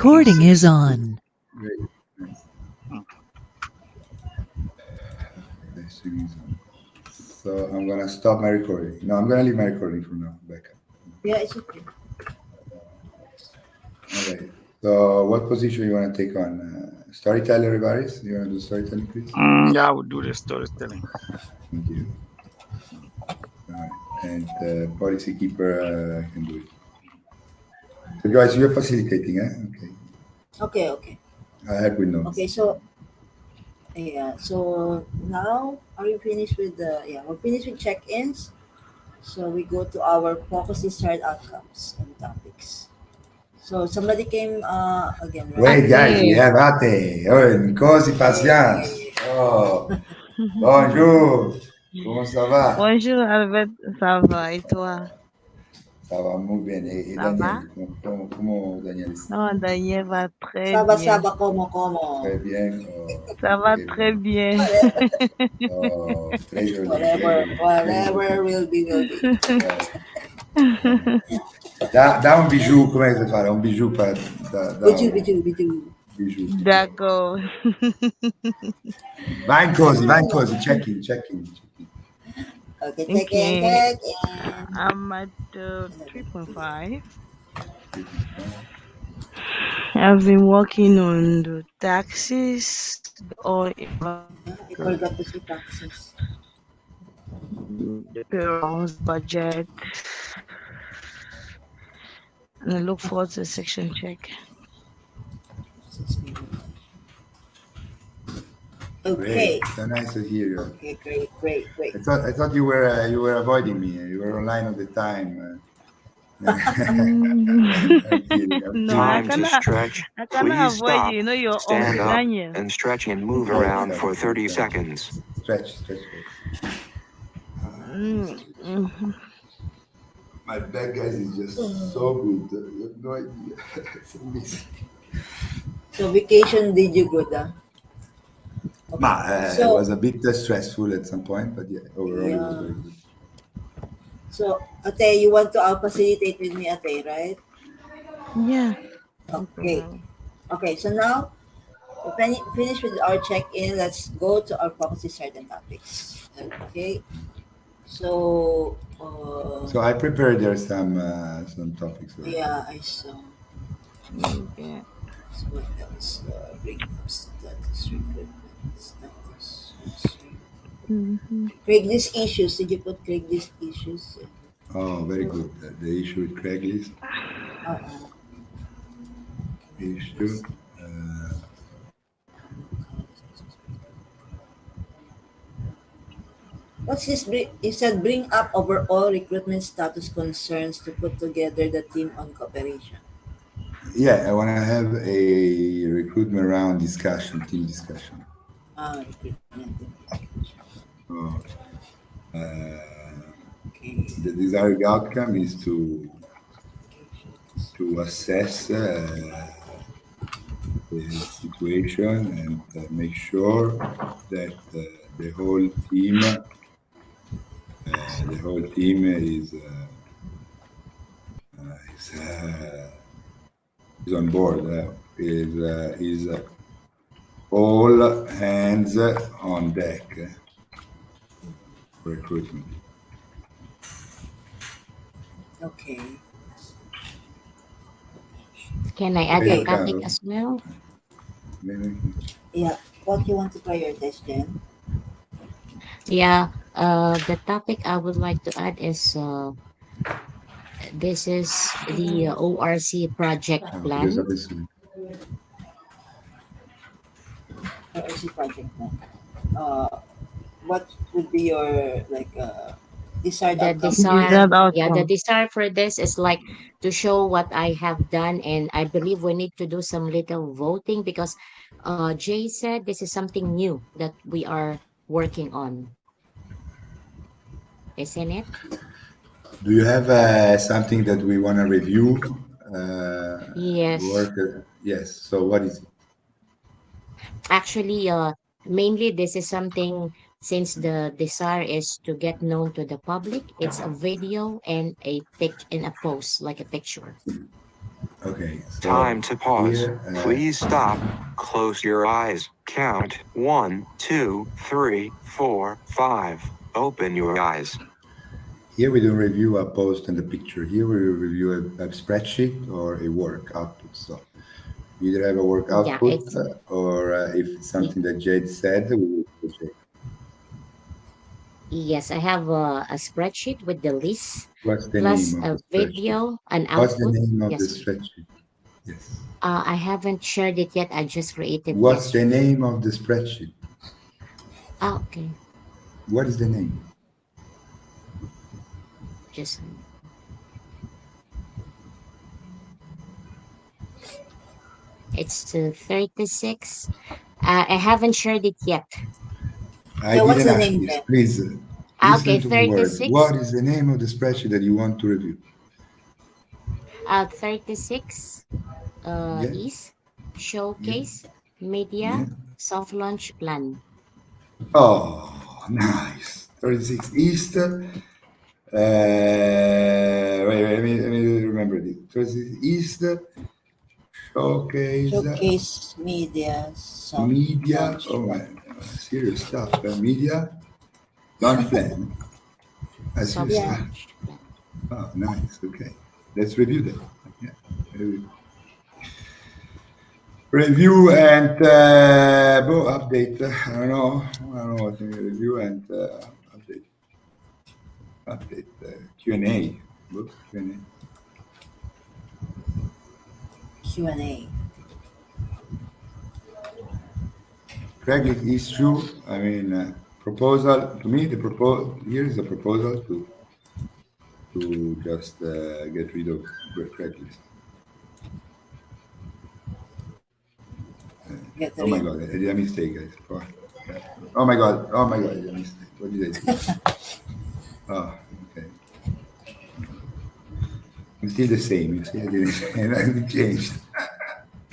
Recording is on. Great. Nice. The stream is on. So I'm gonna stop my recording. No, I'm gonna leave my recording for now. Backup. Yeah, it's okay. All right. So what position you wanna take on? Storyteller, Rivaris? You wanna do storytelling, please? Yeah, I would do the storytelling. Thank you. All right. And policy keeper, I can do it. So guys, you're facilitating, eh? Okay. Okay. I help with notes. Okay, so yeah, so now are we finished with we're finished with check-ins. So we go to our focus desired outcomes and topics. So somebody came again, right? Wait, guys, we Okay. have Ate. Oh, Nicosi Patience. Oh, bonjour. Comment ça va? Bonjour Albert, ça va et toi? Ça va muy bien. Et Ça va? Daniel, comment Daniel está? Non, Daniel va très Saba bien. saba como. Très bien. Oh, Ça va très très bien. bien. Oh, très joli. Whatever, Très joli. whatever will be, will be. Da un bijou, come si fa? Un bijou per... Bijou. bijou. D'accord. Va in cosi, check in. Okay, Okay. check in. I'm at 3.5. I've been working on the taxes or I forgot to see taxes. the payrolls budget. And I look forward to the section check. 6 minutes. Great. Okay. So nice to hear you. Okay, great. I thought you were avoiding me. You were online all the time. I'm kidding. No, I Time to cannot. stretch. I cannot Please avoid stop. you. You know you're Stand on up Daniel. and stretch and move around for 30 seconds. Stretch. Mhm. My back, guys, is just so good. You have no idea. It's amazing. So vacation did you go da? It So- was a bit stressful at some point, but yeah, overall it was very good. So Ate, you want to facilitate with me, Ate, right? Yeah. Okay, so now we finish with our check-in. Let's go to our focus desired topics. Okay. So So I prepared there some topics. already. yeah, I saw. Okay. So what else? Bring up status recruitment status. Mhm. Craigslist issues. Did you put Craigslist issues? Oh, very good. The issue with Craigslist Uh-uh. issue. What's this? You said bring up overall recruitment status concerns to put together the team on cooperation. Yeah, I want to have a recruitment round discussion, team discussion. Recruitment. Oh, Okay. the desired outcome is to assess the situation and make sure that the whole team is on board. Is all hands on deck for recruitment. Okay. Can I add Okay, a topic Carol. as well? Yeah. What you want to prioritize, Jen? Yeah, the topic I would like to add is this is the ORC project Because plan. obviously, RRC project plan. What would be your desired The outcome? desire, Desired yeah, the outcome. desire for this is like to show what I have done, and I believe we need to do some little voting because Jay said this is something new that we are working on, isn't it? do you have something that we want to review? Yes. Yes. So what is it? Actually, mainly this is something since the desire is to get known to the public. It's a video and a pic in a post, like a picture. Okay. So Time to pause. here, Please stop. Close your eyes. Count 1, 2, 3, 4, 5. Open your eyes. here we don't review a post and the picture. Here we review a spreadsheet or a work output. So we either have a work Yeah, output it's or if it's something that Jade said, we will do Jade. yes, I have a spreadsheet with the list What's the plus name of a the spreadsheet? video, an What's the output. name of the Yes. spreadsheet? Yes. I haven't shared it yet. I just created What's the yesterday. name of the spreadsheet? Okay. What is the name? Just it's 36. I haven't shared it yet. I Yeah, what's didn't the ask name this. there? Please Okay, listen to my words. 36. What is the name of the spreadsheet that you want to review? 36 Yeah, is yeah, showcase yeah. media soft launch plan. Oh, nice. 36 East. Wait, let me remember this. 36 East showcase Showcase media soft media. launch Oh plan. man, serious stuff. Media launch plan. Serious Soft Yeah. stuff. launch plan. Oh, nice. Okay, let's review that. Yeah. Review and update. I don't know what review and update. Update Q&A. Book Q&A. Q&A. Craig, it is true. I mean, proposal to me. Here is a proposal to just get rid of Craigslist. Get Oh my rid. God, I did a mistake, guys. Fuck. Oh my God, I did a mistake. What did I do? Oh, okay. I'm still the same. You see, I didn't change.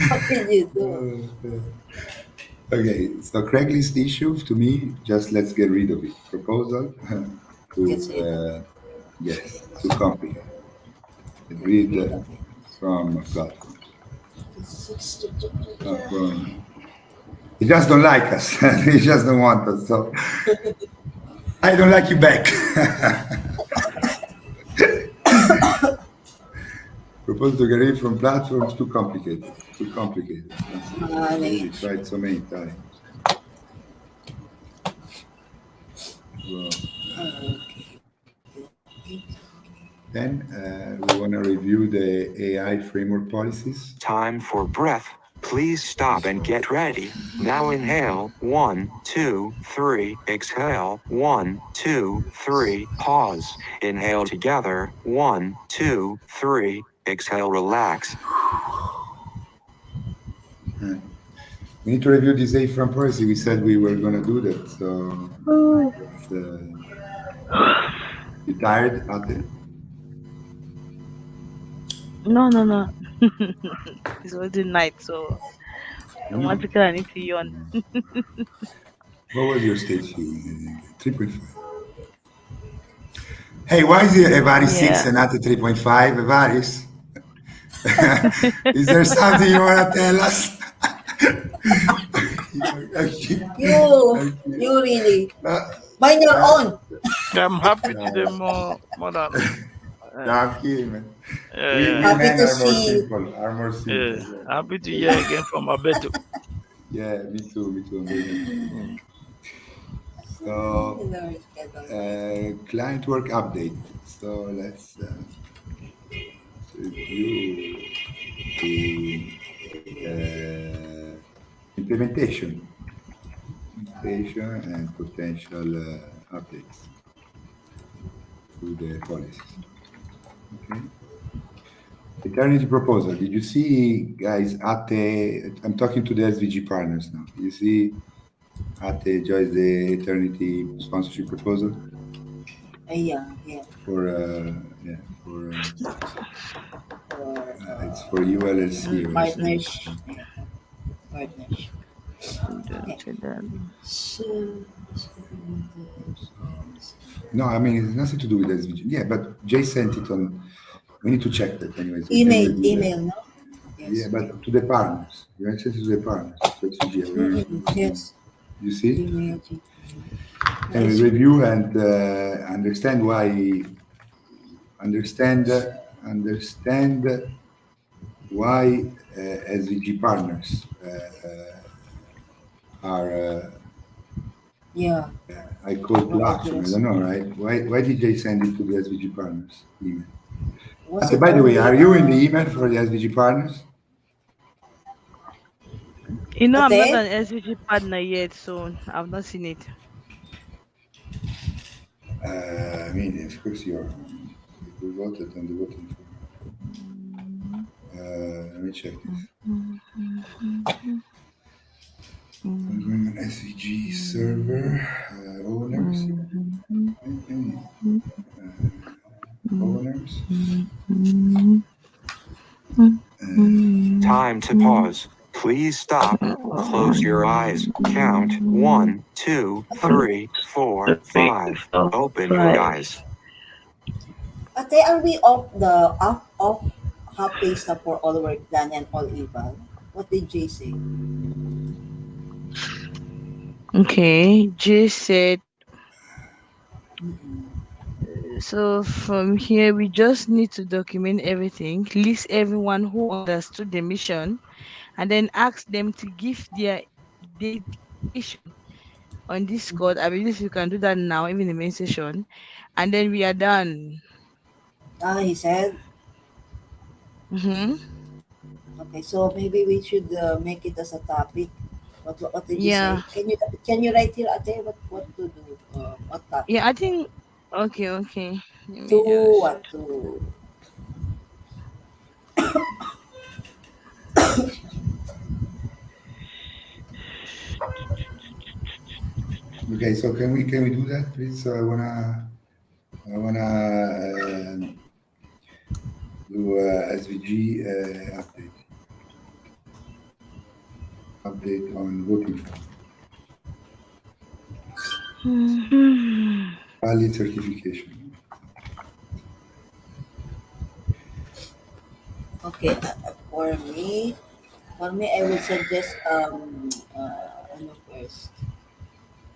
What did you do? Okay, so Craigslist issue to me, just let's get rid of it. Proposal Get rid of to yes, too complicated. Get it. Get rid rid of it. from platforms. Six- From, they just don't like us. They just don't want us. So I don't like you back. Propose to get rid from platforms too complicated. Too complicated. I really tried so many times. Well, then we want to review the AI framework policies. Time for breath. Please stop and get ready. Now inhale. 1, 2, 3. Exhale. 1, 2, 3. Pause. Inhale together. 1, 2, 3. Exhale, relax. We need to review this A from policy. We said we were going to do that. So it's, you tired out there? No. It's already night, so automatically I need to yawn. What was your stage feeling? 3.5. Hey, why is it Evaris 6 Yeah. and not a 3.5? Evaris? Is there something you want to tell us? You really. Mind your own. I'm happy to them more than I'm kidding, man. We yeah, Happy men to are more see you. simple. Are more simple. yeah. Happy to hear again from Abeto. Yeah, me too. I'm very happy. Mm. So, client work update. So let's review the implementation and potential updates to the policies. Okay. Eternity proposal. Did you see, guys, I'm talking to the SVG partners now. You see Joyce, the Eternity sponsorship proposal? Yeah. For it's for ULLC. Partnership. Partnership. No, I mean it's nothing to do with SVG. Yeah, but Jay sent it on. We need to check that anyways. Email, no? Yeah, but to the partners. You access to the partners. Yes. You see? Imagine. Can we Nice. review and understand why? Understand understand why SVG partners are Yeah. I call to What action. I address? don't know, right? Why did they send it to the SVG partners email? Was it By the way, only are you in the email for the SVG partners? I'm not Ate? an SVG partner yet, so I've not seen it. I mean, of course you are. We voted on the voting form. Let me check this. I'm going on SVG server owners. Owners. Time to pause. Please stop. Close your eyes. Count 1, 2, 3, 4, 5. Open your eyes. Ate, are we off half pay stop for all work done and all eval? What did Jay say? Okay, Jay said, so from here we just need to document everything, list everyone who understood the mission, and then ask them to give their dedication on Discord. I believe you can do that now, even in the main session, and then we are done. He said. Mm-hmm. Okay, so maybe we should make it as a topic. What did you say? Yeah, Can you write here, Ate? What to do? What topic? yeah, I think. Okay, okay. Let To me just. what to? Okay, so can we do that, please? So I wanna do SVG update on voting form. Valid certification. Okay, for me, I would suggest ano first,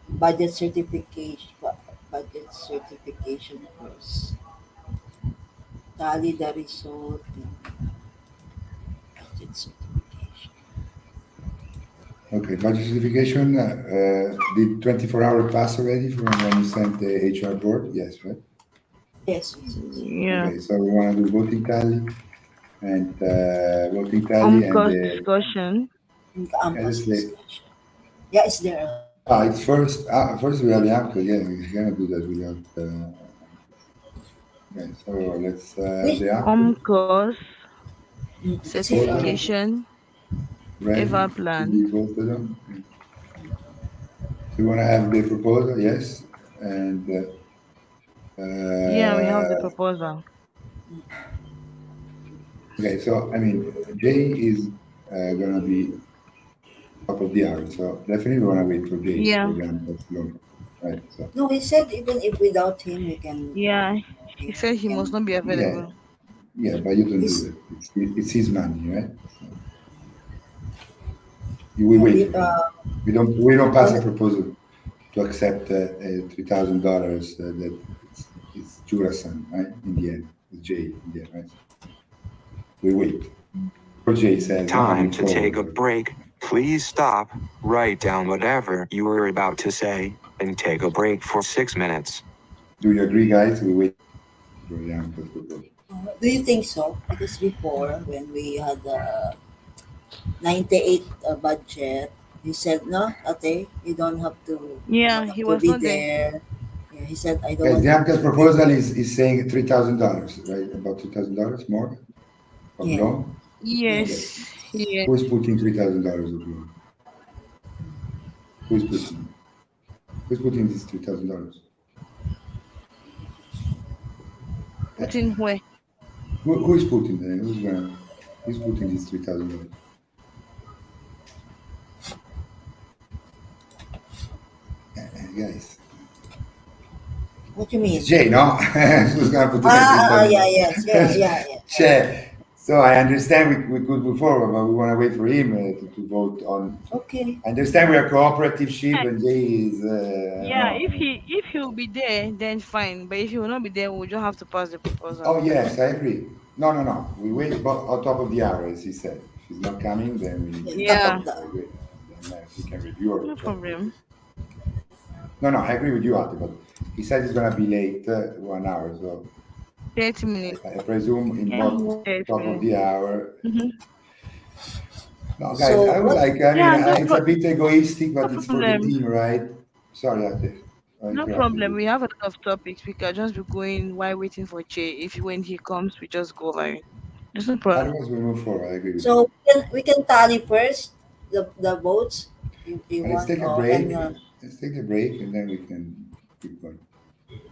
budget certification, budget certification first. Tally the result. Budget certification. Okay, budget certification. Did 24-hour pass already from when you sent the HR board? Yes, right? Yes, yes, yes. Yeah. Okay, so we want to do voting tally and Course discussion. Campus let's say discussion. Yeah, it's there. it's first we have the AMCO. Yeah, we cannot do that without. Okay, so let's Which the AMCO Course it's here already. certification. ready Ever to plan. be voted on. So we want to have the proposal, yes, and Yeah, we have the proposal. okay. So I mean, Jay is gonna be top of the hour, so definitely we want to wait for Jay. So Yeah, we're gonna go slow, right? So No, he said even if without him, we can. yeah. He Yeah, said we he must can. not be yeah, available. yeah, but you don't do He's that. It's his money, right? So we no, wait for him. We don't pass a on, proposal to accept $3,000 that it's Jurasan, right? In the end, it's Jay in the end, right? We wait. Or Jay says, no, Time we to take a forward. break. Please stop, write down whatever you were about to say, and take a break for 6 minutes. Do you agree, guys? We wait for the answer proposal. do you think so? Because before, when we had 98 budget, he said, no, Ate, you Yeah, don't he have to was be not there. there. Yeah, he said, I don't Guys, want the you Amcas to be proposal there. is saying $3,000, right? About $2,000 more of Yeah, loan. Okay. Yes, yeah. Who's putting $3,000 of loan? Who's putting? Who's putting this $3,000? Put in where? Who's putting there? Who's putting this $3,000? Guys, what you mean? it's Jay, no? Who's gonna put the Yeah, $3,000? yes, yeah, yeah, yeah. Jay. So I understand we could move forward, but we want to wait for him to vote on. Okay. I understand we are cooperative ship, Yeah, and Jay is. yeah, if he'll be there, then fine. But if he will not be there, we'll just have to pass the proposal. Oh yes, I agree. No, no, no. We wait, but on top of the hour, as he said. If he's not coming, then Yeah, we. top Yeah, of the. I agree. Then we can review or no check. problem. No, no, I agree with you, Ate, but he said he's gonna be late 1 hour, so 30 minutes. I presume in Yeah, both 30 top of minutes. the hour. Hmm. No, guys, So I would what? like. I mean, Yeah, no, it's a bit egoistic, no but it's for the problem. team, right? Sorry, Ate. I No interrupted problem. you. We have a lot of topics. We can just be going while waiting for Che. If when he comes, we just go over it. There's no problem. Otherwise, we move forward. I agree with you. So we can tally first the votes if you Let's want. take a Oh, and break. Let's take a break, and then we can keep going.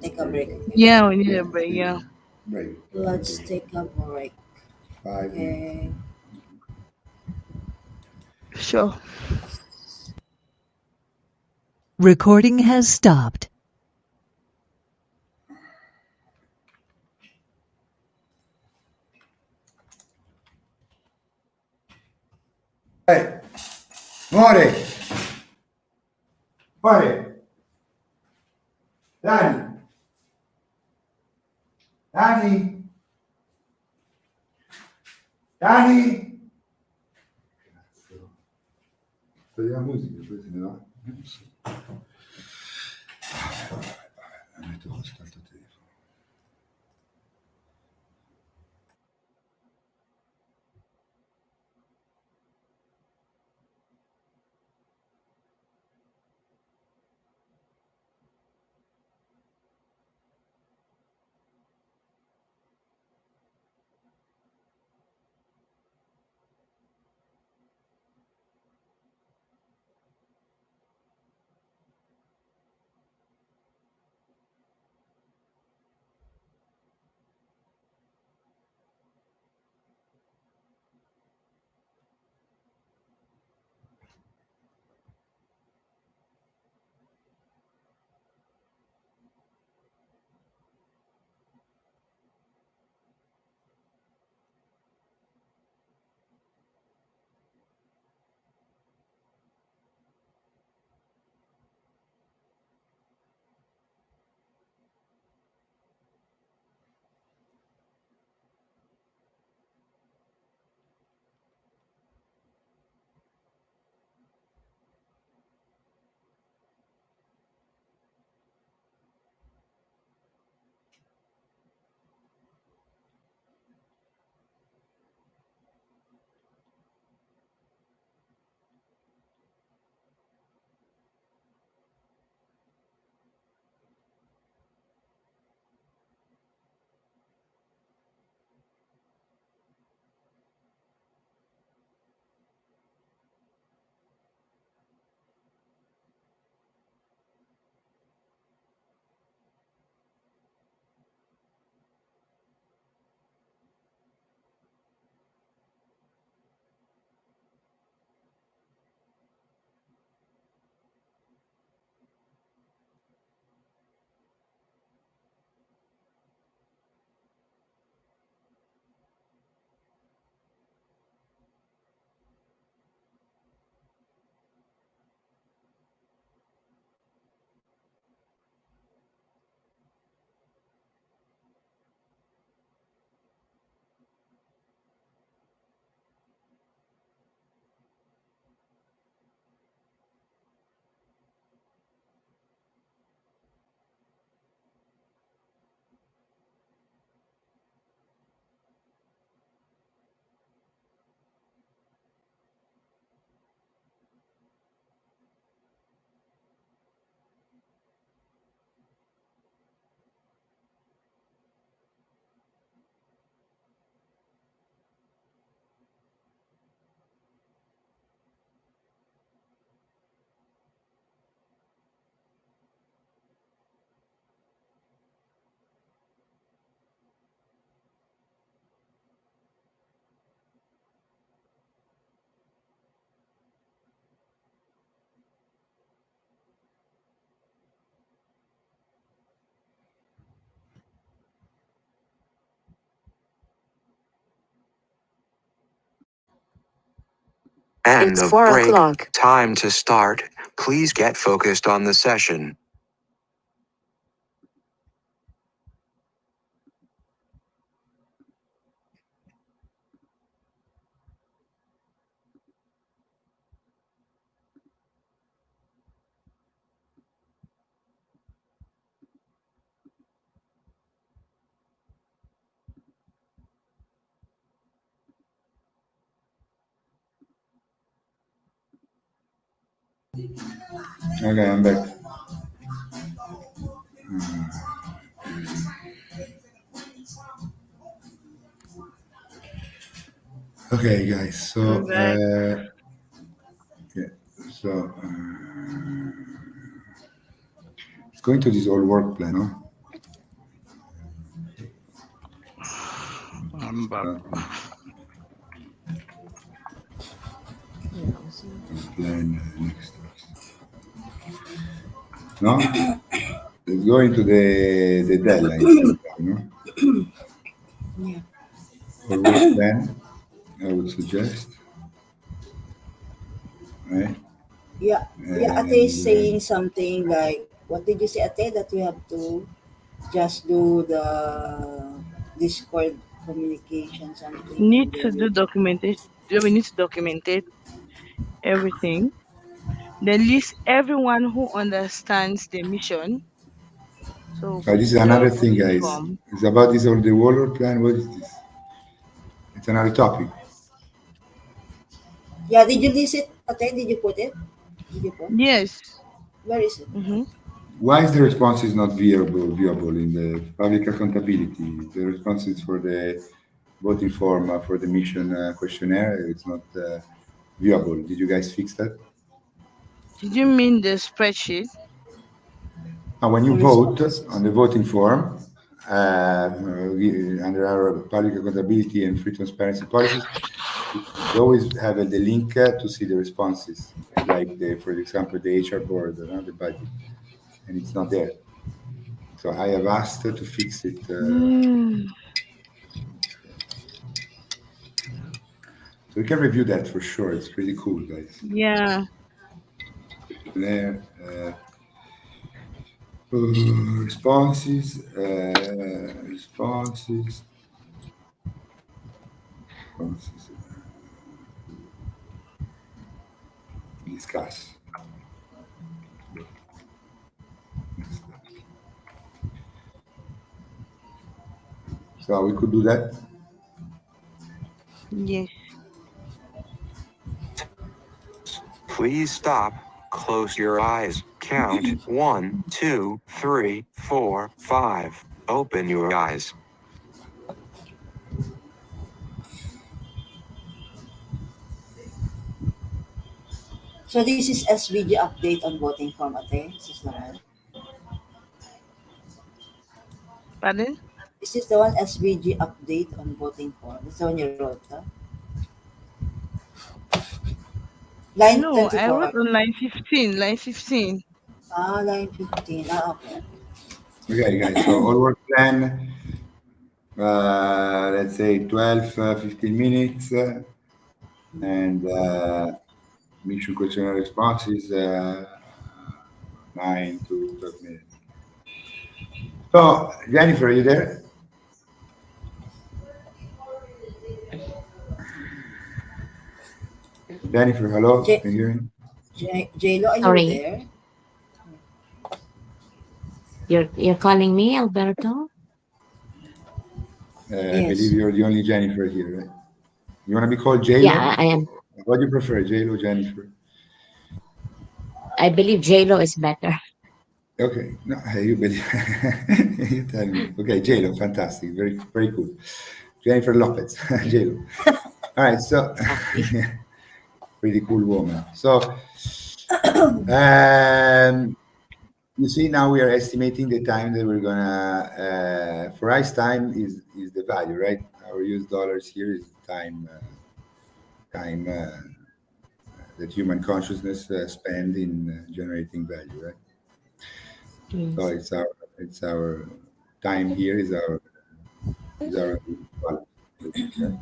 take a Where we break. go. Okay. Yeah, we need Yeah, a break. take Yeah, a break. Quick Let's break. take a break. 5 minutes. Okay. sure. Recording has stopped. Hey, More, More, Dani, Dani, Dani. Togliamo la musica, poi se ne va. Non so. La metto con quest'altro telefono. End It's of 4 break. o'clock. Time to start. Please get focused on the session. Okay, I'm back. Okay, guys. I'm So, back. yeah. So, it's going to this old work plan, no? I'm back. Okay. Yeah, also. Plan next. No? Let's go into the deadlines. No? Yeah. Old work plan, I would suggest. Right? Yeah. Yeah, Ate is And saying something like, what did you say, Ate? That we have to just do the Discord communication something Need and to then do documentation. We need to document it, everything. Then list everyone who understands the mission. So this is fill another up thing, the guys. form. It's about this old the work plan. What is this? It's another topic. yeah, did you list it, Ate? Did you put it? Did you put? Yes. Where is it? Mm-hmm. Why is the response is not viewable in the public accountability? The response is for the voting form for the mission questionnaire. It's not viewable. Did you guys fix that? Did you mean the spreadsheet And when you or vote responses? on the voting form, under our public accountability and free transparency policies, you always have the link to see the responses, like for example, the HR board, the budget, and it's not there. So I have asked to fix it. Hmm. So we can review that for sure. It's pretty cool, guys. Yeah. Questionnaire, responses, responses, discuss. So we could do that. Yes. Please stop. Close your eyes. Count 1, 2, 3, 4, 5. Open your eyes. So this is SVG update on voting form, Ate. This is the one. Pardon? Is this the one, SVG update on voting form? This the one you wrote, huh? Line No, I wrote 24. on line 15. Line 15. Ah, line 15. Ah, okay. Okay, guys. So all work plan. Let's say 12, 15 minutes, and mission questionnaire responses 9 to 12 minutes. So Jennifer, are you there? Jennifer, hello. J Can you hear me? JLo, are you Sorry, there? you're calling me, Alberto? I believe Yes. you're the only Jennifer here, right? You want to be called Yeah, JLo? I am. What do you prefer, JLo, Jennifer? I believe JLo is better. Okay, no, you believe. You tell me. Okay, JLo, fantastic, very, very cool. Jennifer Lopez, JLo. All right, so Okay. pretty cool woman. So, um, you see, now we are estimating the time that we're gonna. For us, time is the value, right? Our US dollars here is time. Time that human consciousness spend in generating value, right? So Yes. it's our time here is our value, right?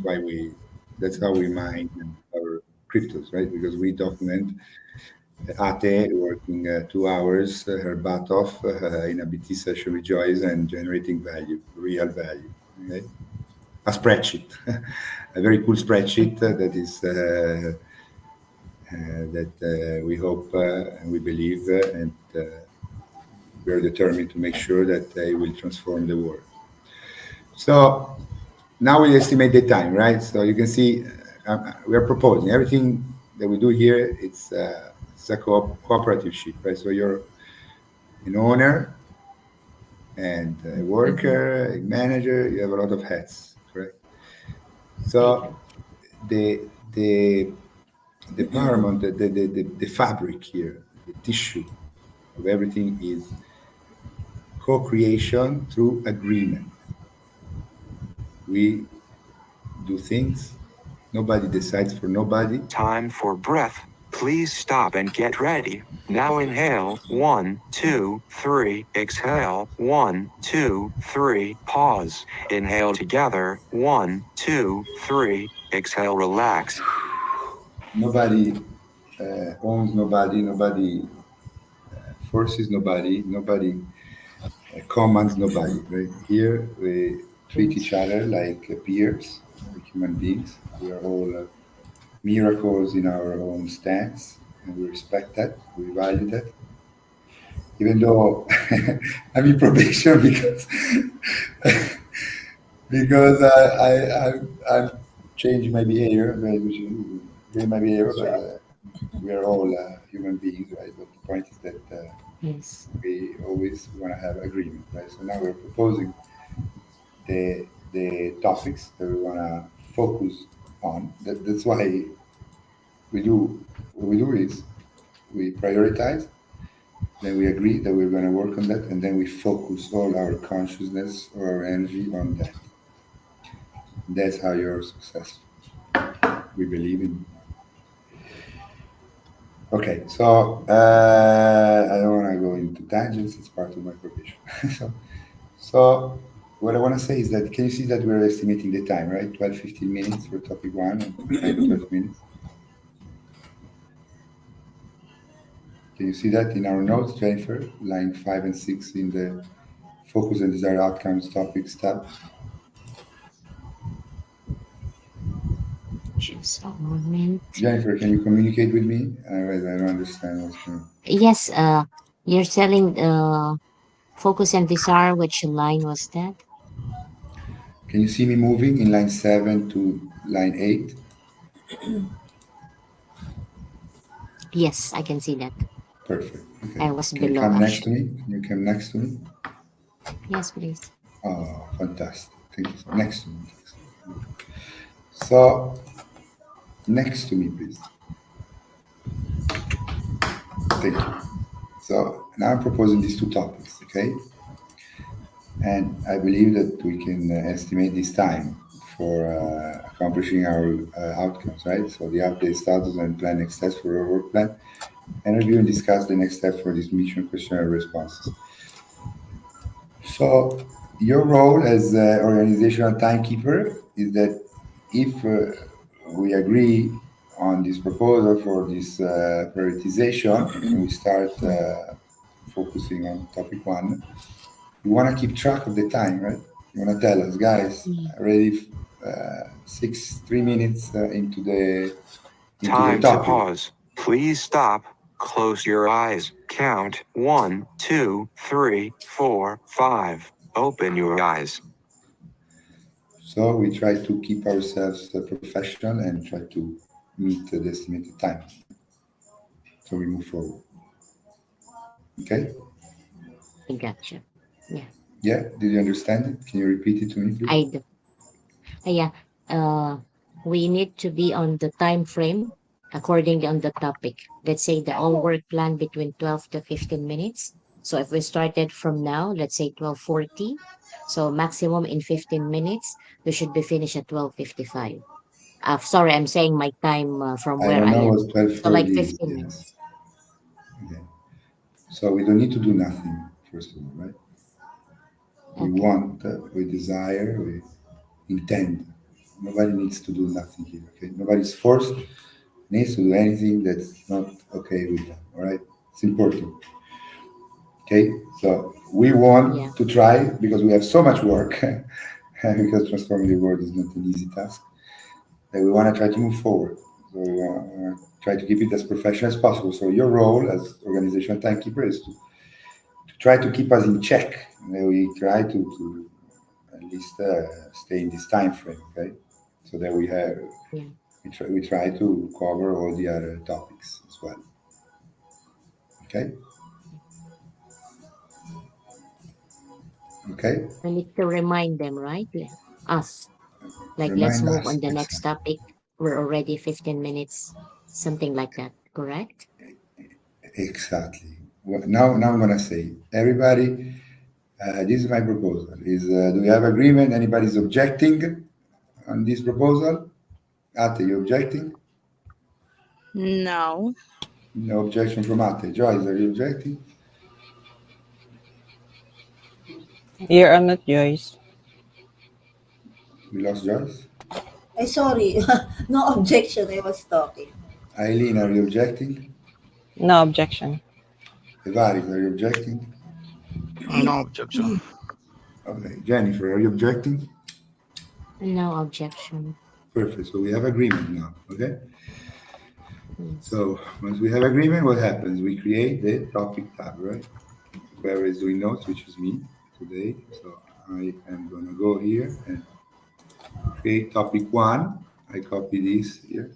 Why we that's how we mine our cryptos, right? Because we document Ate working 2 hours, her butt off in a BT session with Joyce and generating value, real value. Okay? A spreadsheet, a very cool spreadsheet that is that we hope and we believe and we are determined to make sure that they will transform the world. So now we estimate the time, right? So you can see we are proposing everything that we do here. It's a cooperative sheet, right? So you're an owner and a worker, a manager. You have a lot of hats, correct? I So got the the the paramount, the fabric here, the tissue of everything is co-creation through agreement. We do things. Nobody decides for nobody. Time for breath. Please stop and get ready. Now inhale. 1, 2, 3. Exhale. 1, 2, 3. Pause. Inhale together. 1, 2, 3. Exhale. Relax. Nobody owns nobody. Nobody forces nobody. Nobody commands nobody. Right here, we treat each other like peers, like human beings. We are all miracles in our own stance, and we respect that. We value that. Even though I'm in probation because I'm changing my behavior, right? Which is doing my behavior, That's but right. we are all human beings, right? But the point is that yes. we always want to have agreement, right? So now we're proposing the topics that we want to focus on. That's why we do what we do is we prioritize, then we agree that we're going to work on that, and then we focus all our consciousness or our energy on that. That's how you're successful. We believe in. Okay, so I don't want to go into tangents. It's part of my probation. so what I want to say is that can you see that we're estimating the time, right? 12, 15 minutes for topic one and 10, 12 minutes. Can you see that in our notes, Jennifer? Line 5 and 6 in the focus and desired outcomes topics tab. Just a moment. Jennifer, can you communicate with me? I don't understand what's going on. Yes, you're selling focus and desire. Which line was that? Can you see me moving in line 7 to line 8? Yes, I can see that. Perfect. Okay. I was Can you below come next to actually. me? Can you come next to me? Yes, please. Oh, fantastic. Thank you. Next to me. So, next to me, please. Thank you. So, now I'm proposing these two topics, okay? And I believe that we can estimate this time for accomplishing our outcomes, right? So, the update status and plan next steps for our work plan, and review and discuss the next step for this mission questionnaire responses. So, your role as organizational timekeeper is that if we agree on this proposal for this prioritization and we start focusing on topic one, you want to keep track of the time, right? You want to tell us, guys, Mm. already 3 minutes into the Time to topic. pause. Please stop. Close your eyes. Count 1, 2, 3, 4, 5. Open your eyes. So we try to keep ourselves professional and try to meet the estimated time. So we move forward. Okay? I gotcha. Yeah, Yeah? Did you understand it? Can you repeat it to me, please? I do. Yeah, uh, we need to be on the time frame according on the topic. Let's say the all work plan between 12 to 15 minutes. So if we started from now, let's say 12:40, so maximum in 15 minutes, we should be finished at 12:55. Sorry, I'm saying my time from I where don't I know am. what So like 12:30 is. 15 Yes. minutes. Okay. So we don't need to do nothing, first of all, right? We Okay. want, we desire, we intend. Nobody needs to do nothing here, okay? Nobody's forced needs to do anything that's not okay with them. All right, it's important. Okay, so we Yeah. want to try because we have so much work, and because transforming the world is not an easy task. That we want to try to move forward. So we want to try to keep it as professional as possible. So your role as organizational timekeeper is to try to keep us in check. And we try to at least stay in this time frame, okay? So that Yeah. we try to cover all the other topics as well. Okay? Okay? We need to remind them, right? Yeah. Us. Like, let's Remind move us on the next exactly. topic. We're already 15 minutes, something like that. Correct? Exactly. Now I'm gonna say, everybody, this is my proposal. Do we have agreement? Anybody's objecting on this proposal? Ate, you objecting? No. No objection from Ate. Joyce, are you objecting? You're on mute, Joyce. We lost Joyce. Sorry. No objection. I was talking. Eileen, are you objecting? No objection. Evaris, are you objecting? No objection. Okay. Jennifer, are you objecting? No objection. Perfect. So we have agreement now. Okay. Yes. So once we have agreement, what happens? We create the topic tab, right? Whoever is doing notes, which is me today. So I am gonna go here and create topic one. I copy this here.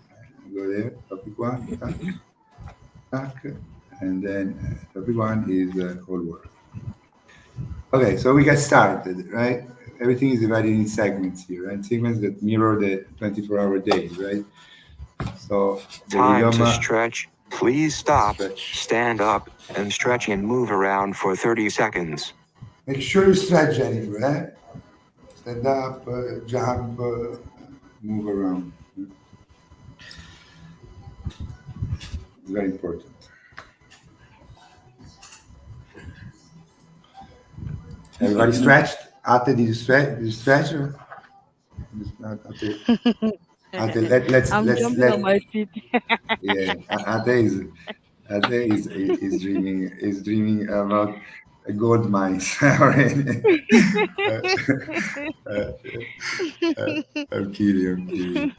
I go there. Topic one. Tac, tac, and then topic one is whole work. Okay, so we get started, right? Everything is divided in segments here, right? Segments that mirror the 24-hour days, right? So Time to the stretch. Please stop, stretch. stand up, and stretch and move around for 30 seconds. Make sure you stretch, Jennifer, eh? Stand up, jump, move around. It's very important. Everybody stretched? Ate, did you stretch? Did you stretch? I'm jumping on my feet. Yeah, Ate is dreaming about a gold mines already. Uh, I'm kidding.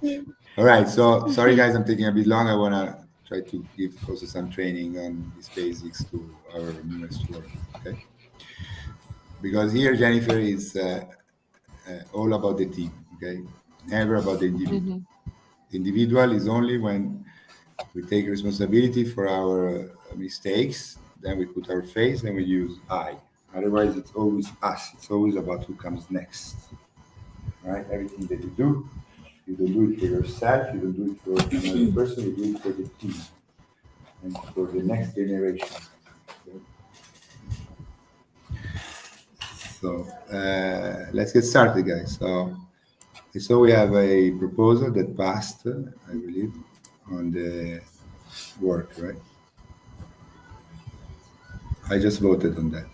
All right, so sorry guys, I'm taking a bit long. I wanna try to give also some training on these basics to our newest work. Okay, because here Jennifer is all about the team. Okay, never about the individual. Mm-hmm. The individual is only when we take responsibility for our mistakes, then we put our face and we use I. Otherwise, it's always us. It's always about who comes next. Right? Everything that you don't do it for yourself, you don't do it for another person, you do it for the team and for the next generation. Okay? So let's get started, guys. So we have a proposal that passed, I believe, on the work, right? I just voted on that.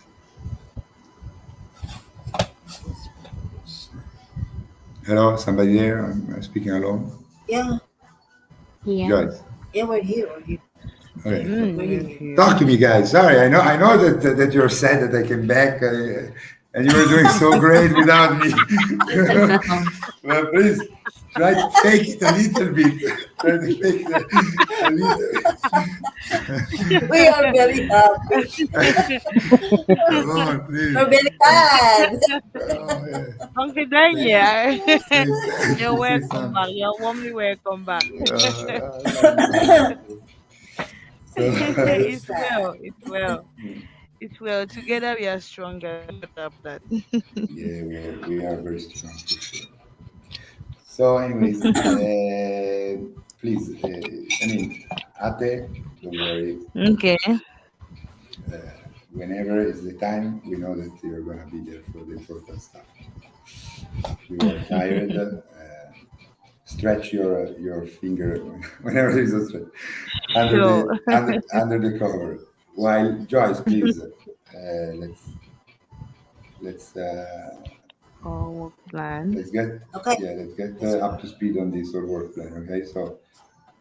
Hello, somebody there? I'm speaking alone. Yeah. Yeah. Joyce. Yeah, we're here. We're here. Okay. We're here. Talk to me, guys. Sorry, I know that you're sad that I came back, and you were doing so great without me. Well, please try to fake it a little bit. Try to fake it a little. We are very happy. Come on, please. We're very sad. Oh, yeah. Uncle Daniel, Please you're say welcome something. back. You're warmly welcome back. Very It's sad. well. It's well. It's well. Together we are stronger. No matter of that. Yeah, we are very strong for sure. So, anyways, please, Ate, don't worry. Okay. Whenever is the time, we know that you're gonna be there for the important stuff. If you are tired, stretch your finger whenever there is a stretch under Sure. under the cover. While Joyce, please, let's Our plan. let's get Okay. let's get up to speed on this work plan. Okay, so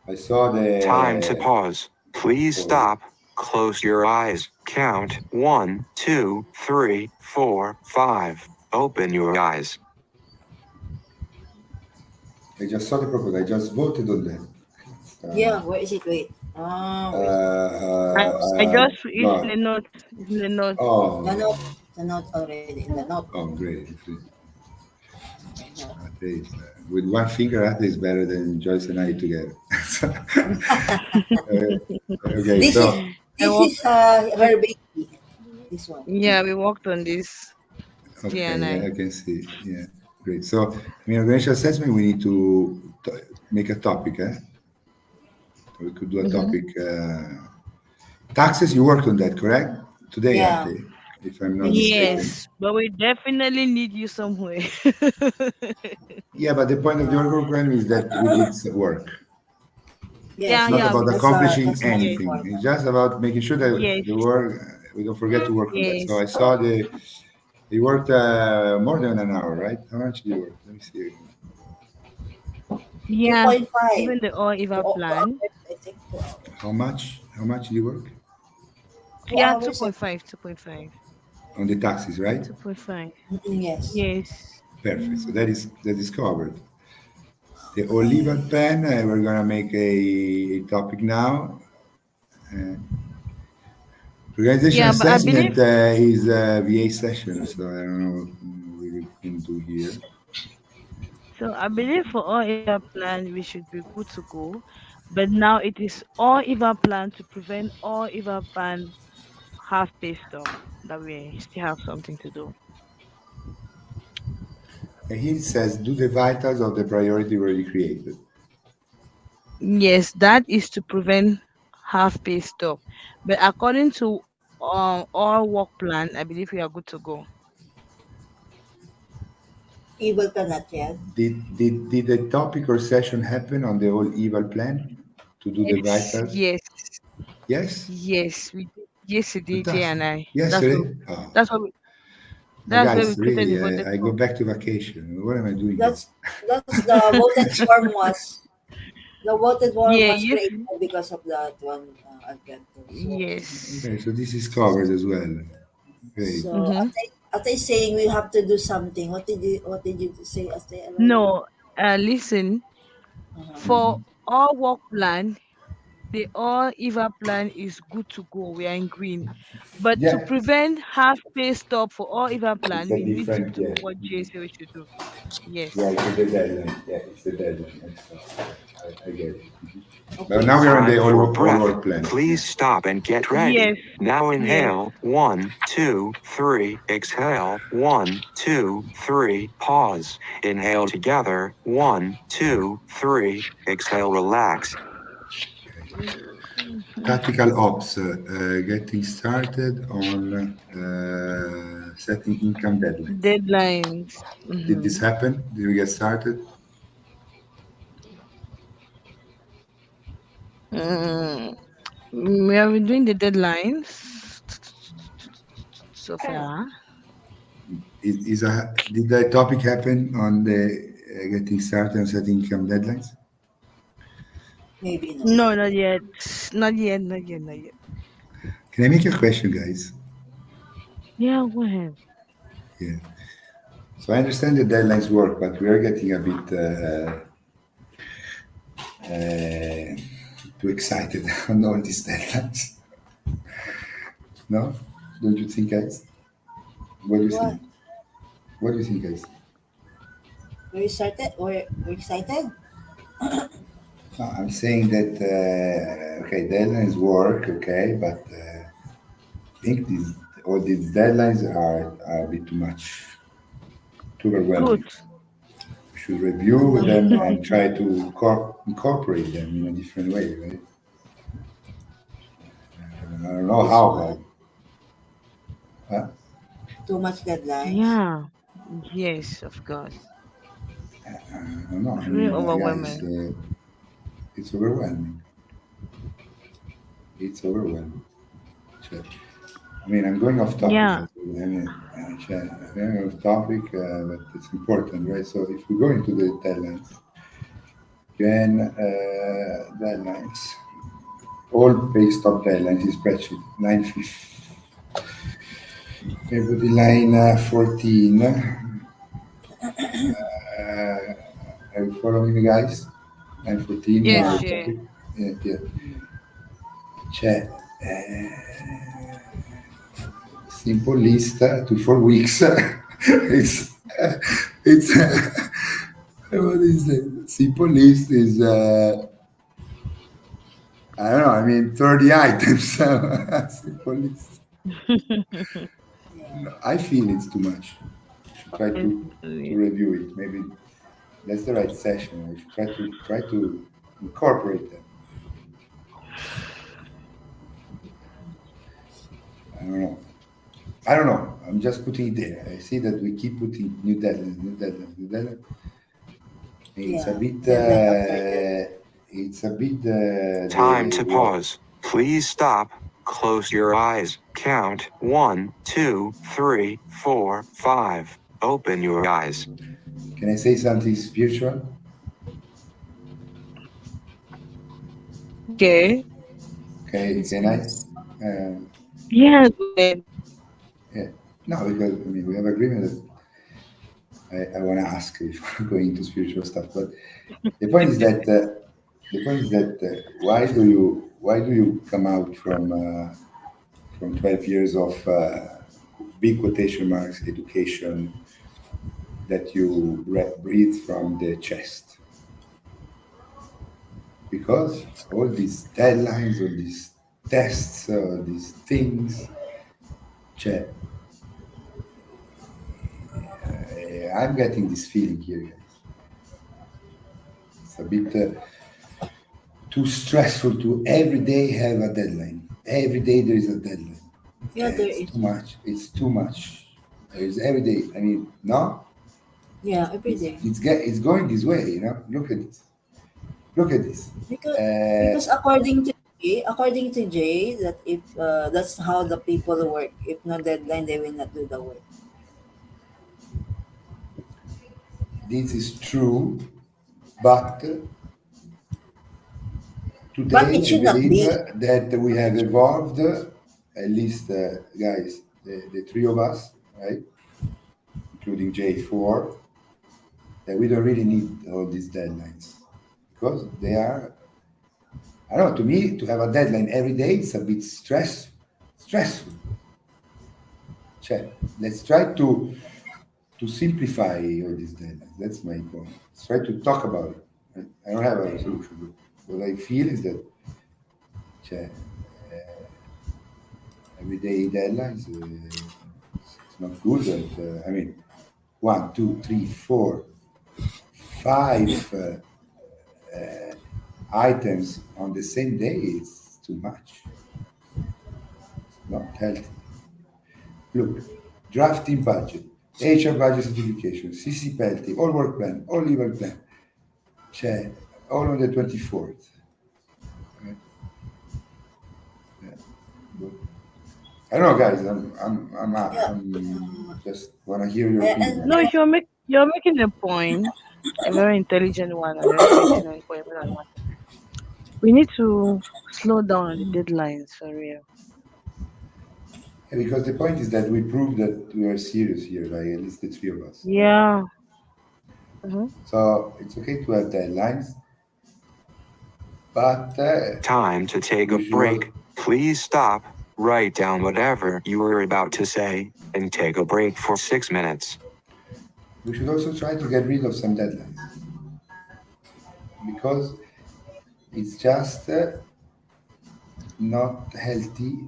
I saw the Time to pause. Please stop. Close your eyes. Count 1, 2, 3, 4, 5. Open your eyes. I just saw the proposal. I just voted on that. Yeah, where is it? Wait. Wait. I just it's in God. the note. It's in the note. The Oh, note. The note already in the note. oh, great. Okay, note. Ate is, with one finger, Ate is better than Joyce and I together. Okay, This is so I this walk. is her baby. This one. Yeah, we worked on this. T okay, and yeah, I. I can see. Yeah, great. So, I mean, organizational assessment, we need to make a topic. We could do a Mm-hmm. topic. Taxes, you worked on that, correct? Today, Yeah. Ate, if I'm not This mistaken. Yes, but we definitely need you somewhere. Yeah, but the point of the work program is that we did work. yes, Yeah, It's not yeah, yes. we about did. accomplishing That's most Yes, anything. important. It's just about making sure that yes, the work, we don't forget to work on that. So yes. I saw you worked more than an hour, right? How much did you work? Let me see. Two Yeah, point five. even the all Two, Eva 2 hours. plan. I think 2 hours. How much? How much did you work Two Yeah, hours. 2.5, 2.5, on the taxes, right? 2.5. Yes. Yes. Perfect. So that is covered. The oliva pen, we're gonna make a topic now. Uh, Organization Yeah, but I believe, assessment is a VA session, so I don't know what we can do here. for all Eva plan, we should be good to go. But now it is all Eva plan to prevent all Eva plan half pay stop that we still have something to do. And here it says, do the vitals of the priority already created. Yes, that is to prevent half pay stop. But according to our work plan, I believe we are good to go. Evil cannot yet. Did the topic or session happen on the whole evil plan to do the Yes, vitals? yes, Yes? yes. We did yesterday, J Fantastic. and I. Yesterday? Oh. That's what we, Oh, that's where we guys, created the really, voted I go form. back to vacation. What am I doing here? That's the voted form was the voted form Yeah, was yes, created because of that one adventure. So yes. Okay, so this is covered as well. Great. so Mm-hmm. Ate saying we have to do something. What did you say, Ate earlier? No, listen. Uh-huh. For our work plan, the all Eva plan is good to go. We are in green. But to Yeah, prevent half pay stop for all Eva it's plan, a we need to different, do yeah. what Jay said we should do. Yeah, Yes. it's the deadline. Yeah, it's the deadline. I get it. But Okay, now we're on so the Time for all breath. work plan. Yeah. Please stop and get ready. Yes. Now Yes. inhale. 1, 2, 3. Exhale. 1, 2, 3. Pause. Inhale together. 1, 2, 3. Exhale. Relax. Tactical ops, getting started on setting income deadlines. Deadlines. Did this Mm-hmm. happen? Did we get started? Mm, we have been doing the deadlines so far. Did the topic happen on the getting started on setting income deadlines? maybe no. No, not yet. Not yet. Not yet. Not yet. Can I make a question, guys? Yeah, go ahead. Yeah. So I understand the deadlines work, but we are getting a bit uh, too excited on all these deadlines. No? Don't you think, guys? What do you What? think? What do you think, guys? We started. We're excited. No, I'm saying that okay, deadlines work, okay, but I think all these deadlines are a bit too much, too Good. overwhelming. We should review them and try to incorporate them in a different way, right? I don't know This how, one. huh? Too much deadlines. Yeah. Yes, of course. I don't know. It's I really mean, guys, overwhelming. it's overwhelming. It's overwhelming. So, I mean, I'm going off topic. Yeah. I mean, I'm going off topic, but it's important, right? So if we go into the deadlines, Then deadlines. All based on deadlines in spreadsheet. Line 15. Everybody line 14. Are you following me, guys? Line 14 in Yes, our Yeah. yeah. topic. Yeah. C'è simple list 2 4 weeks. It's what is it? Simple list is I don't know. I mean, 30 items. Simple list. Yeah. I feel it's too much. I should try to Exactly. review it. Maybe that's the right session. I should try to incorporate them. I don't know. I don't know. I'm just putting it there. I see that we keep putting new deadlines, new deadlines, new deadlines. It's a Yeah. bit. Deadline after deadline. It's a bit Time the to what? pause. Please stop. Close your eyes. Count 1, 2, 3, 4, 5. Open your eyes. Can I say something spiritual? Okay. Okay, Yes, can I? please. Yeah, go ahead. Yeah. No, because I mean we have agreement that I want to ask before going into spiritual stuff. But the point is that why do you come out from 12 years of big quotation marks education that you breathe from the chest? Because all these deadlines, all these tests, all these things. Cioè, I'm getting this feeling here, guys. It's a bit too stressful to every day have a deadline. Every day there is a deadline. Yeah, there It's is. too much. It's too much. It's every day. I mean, no, Yeah, every day. it's going this way. Look at this. Look at this. Because Uh, because according to Jay, that if that's how the people work. If no deadline, they will not do the work. this is true, but But it today I should not believe be. that we have evolved, at least, guys, the three of us, right, including J4, that we don't really need all these deadlines because they are. I don't know. To me, to have a deadline every day, it's a bit stressful. Cioè, let's try to simplify all these deadlines. That's my point. Let's try to talk about it. I don't have a solution, but what I feel is that cioè, everyday deadlines, it's not good. I mean, 1, 2, 3, 4, 5 items on the same day is too much. It's not healthy. Look, drafting budget, HR budget certification, CC penalty, all work plan, all legal plan, cioè, all on the 24th. Right? Yeah. But I don't know, guys. Yeah. I'm just wanna hear your And opinion. No, you're making a point, a very intelligent one, a very excellent point. We need to slow down on the deadlines for real. Yeah, because the point is that we prove that we are serious here, like at least the three of us, right? Yeah. Hmm. So it's okay to have deadlines, but Time to take a we should break. Please stop. Write down whatever you were about to say and take a break for 6 minutes. also try to get rid of some deadlines because it's just not healthy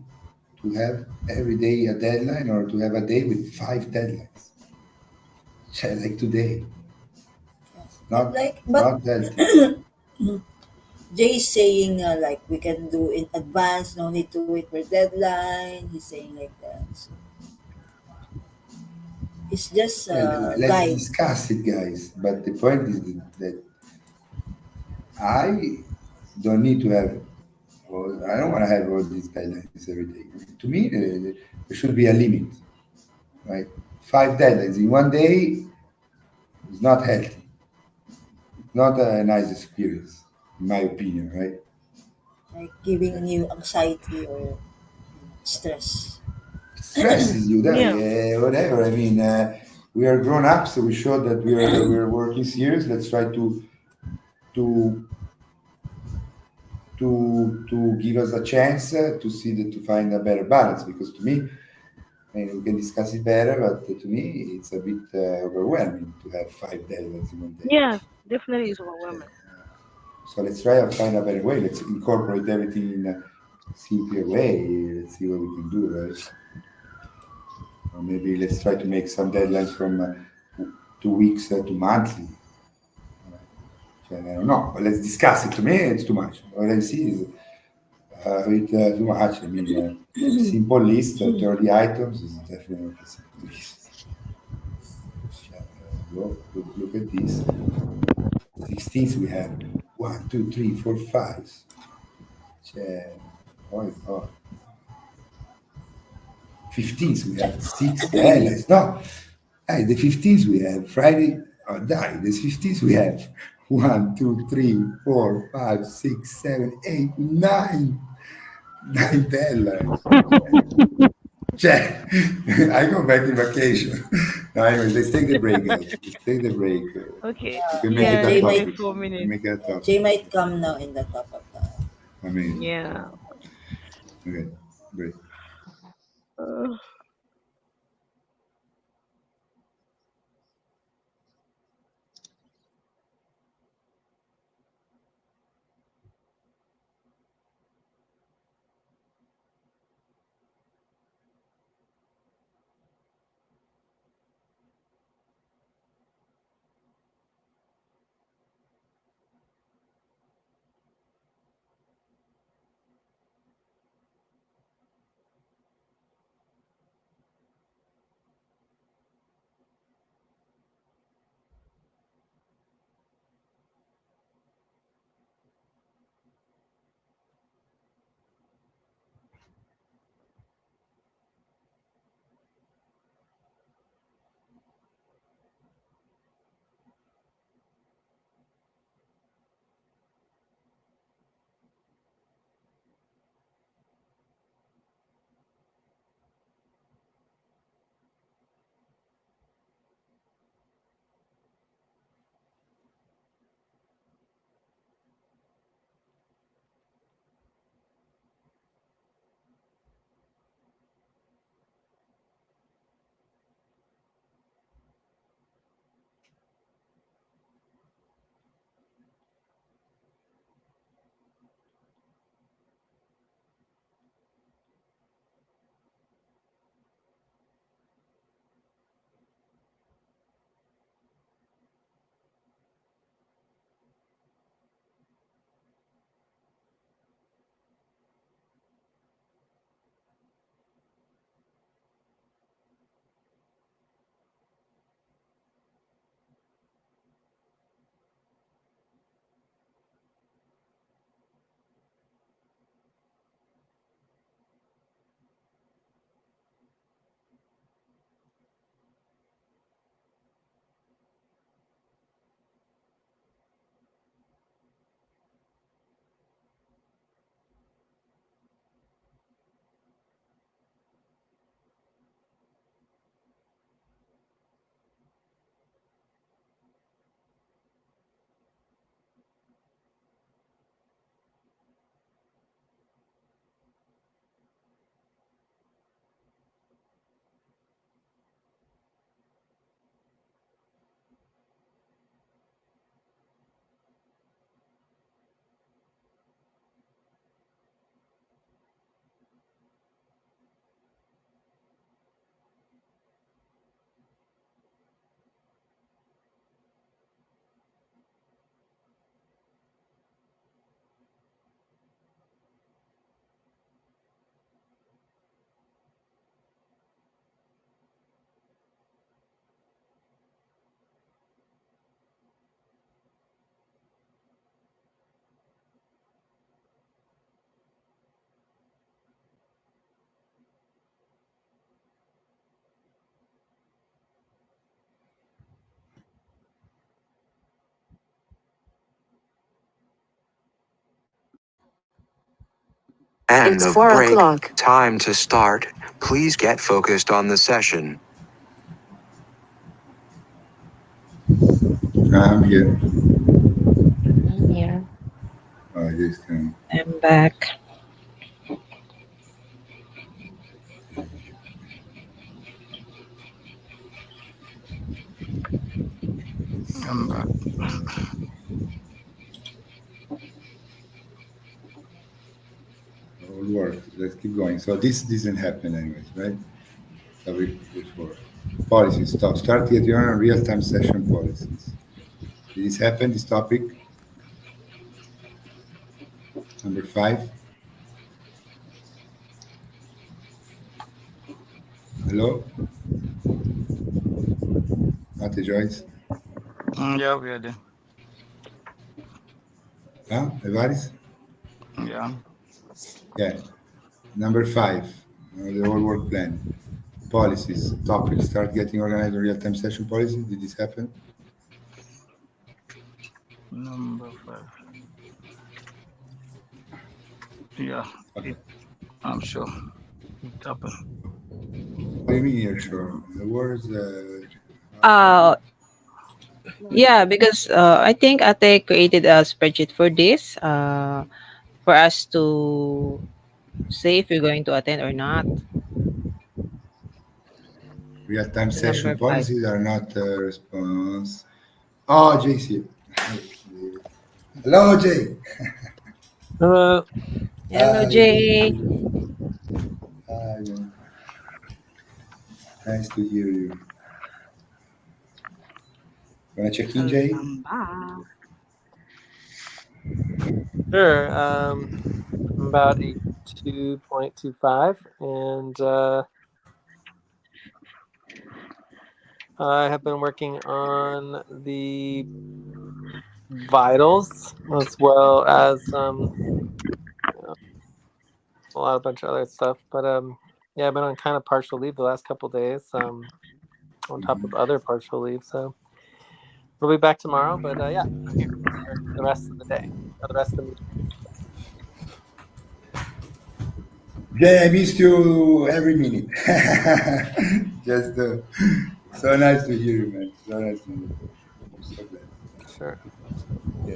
to have every day a deadline or to have a day with 5 deadlines. Like today, but not like but not healthy. Jay is saying like we can do in advance, no need to wait for deadline. He's saying like that. So it's just Let's guide. discuss it, guys. But the point is that I don't need to have. Well, I don't want to have all these guidelines every day. To me, there should be a limit, right? 5 deadlines in one day is not healthy. not a nice experience, in my opinion, right? Like giving you anxiety or stress. Stresses you, Yeah. whatever. I mean, we are grown ups, so we show that we are working serious. Let's try to to give us a chance to see that to find a better balance. Because to me, I mean, we can discuss it better, but to me, it's a bit overwhelming to have 5 deadlines in one day. Yeah, definitely is overwhelming. So let's try and find a better way. Let's incorporate everything in a simpler way. Let's see what we can do, right? Or maybe let's try to make some deadlines from 2 weeks to monthly. I don't know. But let's discuss it. To me, it's too much. What I see is too much. I mean, simple list, 30 items is definitely not a simple list. Look at this. 16th we have 1, 2, 3, 4, 5. Oh my God. 15th we have 6 days. No, hey, the 15th we have Friday. Oh, die. The 15th we have 1, 2, 3, 4, 5, 6, 7, 8, 9. 9 deadlines. Cioè, I go back in vacation. No, anyway, let's take the break, guys. Let's take the break. Okay. We can make Yeah, it Yeah, a Jay let's might take topic. 4 minutes. Make it a yeah, topic. Jay might come now in the top of the. I mean, Yeah. okay, great. Uh, End It's of 4 break. o'clock. Time to start. Please get focused on the session. I'm here. I'm here. Oh, just can. I'm back. I'm back. All work. Let's keep going. So this didn't happen anyways, right? So before policies. Start getting on real-time session policies. Did this happen? This topic number 5. Hello, Ate Joyce. Yeah, we are there. Huh? Evaris? Yeah. Yeah. Number 5. The whole work plan. Policies. Topic. Start getting organized on real-time session policies. Did this happen? Number 5. Yeah. Okay. I'm sure it happened. What do you mean you're sure? The words. Uh, yeah, because I think Ate created a spreadsheet for this, for us to say if we're going to attend or not. Real-time session Number 5. policies are not a response. Oh, Jay's here. Hello, Jay. Hello. Hello, Hi. Jay. Hi, man. Nice to hear you. Wanna check in, Jay? I'm back. Sure. I'm about a 2.25, and I have been working on the vitals as well as a bunch of other stuff. But yeah, I've been on kind of partial leave the last couple days, on top of other partial leave. So we'll be back tomorrow. But yeah, I'm here for the rest of the day, or the rest of the meeting. Jay, I missed you every minute. Just so nice to hear you, man. So nice to hear you. I'm so glad. Sure. Yeah,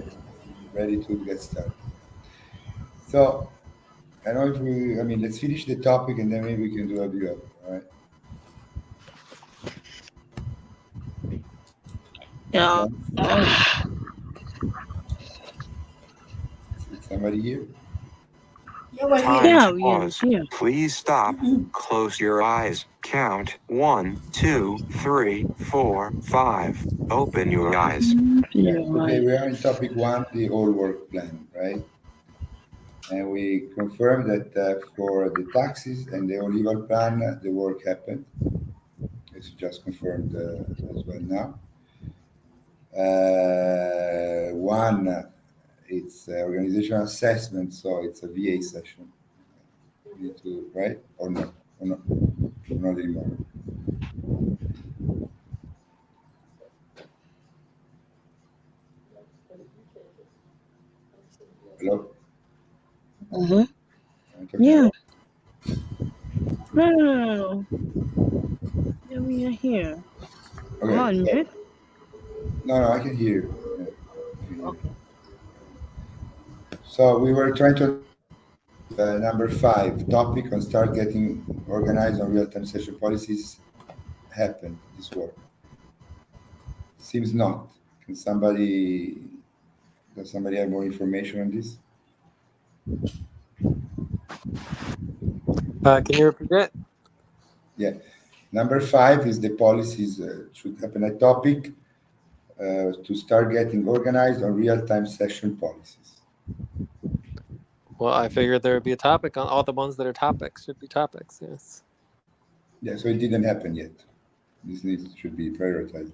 ready to get started. So, I know if we, I mean, let's finish the topic and then maybe we can do a view up, all right? Yeah. Is somebody here? Yeah, we're Time here. Yeah, to we are pause. here. Please stop. Close your eyes. Count 1, 2, 3, 4, 5. Open your eyes. Yeah. Okay, we are in topic 1, the whole work plan, right? And we confirmed that for the taxes and the olival plan, the work happened. It's just confirmed as well now. One, it's organizational assessment, so it's a VA session. We need to, right? Or no? Or not? Or not anymore. Hello? Uh-huh. I'm talking Yeah. about- No. Yeah, we are here. Okay. Am I on So, mute? no, I can hear you. Yeah, I can hear you. Okay. So we were trying to number 5 topic on start getting organized on real-time session policies happen this work. Seems not. Does somebody have more information on this? Can you repeat it? Yeah. Number 5 is the policies should happen a topic to start getting organized on real-time session policies. Well, I figured there would be a topic on all the ones that are topics should be topics. Yes. Yeah, so it didn't happen yet. This should be prioritized.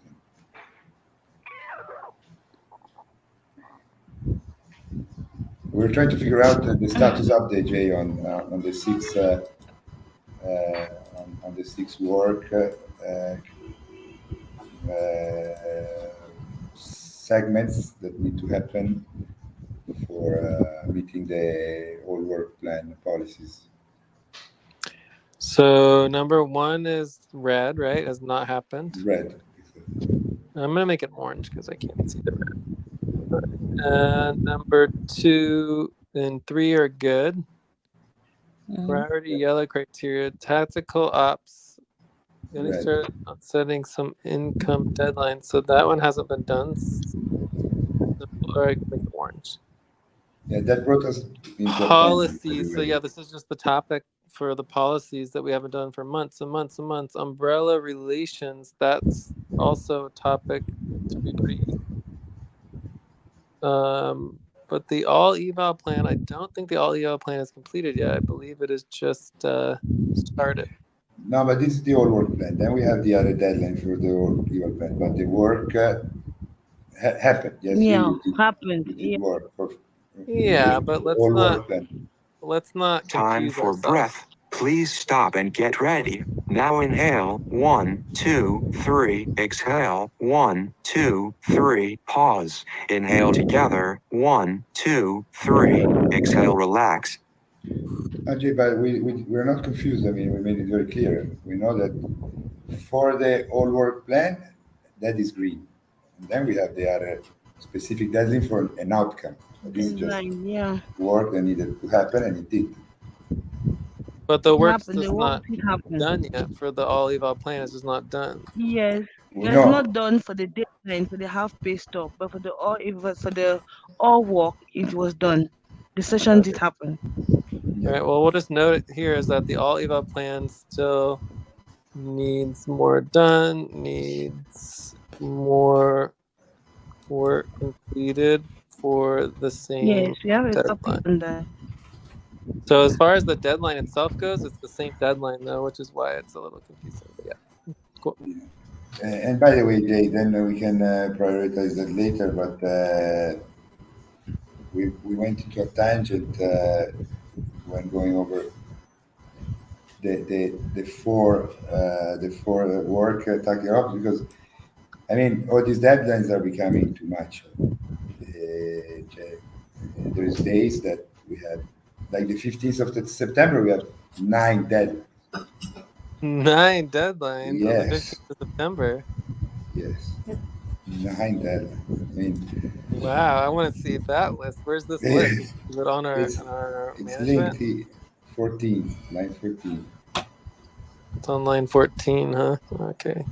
We're trying to figure out the status update, Jay, on the 6 on the 6 work segments that need to happen meeting the all work plan policies? So number 1 is red, right? Has not happened. Red. I'm gonna make it orange because I can't see the red. And number 2 and 3 are good. Priority yellow criteria, tactical ops. Gonna Red. start on setting some income deadlines. So that one hasn't been done. Or I can make it orange. Yeah, that brought us into Policies. So yeah, this is just the topic for the policies that we haven't done for months and months and months. Umbrella relations. That's also a topic to be pretty easy. But the all eval plan, I don't think the all eval plan is completed yet. I believe it is just started. No, but this is the all work plan. Then we have the other deadline for the all eval plan. But the work happened. Yes, Yeah, you happened. did Yeah. work for Yeah, but all work plan. let's not Time confuse for ourselves. breath. Please stop and get ready. Now inhale. 1, 2, 3. Exhale. 1, 2, 3. Pause. Inhale together. 1, 2, 3. Exhale. Relax. Ajay, but we're not confused. I mean, we made it very clear. We know that for the all work plan, that is green. And then we have the other specific deadline for an outcome. So this is just Deadline, yeah. work that needed to happen, and it did. But the It work's happened. The just work not did happen. done yet for the all eval plan. It's just not done. Yes. We It's know. not done for the deadline, for the half pay stop, but for the all it was for the all work, it was done. The session did happen. All right. Well, we'll just note it here is that the all eval plan still needs more done, needs more work completed for the same Yes, we have a topic deadline. on that. So as far as the deadline itself goes, it's the same deadline though, which is why it's a little confusing. But yeah, cool. And by the way, Jay, then we can prioritize that later. But we went into a tangent when going over the four work taking off, because I mean all these deadlines are becoming too much. There's days that we have, like the 15th of September, we have 9 deadlines. 9 deadlines on the Yes. 15th of September. Yes. 9 deadlines. I mean, Wow, I want to see that list. Where's this list? Is it on our it's management? linked 14, line 14. It's on line 14, huh? Okay.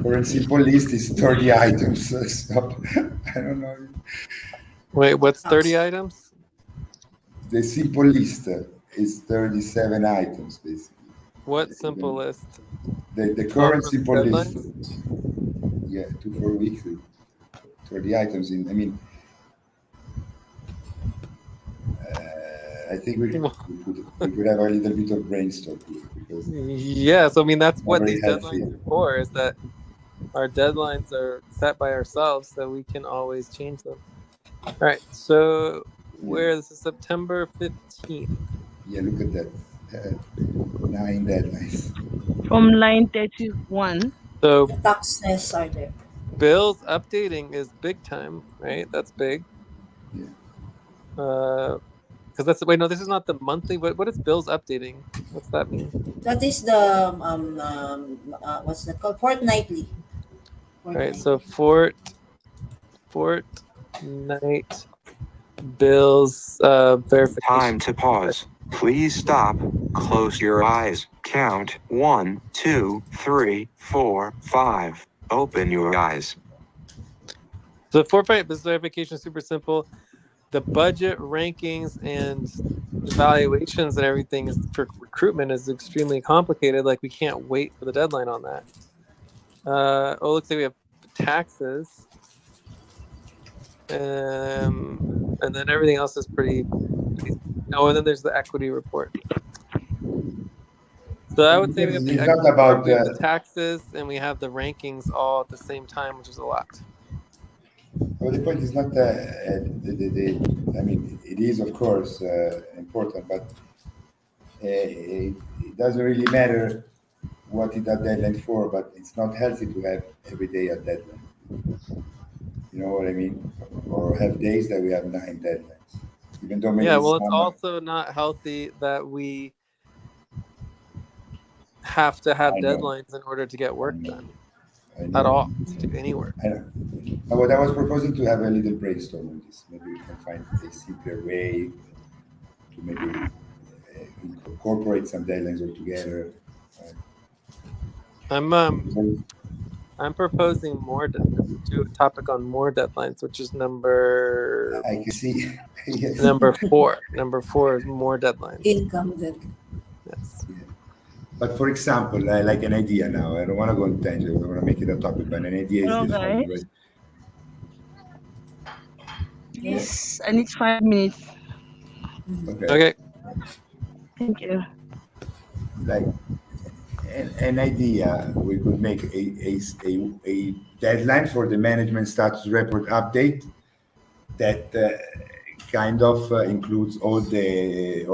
Current simple list is 30 items. Stop. I don't know. Wait, what's 30 items? The simple list is 37 items, basically. What simple list? The current for simple list. deadlines? Yeah, 2-4 weeks. 30 items in. I mean, I think we could have a little bit of brainstorm here, because Yes, I mean that's what very these healthy. deadlines are for, is that our deadlines are set by ourselves so we can always change them. All right, so where this is September 15th. Yeah, look at that. 9 deadlines. From line 31. So The taxes are there. bills updating is big time, right? That's big. Yeah. Because that's wait, no, this is not the monthly. What is bills updating? What's that mean? That is the what's that called? Fortnightly. All right, so fortnight bills verification. Time to pause. Please stop. Close your eyes. Count 1, 2, 3, 4, 5. Open your eyes. So fortnight business verification is super simple. The budget rankings and evaluations and everything is for recruitment is extremely complicated. Like we can't wait for the deadline on that. It looks like we have taxes. And then everything else is pretty. Oh, and then there's the equity report. So I would say we have the It's equity not about report, we have the taxes, and we have the rankings all at the same time, which is a lot. Well, the point is not I mean, it is of course important, but it doesn't really matter what is that deadline for. But it's not healthy to have every day a deadline. You know what I mean? Or have days that we have 9 deadlines, even though maybe Yeah, well, it's some. also not healthy that we have to have I know, deadlines in order to get I work know, done I at know, all, to do any work. I know. What I was proposing to have a little brainstorm on this. Maybe we can find a simpler way to maybe incorporate some deadlines altogether. Uh, because I'm proposing to do a topic on more deadlines, which is number I can see, yes. number 4. Number 4 is more deadlines. Income that. Yes. Yeah. But for example, I like an idea now. I don't want to go on tangent. I want to make it a topic, but an idea is Hello, the following, guys. right? Yeah. Please, I need 5 minutes. Okay. Okay. Thank you. Like an idea, we could make a deadline for the management status report update that kind of includes all the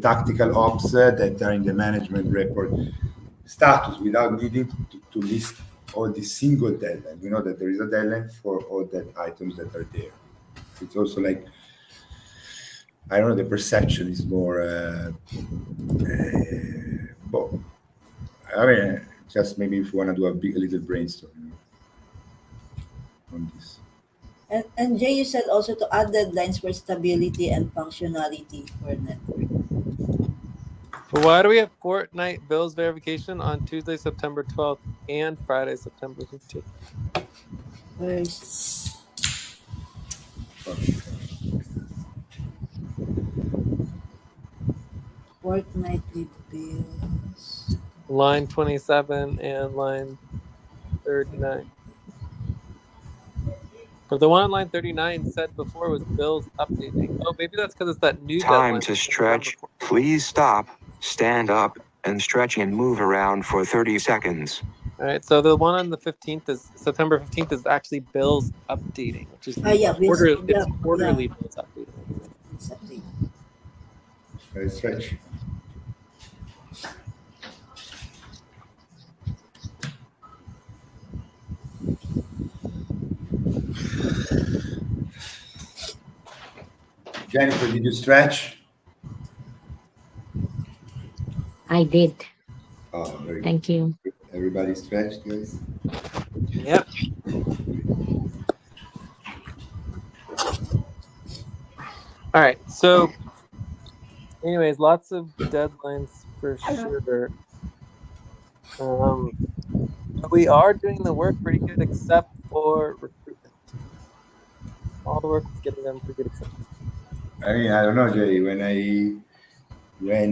tactical ops that are in the management report status without needing to list all the single deadline. We know that there is a deadline for all the items that are there. It's also like, I don't know, the perception is more. Well, I mean, just maybe if you want to do a little brainstorm, on this. And Jay, you said also to add deadlines for stability and functionality for network. But why do we have Fortnite bills verification on Tuesday, September 12th and Friday, September 15th? First, Okay. fortnightly bills. Line 27 and line 39. But the one on line 39 said before was bills updating. Oh, maybe that's because it's that new Time deadline to that's November stretch. 4th. Please stop, stand up, and stretch and move around for 30 seconds. All right, so the one on the 15th is September 15th is actually bills updating, which is the Yeah, bills. it's Yeah, yeah. quarterly bills updating. It's update. Stretch. Jennifer, did you stretch? I did. Oh, very good. Thank you. Everybody stretched, guys? Yep. All right, so anyways, lots of deadlines for sure. But we are doing the work pretty good, except for recruitment. All the work is getting done pretty good, except. I mean, I don't know, Jay. When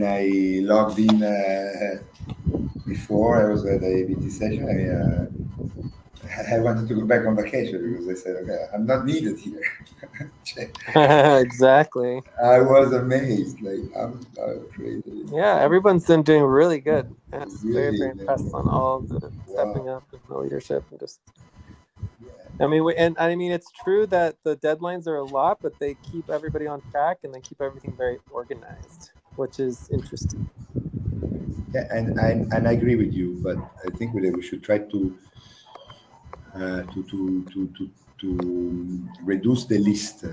I logged in before I was at the ABT session, I mean, I wanted to go back on vacation because I said, okay, I'm not needed here. Exactly. I was amazed. Like, I'm crazy. Yeah, everyone's been doing really good. Yes, very, Really, very impressed on all of the stepping wow. up and the leadership and just. I mean, it's true that the deadlines are a lot, but they keep everybody on track and they keep everything very organized, which is interesting. Yeah, and I agree with you, but I think we should try to reduce the list,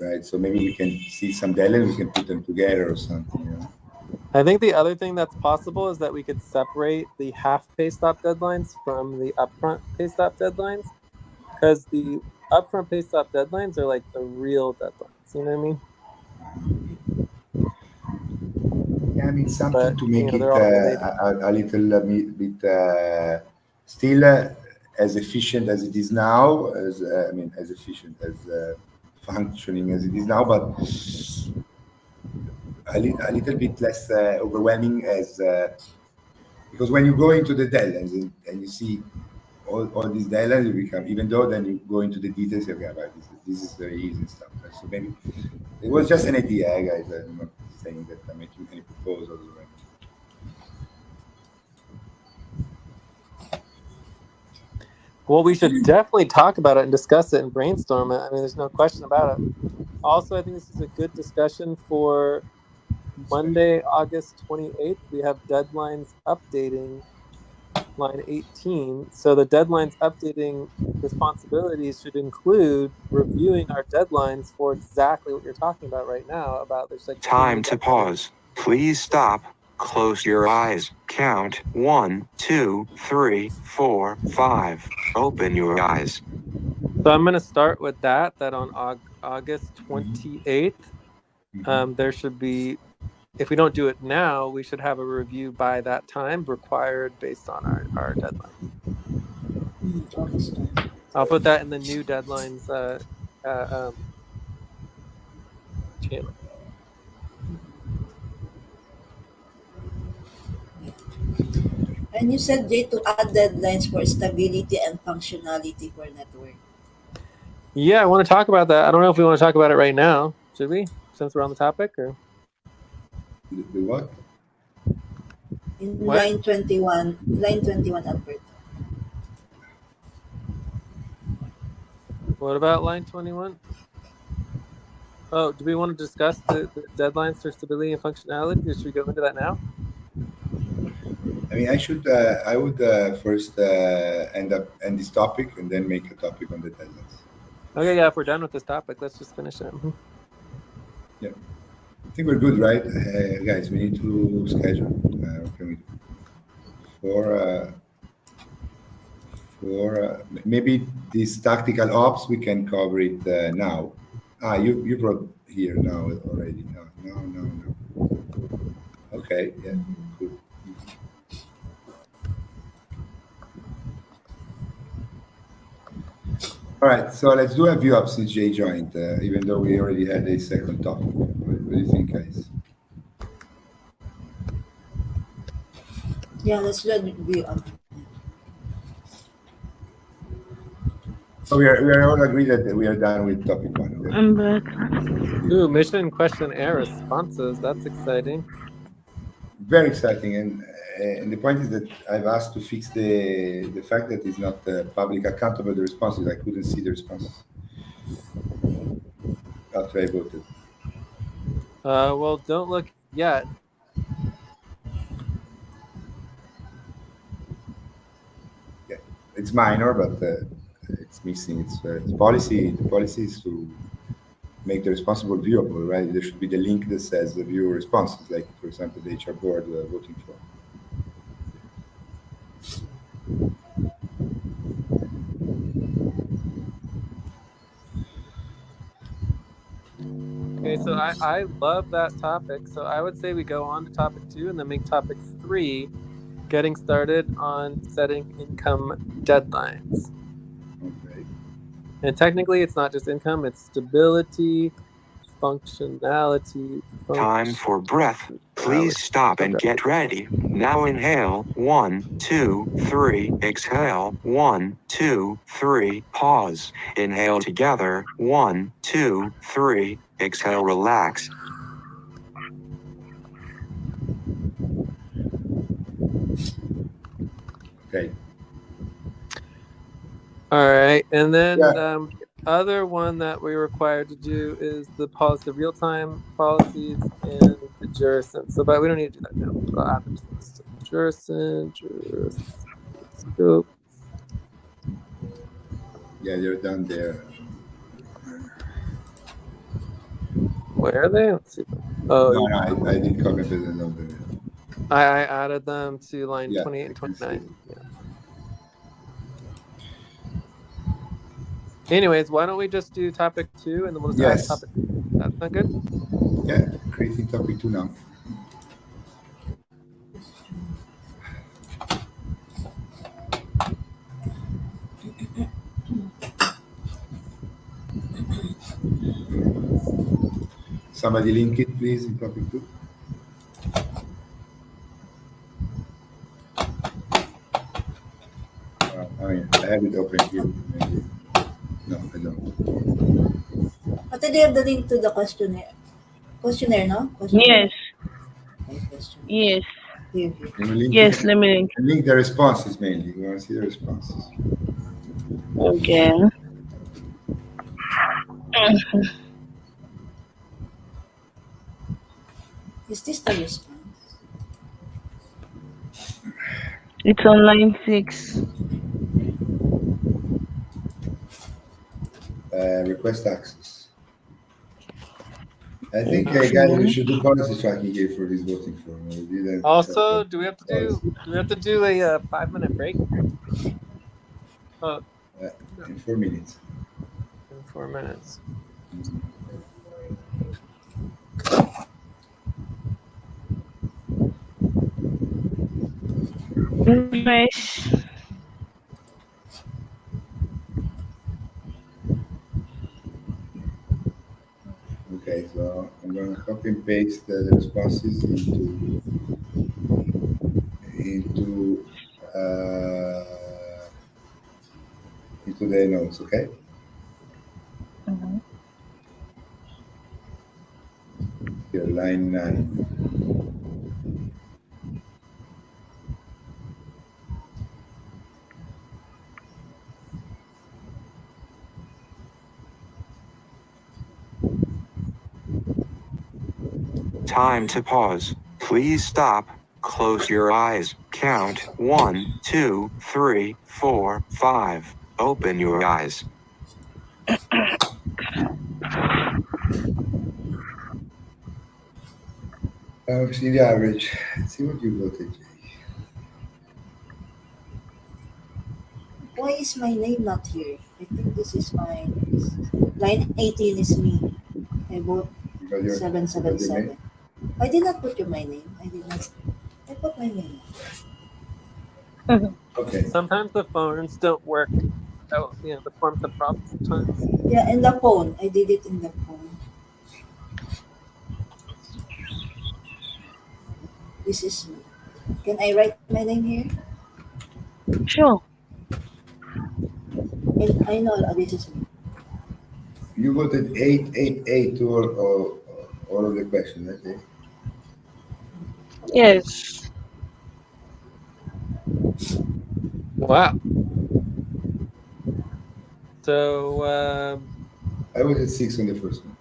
right? So maybe we can see some deadlines, we can put them together or something. You know? I think the other thing that's possible is that we could separate the half pay stop deadlines from the upfront pay stop deadlines, because the upfront pay stop deadlines are like the real deadlines. You know what I mean? Yeah, I mean something But to make it they're all related. a little bit still as efficient as it is now, as I mean, as efficient as functioning as it is now, but a little bit less overwhelming as because when you go into the deadlines and you see all these deadlines, you become, even though then you go into the details, okay, about this is very easy and stuff. So maybe it was just an idea, guys. I'm not saying that I'm making any proposals or anything. Well, we should definitely talk about it and discuss it and brainstorm it. I mean, there's no question about it. Also, I think this is a good discussion for Monday, August 28th. We have deadlines updating line 18. So the deadlines updating responsibilities should include reviewing our deadlines for exactly what you're talking about right now, about there's like Time to pause. Please stop. Close your eyes. Count 1, 2, 3, 4, 5. Open your eyes. So I'm going to start with that on August 28th, there should be, if we don't do it now, we should have a review by that time required based on our deadline. August 20. I'll put that in the new deadlines channel. And you said, Jay, to add deadlines for stability and functionality for network. Yeah, I want to talk about that. I don't know if we want to talk about it right now. Should we? Since we're on the topic, or The what? In What? line 21, Alberto. What about line 21? Oh, do we want to discuss the deadlines for stability and functionality? Should we go into that now? I mean, I would first end this topic and then make a topic on the deadlines. Okay, yeah, if we're done with this topic, let's just finish it. Yeah. I think we're good, right? Guys, we need to schedule. What can we do? For maybe these tactical ops, we can cover it now. You brought here now already. No. Okay, yeah, good. All right, so let's do a view up since Jay joined, even though we already had a second topic. What do you think, guys? Yeah, let's do a review up. So we are all agreed that we are done with topic 1. Okay? I'm back. Ooh, mission questionnaire responses. That's exciting. Very exciting, and the point is that I've asked to fix the fact that it's not public accountable, the responses. I couldn't see the responses after I voted. Well, don't look yet. Yeah, it's minor, but it's missing. It's policy. The policy is to make the responsible viewable, right? There should be the link that says the view responses, like for example the HR board voting for. Okay, so I love that topic. So I would say we go on to topic 2 and then make topic 3, getting started on setting income deadlines. Okay. And technically, it's not just income; it's stability, functionality. Time for breath. Please stop and get ready. Now inhale. 1, 2, 3. Exhale. 1, 2, 3. Pause. Inhale together. 1, 2, 3. Exhale. Relax. Okay. All right, and then Yeah. other one that we're required to do is the real-time policies and the jurisdictions. So, but we don't need to do that now. I'll add them to the list. Jurisdictions, scope. Yeah, they're done there. Where are they? Let's see. Oh, No, I didn't comment on them. I added them to line 28 and 29. Yeah. Anyways, why don't we just do topic 2 and then we'll just add topic 2. That's not good? Yeah, creating topic 2 now. Somebody link it, please, in topic 2. I have it open here. Maybe. No, I don't. But I have the link to the questionnaire. Questionnaire, no? Questionnaire. Yes. Okay, questionnaire. Yes. Here. Yes, let me link. Link the responses mainly. We want to see the responses. Okay. Is this the response? It's on line 6. Request access. I think, Okay. guys, we should do policy tracking here for this voting form. We didn't Also, check do we have to policy. do a 5-minute break? Oh, no, In 4 minutes. in 4 minutes. Refresh. Okay, so I'm going to copy and paste the responses into uh, into the notes. Okay. Mhm. Here, line 9. Time to pause. Please stop. Close your eyes. Count 1, 2, 3, 4, 5. Open your eyes. See the average. Let's see what you voted, Jay. Why is my name not here? I think this is my line 18 is me. I vote Because your name. 777. I did not put my name. I did not. I put my name. Okay. Sometimes the phones don't work. Oh, the forms have problems sometimes. Yeah, in the phone. I did it in the phone. This is me. Can I write my name here? Sure. I know this is me. You voted 888 to all of the questions, okay? Yes. Wow. So I voted 6 on the first one.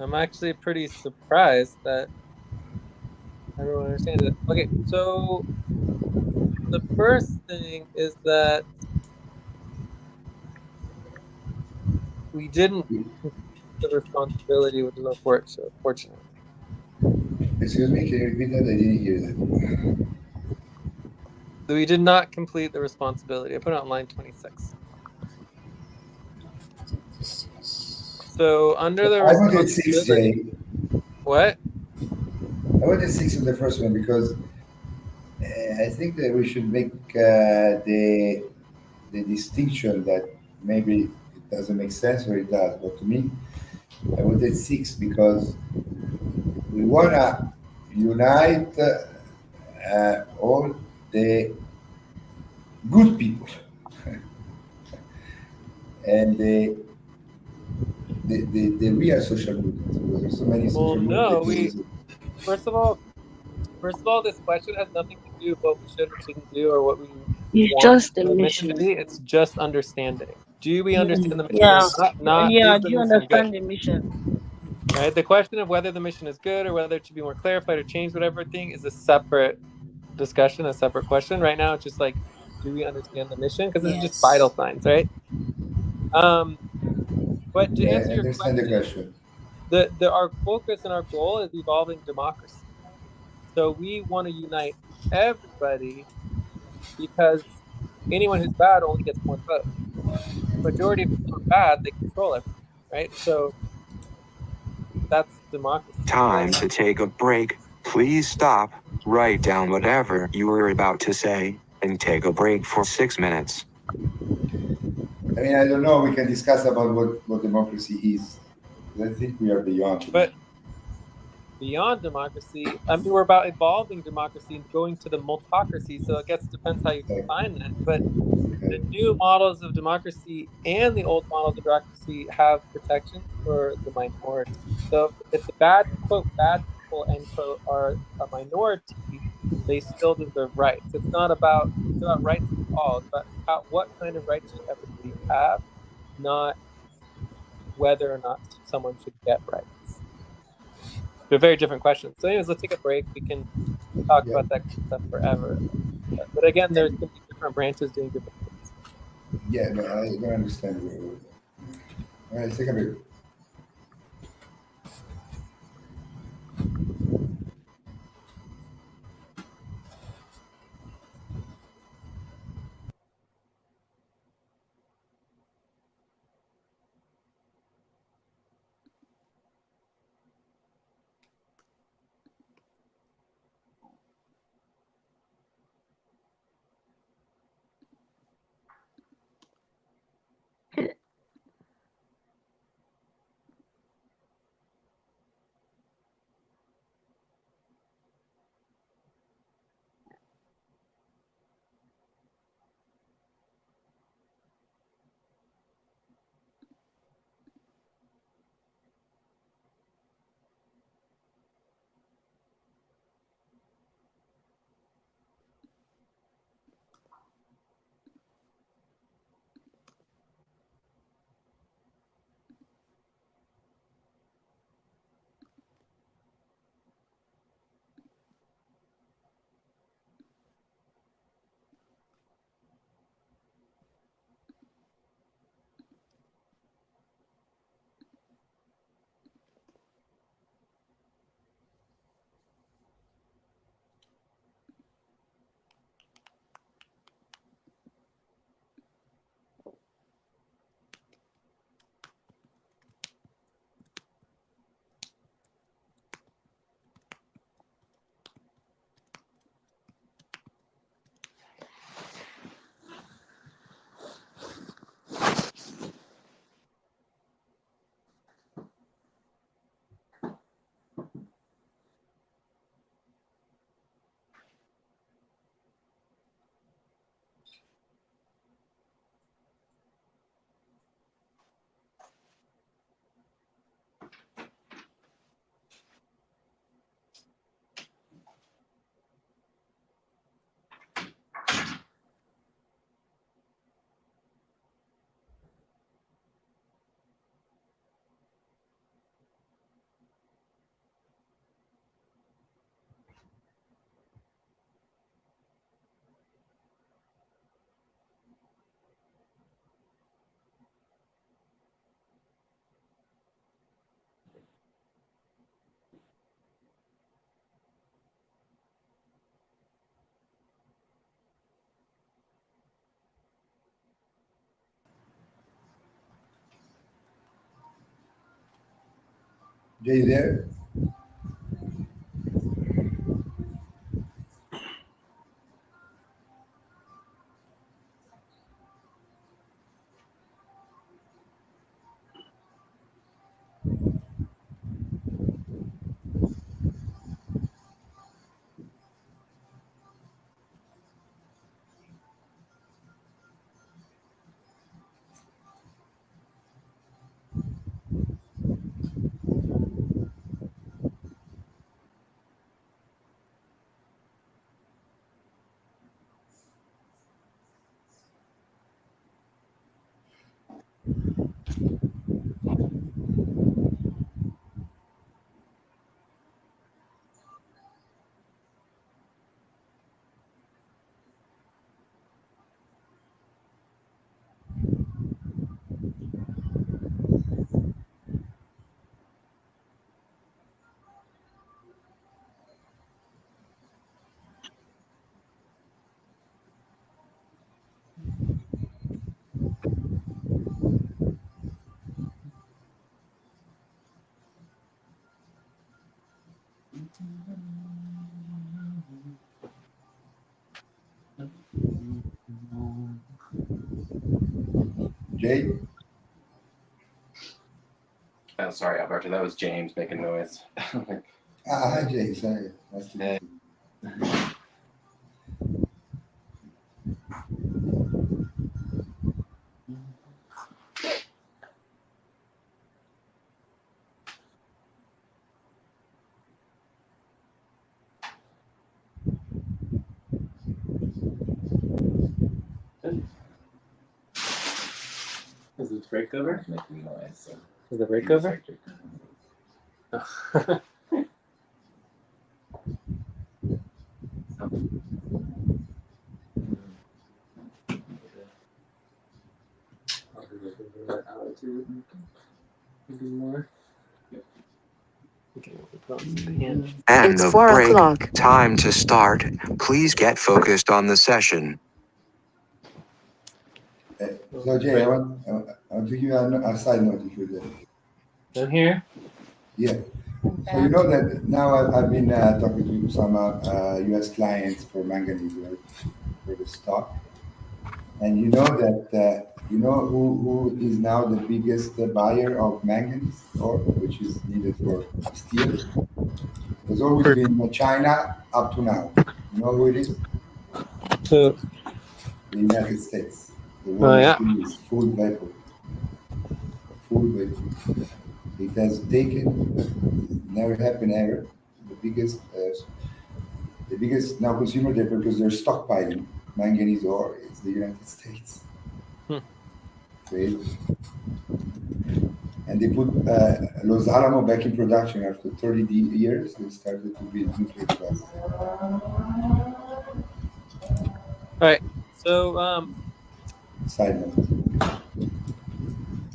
I'm actually pretty surprised that everyone understands it. Okay, so the first thing is that we didn't complete the responsibility, which is unfortunate. Excuse me, can you repeat that? I didn't hear that. So we did not complete the responsibility. I put it on line 26. So under the I voted 6, responsibility, Jay. what? I voted 6 on the first one because I think that we should make the distinction that maybe it doesn't make sense or it does, but to me, I voted 6 because we wanna unite all the good people and the real social movements because there's so many Well, social no, movements. first of all, this question has nothing to do with what we should or shouldn't do or what we It's want just the the mission to mission. be. It's just understanding. Do we understand the mission? Yeah. Yes. Not Yeah. is Do the you mission good? understand the mission? Right. The question of whether the mission is good or whether it should be more clarified or changed, whatever thing, is a separate discussion, a separate question. Right now, it's just like, do we understand the mission? Because this is just Yes. vital signs, right? But to I answer your understand the question, question. our focus and our goal is evolving democracy. So we want to unite everybody because anyone who's bad only gets one vote. Majority of people are bad, they control everything, right? So that's democracy. Time to take a break. Please stop. Write down whatever you were about to say and take a break for 6 minutes. I mean, I don't know. We can discuss about what democracy is. I think we are beyond. But beyond democracy, I mean, we're about evolving democracy and going to the multocracy. So I guess it depends how you define that. But the new models of democracy and the old models of democracy have protections for the minority. So if the bad people, end quote, are a minority, they still deserve rights. It's about rights for all. It's about what kind of rights should everybody have, not whether or not someone should get rights. They're very different questions. So anyways, let's take a break. We can talk about that stuff forever. But again, there's going to be different branches doing different things. Yeah, but I don't understand. All right, let's take a break. Jay, you there? Jay? Oh, sorry, Alberto. That was James making noise. Hi, Jay. Sorry. Nice to meet you. Is it breakover? Making noise. So. Is it breakover? Maybe more. Okay, we'll put on some pants. End It's of 4 break. o'clock. Time to start. Please get focused on the session. So Jay, I want to give you a side note if you're there. Down here? Yeah. So you know that now I've been talking to some U.S. clients for manganese, right, for the stock, and you know that you know who is now the biggest buyer of manganese ore, which is needed for steel. There's always been China up to now. You know who it is? So, The United States. The oh world yeah. is full vapor. Full vapor. It has taken, never happened ever, the biggest now consumer there because they're stockpiling manganese ore is the United States. Crazy. And they put Los Alamos back in production after 30 years. They started to build nuclear plants. All right. So, Side note.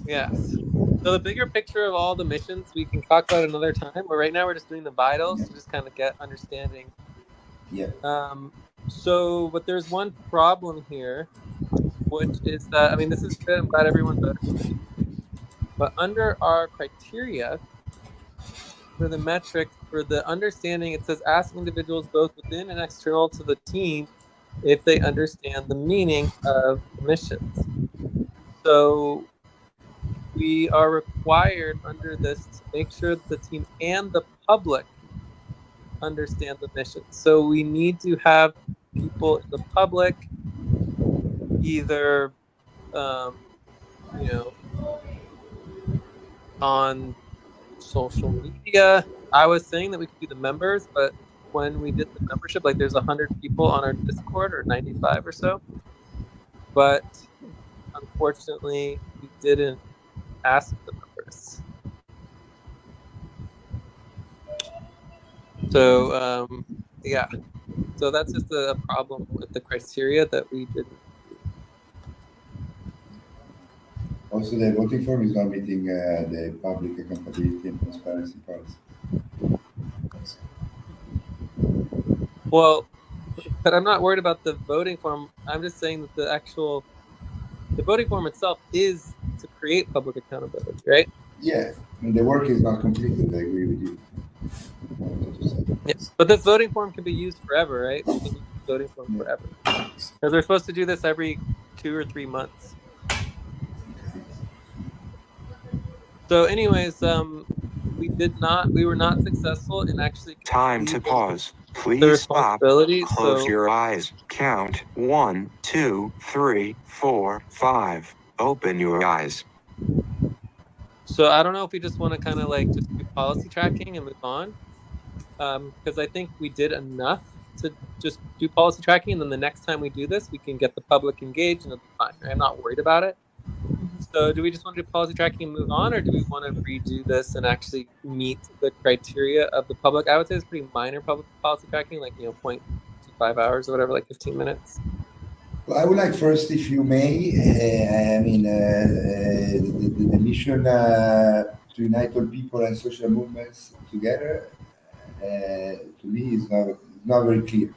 yes. So the bigger picture of all the missions we can talk about another time. But right now we're just doing the vitals to just kind of get understanding. Yeah. So, but there's one problem here, which is that, I mean, this is good. I'm glad everyone voted for me. But under our criteria for the metric, for the understanding, it says ask individuals both within and external to the team if they understand the meaning of the missions. So we are required under this to make sure that the team and the public understand the mission. So we need to have people in the public either, on social media. I was saying that we could do the members, but when we did the membership, like there's 100 people on our Discord, or 95 or so. But unfortunately, we didn't ask the members. So yeah, so that's just a problem with the criteria that we didn't. Also, the voting form is not meeting the public accountability and transparency policy. Well, but I'm not worried about the voting form. I'm just saying that the voting form itself is to create public accountability, right? Yeah, and the work is not completed. I agree with you. Yes, but this voting form can be used forever, right? We can use the voting form forever because we're supposed to do this every 2 or 3 months. So, anyways, we were not successful in actually. Time to pause. The Please stop. responsibility. Close So your eyes. Count 1, 2, 3, 4, 5. Open your eyes. So I don't know if we just want to kind of like just do policy tracking and move on, because I think we did enough to just do policy tracking, and then the next time we do this, we can get the public engaged and it'll be fine. Right? I'm not worried about it. So do we just want to do policy tracking and move on, or do we want to redo this and actually meet the criteria of the public? I would say it's pretty minor public policy tracking, like 0.25 hours or whatever, like 15 minutes. Well, I would like first, if you may, I mean, the mission to unite all people and social movements together, to me, is not very clear.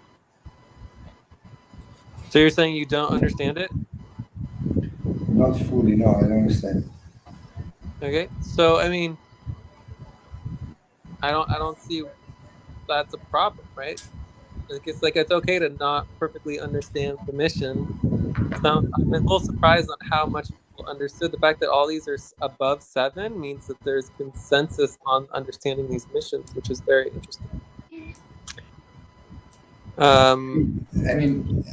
So you're saying you don't understand it? Not fully, no, I don't understand. Okay, so I mean, I don't see that's a problem, right? It's okay to not perfectly understand the mission. So I'm a little surprised on how much people understood. The fact that all these are above 7 means that there's consensus on understanding these missions, which is very interesting. I mean,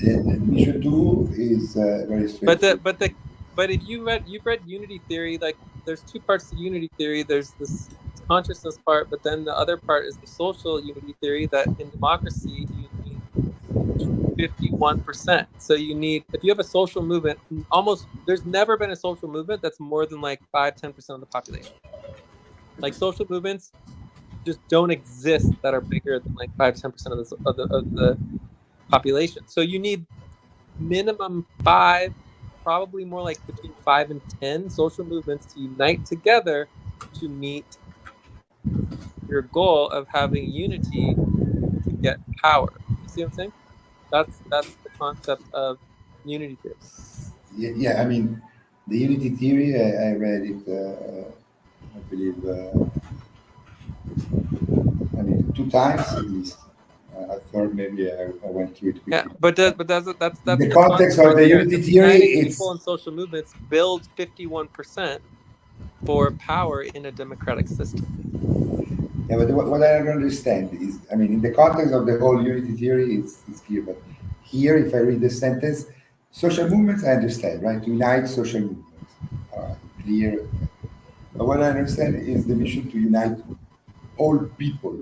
the mission 2 is very straightforward. But if you've read Unity Theory, like there's 2 parts to Unity Theory. There's this consciousness part, but then the other part is the social Unity Theory, that in democracy you need 51%. So you need, if you have a social movement, there's never been a social movement that's more than like 5-10% of the population. Like social movements just don't exist that are bigger than like 5-10% of the population. So you need minimum 5 probably more like between 5 and 10 social movements to unite together to meet your goal of having unity to get power. You see what I'm saying? That's the concept of unity theory. Yeah, I mean, the unity theory, I read it, I believe, I mean, two times at least. I thought maybe I went through it Yeah, quickly. but that's In the the context concept of right the there. unity So theory, uniting it's people in social movements builds 51% for power in a democratic system. yeah, but what I don't understand is, I mean, in the context of the whole unity theory, it's clear. But here, if I read the sentence, social movements, I understand, right? To unite social movements, clear. But what I understand is the mission to unite all people.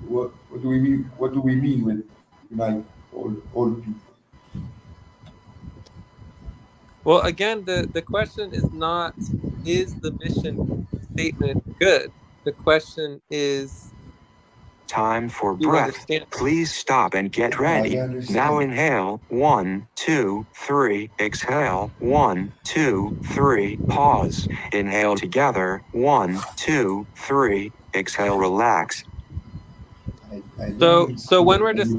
What do we mean? What do we mean with unite all people? Well, again, the question is not, is the mission statement good? The question is, Time for do you breath. understand? Please stop and get No, I ready. don't Now understand. inhale. 1, 2, 3. Exhale. 1, 2, 3. Pause. Inhale together. 1, 2, 3. Exhale. Relax. I don't So understand. when we're I mean, it's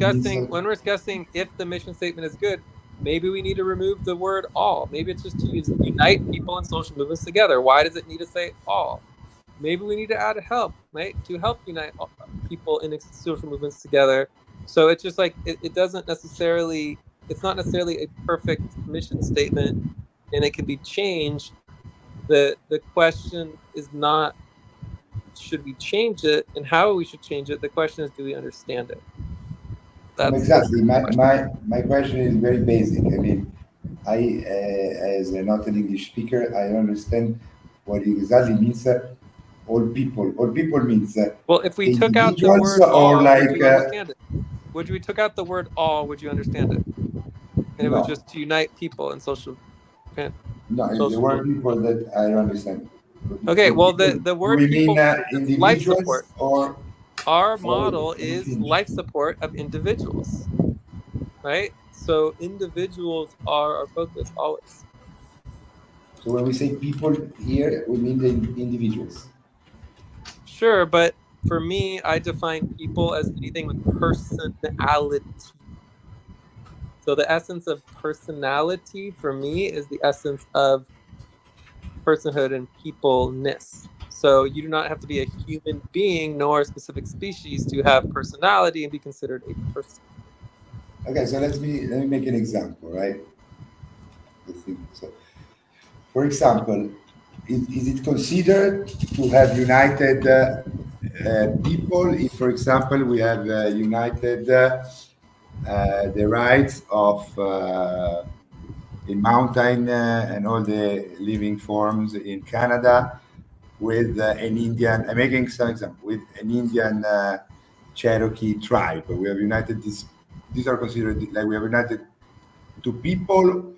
discussing if the mission statement is good, maybe we need to remove the word all. Maybe it's just to unite people and social movements together. Why does it need to say all? Maybe we need to add help, right? To help unite people in social movements together. So it's just like it doesn't necessarily, it's not necessarily a perfect mission statement, and it can be changed. The question is not should we change it and how we should change it. The question is, do we understand it? That's the exactly. question. My question is very basic. I mean, I, as a not an English speaker, I don't understand what it exactly means. All people. All people means Well, if we took out the individuals word or all, would like you understand it? Would we took out the word all, would you understand it? And it was no, just to unite people in social no. It's the social word movement. people that I don't understand. Okay, For well people, the do word we mean people means it's life individuals support. Our or model is anything? life support of individuals, right? So individuals are our focus always. So when we say people here, we mean the individuals. Sure, but for me, I define people as anything with personality. So the essence of personality for me is the essence of personhood and peopleness. So you do not have to be a human being nor a specific species to have personality and be considered a person. Okay, so let me make an example, right? Let's think. So, for example, is it considered to have united people if, for example, we have united the rights of the mountain and all the living forms in Canada with an Indian, I'm making some example, with an Indian Cherokee tribe. We have united these are considered like we have united two people,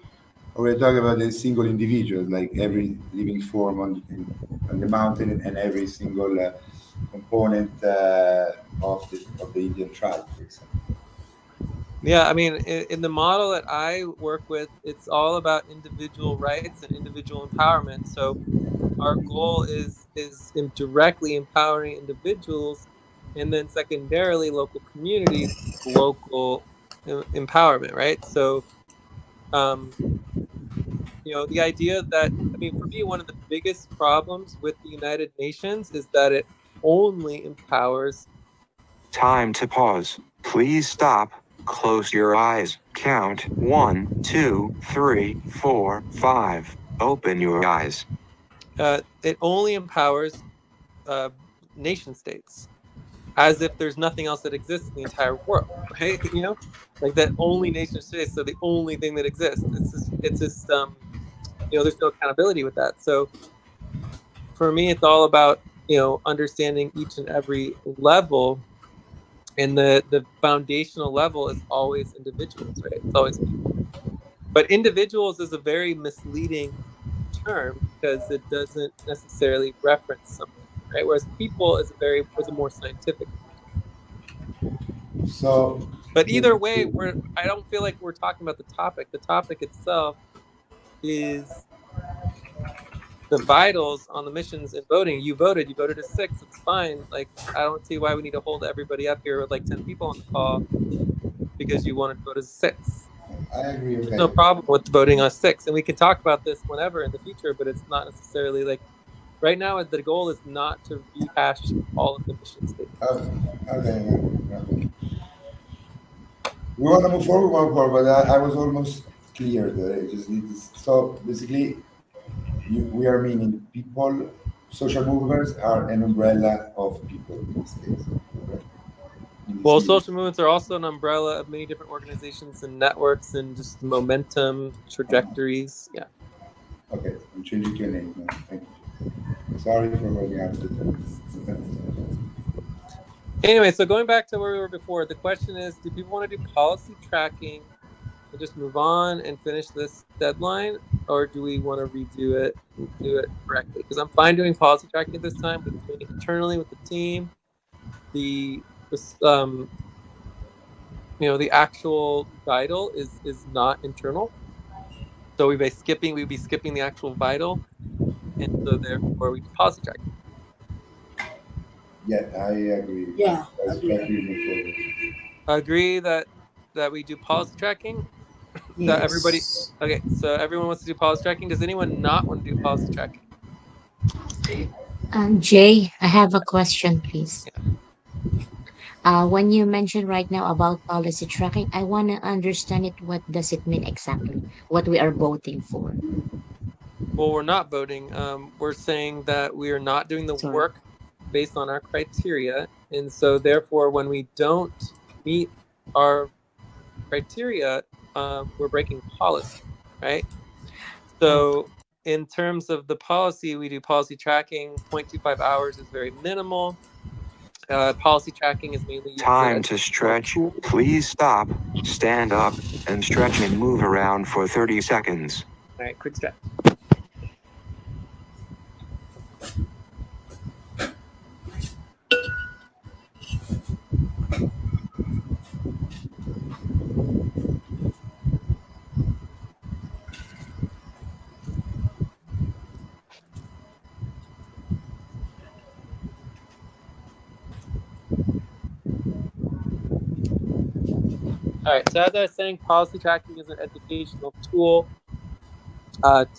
or we're talking about a single individual, like every living form on the mountain and every single component of the Indian tribe, for example. Yeah, I mean, in the model that I work with, it's all about individual rights and individual empowerment. So our goal is in directly empowering individuals, and then secondarily local communities, local empowerment, right? So um, the idea that, I mean, for me, one of the biggest problems with the United Nations is that it only empowers. Time to pause. Please stop. Close your eyes. Count 1, 2, 3, 4, 5. Open your eyes. It only empowers uh, nation states, as if there's nothing else that exists in the entire world, right? Like that only nation states are the only thing that exists. There's no accountability with that. So for me, it's all about understanding each and every level, and the foundational level is always individuals, right? It's always people. But individuals is a very misleading term because it doesn't necessarily reference something, right? Whereas people is a more scientific term. So But the, either way, I don't feel like we're talking about the topic. The topic itself is the vitals on the missions and voting. You voted a 6. It's fine. Like, I don't see why we need to hold everybody up here with like 10 people on the call because you wanted to vote as 6. I agree. Okay. No problem with voting on 6, and we can talk about this whenever in the future, but it's not necessarily like right now. The goal is not to rehash all of the mission statements. Okay. We want to move forward, but I was almost clear that I just need this. So basically, we are meaning people, social movements are an umbrella of people in this case. Right? Well, social movements are also an umbrella of many different organizations and networks and just momentum trajectories. Yeah. Okay, I'm changing your name now. Thank you. Sorry for running out of time. Anyway, so going back to where we were before, the question is, do people want to do policy tracking and just move on and finish this deadline, or do we want to redo it and do it correctly? Because I'm fine doing policy tracking at this time, but doing it internally with the team, the the actual vital is not internal, so we'd be skipping the actual vital, and so therefore we do policy tracking. Yeah, I agree. Yeah, Let's agree. try to move forward. Agree that we do policy tracking. That everybody. Yes. Okay, so everyone wants to do policy tracking. Does anyone not want to do policy tracking? Jay, I have a question, please. Yeah. When you mentioned right now about policy tracking, I want to understand it. What does it mean exactly? What we are voting for? Well, we're not voting. We're saying that we are not doing the Sorry. work based on our criteria, and so therefore, when we don't meet our criteria, we're breaking policy, right? So, in terms of the policy, we do policy tracking. 0.25 hours is very minimal. Policy tracking is mainly used Time as to a stretch. tool. Please stop, stand up, and stretch and move around for 30 seconds. All right, quick stretch. All right, so as I was saying, policy tracking is an educational tool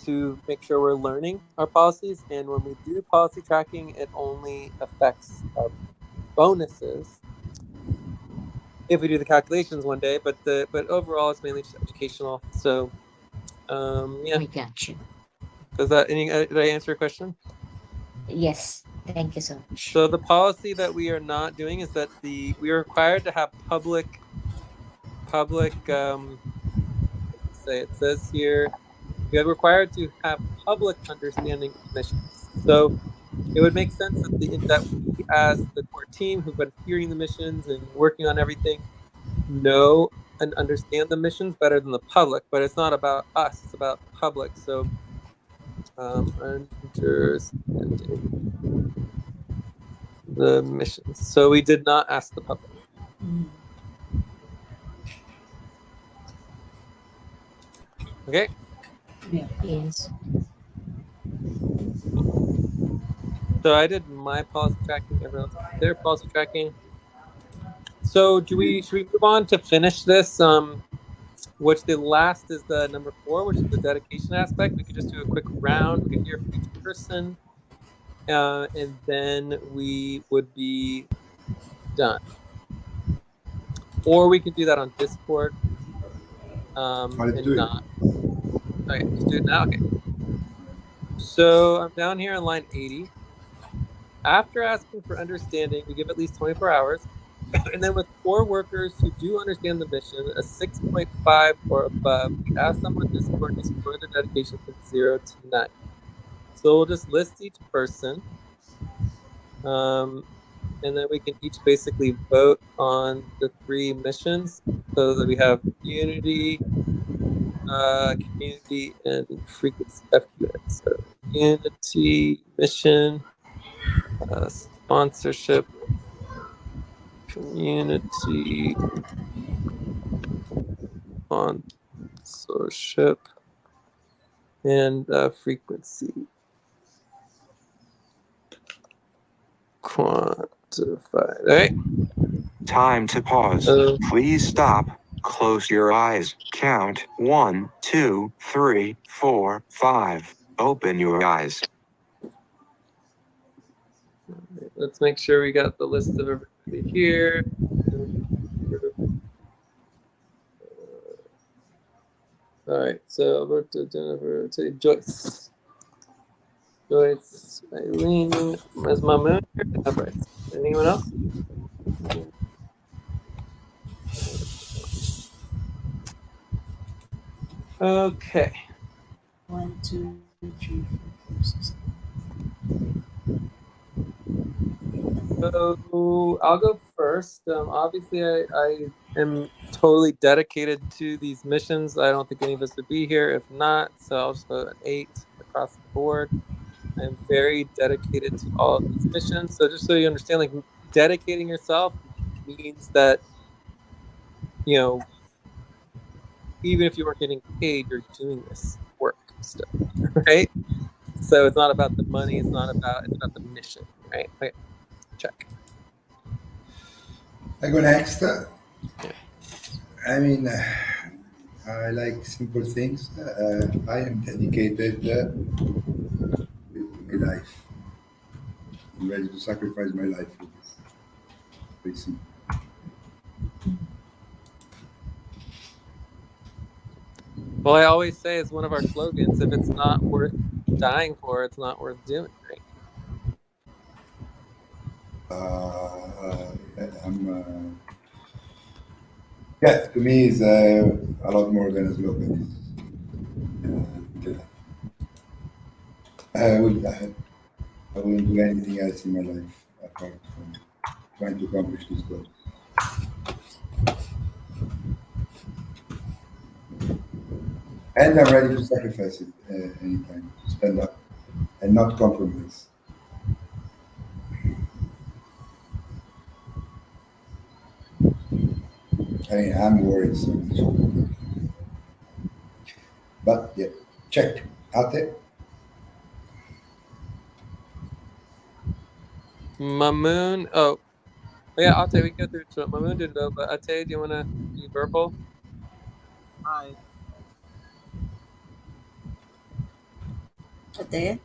to make sure we're learning our policies. And when we do policy tracking, it only affects our bonuses if we do the calculations one day. But overall, it's mainly just educational. So, yeah. I got you. Did I answer your question? Yes, thank you so much. So the policy that we are not doing is that we are required to have public. It says here, we are required to have public understanding of missions. So it would make sense that we, as the core team who've been hearing the missions and working on everything, know and understand the missions better than the public. But it's not about us; it's about the public. So, understanding the missions. So we did not ask the public. Okay. Yeah. Yes. So I did my policy tracking. Everyone else did their policy tracking. So should we move on to finish this? Which the last is the number 4, which is the dedication aspect. We could just do a quick round. We could hear from each person, and then we would be done. Or we could do that on Discord. And not. Okay, let's do it now. Okay. So I'm down here on line 80. After asking for understanding, we give at least 24 hours. And then with 4 workers who do understand the mission, a 6.5 or above, we ask them on Discord to score their dedication from 0 to 9. So we'll just list each person. And then we can each basically vote on the 3 missions so that we have unity, community, and frequency FQN. So unity, mission, sponsorship, community, sponsorship, and frequency. Quantified. All right. Time to pause. Please stop. Close your eyes. Count 1, 2, 3, 4, 5. Open your eyes. Let's make sure we got the list of everybody here. All right, so Alberto, Jennifer, say Joyce. Joyce, Eileen, as my moon. All right. Anyone else? Okay. 1, 2, 3, 4, 5, 6. So I'll go first. Obviously, I am totally dedicated to these missions. I don't think any of us would be here if not. So I'll just go an 8 across the board. I'm very dedicated to all of these missions. So just so you understand, like dedicating yourself means that, you know, even if you weren't getting paid, you're doing this work still, right? So it's not about the money. It's about the mission, right? Okay, check. I go next. Yeah. I mean, I like simple things. I am dedicated with my life. I'm ready to sacrifice my life for this. Very simple. Well, I always say it's one of our slogans. If it's not worth dying for, it's not worth doing, right? I'm. Yeah, to me, it's a lot more than a slogan. I would. I wouldn't do anything else in my life apart from trying to accomplish this goal. And I'm ready to sacrifice it anytime, stand up and not compromise. I mean, I'm worried so much. But yeah, check. Ate? Mamoon. Oh, yeah. Ate, we can go through it. Mamoon didn't know, but Ate, do you want to do verbal? Hi. Ate?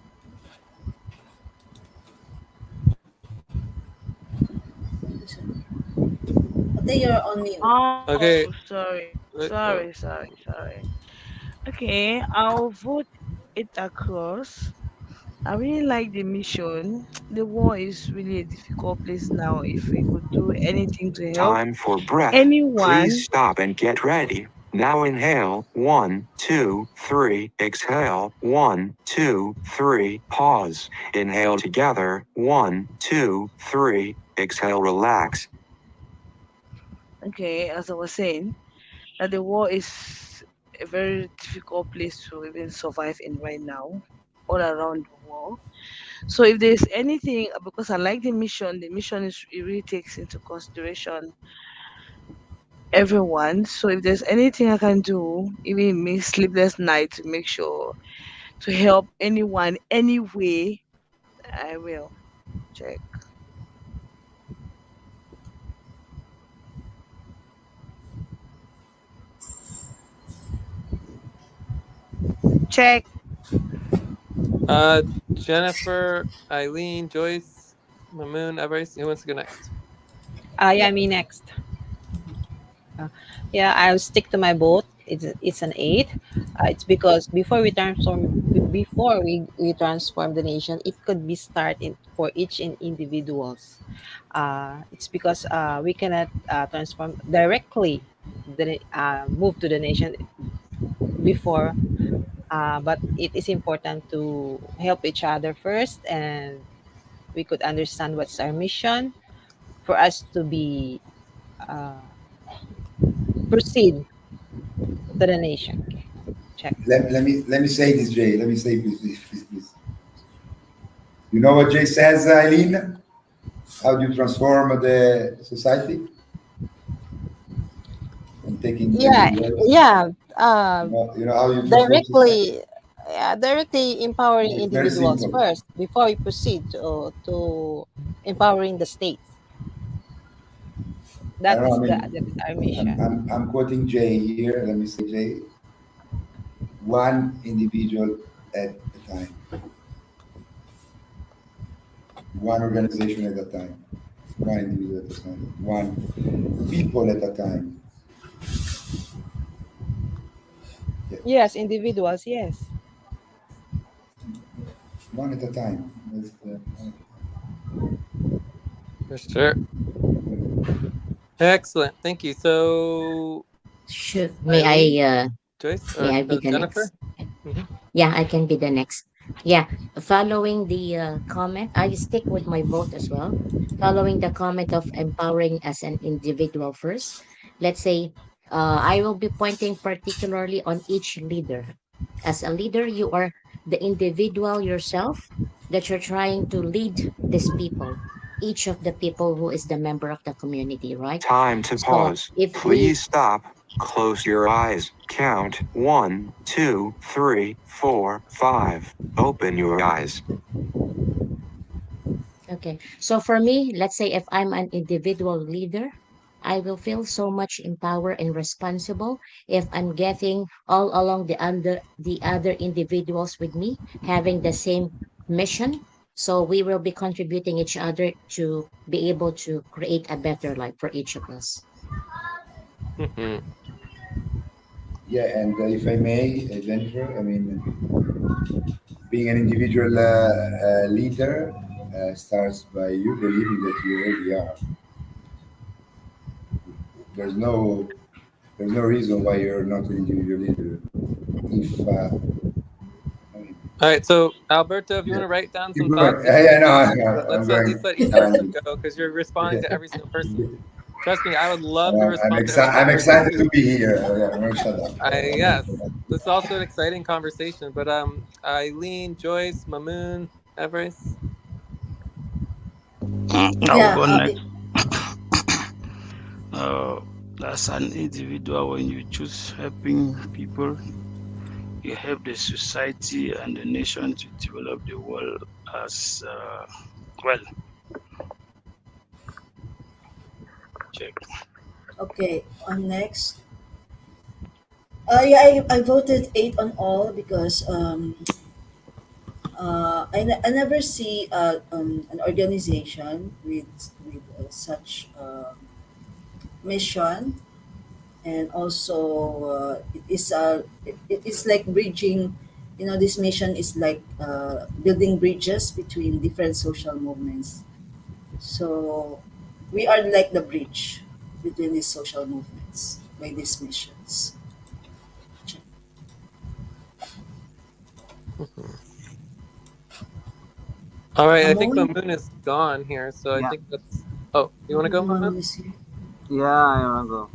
Ate, you're on mute. Oh, Okay. sorry. Okay, I'll vote it across. I really like the mission. The war is really a difficult place now. If we could do anything to help Time for breath. Please anyone, stop and get ready. Now inhale. 1, 2, 3. Exhale. 1, 2, 3. Pause. Inhale together. 1, 2, 3. Exhale. Relax. okay, as I was saying, that the war is a very difficult place to even survive in right now, all around the world. So if there's anything, because I like the mission is it really takes into consideration everyone. So if there's anything I can do, even me sleepless night to make sure to help anyone any way, I will check. Check. Jennifer, Eileen, Joyce, Mamoon, everybody. Who wants to go next? Yeah, Yeah. me next. Yeah, I'll stick to my vote. It's an 8. It's because before we transform the nation, it could be starting for each and individuals. It's because we cannot transform directly move to the nation before, but it is important to help each other first, and we could understand what's our mission for us to be uh, proceed to the nation. Okay, check. Let me say this, Jay. Let me say this. You know what Jay says, Eileen? How do you transform the society? And taking Yeah, words. yeah. You know how you transform Directly, society? directly empowering It's very individuals simple. first before we proceed to empowering the states. I That don't know. is I that is mean, our mission. I'm quoting Jay here. Let me say, Jay, one individual at a time, one organization at a time, one individual at a time, one people at a time. Yeah, Yes, individuals. Yes. one at a time. That's, For sure. Excellent. Thank you. So, Should Eileen, Joyce, may or I be the Jennifer? next? Hmm. Yeah, I can be the next. Yeah, following the comment, I stick with my vote as well. Following the comment of empowering as an individual first, let's say I will be pointing particularly on each leader. As a leader, you are the individual yourself that you're trying to lead these people, each of the people who is the member of the community, right? Time to So pause. if we Please stop. Close your eyes. Count 1, 2, 3, 4, 5. Open your eyes. Okay. So for me, let's say if I'm an individual leader, I will feel so much empowered and responsible if I'm getting all along the other individuals with me having the same mission. So we will be contributing each other to be able to create a better life for each of us. Hmm. yeah, and if I may, Jennifer, I mean, being an individual leader starts by you believing that you already are. There's no there's no reason why you're not an individual leader. If I mean, All right. So, Alberto, if you yeah, want to write down keep some going. thoughts, you Yeah, can. yeah, no, I'm Let's at least going. let each person go because you're responding to every single person. Trust me, I would love to I'm respond to every excited. single I'm person excited too. to be here. I'm going to shut up. Yes, this is also an exciting conversation. But Eileen, Joyce, Mamoon, Everest. I'll Yeah, go next. Uh, as an individual, when you choose helping people, you help the society and the nation to develop the world as well. Check. okay. On next. Yeah, I voted 8 on all because I never see an organization with such mission, and also it is like bridging. This mission is like building bridges between different social movements. So we are like the bridge between these social movements by these missions. Mhm. All right, I think Mamoon, Mamoon is gone here, so I Yeah, think that's. Oh, you want to go, Mamoon? Mamoon is here. yeah, I wanna go.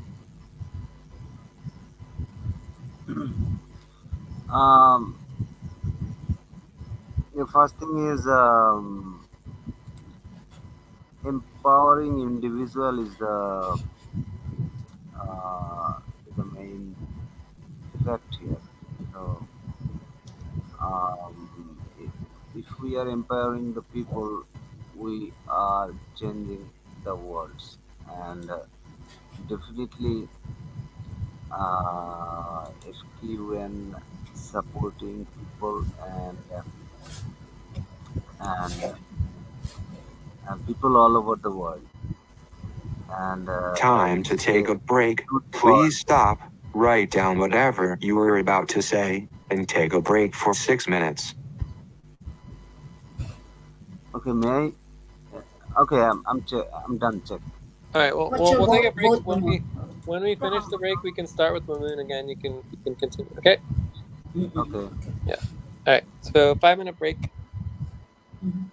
The first thing is empowering individual uh, is the main effect here. So, if we are empowering the people, we are changing the world, and definitely, especially when supporting people and people all over the world, and Time it's to a take a break. good Please world. stop. Write down whatever you were about to say and take a break for 6 minutes. Okay, may I? Okay, I'm done. Check. All right, well, What's we'll your we'll take a vote, break Mamoon? when we finish the break. We can start with Mamoon again. You can continue. Okay. Mm-mm. Okay. Yeah. All right. So 5 minute break. Mhm.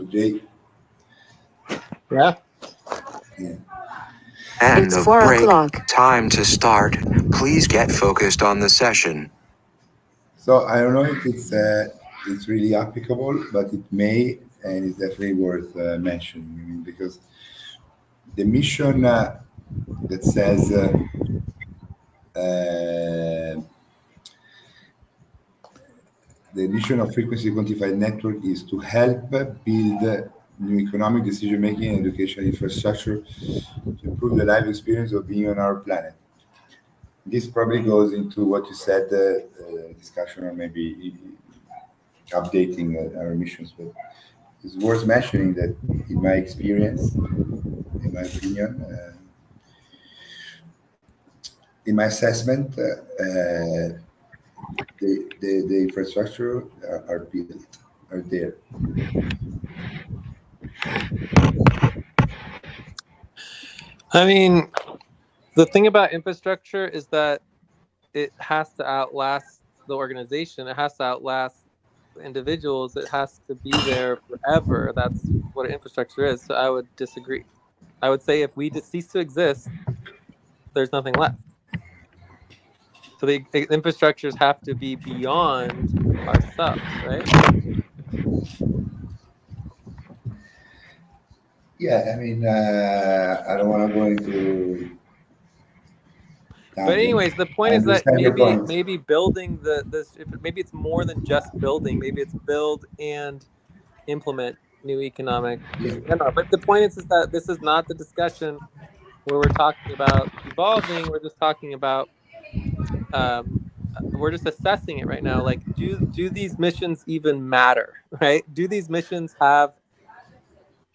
Jay. Yeah. Yeah. End It's of 4 break. o'clock. Time to start. Please get focused on the session. So I don't know if it's really applicable, but it may, and it's definitely worth mentioning. I mean, because the mission that says uh, the mission of frequency quantified network is to help build new economic decision-making and educational infrastructure to improve the life experience of being on our planet. This probably goes into what you said, discussion or maybe updating our missions. But it's worth mentioning that in my experience, in my opinion, in my assessment, the infrastructure are built, are there. I mean, the thing about infrastructure is that it has to outlast the organization. It has to outlast the individuals. It has to be there forever. That's what infrastructure is. So I would disagree. I would say if we just cease to exist, there's nothing left. So the infrastructures have to be beyond ourselves, right? Yeah, I mean, I don't want to go into But tangent. anyways, the I point is that understand your point. maybe building maybe it's more than just building. Maybe it's build and implement new economic. Yeah, I don't know, but the point is that this is not the discussion where we're talking about evolving. We're just talking about um, we're just assessing it right now. Like, do these missions even matter? Right? Do these missions have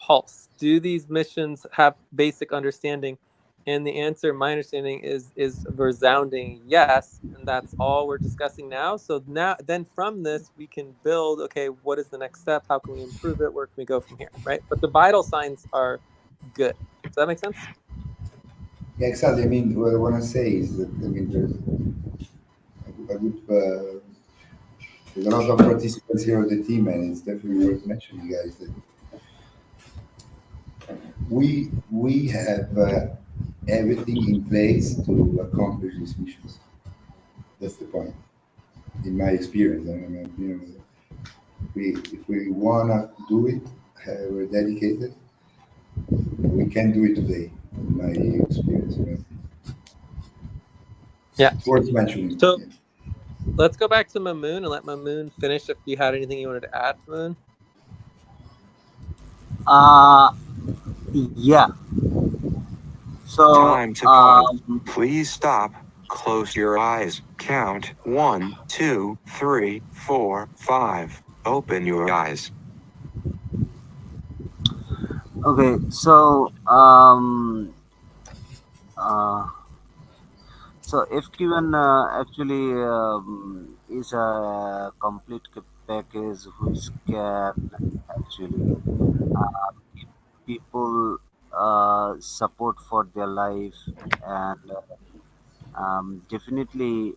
pulse? Do these missions have basic understanding? And the answer, my understanding, is a resounding yes, and that's all we're discussing now. So now, then from this, we can build. Okay, what is the next step? How can we improve it? Where can we go from here? Right. But the vital signs are good. Does that make sense? yeah, exactly. I mean, what I want to say is that I mean, there's a lot of participants here on the team, and it's definitely worth mentioning, guys, that we have everything in place to accomplish these missions. That's the point, in my experience. I mean, if we wanna do it, we're dedicated. We can do it today, in my experience. Yeah. It's worth mentioning. So Yeah. let's go back to Mamoon and let Mamoon finish. If you had anything you wanted to add, Mamoon. Uh, yeah. So, Time to pause. Please stop. Close your eyes. Count 1, 2, 3, 4, 5. Open your eyes. okay. Uh, so FQN actually is a complete package which can actually give people support for their life and definitely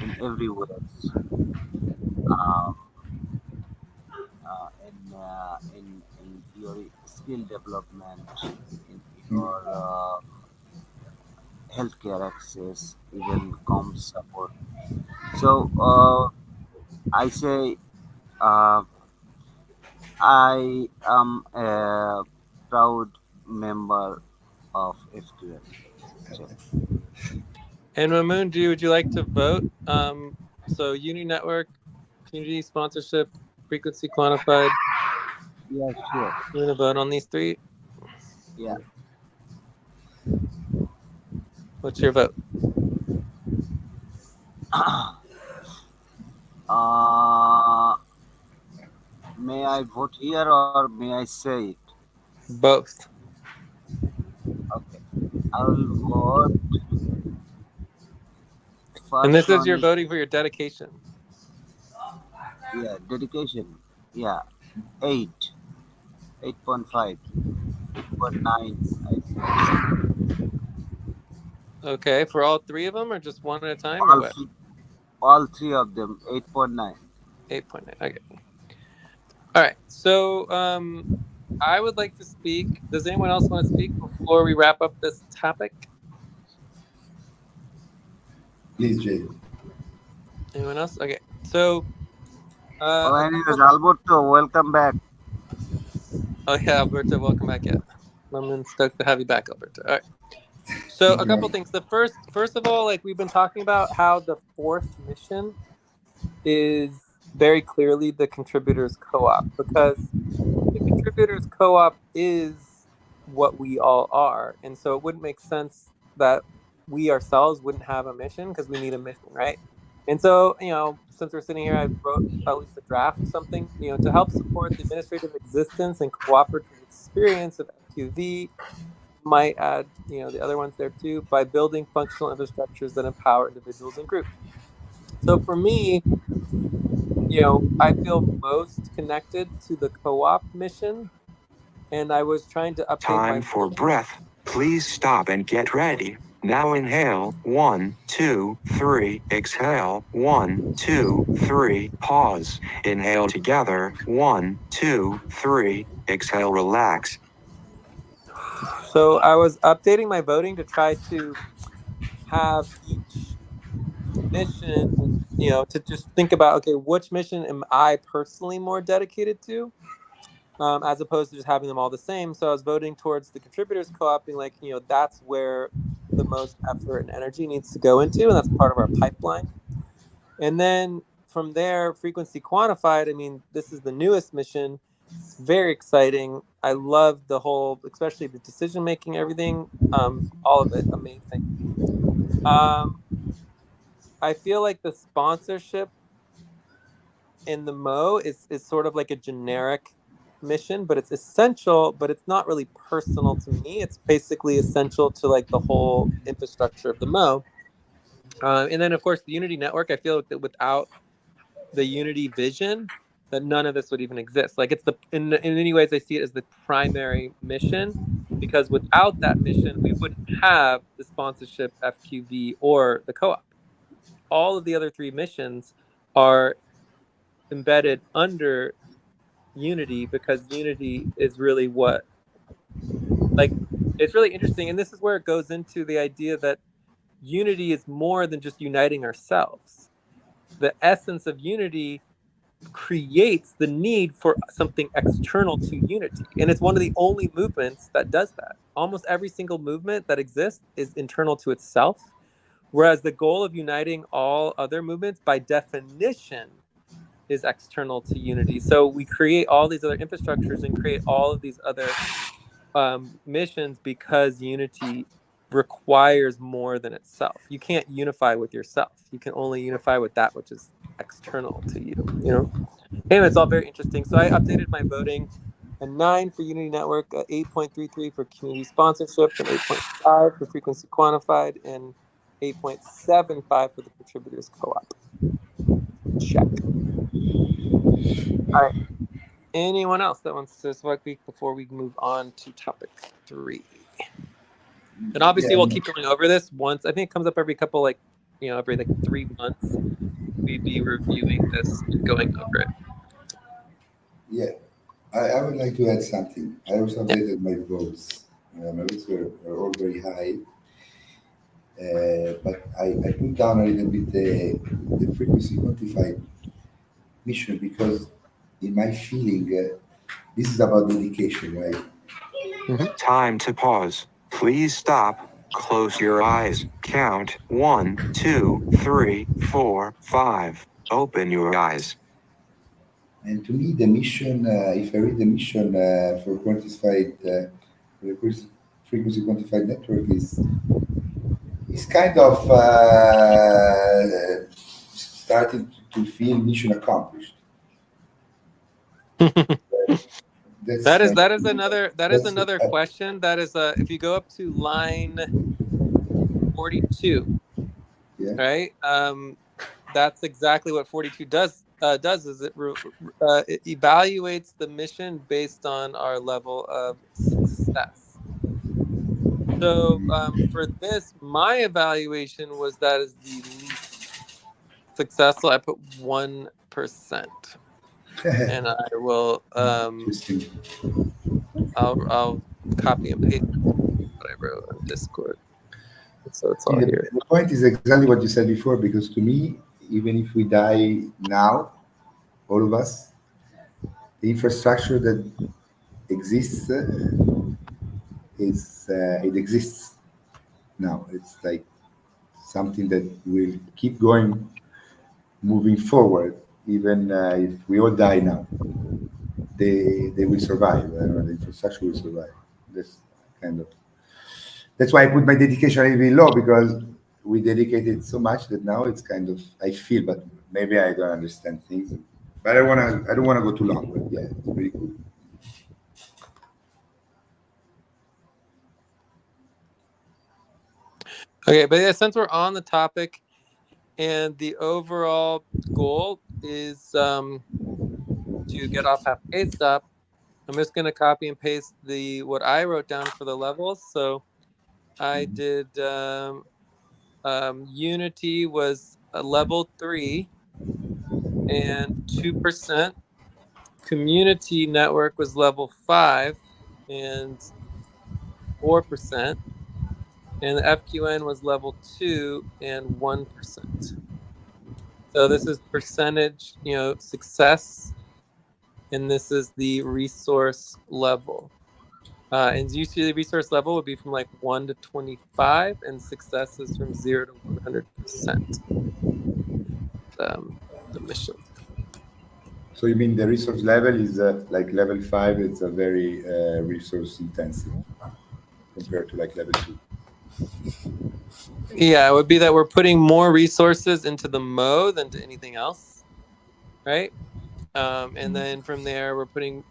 in every ways um, in your skill development, in Mm. your healthcare access, even comms support. So I say uh, I am a proud member of FQL. So And Mamoon, would you like to vote? So Uni Network, community sponsorship, frequency quantified. yeah, sure. You want to vote on these three? Yeah. What's your vote? uh, may I vote here or may I say it? Both. Okay. I will vote. And First this is one your is, voting for your dedication. yeah, dedication. Yeah, 8, 8.5, 8.9, I may say. Okay, for all three of them, or just one at a time, or All, what? all three of them, 8.9. 8.9. Okay. All right. So I would like to speak. Does anyone else want to speak before we wrap up this topic? Please, Jay. Anyone else? Okay. So Well, a anyways, couple. Alberto, welcome back. Oh yeah, Alberto, welcome back. Yeah, I'm stoked to have you back, Alberto. All right. So Thank a you, couple man. things. The first of all, like we've been talking about how the fourth mission is very clearly the contributors co-op, because the contributors co-op is what we all are, and so it wouldn't make sense that we ourselves wouldn't have a mission, because we need a mission, right? And so, since we're sitting here, I wrote at least a draft of something, to help support the administrative existence and cooperative experience of FQV. Might add, the other ones there too, by building functional infrastructures that empower individuals and groups. So for me, I feel most connected to the co-op mission, and I was trying to update my Time for voting. breath. Please stop and get ready. Now inhale. 1, 2, 3. Exhale. 1, 2, 3. Pause. Inhale together. 1, 2, 3. Exhale. Relax. So I was updating my voting to try to have each mission, to just think about, okay, which mission am I personally more dedicated to, as opposed to just having them all the same. So I was voting towards the contributors co-op, being like, that's where the most effort and energy needs to go into, and that's part of our pipeline. And then from there, frequency quantified. I mean, this is the newest mission. It's very exciting. I love the whole, especially the decision making, everything, all of it, amazing. I feel like the sponsorship in the Mo is sort of like a generic mission, but it's essential, but it's not really personal to me. It's basically essential to like the whole infrastructure of the Mo. And then of course the Unity network. I feel like that without the Unity vision, that none of this would even exist. Like it's in many ways I see it as the primary mission, because without that mission we wouldn't have the sponsorship, FQV, or the co-op. All of the other three missions are embedded under Unity, because Unity is really what, like, it's really interesting. And this is where it goes into the idea that Unity is more than just uniting ourselves. The essence of Unity creates the need for something external to Unity. And it's one of the only movements that does that. Almost every single movement that exists is internal to itself. Whereas the goal of uniting all other movements, by definition, is external to Unity. So we create all these other infrastructures and create all of these other missions, because Unity requires more than itself. You can't unify with yourself. You can only unify with that which is external to you. Anyway, it's all very interesting. So I updated my voting: a 9 for Unity Network, 8.33 for community sponsorship, and 8.5 for frequency quantified, and 8.75 for the contributors co-op. Check. All right. Anyone else that wants to speak before we move on to topic 3? And obviously, we'll Yeah, keep going over this once. I think it comes up every couple, every 3 months. We'd be reviewing this and going over it. yeah. I would like to add something. I also Yeah. updated my votes. My votes were all very high, but I put down a little bit the frequency quantified mission, because in my feeling, this is about dedication, right? Time to pause. Please stop. Close your eyes. Count 1, 2, 3, 4, 5. Open your eyes. And to me, the mission, if I read the mission for frequency quantified network, is kind of starting to feel mission accomplished. That That's is uh, that is another that's question. That is if you go up to line 42, yeah. right? That's exactly what 42 does. Does is it evaluates the mission based on our level of success. So for this, my evaluation was that is the least successful. I put 1%. and I will Interesting. I'll copy and paste what I wrote on Discord, so it's all See, here. the point is exactly what you said before, because to me, even if we die now, all of us, the infrastructure that exists it exists now. It's like something that will keep going, moving forward, even if we all die now. They will survive. The infrastructure will survive. That's kind of that's why I put my dedication a little bit low, because we dedicated so much that now it's kind of I feel, but maybe I don't understand things. But I don't wanna go too long. But yeah, it's pretty cool. Okay, but yeah, since we're on the topic, and the overall goal is to get off half pay stop, I'm just going to copy and paste what I wrote down for the levels. So I did Unity was a level 3 and 2%. Community network was level 5 and 4%. And the FQN was level 2 and 1%. So this is percentage, success, and this is the resource level. And usually the resource level would be from like 1 to 25, and success is from 0 to 100%. The mission. So you mean the resource level is like level 5? It's a very resource intensive compared to like level 2. Yeah, it would be that we're putting more resources into the mode than to anything else, right? And then from there, we're putting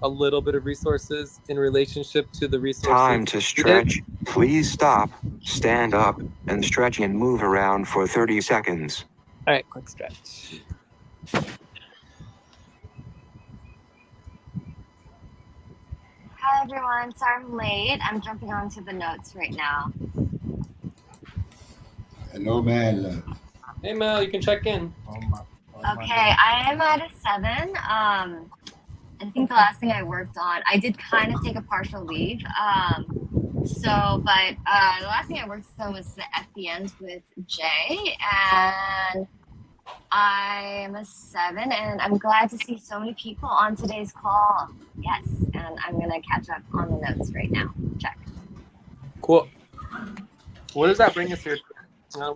a little bit of resources in relationship to the resources. Time to stretch. Please stop, stand up, and stretch and move around for 30 seconds. All right, quick stretch. Hi everyone, sorry I'm late. I'm jumping onto the notes right now. Hello, Mel. Hey Mel, you can check in. Okay, I am at a 7. I think the last thing I worked on, I did kind of take a partial leave. But the last thing I worked on was the FBNs with Jay, and I'm a 7, and I'm glad to see so many people on today's call. Yes, and I'm gonna catch up on the notes right now. Check. Cool. What does that bring us here?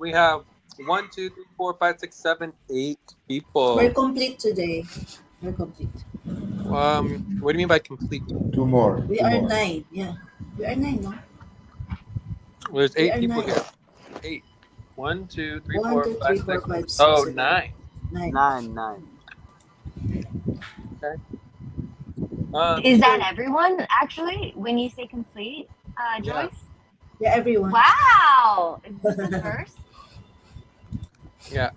We have 1, 2, 3, 4, 5, 6, 7, 8 people. We're complete today. We're complete. What do you mean by complete? 2 more. We 2 are more. 9. Yeah, we are 9. No. There's We 8 are people 9. here. 8. 1, 2, 3, 1, 4, 2, 3, 5, 4, 6. 5, 6, Oh, 7, 9. 9. 9. Okay. Is that everyone, actually, when you say complete, Joyce? Yeah, everyone. Wow! Is this the first? Yeah.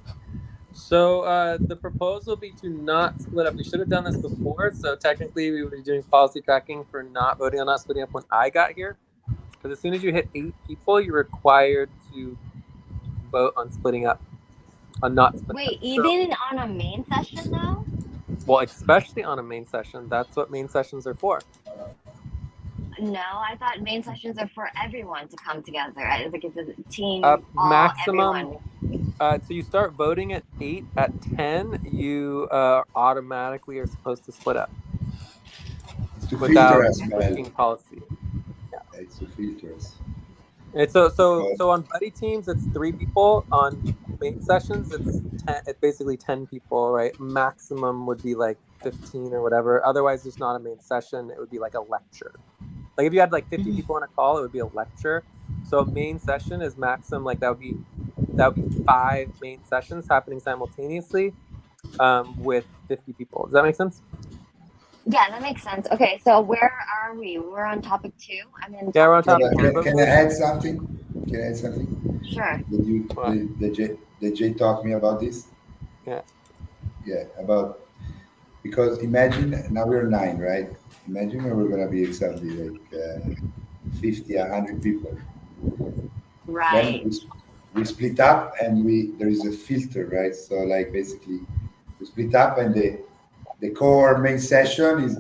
So the proposal would be to not split up. We should have done this before. So technically, we would be doing policy tracking for not voting on not splitting up when I got here. Because as soon as you hit 8 people, you're required to vote on splitting up, on not splitting Wait, up. even on a main session, though? Well, especially on a main session. That's what main sessions are for. No, I thought main sessions are for everyone to come together. I think it's a team, Maximum. everyone. So you start voting at 8. At 10, you automatically are supposed to split up. It's to without filter us, Mel. breaking policy. Yeah. It's to filter us. And so on buddy teams, it's 3 people. On main sessions, it's 10. It's basically 10 people, right? Maximum would be like 15 or whatever. Otherwise, there's not a main session. It would be like a lecture. Like if you had like 50 people on a call, it would be a lecture. So a main session is maximum. Like that would be 5 main sessions happening simultaneously, with 50 people. Does that make sense? Yeah, that makes sense. Okay, so where are we? We're on topic 2. I'm in. Yeah, we're on Yeah, topic but 2. can I add something? Can I add something? Sure. Did Jay talk me about this? Yeah. Yeah, because imagine now we're 9, right? Imagine when we're gonna be exactly like 50, 100 people. Right. Then we split up and there is a filter, right? So like basically we split up and the core main session is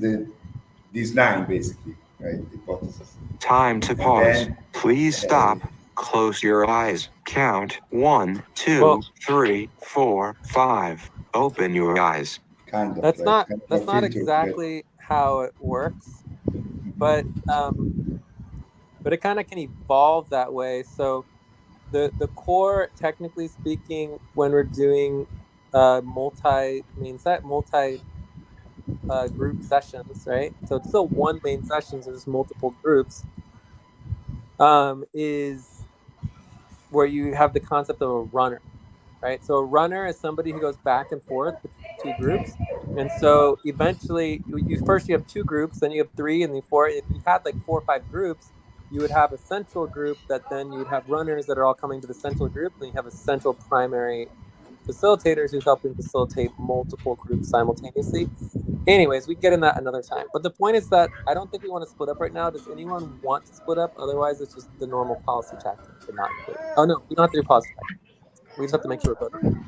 these 9 basically, right? Hypothesis. Time to And pause. then Please stop. Close your eyes. Count 1, 2, Well, 3, 4, 5. Open your eyes. kind of that's like not kind of that's a not filter, exactly how it works, but it kind of can evolve that way. So the core, technically speaking, when we're doing multi group sessions, right? So it's still one main session, so there's multiple groups. Is where you have the concept of a runner, right? So a runner is somebody who goes back and forth between 2 groups. And so eventually you have 2 groups, then you have 3 and then 4. If you had like 4 or 5 groups, you would have a central group that then you would have runners that are all coming to the central group. Then you have a central primary facilitators who's helping facilitate multiple groups simultaneously. Anyways, we can get in that another time. But the point is that I don't think we want to split up right now. Does anyone want to split up? Otherwise, it's just the normal policy tactic to not split up. Oh, no, we don't have to do policy tactic. We just have to make sure we're voting.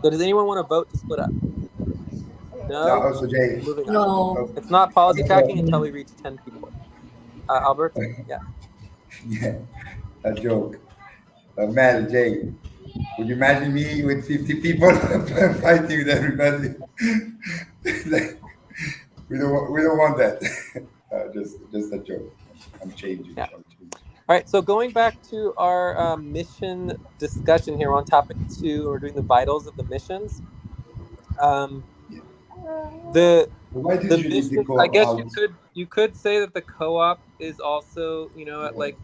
So does anyone want to vote to split up? No, No? also Jay. Moving on. No. It's not policy tracking Also, until we reach 10 people. Albert? Yeah. yeah, a joke. Mel, Jay, would you imagine me with 50 people fighting with everybody? Like, we don't want that. Just a joke. I'm changing. Yeah. All right, so going back to our mission discussion here on topic 2, we're doing the vitals of the missions. The Why did the you leave the missions, I core guess out? you could say that the co-op is also, at like,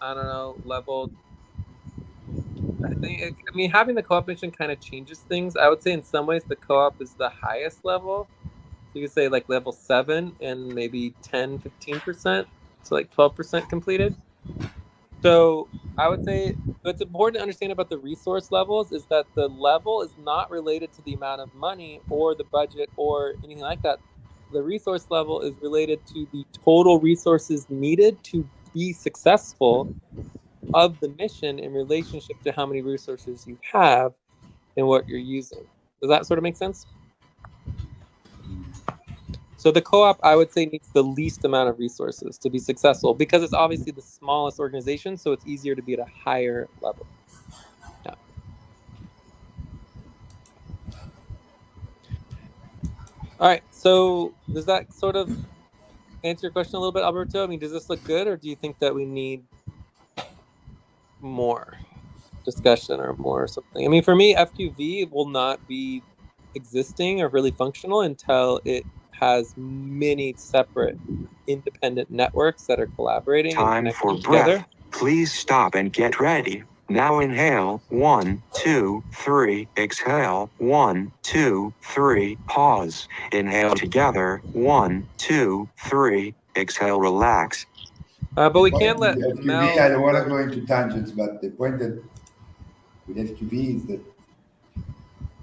I don't know, level. I mean, having the co-op mission kind of changes things. I would say in some ways the co-op is the highest level. You could say like level 7 and maybe 10-15%, so like 12% completed. So I would say what's important to understand about the resource levels is that the level is not related to the amount of money or the budget or anything like that. The resource level is related to the total resources needed to be successful of the mission in relationship to how many resources you have and what you're using. Does that sort of make sense? So the co-op, I would say, needs the least amount of resources to be successful because it's obviously the smallest organization, so it's easier to be at a higher level. Yeah. All right, so does that sort of answer your question a little bit, Alberto? I mean, does this look good, or do you think that we need more discussion or more something? I mean, for me, FQV will not be existing or really functional until it has many separate independent networks that are collaborating and Time connecting for together. breath. Please stop and get ready. Now inhale. 1, 2, 3. Exhale. 1, 2, 3. Pause. Inhale together. 1, 2, 3. Exhale. Relax. But The we point can't with let FQV, Mel I don't want to go. go into tangents, but the point that with FQV is that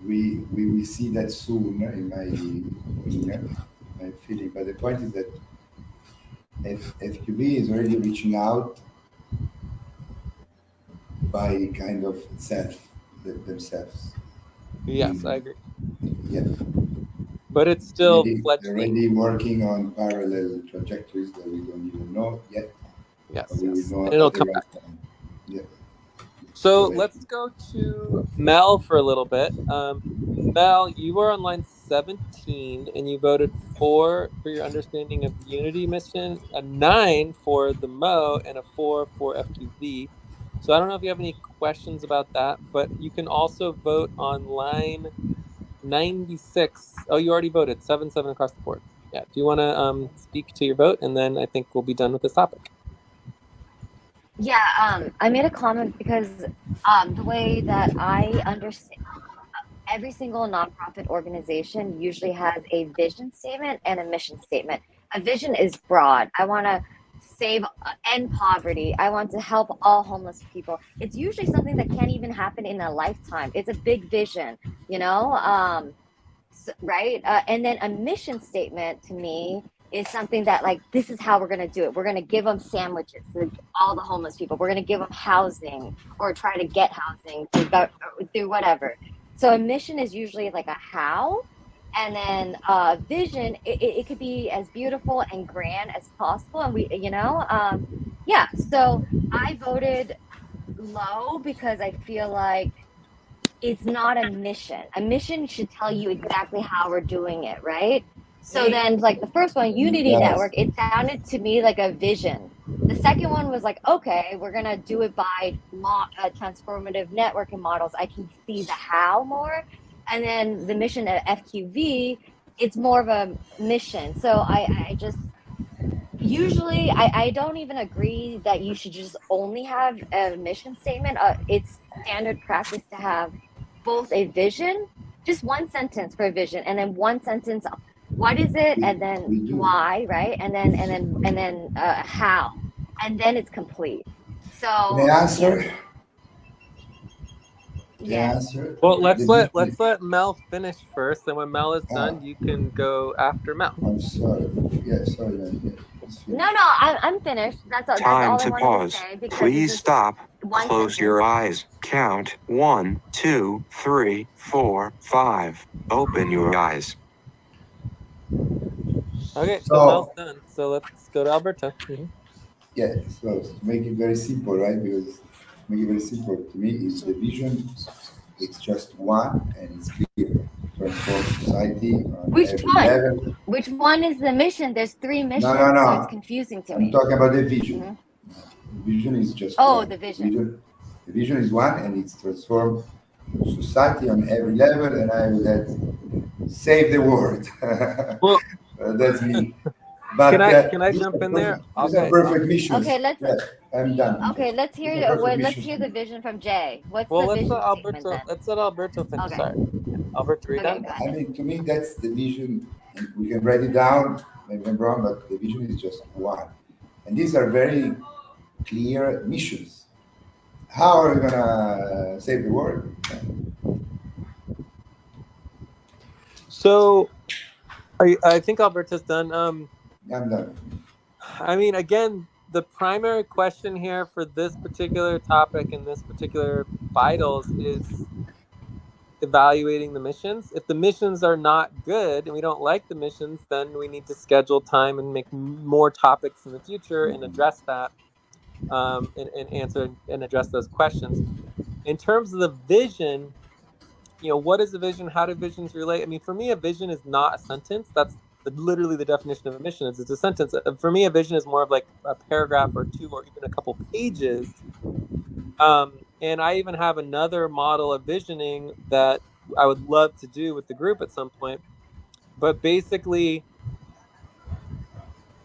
we will see that soon in my opinion, my feeling. But the point is that FQV is already reaching out by kind of themselves. Yes, I agree. Yeah. But it's still They're fledgling. already working on parallel trajectories that we don't even know yet. Yes, But we yes. will know And it'll at the come right back. time. Yeah. So Go ahead. let's go to Mel for a little bit. Mel, you were on line 17 and you voted 4 for your understanding of Unity mission, a 9 for the Mo, and a 4 for FQV. So I don't know if you have any questions about that, but you can also vote on line 96. Oh, you already voted 7-7 across the board. Yeah. Do you want to speak to your vote, and then I think we'll be done with this topic. Yeah, I made a comment because the way that I understand, every single nonprofit organization usually has a vision statement and a mission statement. A vision is broad. I want to save end poverty. I want to help all homeless people. It's usually something that can't even happen in a lifetime. It's a big vision, right? And then a mission statement to me is something that, like, this is how we're going to do it. We're going to give them sandwiches to all the homeless people. We're going to give them housing or try to get housing through whatever. So a mission is usually like a how, And then vision, it could be as beautiful and grand as possible. And we, yeah. So I voted low because I feel like it's not a mission. A mission should tell you exactly how we're doing it, right? So then, like the first one, Unity Yes. Network, it sounded to me like a vision. The second one was like, okay, we're gonna do it by transformative networking models. I can see the how more, and then the mission at FQV, it's more of a mission. So I just usually I don't even agree that you should just only have a mission statement. It's standard practice to have both a vision, just one sentence for a vision, and then one sentence, what is it, and then why, right, and then how, and then it's complete. So Can I answer? yes. Can I Yes. answer? Well, let's The let Mel finish first, and when Mel is done, you can go after Mel. I'm sorry. Yeah, sorry, man. Yeah, it's finished. No, I'm finished. That's all Time I to wanted to pause. say, because it's Please just stop. one Close sentence. your eyes. Count 1, 2, 3, 4, 5. Open your eyes. Okay, so So- Mel's done. So let's go to Alberto. Mhm. Yeah, so to make it very simple, right? Because make it very simple to me is the vision. It's just one, and it's clear. Transform society on Which every one? level. Which one is the mission? There's 3 missions, no. so it's confusing to I'm me. talking about the vision. Mhm. The vision is just Oh, one. the vision. The vision is one, and it's transform society on every level, and I would add, save the world. Well, that's me. But can I these jump are in there? perfect- These Okay. are perfect missions. Okay, let's Yeah, I'm done. okay, let's hear These are perfect let's missions hear to the me. vision from Jay. What's Well, the let's vision let statement Alberto. then? Let's let Alberto finish. Okay. Sorry, Alberto, read Okay, that. got I it. mean, to me, that's the vision. And we can write it down. Maybe I'm wrong, but the vision is just one. And these are very clear missions. How are we gonna save the world? So, I think Alberto's done. I'm done. I mean, again, the primary question here for this particular topic and this particular vitals is evaluating the missions. If the missions are not good and we don't like the missions, then we need to schedule time and make more topics in the future and address that, and answer and address those questions. In terms of the vision, what is a vision? How do visions relate? I mean, for me, a vision is not a sentence. That's literally the definition of a mission. It's a sentence. For me, a vision is more of like a paragraph or two or even a couple pages. And I even have another model of visioning that I would love to do with the group at some point. But basically,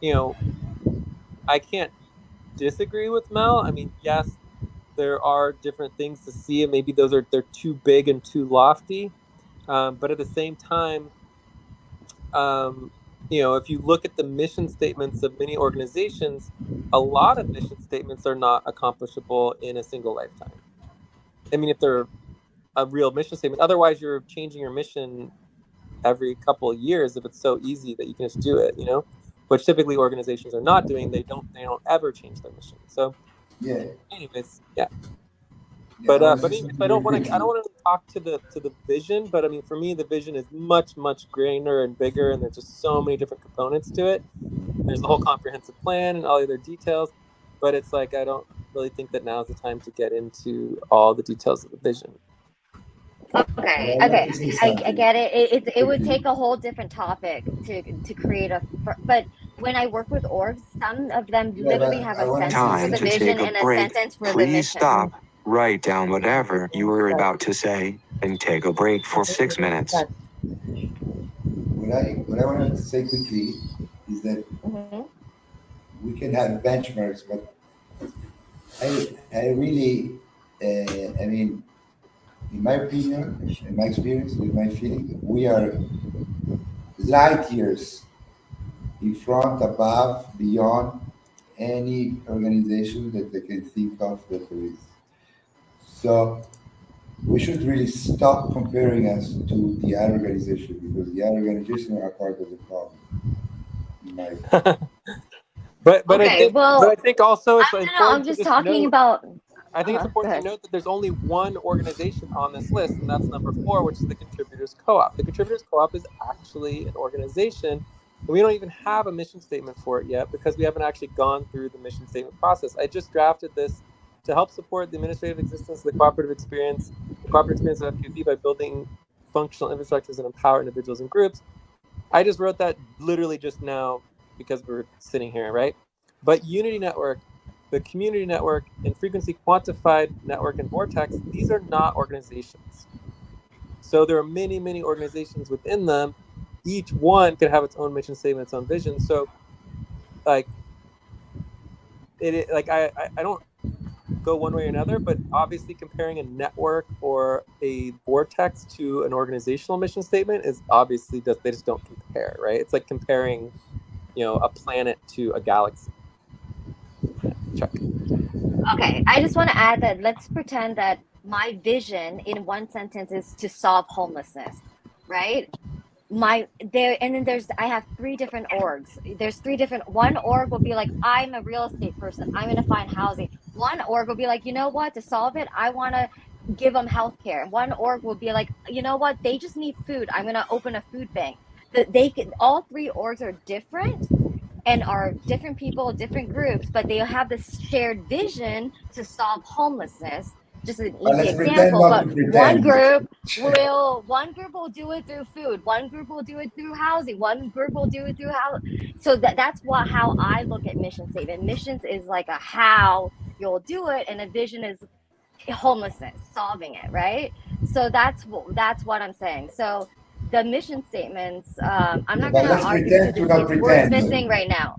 I can't disagree with Mel. I mean, yes, there are different things to see, and maybe they're too big and too lofty. But at the same time, if you look at the mission statements of many organizations, a lot of mission statements are not accomplishable in a single lifetime. I mean, if they're a real mission statement, otherwise you're changing your mission every couple of years if it's so easy that you can just do it, which typically organizations are not doing. They don't ever change their mission. So, Yeah. anyways, yeah. Yeah, But anyways, I don't want to talk to the vision, but I mean, for me, the vision is much grainer and bigger, and there's just so many different components to it. There's the whole comprehensive plan and all the other details, but it's like I don't really think that now is the time to get into all the details of the vision. Okay, I get it. It would take a whole different topic to create but when I work with orgs, some of them literally have a sentence for Time the to vision take a and a break. sentence for the Please mission. stop. Write down whatever you were about to say and take a break for 6 minutes. What I wanted to say quickly is that we can have benchmarks, but I really, I mean, in my opinion, in my experience, with my feeling, we are light years in front, above, beyond any organization that they can think of that there is. So we should really stop comparing us to the other organization, because the other organizations are part of the problem. In my opinion. But Okay, I think also it's I'm important just to talking note, about. I think it's Go important to ahead. note that there's only one organization on this list, and that's number 4, which is the Contributors Co-op. The Contributors Co-op is actually an organization, and we don't even have a mission statement for it yet because we haven't actually gone through the mission statement process. I just drafted this to help support the administrative existence of the cooperative experience of FQV by building functional infrastructures and empower individuals and groups. I just wrote that literally just now because we're sitting here, right? But Unity Network, the Community Network, and Frequency Quantified Network and Vortex, these are not organizations. So there are many, many organizations within them. Each one could have its own mission statement, its own vision. So, like, I don't go one way or another, but obviously comparing a network or a vortex to an organizational mission statement is obviously they just don't compare, right? It's like comparing, a planet to a galaxy. Yeah, check. Okay, I just want to add that let's pretend that my vision in one sentence is to solve homelessness, right? And then I have 3 different orgs. One org will be like, I'm a real estate person, I'm going to find housing. One org will be like, you know what, to solve it, I want to give them healthcare. One org will be like, you know what, they just need food, I'm going to open a food bank. All 3 orgs are different and are different people, different groups, but they have this shared vision to solve homelessness. Just an easy example, but one group will do it through food, one group will do it through housing, one group will do it through so that's how I look at mission statement. Missions is like a how you'll do it, and a vision is homelessness, solving it, right? So that's what I'm saying. So the mission statements, I'm not going to argue because it's wordsmithing right now.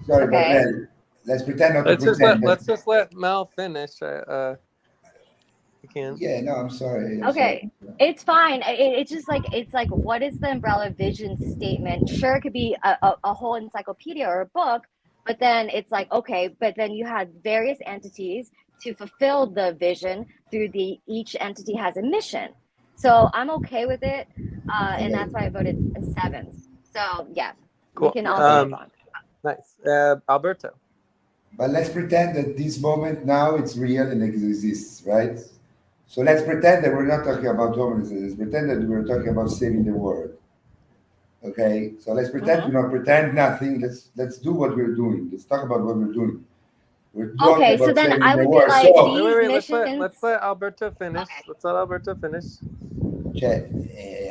Sorry, okay. but let's pretend not let's to pretend. Let's just let Mel finish. You can. Yeah, no, I'm sorry. Okay, it's fine. It's just like, what is the umbrella vision statement? Sure, it could be a whole encyclopedia or a book, but then it's like, okay, but then you have various entities to fulfill the vision through each entity has a mission. So I'm okay with it, and that's why I voted 7s. So yeah, cool. We can also move on. Nice, Alberto. But let's pretend that this moment now it's real and exists, right? So let's pretend that we're not talking about homelessness. Let's pretend that we're talking about saving the world. Okay, so let's pretend to not pretend nothing. Let's do what we're doing. Let's talk about what we're doing. We're talking Okay, about so then saving I the would be world. like, So, these Wait, missions. let's let Alberto finish. Okay. Let's let Alberto finish.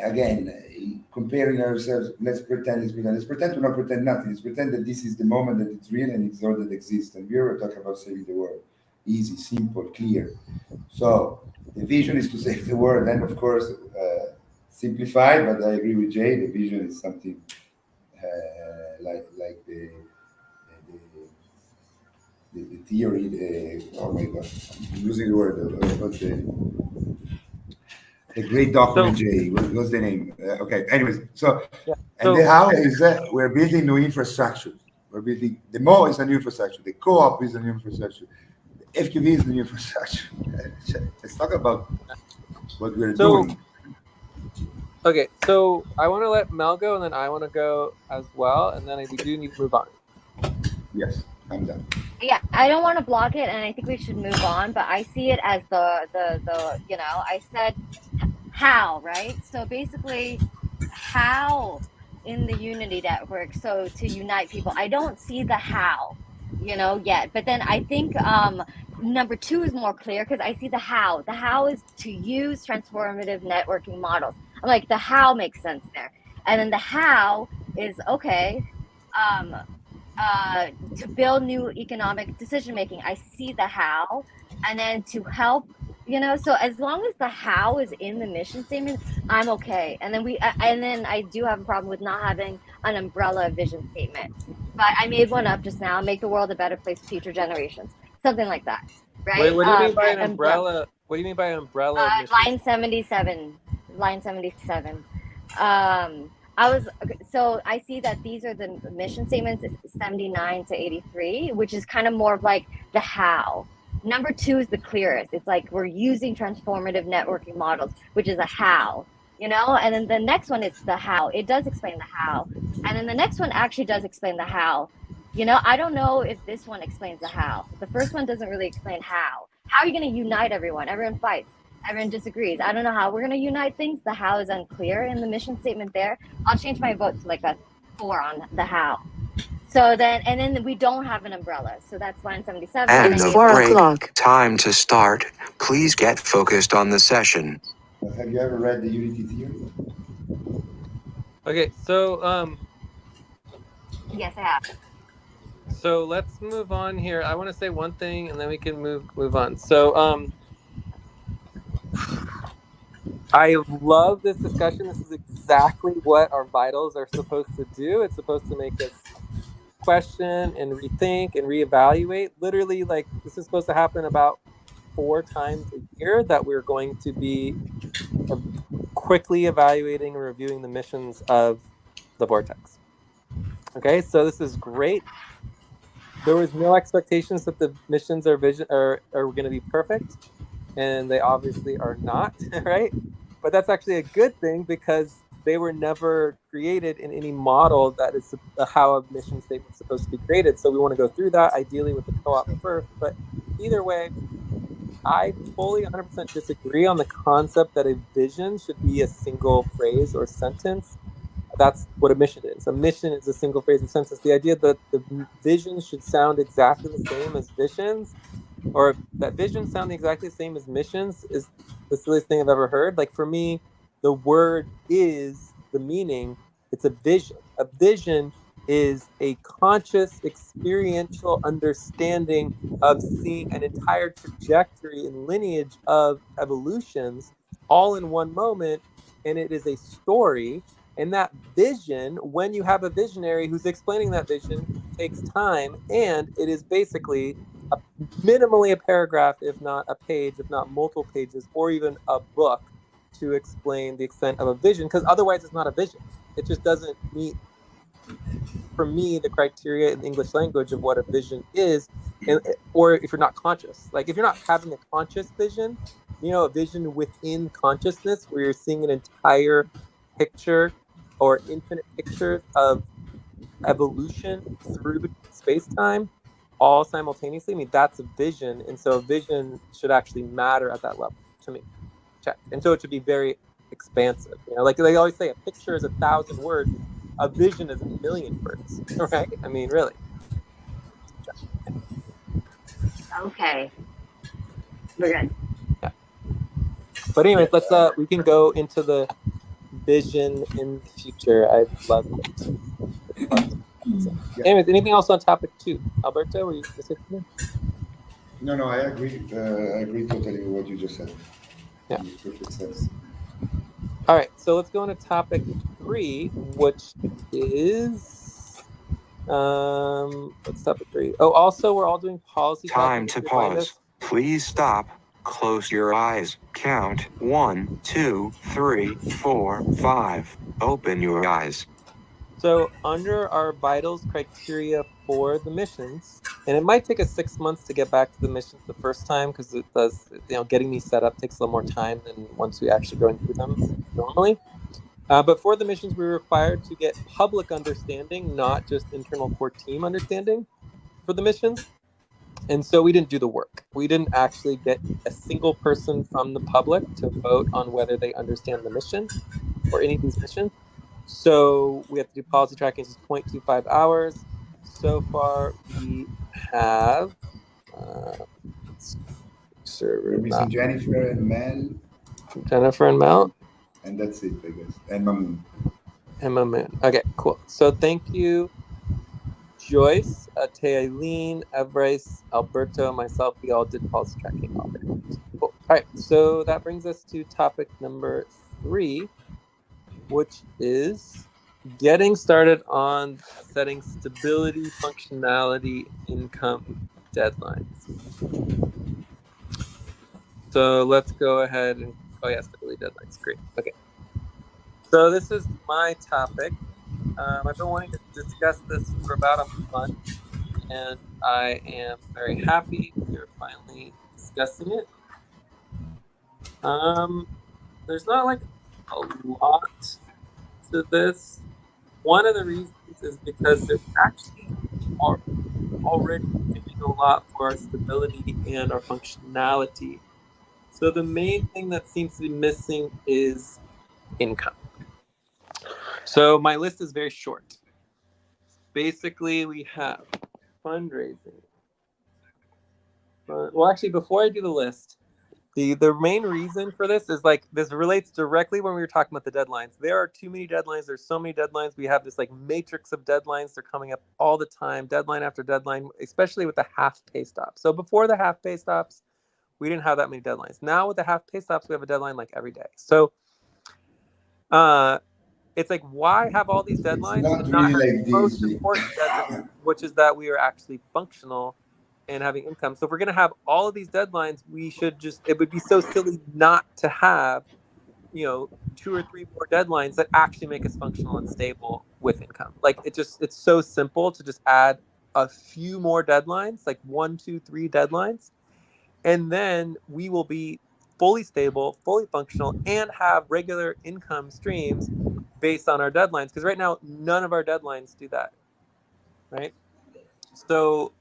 Again, comparing ourselves, let's pretend to not pretend nothing. Let's pretend that this is the moment that it's real and it's all that exists. And we were talking about saving the world. Easy, simple, clear. So the vision is to save the world, and of course, simplified. But I agree with Jay. The vision is something like the theory. Oh my God, I'm losing the word. What's the great document, Jay? What's the name? Okay. Anyways, the how is we're building new infrastructure. We're building the MO is a new infrastructure. The co-op is a new infrastructure. The FQV is a new infrastructure. Let's talk about what we're doing. Okay, so I want to let Mel go, and then I want to go as well, and then we do need to move on. Yes, I'm done. Yeah, I don't want to block it, and I think we should move on. But I see it as the I said how, right? So basically, how in the Unity network, so to unite people. I don't see the how, yet. But then I think number 2 is more clear because I see the how. The how is to use transformative networking models. I'm like, the how makes sense there. And then the how is, okay, to build new economic decision making. I see the how. And then to help, so as long as the how is in the mission statement, I'm okay. And then I do have a problem with not having an umbrella vision statement. But I made one up just now: make the world a better place for future generations. Something like that, right? Wait, what do you mean by an umbrella? What do you mean by an umbrella? Line 77. Line 77. So I see that these are the mission statements, 79 to 83, which is kind of more of like the how. Number 2 is the clearest. It's like we're using transformative networking models, which is a how, and then the next one is the how. It does explain the how. And then the next one actually does explain the how. I don't know if this one explains the how. The first one doesn't really explain how. How are you going to unite everyone? Everyone fights. Everyone disagrees. I don't know how we're going to unite things. The how is unclear in the mission statement there. I'll change my vote to like a 4 on the how. So then we don't have an umbrella. So that's line 77. And the break. Time to start. Please get focused on the session. Have you ever read the unity theory? Okay, so Yes, I have. so let's move on here. I want to say one thing, and then we can move on. So I love this discussion. This is exactly what our vitals are supposed to do. It's supposed to make us question and rethink and reevaluate. Literally, like, this is supposed to happen about 4 times a year, that we're going to be quickly evaluating and reviewing the missions of the Vortex. Okay, so this is great. There was no expectations that the missions are going to be perfect, and they obviously are not, right? But that's actually a good thing, because they were never created in any model that is how a mission statement is supposed to be created. So we want to go through that, ideally with the co-op first. But either way, I fully 100% disagree on the concept that a vision should be a single phrase or sentence. That's what a mission is. A mission is a single phrase or sentence. The idea that the visions should sound exactly the same as visions, or that visions sound exactly the same as missions, is the silliest thing I've ever heard. Like, for me, the word is the meaning. It's a vision. A vision is a conscious experiential understanding of seeing an entire trajectory and lineage of evolutions all in one moment, and it is a story. And that vision, when you have a visionary who's explaining that vision, takes time, and it is basically minimally a paragraph, if not a page, if not multiple pages, or even a book to explain the extent of a vision, because otherwise it's not a vision. It just doesn't meet, for me, the criteria in the English language of what a vision is. Or if you're not conscious, like if you're not having a conscious vision, a vision within consciousness where you're seeing an entire picture or infinite pictures of evolution through space-time all simultaneously. I mean, that's a vision. And so a vision should actually matter at that level to me. Check. And so it should be very expansive. Like they always say, a picture is 1,000 words. A vision is 1,000,000 words, right? I mean, really. Check. Okay. We're good. Yeah. But anyways, we can go into the vision in the future. I love it. So, anyways, anything else on topic 2? Alberto, were you going to say something? No, I agree. I agree totally with what you just said. Yeah. It makes perfect sense. All right, so let's go into topic 3, which is what's topic 3? Oh, also we're all doing policy. Time to pause. Please stop. Close your eyes. Count 1, 2, 3, 4, 5. Open your eyes. So under our vitals criteria for the missions, and it might take us 6 months to get back to the missions the first time, because it does, getting these set up takes a little more time than once we actually go through them normally. But for the missions, we were required to get public understanding, not just internal core team understanding for the missions. And so we didn't do the work. We didn't actually get a single person from the public to vote on whether they understand the mission or any of these missions. So we have to do policy tracking, is 0.25 hours. So far, we have We're missing Jennifer and Mel. Jennifer and Mel. And that's it, I guess. And Mamoon. And Mamoon. Okay, cool. So thank you, Joyce, Eileen, Evrice, Alberto, myself. We all did policy tracking already. Cool. All right, so that brings us to topic number 3, which is getting started on setting stability, functionality, income deadlines. So let's go ahead and, stability deadlines. Great. Okay. So this is my topic. I've been wanting to discuss this for about a month, and I am very happy we are finally discussing it. There's not like a lot to this. One of the reasons is because there's actually are already doing a lot for our stability and our functionality. So the main thing that seems to be missing is income. So my list is very short. Basically, we have fundraising. Well, actually, before I do the list, the main reason for this is like this relates directly when we were talking about the deadlines. There are too many deadlines. There's so many deadlines. We have this like matrix of deadlines. They're coming up all the time, deadline after deadline, especially with the half pay stops. So before the half pay stops, we didn't have that many deadlines. Now with the half pay stops, we have a deadline like every day. So it's like, why have all these It's deadlines not and not really have like the this. most important deadline, which is that we are actually functional and having income. So if we're going to have all of these deadlines, we should just, it would be so silly not to have, 2 or 3 more deadlines that actually make us functional and stable with income. Like it's so simple to just add a few more deadlines, like 1, 2, 3 deadlines, and then we will be fully stable, fully functional, and have regular income streams based on our deadlines. Because right now, none of our deadlines do that, right? So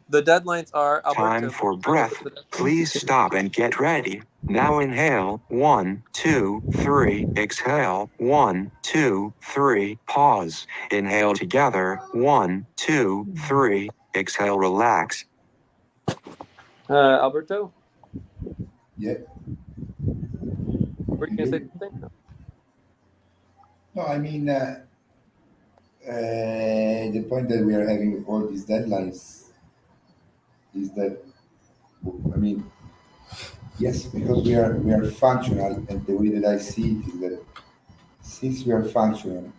the deadlines are, Time Alberto, for trying to look breath. at the deadlines. Please stop and get ready. Now inhale. 1, 2, 3. Exhale. 1, 2, 3. Pause. Inhale together. 1, 2, 3. Exhale. Relax. Alberto, Yeah. were you going to say something? No, I mean, the point that we are having all these deadlines is that, I mean, yes, because we are functional, and the way that I see it is that since we are functional,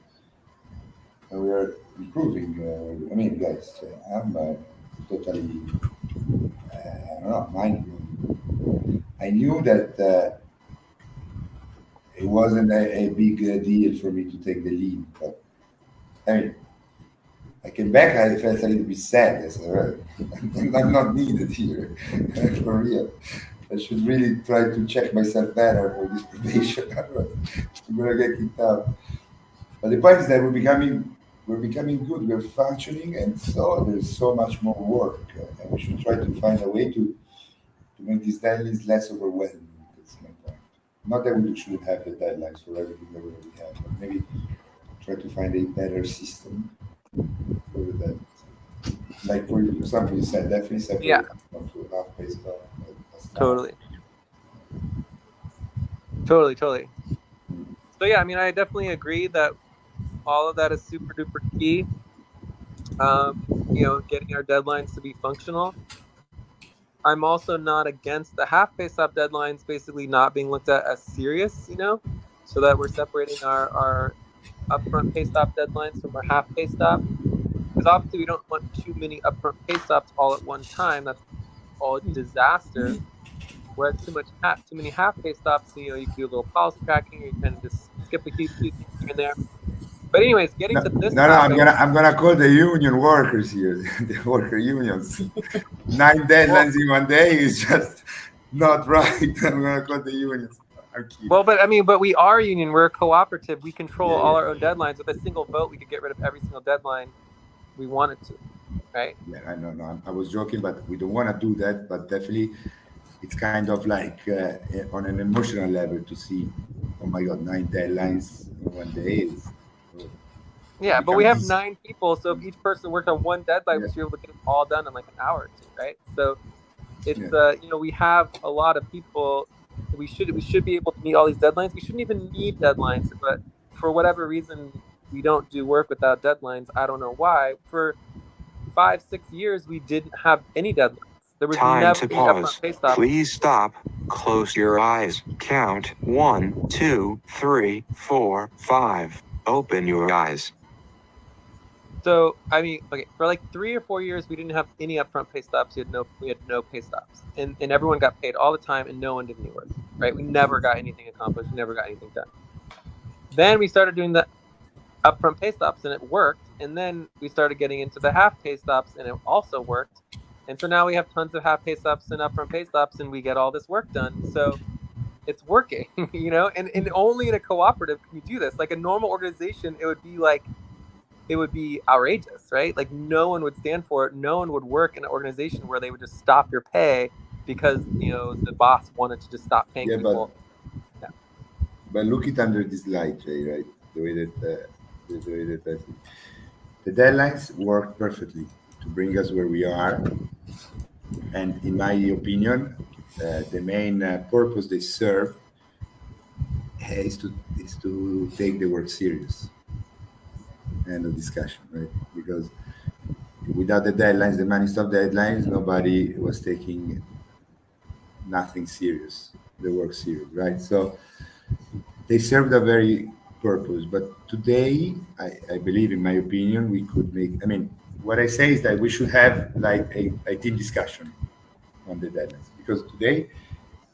we are improving. I mean, guys, I'm totally, I don't know, mind blown. I knew that it wasn't a big deal for me to take the lead, but I mean, I came back, I felt a little bit sad. I said, "Well, I'm not needed here, for real. I should really try to check myself better for this probation. Otherwise, I'm gonna get kicked out." But the point is that we're becoming good. We're functioning, and so there's so much more work, and we should try to find a way to make these deadlines less overwhelming. That's my point. Not that we shouldn't have the deadlines for everything that we already have, but maybe try to find a better system for the deadlines. Like for example, you said definitely Yeah, separate from to half based on staff. totally. Totally, totally. So yeah, I mean, I definitely agree that all of that is super duper key. Getting our deadlines to be functional. I'm also not against the half pay stop deadlines basically not being looked at as serious, so that we're separating our upfront pay stop deadlines from our half pay stop. Because obviously we don't want too many upfront pay stops all at one time. That's all disaster. Whereas too many half pay stops, you can do a little policy tracking, or you kind of just skip a few things here and there. But anyways, getting No, to this no, no. I'm topic. gonna I'm gonna call the union workers here, the worker unions. 9 Well, deadlines in one day is just not right. I'm gonna call the unions. I'm kidding. Well, but we are a union. We're a cooperative. We control Yeah, all yeah, our own deadlines. With a single vote, we could get rid of every single deadline we wanted to, right? yeah. I know, no, I was joking, but we don't want to do that. But definitely, it's kind of like on an emotional level to see, oh my God, 9 deadlines in one day is Yeah, but we have becomes 9 people, so if each person worked on one deadline, we yeah, should be able to get them all done in like an hour or two, right? So yeah. it's we have a lot of people. We should be able to meet all these deadlines. We shouldn't even need deadlines, but for whatever reason, we don't do work without deadlines. I don't know why. For 5, 6 years, we didn't have any deadlines. There was Time never to any upfront pause. pay stops. Please stop. Close your eyes. Count 1, 2, 3, 4, 5. Open your eyes. So I mean, okay, for like 3 or 4 years, we didn't have any upfront pay stops. We had no pay stops, and everyone got paid all the time, and no one did any work. Right? We never got anything accomplished. We never got anything done. Then we started doing the upfront pay stops, and it worked. And then we started getting into the half pay stops, and it also worked. And so now we have tons of half pay stops and upfront pay stops, and we get all this work done. So it's working, And only in a cooperative can you do this. Like a normal organization, it would be like it would be outrageous, right? Like no one would stand for it. No one would work in an organization where they would just stop your pay because the boss wanted to just stop paying Yeah, people. Yeah. but look it under this light, Jay, right? The way that I see. The deadlines work perfectly to bring us where we are, and in my opinion, the main purpose they serve is to take the work serious. End of discussion, right? Because without the deadlines, the money stop deadlines, nobody was taking nothing serious, the work serious, right? So they served a very purpose. But today, I believe, in my opinion, we could make. I mean, what I say is that we should have like a team discussion on the deadlines because today,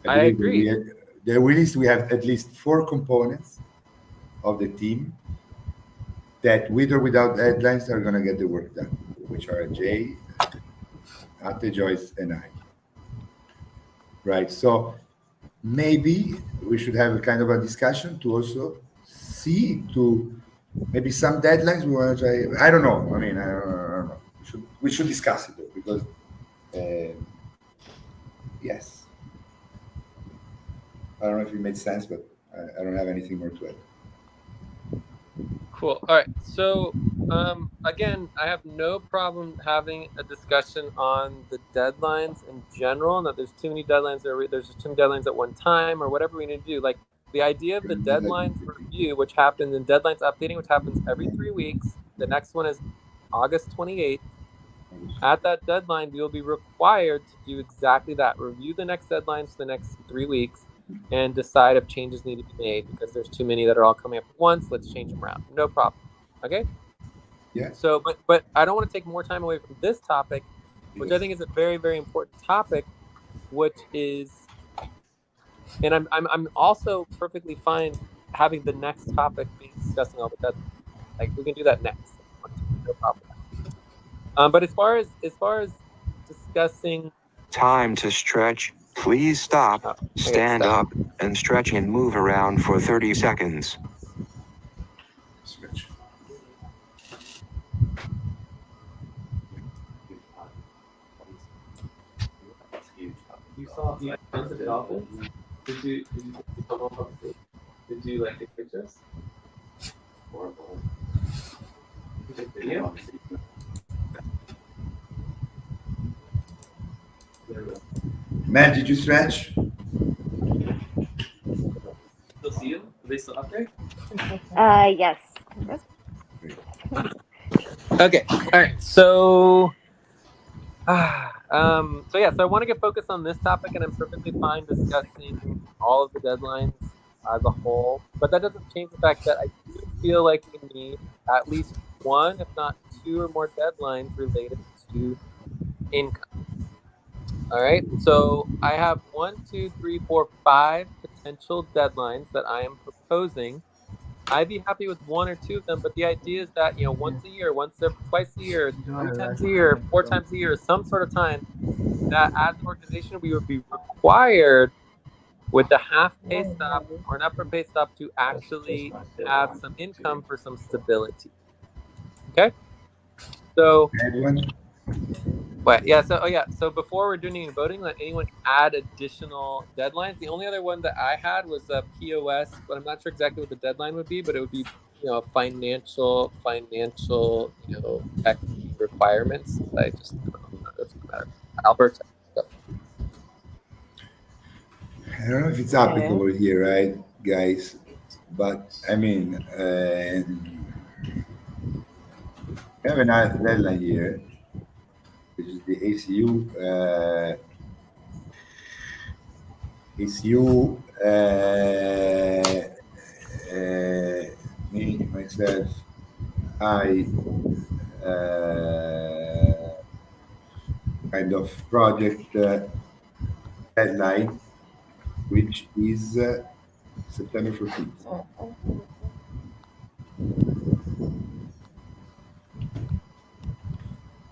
I I believe that agree. we have at least four components of the team that, with or without deadlines, are going to get the work done, which are Jay, Ate, Joyce, and I. Right. So maybe we should have a kind of a discussion to also see to maybe some deadlines we want to try. I don't know. I mean, I don't know. We should discuss it though because uh, yes, I don't know if it made sense, but I don't have anything more to add. Cool. All right. So, again, I have no problem having a discussion on the deadlines in general, and that there's too many deadlines, or there's just too many deadlines at one time, or whatever we need to do. Like the idea of the deadlines review, which happens in deadlines updating, which happens every 3 weeks. The next one is August 28th. At that deadline, we will be required to do exactly that: review the next deadlines for the next 3 weeks and decide if changes need to be made because there's too many that are all coming up at once. Let's change them around. No problem. Okay. Yeah. So, but I don't want to take more time away from this topic, which I think is a very, very important topic, which is, and I'm also perfectly fine having the next topic being discussing all the deadlines. Like we can do that next if you want to, no problem. But as far as discussing Time to stretch. Please stop, I gotta stand stop. up, and stretch and move around for 30 seconds. Switch. You saw the bunch of dolphins? Did you come home from sleep? Did you like take pictures? Horrible. You took video? Matt, did you stretch? Still see you? Are they still up there? Yes. Okay. All right. So I want to get focused on this topic, and I'm perfectly fine discussing all of the deadlines as a whole. But that doesn't change the fact that I do feel like we need at least one, if not two or more deadlines related to income. All right. So I have 5 potential deadlines that I am proposing. I'd be happy with one or two of them, but the idea is that once a year, twice a year, 3 times a year, 4 times a year, some sort of time, that as an organization we would be required with a half pay stop or an upper pay stop to actually have some income for some stability. Okay. So so before we're doing any voting, let anyone add additional deadlines. The only other one that I had was a POS, but I'm not sure exactly what the deadline would be, but it would be financial tech requirements. I just don't know. It doesn't matter. Albert. Go. I don't know if it's applicable here, right, guys? But I mean, we have another deadline here, which is the ACU. ACU. Me, myself, I kind of project deadline, which is September 14th.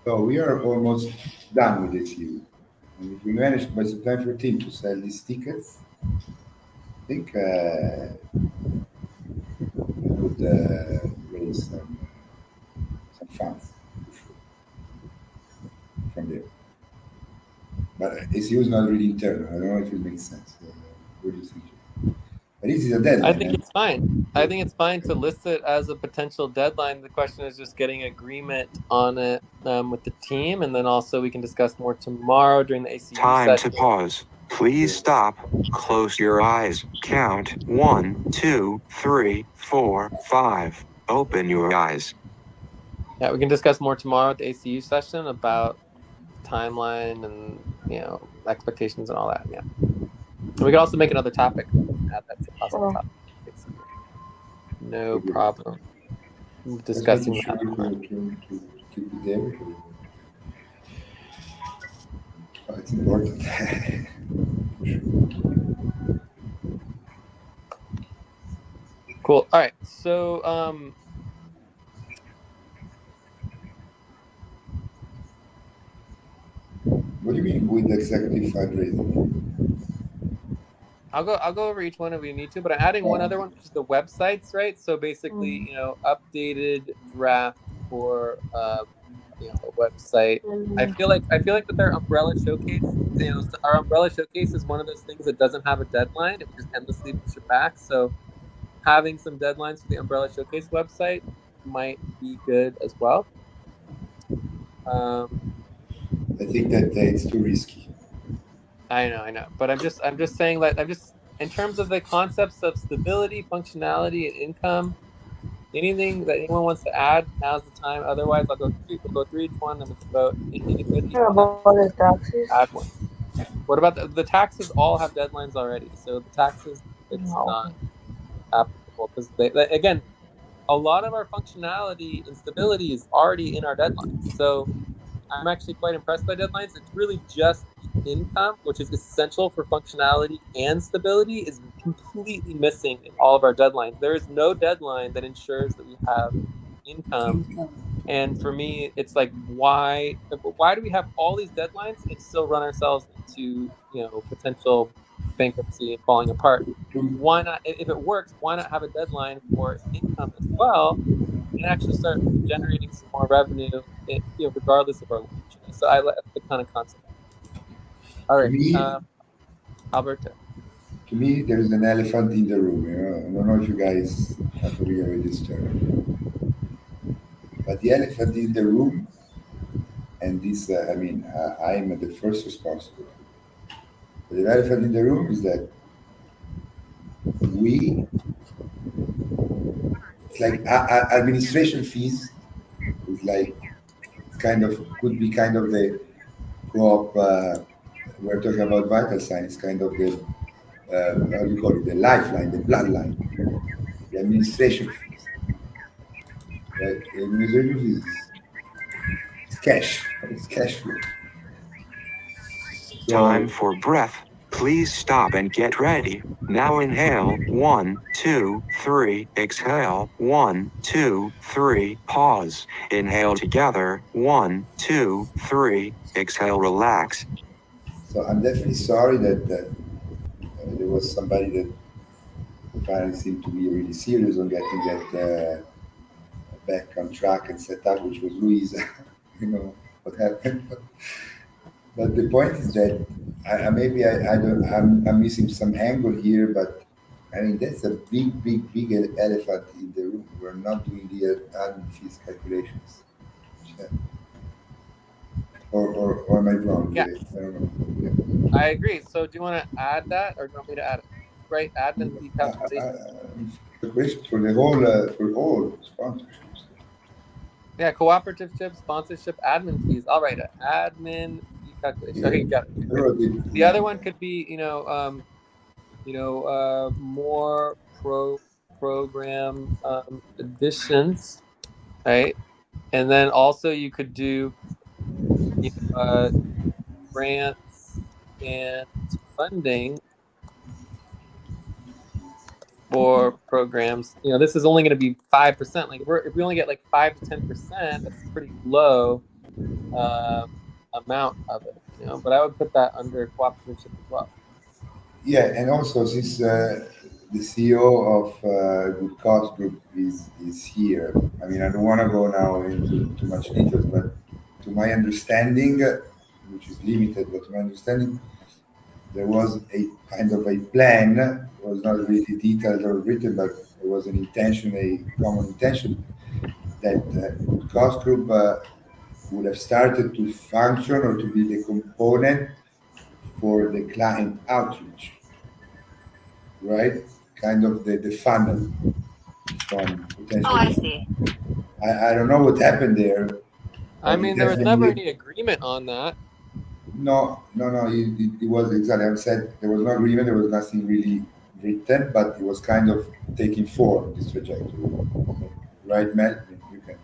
So we are almost done with this year. And if we manage by September 14th to sell these tickets, I think we could raise some from there. But ACO is not really internal. I don't know if it makes sense. What do you think? But this is a deadline. I think it's fine. I think it's fine to list it as a potential deadline. The question is just getting agreement on it with the team, and then also we can discuss more tomorrow during the ACU Time session. to pause. Please stop. Close your eyes. Count 1, 2, 3, 4, 5. Open your eyes. Yeah, we can discuss more tomorrow at the ACU session about timeline and expectations and all that. Yeah, and we can also make another topic. Add that to awesome topic. No problem. Discussing that. To keep it there. It's important. For sure. Cool. All right. So what do you mean with executive fundraising? I'll go over each one if we need to, but I'm adding one other one, which is the websites, right? So basically, updated draft for a website. I feel like with our umbrella showcase, our umbrella showcase is one of those things that doesn't have a deadline. It just endlessly push it back. So having some deadlines for the umbrella showcase website might be good as well. I think that it's too risky. I know, but I'm just saying that in terms of the concepts of stability, functionality, and income. Anything that anyone wants to add, now's the time. Otherwise, we'll go through each one and we can vote. Anybody About the taxes? add one? What about the taxes? All have deadlines already, so the taxes it's not applicable because again, a lot of our functionality and stability is already in our deadlines. So I'm actually quite impressed by deadlines. It's really just the income, which is essential for functionality and stability, is completely missing in all of our deadlines. There is no deadline that ensures that we have income. And for me, it's like, why do we have all these deadlines and still run ourselves into potential bankruptcy and falling apart? Why not? If it works, why not have a deadline for income as well? And actually start generating some more revenue, regardless of our launch. So that's the kind of concept. All right, Alberto. To me, there is an elephant in the room. I don't know if you guys are familiar with this term, but the elephant in the room, and this, I am the first responsible. But the elephant in the room is that it's like administration fees is like could be kind of the co-op. We're talking about vital sign. It's kind of the how do you call it? The lifeline, the bloodline, the administration fees. Right? The administration fees is cash. It's cash flow. Time for breath. Please stop and get ready. Now inhale. 1, 2, 3. Exhale. 1, 2, 3. Pause. Inhale together. 1, 2, 3. Exhale. Relax. So I'm definitely sorry that there was somebody that finally seemed to be really serious on getting that back on track and set up, which was Luisa. You know what happened. But the point is that I'm missing some angle here, but I mean that's a big elephant in the room. We're not doing the admin fees calculations. Or am I wrong? Yeah. I don't know. I agree. So do you want to add that, or do you want me to add it? Right, admin fee calculation. For all sponsorships. Yeah, cooperative sponsorship, admin fees. I'll write it. Admin fee calculation. Okay, got it. The other one could be, more program additions, right? And then also you could do grants and funding for programs. This is only going to be 5%. Like if we only get like 5 to 10%, that's a pretty low amount of it. But I would put that under cooperative as well. Yeah, and also since the CEO of Good Cause Group is here, I mean I don't want to go now into too much details, but to my understanding, which is limited, but to my understanding, there was a kind of a plan. It was not really detailed or written, but it was an intention, a common intention that good cost group would have started to function or to be the component for the client outreach, right? Kind of the funnel from Oh, I potential. see. I don't know what happened there, I but it mean, there was never definitely any agreement on that. no. It was exactly. I said there was no agreement. There was nothing really written, but it was kind of taking form this trajectory, right, Mel? You can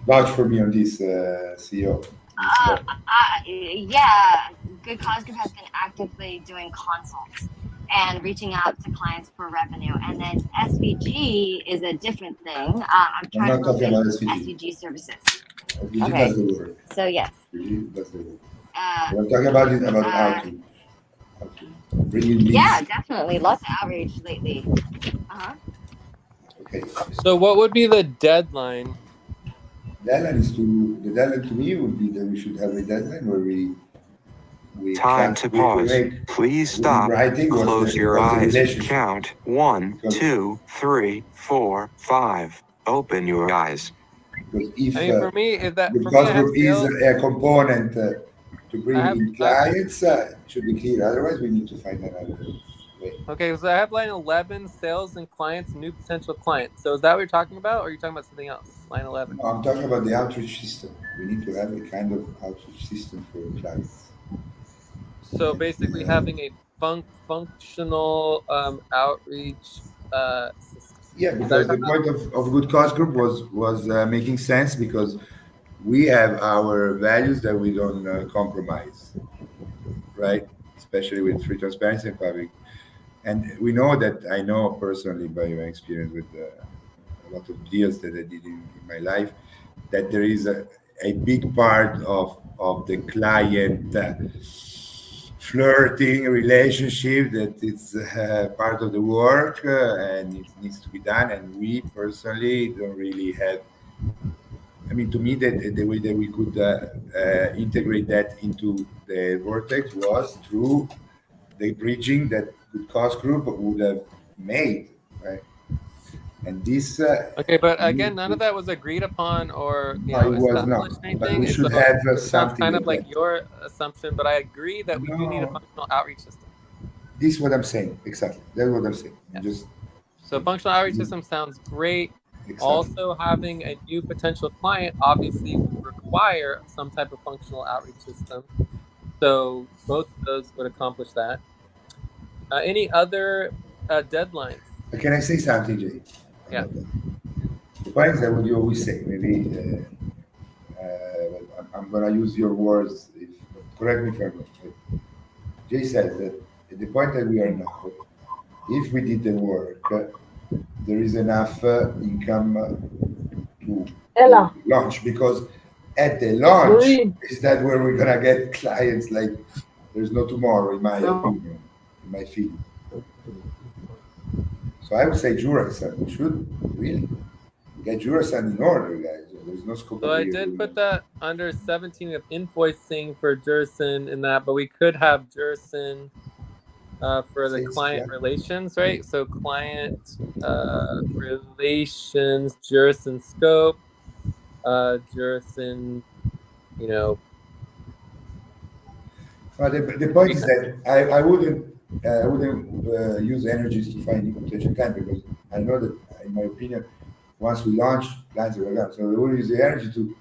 vouch for me on this, CEO. Yeah, Good Cause Group has been actively doing consults and reaching out to clients for revenue. And then SVG is a different thing. I'm I'm trying to not talking about locate SVG. SVG services. SVG Okay, does the work. so yes. SVG does the work. Uh, What I'm talking about is about uh, outreach. Bringing leads. yeah, definitely. Lots of outreach lately. Uh-huh. Okay. So what would be the deadline? The deadline to me would be that we should have a deadline where Time to we pause. make Please in stop. writing Close your what's the eyes. relationship. Count 1, Because 2, 3, 4, 5. Open your eyes. because if I mean, for me, the I cost have group is sales. a component to I bring have, in I have clients, it should be clear. Otherwise, we need to find another way. okay, so I have line 11, sales and clients, new potential clients. So is that what you're talking about, or are you talking about something else? Line 11. No, I'm talking about the outreach system. We need to have a kind of outreach system for clients. So And, basically, having a functional outreach system. yeah, Is that what you're because the talking about? point of good cause group was making sense because we have our values that we don't compromise, right? Especially with free transparency and public. And we know that I know personally by my experience with a lot of deals that I did in my life that there is a big part of the client flirting relationship that it's part of the work and it needs to be done. And we personally don't really have. I mean, to me, the way that we could integrate that into the vortex was through the bridging that good cost group would have made, right? And this, Okay, but again, need none of to, that was agreed upon or no, it was established not. But anything. we So should have it sounds something kind of like like that. your assumption, but I agree that we do need a No, functional outreach system. this is what I'm saying. Exactly. That's what I'm saying. Yeah. Just So functional outreach system sounds great. exactly. Also, having a new potential client obviously would require some type of functional outreach system. So both of those would accomplish that. Any other deadlines? Can I say something, Jay, Yeah. about that? The point is that what you always say, maybe I'm going to use your words, but correct me if I'm wrong. But Jay says that at the point that we are now, if we did the work, there is enough income to launch because at the launch is that where we're gonna get clients like there's no tomorrow, in my opinion, in my feeling. So I would say Jurasan, we should really get Jurasan in order, guys. There's no scope So of I error did doing put that. that under 17 of invoicing for Jerson in that, but we could have Jerson for the client relations, right? So client relations, Jerson scope, Jerson, you know. But the point is that I wouldn't use energies to find new potential client because I know that, in my opinion, once we launch, clients will come. So we will use the energy to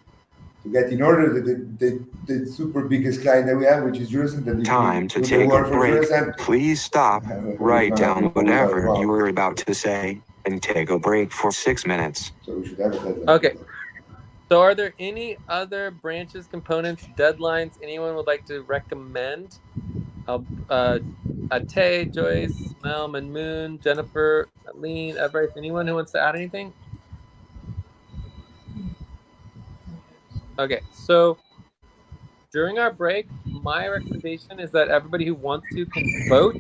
get in order the super biggest client that we have, which is Jurasan, that if we Time to do the take a work for break. Jurasan, Please stop. we're Write gonna down go without whatever you problem. were about to say and take a break for 6 minutes. So we should have a deadline. Okay. So are there any other branches, components, deadlines anyone would like to recommend? Ate, Joyce, Mel, Moon, Jennifer, Aline, Everett, anyone who wants to add anything? Okay, so during our break, my recommendation is that everybody who wants to can vote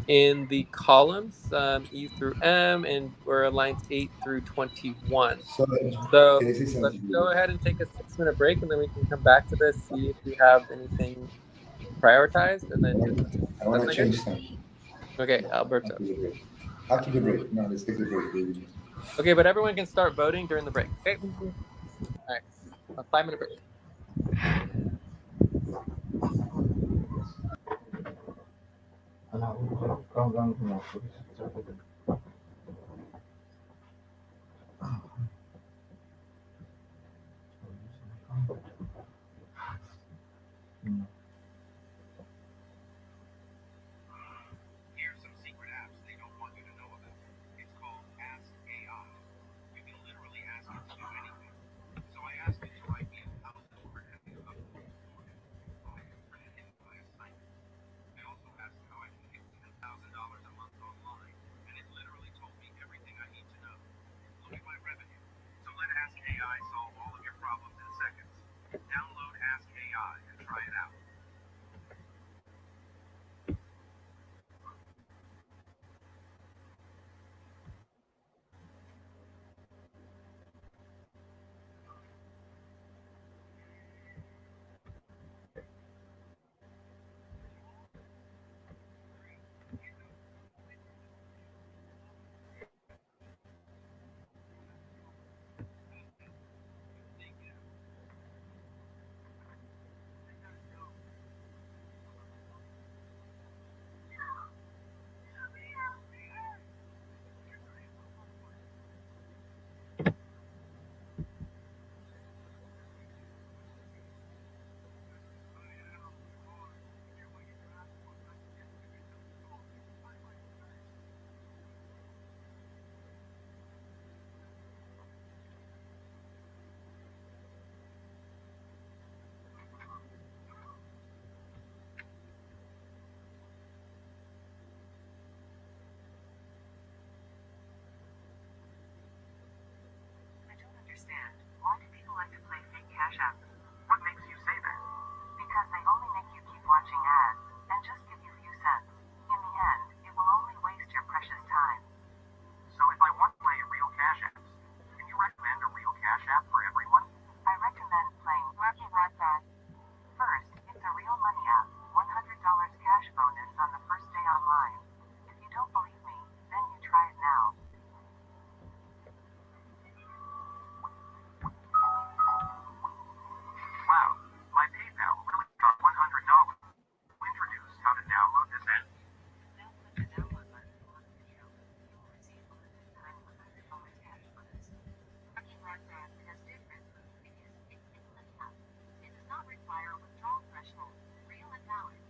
in the columns, E through M, and we're lines 8 through 21. So, So can I say let's something? go ahead and take a 6-minute break, and then we can come back to this, see if we have anything prioritized, and then just I want that's to not good. change something Okay, Alberto. after the break. After the break. No, let's take the break, baby. Okay, but everyone can start voting during the break. Okay. All right. A 5-minute break. Here's some secret apps they don't want you to know about. It's called Ask AI. You can literally ask it to do anything. So I asked it to write me a housing word and a assignment. I also asked how I can get $10,000 a month online, and it literally told me everything I need to know. Look at my revenue. So let Ask AI solve all of your problems in seconds. Download Ask AI and try it out. I don't understand. Why do people like to play fake cash apps? What makes you say that? Because they only make you keep watching ads and just give you few cents. In the end, it will only waste your precious time. So if I want to play real cash apps, can you recommend a real cash app for everyone? I recommend playing Lucky Wi-Fi. First, it's a real money app. $100 cash bonus on the first day online. If you don't believe me, then you try it now. Wow, my PayPal really got $100. Introduce how to download this app. Now click the download button below the video. You will receive a limited time $100 cash bonus. Lucky Broadband is different because it's a money app. It does not require a withdrawal threshold. Real and valid.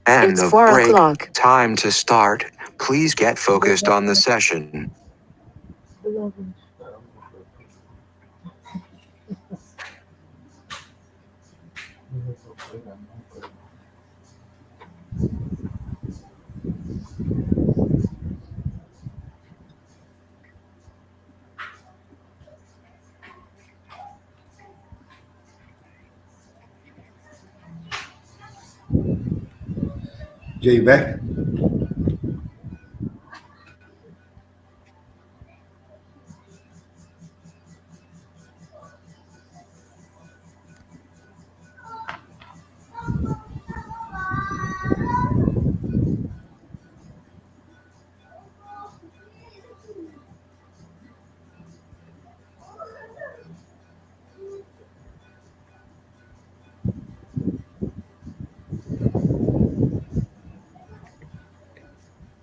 End It's of 4 break. o'clock. Time to start. Please get focused on the session. Jay, back?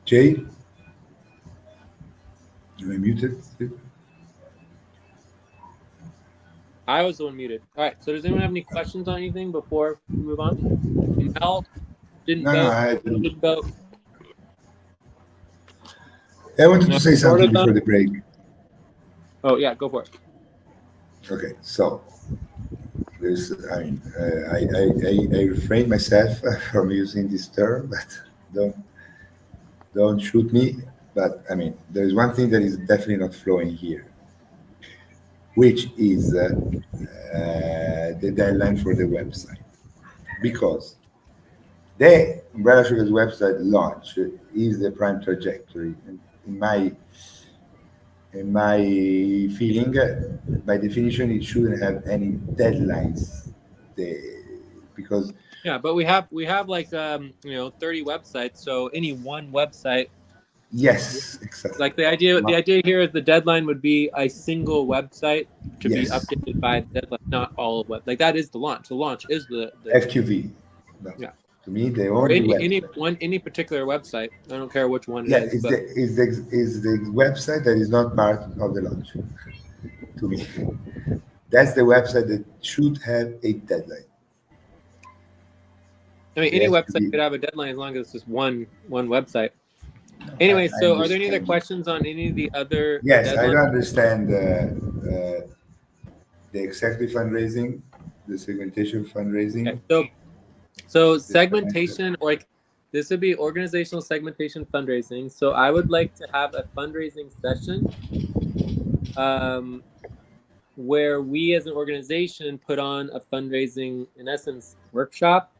Jay? Am I muted? I was the one muted. All right. So does anyone have any questions on anything before we move on? Mel didn't No, vote. I Didn't vote. wanted to say something before the break. Oh yeah, go for it. Okay, so there's, I refrain myself from using this term, but don't shoot me. But I mean, there's one thing that is definitely not flowing here, which is the deadline for the website, because the Umbrella Sugar's website launch is the prime trajectory. In my feeling, by definition, it shouldn't have any deadlines. Because Yeah, but we have like 30 websites. So any one website. Yes, exactly. Like the idea here is the deadline would be a single website to be Yes. updated by the deadline, not all of web. Like that is the launch. The launch is the FQV. No. Yeah. To me, the Or only any particular website. I don't care which one yeah, it is. But is the website that is not part of the launch. To me, that's the website that should have a deadline. I mean, any website could have a deadline as long as it's just one website. Anyway, so are there any other questions on any of the other Yes, deadlines? I don't understand the executive fundraising, the segmentation fundraising. Okay, so segmentation, or like this would be organizational segmentation fundraising. So I would like to have a fundraising session where we as an organization put on a fundraising, in essence, workshop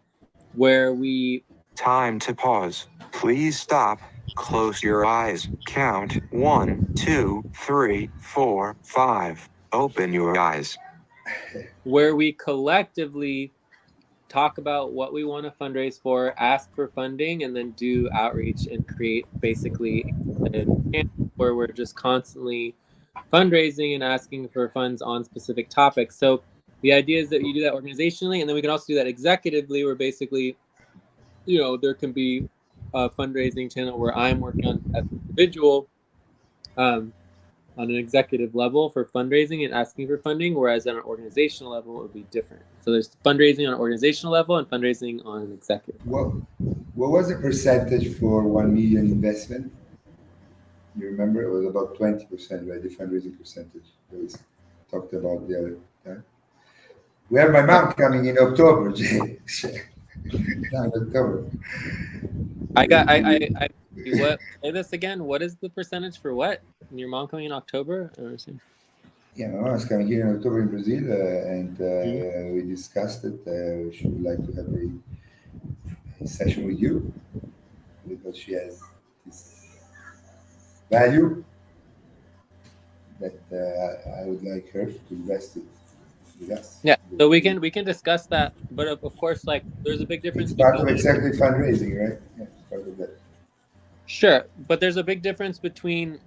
where we... Time to pause. Please stop. Close your eyes. Count 1, 2, 3, 4, 5. Open your eyes. Where we collectively talk about what we want to fundraise for, ask for funding, and then do outreach and create basically a channel where we're just constantly fundraising and asking for funds on specific topics. So the idea is that you do that organizationally, and then we can also do that executively, where basically, there can be a fundraising channel where I'm working on as an individual on an executive level for fundraising and asking for funding, whereas on an organizational level, it would be different. So there's fundraising on an organizational level and fundraising on an executive level. What was the percentage for 1 million investment? You remember it was about 20%, right? The fundraising percentage that was talked about the other time. We have my mom coming in October, Jay. In October. What? Say this again. What is the percentage for what? Your mom coming in October? I don't understand. Yeah, my mom is coming here in October in Brazil, and we discussed it. She would like to have a session with you because she has this value that I would like her to invest it with us. Yeah, so we can discuss that, but of course, like there's a big difference. It's part of executive fundraising, right? Yeah, it's part of that. Sure, but there's a big difference between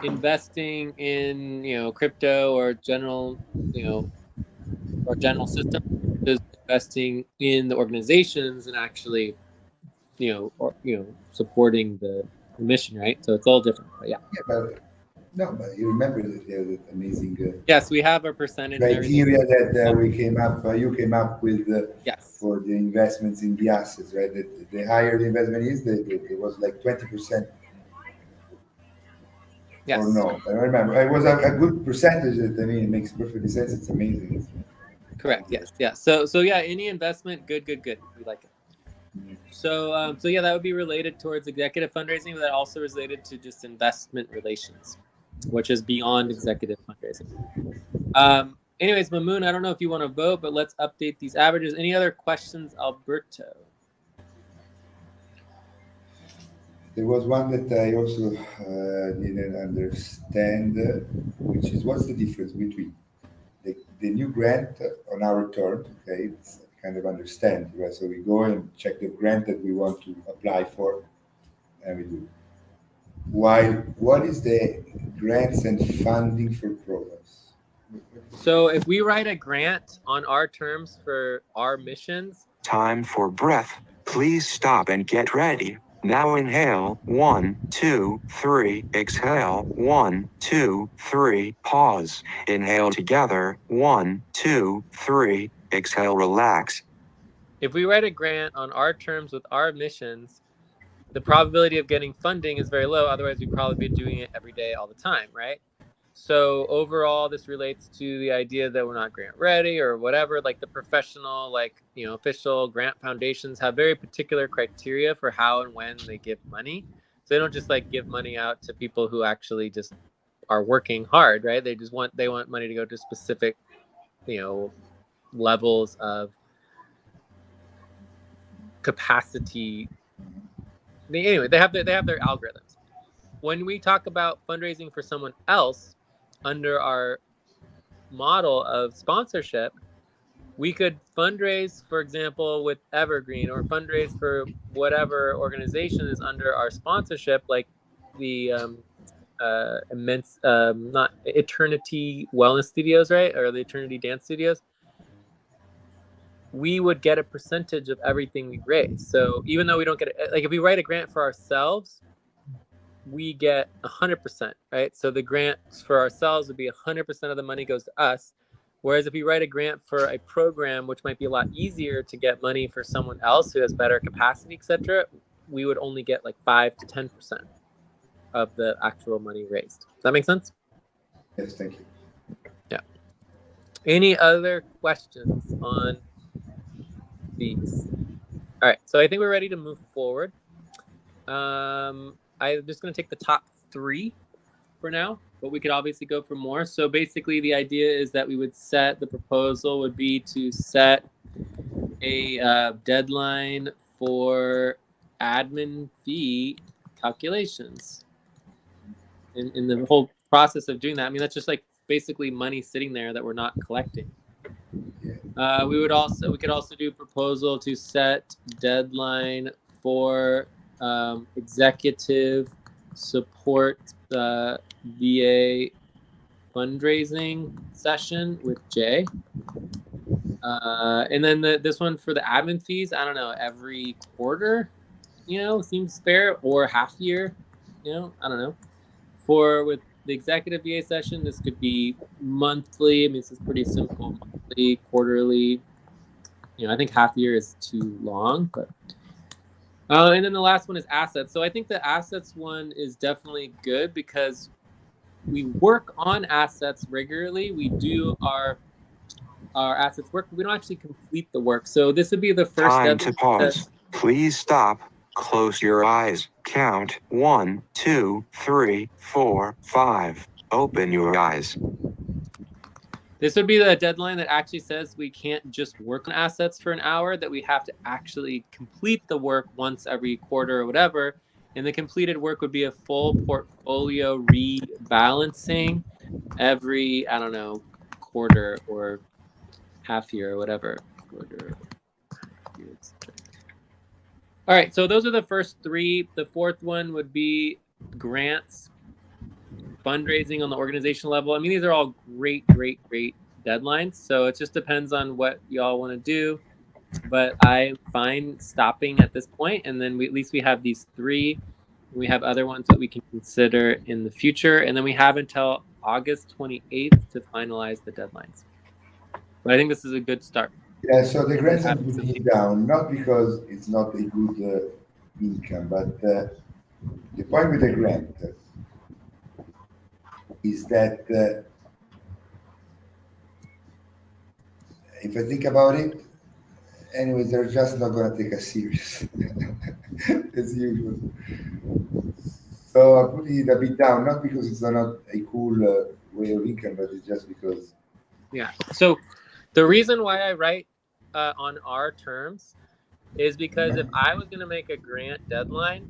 investing in crypto or general general system, is investing in the organizations and actually supporting the mission, right? So it's all different, but yeah. But you remember that amazing yes, we have a percentage criteria that we came up. You came up with yes for the investments in the assets, right? The higher the investment is, it was like 20%. Yes. Or no, I don't remember. It was a good percentage. I mean, it makes perfect sense. It's amazing. Correct. Yes. Yeah. So yeah, any investment, good. We like it. So yeah, that would be related towards executive fundraising, but that also related to just investment relations, which is beyond executive fundraising. Anyways, Mamoon, I don't know if you want to vote, but let's update these averages. Any other questions, Alberto? There was one that I also didn't understand, which is what's the difference between the new grant on our terms, okay? It's kind of understand, right? So we go and check the grant that we want to apply for, and we do. While what is the grants and funding for programs? So if we write a grant on our terms for our missions, Time for breath. Please stop and get ready. Now inhale, 1, 2, 3, exhale, 1, 2, 3, pause. Inhale together, 1, 2, 3, exhale, relax. if we write a grant on our terms with our missions, the probability of getting funding is very low. Otherwise, we'd probably be doing it every day, all the time, right? So overall, this relates to the idea that we're not grant ready or whatever. Like the professional, official grant foundations have very particular criteria for how and when they give money. So they don't just like give money out to people who actually just are working hard, right? They want money to go to specific, levels of capacity. Anyway, they have their algorithms. When we talk about fundraising for someone else under our model of sponsorship, we could fundraise, for example, with Evergreen, or fundraise for whatever organization is under our sponsorship, like the not Eternity Wellness Studios, right? Or the Eternity Dance Studios. We would get a percentage of everything we raise. So even though we don't get it, like if we write a grant for ourselves, we get 100%, right? So the grants for ourselves would be 100% of the money goes to us. Whereas if we write a grant for a program, which might be a lot easier to get money for someone else who has better capacity, etc., we would only get like 5 to 10% of the actual money raised. Does that make sense? Yes, thank you. Yeah. Any other questions on these? All right, so I think we're ready to move forward. I'm just going to take the top 3 for now, but we could obviously go for more. So basically the idea is that we would the proposal would be to set a deadline for admin fee calculations. In the whole process of doing that, I mean, that's just like basically money sitting there that we're not collecting. We could also do proposal to set deadline for executive support VA fundraising session with Jay. And then this one for the admin fees, I don't know, every quarter, seems fair, or half year, I don't know. With the executive VA session, this could be monthly. I mean, this is pretty simple. Monthly, quarterly. I think half year is too long, but. And then the last one is assets. So I think the assets one is definitely good because we work on assets regularly. We do our assets work, but we don't actually complete the work. So this would be the first Time step. to pause. Please stop. Close your eyes. Count 1, 2, 3, 4, 5. Open your eyes. This would be the deadline that actually says we can't just work on assets for an hour, that we have to actually complete the work once every quarter or whatever. And the completed work would be a full portfolio rebalancing every, I don't know, quarter or half year or whatever. All right, so those are the first 3. The fourth one would be grants, fundraising on the organizational level. I mean, these are all great deadlines. So it just depends on what y'all want to do. But I'm fine stopping at this point, and then at least we have these 3. We have other ones that we can consider in the future, and then we have until August 28th to finalize the deadlines. But I think this is a good start. Yeah, so the grants I'm having some putting it people. down, not because it's not a good income, but the point with the grant is that if I think about it, anyways, they're just not going to take us serious as usual. So I put it a bit down, not because it's not a cool way of income, but it's just because. Yeah. So the reason why I write on our terms is because if I was going to make a grant deadline,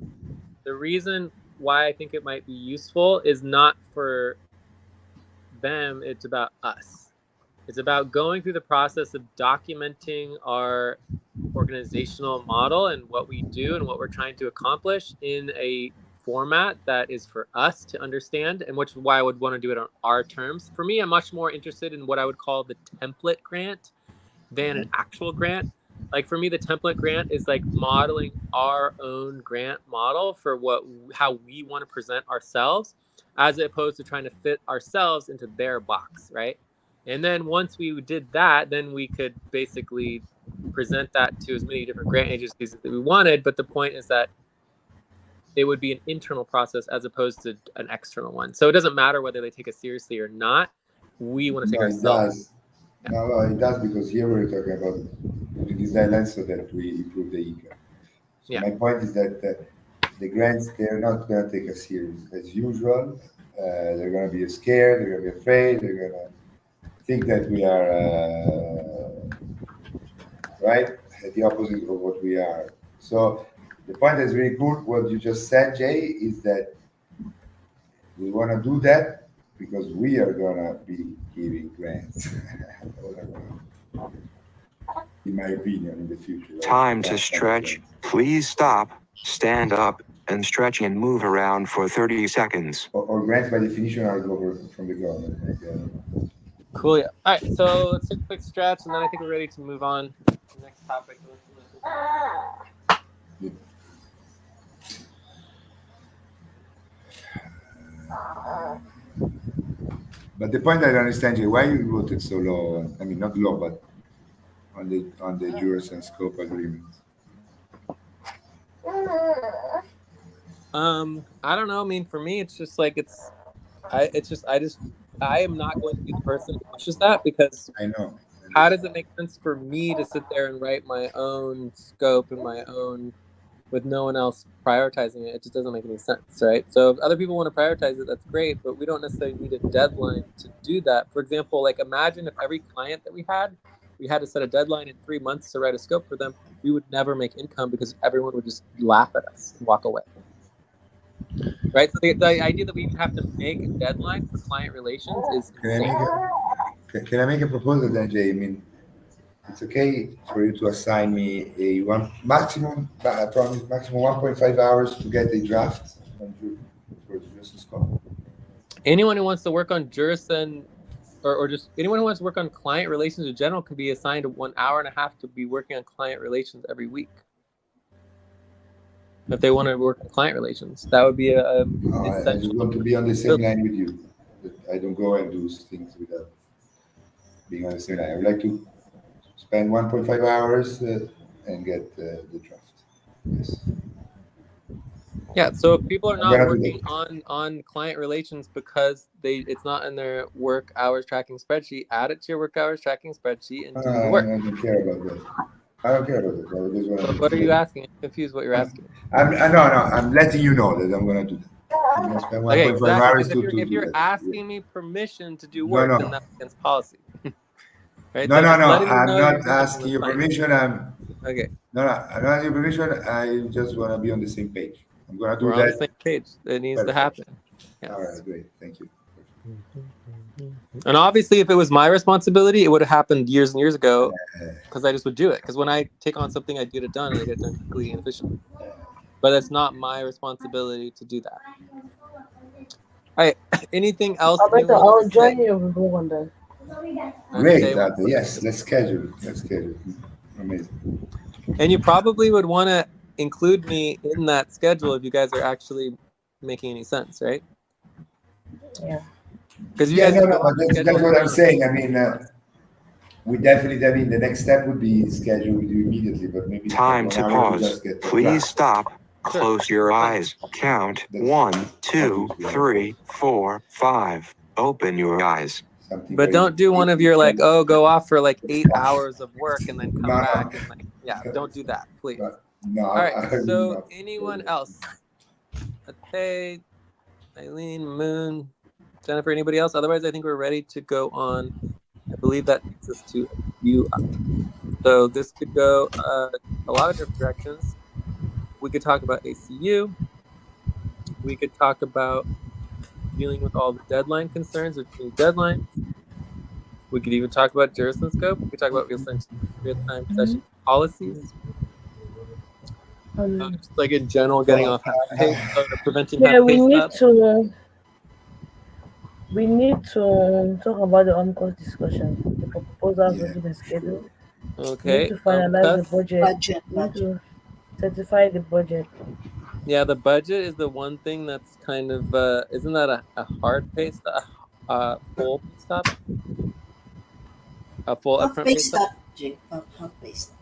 the reason why I think it might be useful is not for them, it's about us. It's about going through the process of documenting our organizational model and what we do and what we're trying to accomplish in a format that is for us to understand, and which is why I would want to do it on our terms. For me, I'm much more interested in what I would call the template grant than an actual grant. Like for me, the template grant is like modeling our own grant model for how we want to present ourselves, as opposed to trying to fit ourselves into their box, right? And then once we did that, then we could basically present that to as many different grant agencies that we wanted. But the point is that it would be an internal process as opposed to an external one. So it doesn't matter whether they take us seriously or not. We want to take No, it ourselves. does. No, it does because here we're talking about putting these guidelines so that we improve the income. So Yeah. my point is that the grants, they're not going to take us serious as usual. They're going to be scared. They're going to be afraid. They're going to think that we are right, the opposite of what we are. So the point that's really cool, what you just said, Jay, is that we want to do that because we are going to be giving grants. In my opinion, in the future. Right? Time to stretch. Please stop, stand up, and stretch and move around for 30 seconds. Or grants by definition are from the government. Right? Cool. Yeah. All right. So let's take a quick stretch, and then I think we're ready to move on to the next topic. But the point I don't understand, Jay, why you wrote it so low? I mean, not low, but on the jurors and scope agreements. I don't know. I mean, for me, it's just like I am not going to be the person who pushes that, because I know. How does it make sense for me to sit there and write my own scope and my own, with no one else prioritizing it? It just doesn't make any sense, right? So if other people want to prioritize it, that's great, but we don't necessarily need a deadline to do that. For example, like imagine if every client that we had to set a deadline in 3 months to write a scope for them, we would never make income because everyone would just laugh at us and walk away. Right? So the idea that we have to make a deadline for client relations is insane. Can I make a proposal then, Jay? I mean, it's okay for you to assign me a maximum 1.5 hours to get a draft for juris scope. Anyone who wants to work on juris and or just anyone who wants to work on client relations in general can be assigned 1 hour and a half to be working on client relations every week. If they want to work on client relations, that would be I just want to be on the same line with you. I don't go and do things without being on the same line. I would like to spend 1.5 hours and get the draft. Yes. Yeah, so if people are not working on client relations because it's not in their work hours tracking spreadsheet, add it to your work hours tracking spreadsheet and do the work. I don't care about that. I don't care about that. What are you asking? I'm confused what you're asking. I'm letting you know that I'm going to do that. I'm going to spend 1.5 hours if you're asking me permission to do work, then that's against policy. Right? No, so I'm not asking your permission. Okay. No, I'm not asking your permission. I just want to be on the same page. I'm going to do We're that. on the same page. It needs to happen. Yes. All right, great. Thank you. And obviously, if it was my responsibility, it would have happened years and years ago, because I just would do it. Because when I take on something, I get it done, and I get it done quickly and efficiently. But it's not my responsibility to do that. All right. Anything else? I'll join you on that. Great, yes, let's schedule. Amazing. And you probably would want to include me in that schedule if you guys are actually making any sense, right? Yeah. Because that's what I'm saying. I mean, we definitely, I mean, the next step would be scheduled with you immediately, but maybe Time 1 to hour to pause. just get the Please draft. stop. Sure. Close your eyes. Count 1, 2, 3, 4, 5. Open your eyes. Something But very don't do one of your like, oh, go off for like 8 hours of work and then come No, back no. and like, yeah, don't do that, please. No, All right. I will So not. anyone else? Okay, Eileen, Moon, Jennifer, anybody else? Otherwise, I think we're ready to go on. I believe that takes us to a few. So this could go a lot of different directions. We could talk about ACU. We could talk about dealing with all the deadline concerns or deadlines. We could even talk about Jerusalem scope. We could talk about real-time session policies. Just like in general, getting off half pay, preventing Yeah, half pay stops. we need to talk about the UMCOS discussion. The proposal has already been scheduled. We Okay. need to finalize the budget. Budget. We need to certify the budget. Yeah, the budget is the one thing that's kind of isn't that a hard pay stop, full pay stop, a full Half upfront pay pay stop. stop, Jay. Half pay stop.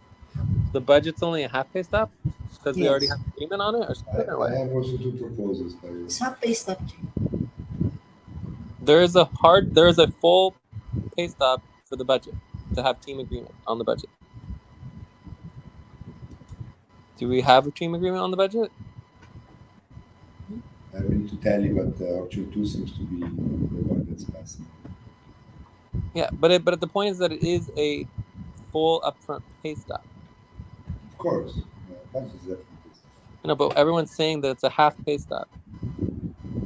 The budget's only a half pay stop because we already Yes. have agreement on it, or something, or I what? have also 2 proposals. By the way. It's half pay stop, Jay. There is a full pay stop for the budget to have team agreement on the budget. Do we have a team agreement on the budget? I don't need to tell you, but option 2 seems to be the one that's passing. Yeah, but the point is that it is a full upfront pay stop. Of course. That's exactly this. No, but everyone's saying that it's a half pay stop.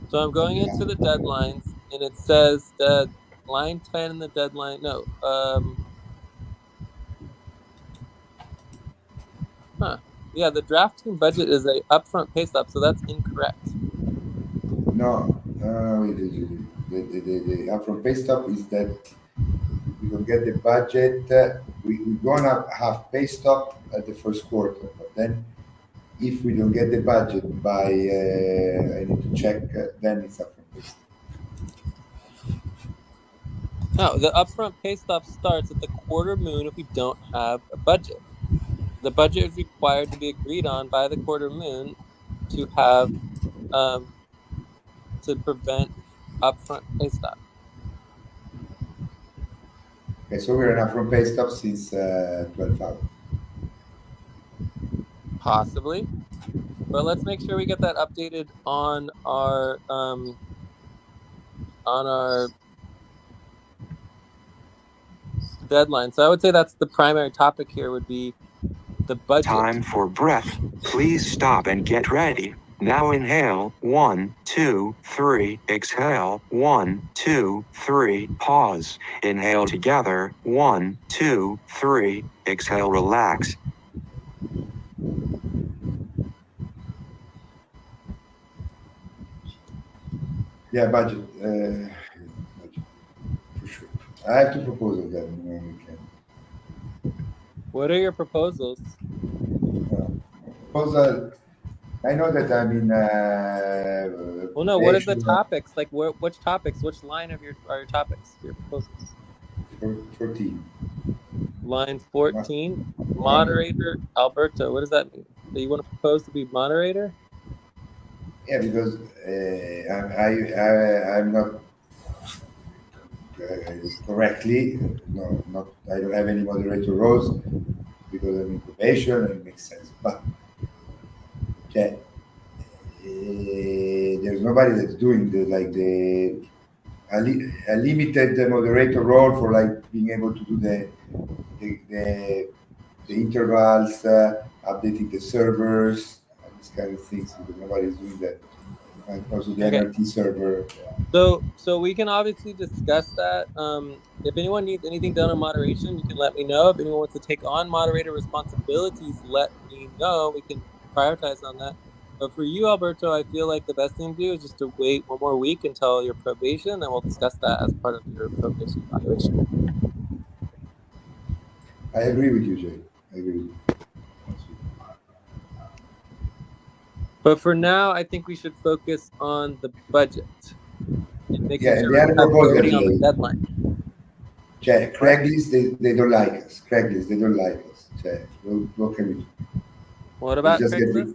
So I'm going into the deadlines, and it says that line 10 in the deadline. No, yeah, the draft team budget is a upfront pay stop, so that's incorrect. No, the upfront pay stop is that we don't get the budget. We're gonna have pay stop at the first quarter, but then if we don't get the budget by, I need to check, then it's upfront pay stop. No, the upfront pay stop starts at the quarter moon if we don't have a budget. The budget is required to be agreed on by the quarter moon to have to prevent upfront pay stop. Okay, so we're in upfront pay stop since 12 hours. Possibly, but let's make sure we get that updated on our deadline. So I would say that's the primary topic here would be the budget. Time for breath. Please stop and get ready. Now inhale, 1, 2, 3, exhale, 1, 2, 3, pause. Inhale together, 1, 2, 3, exhale, relax. Yeah, budget. Budget, for sure. I have 2 proposals then we can. What are your proposals? Proposal. I know that I'm in. Well, no. What are the topics? Like, which topics? Which line of your topics? Your proposals. 14. Line 14. Moderator Alberto. What does that mean? Do you want to propose to be moderator? Yeah, because I'm not correctly. No, not. I don't have any moderator roles because I'm in probation, and it makes sense. But okay, there's nobody that's doing a limited moderator role for like being able to do the intervals, updating the servers, these kind of things. Because nobody's doing that. And also the NRT server. So we can obviously discuss that. If anyone needs anything done on moderation, you can let me know. If anyone wants to take on moderator responsibilities, let me know. We can prioritize on that. But for you, Alberto, I feel like the best thing to do is just to wait 1 more week until your probation, and we'll discuss that as part of your probation evaluation. I agree with you, Jay. I agree with you. But for now, I think we should focus on the budget and making sure we have clarity on the deadline. Cioè, Craigslist, they don't like us. Craigslist, they don't like us. Cioè, what can we do? What about Craigslist?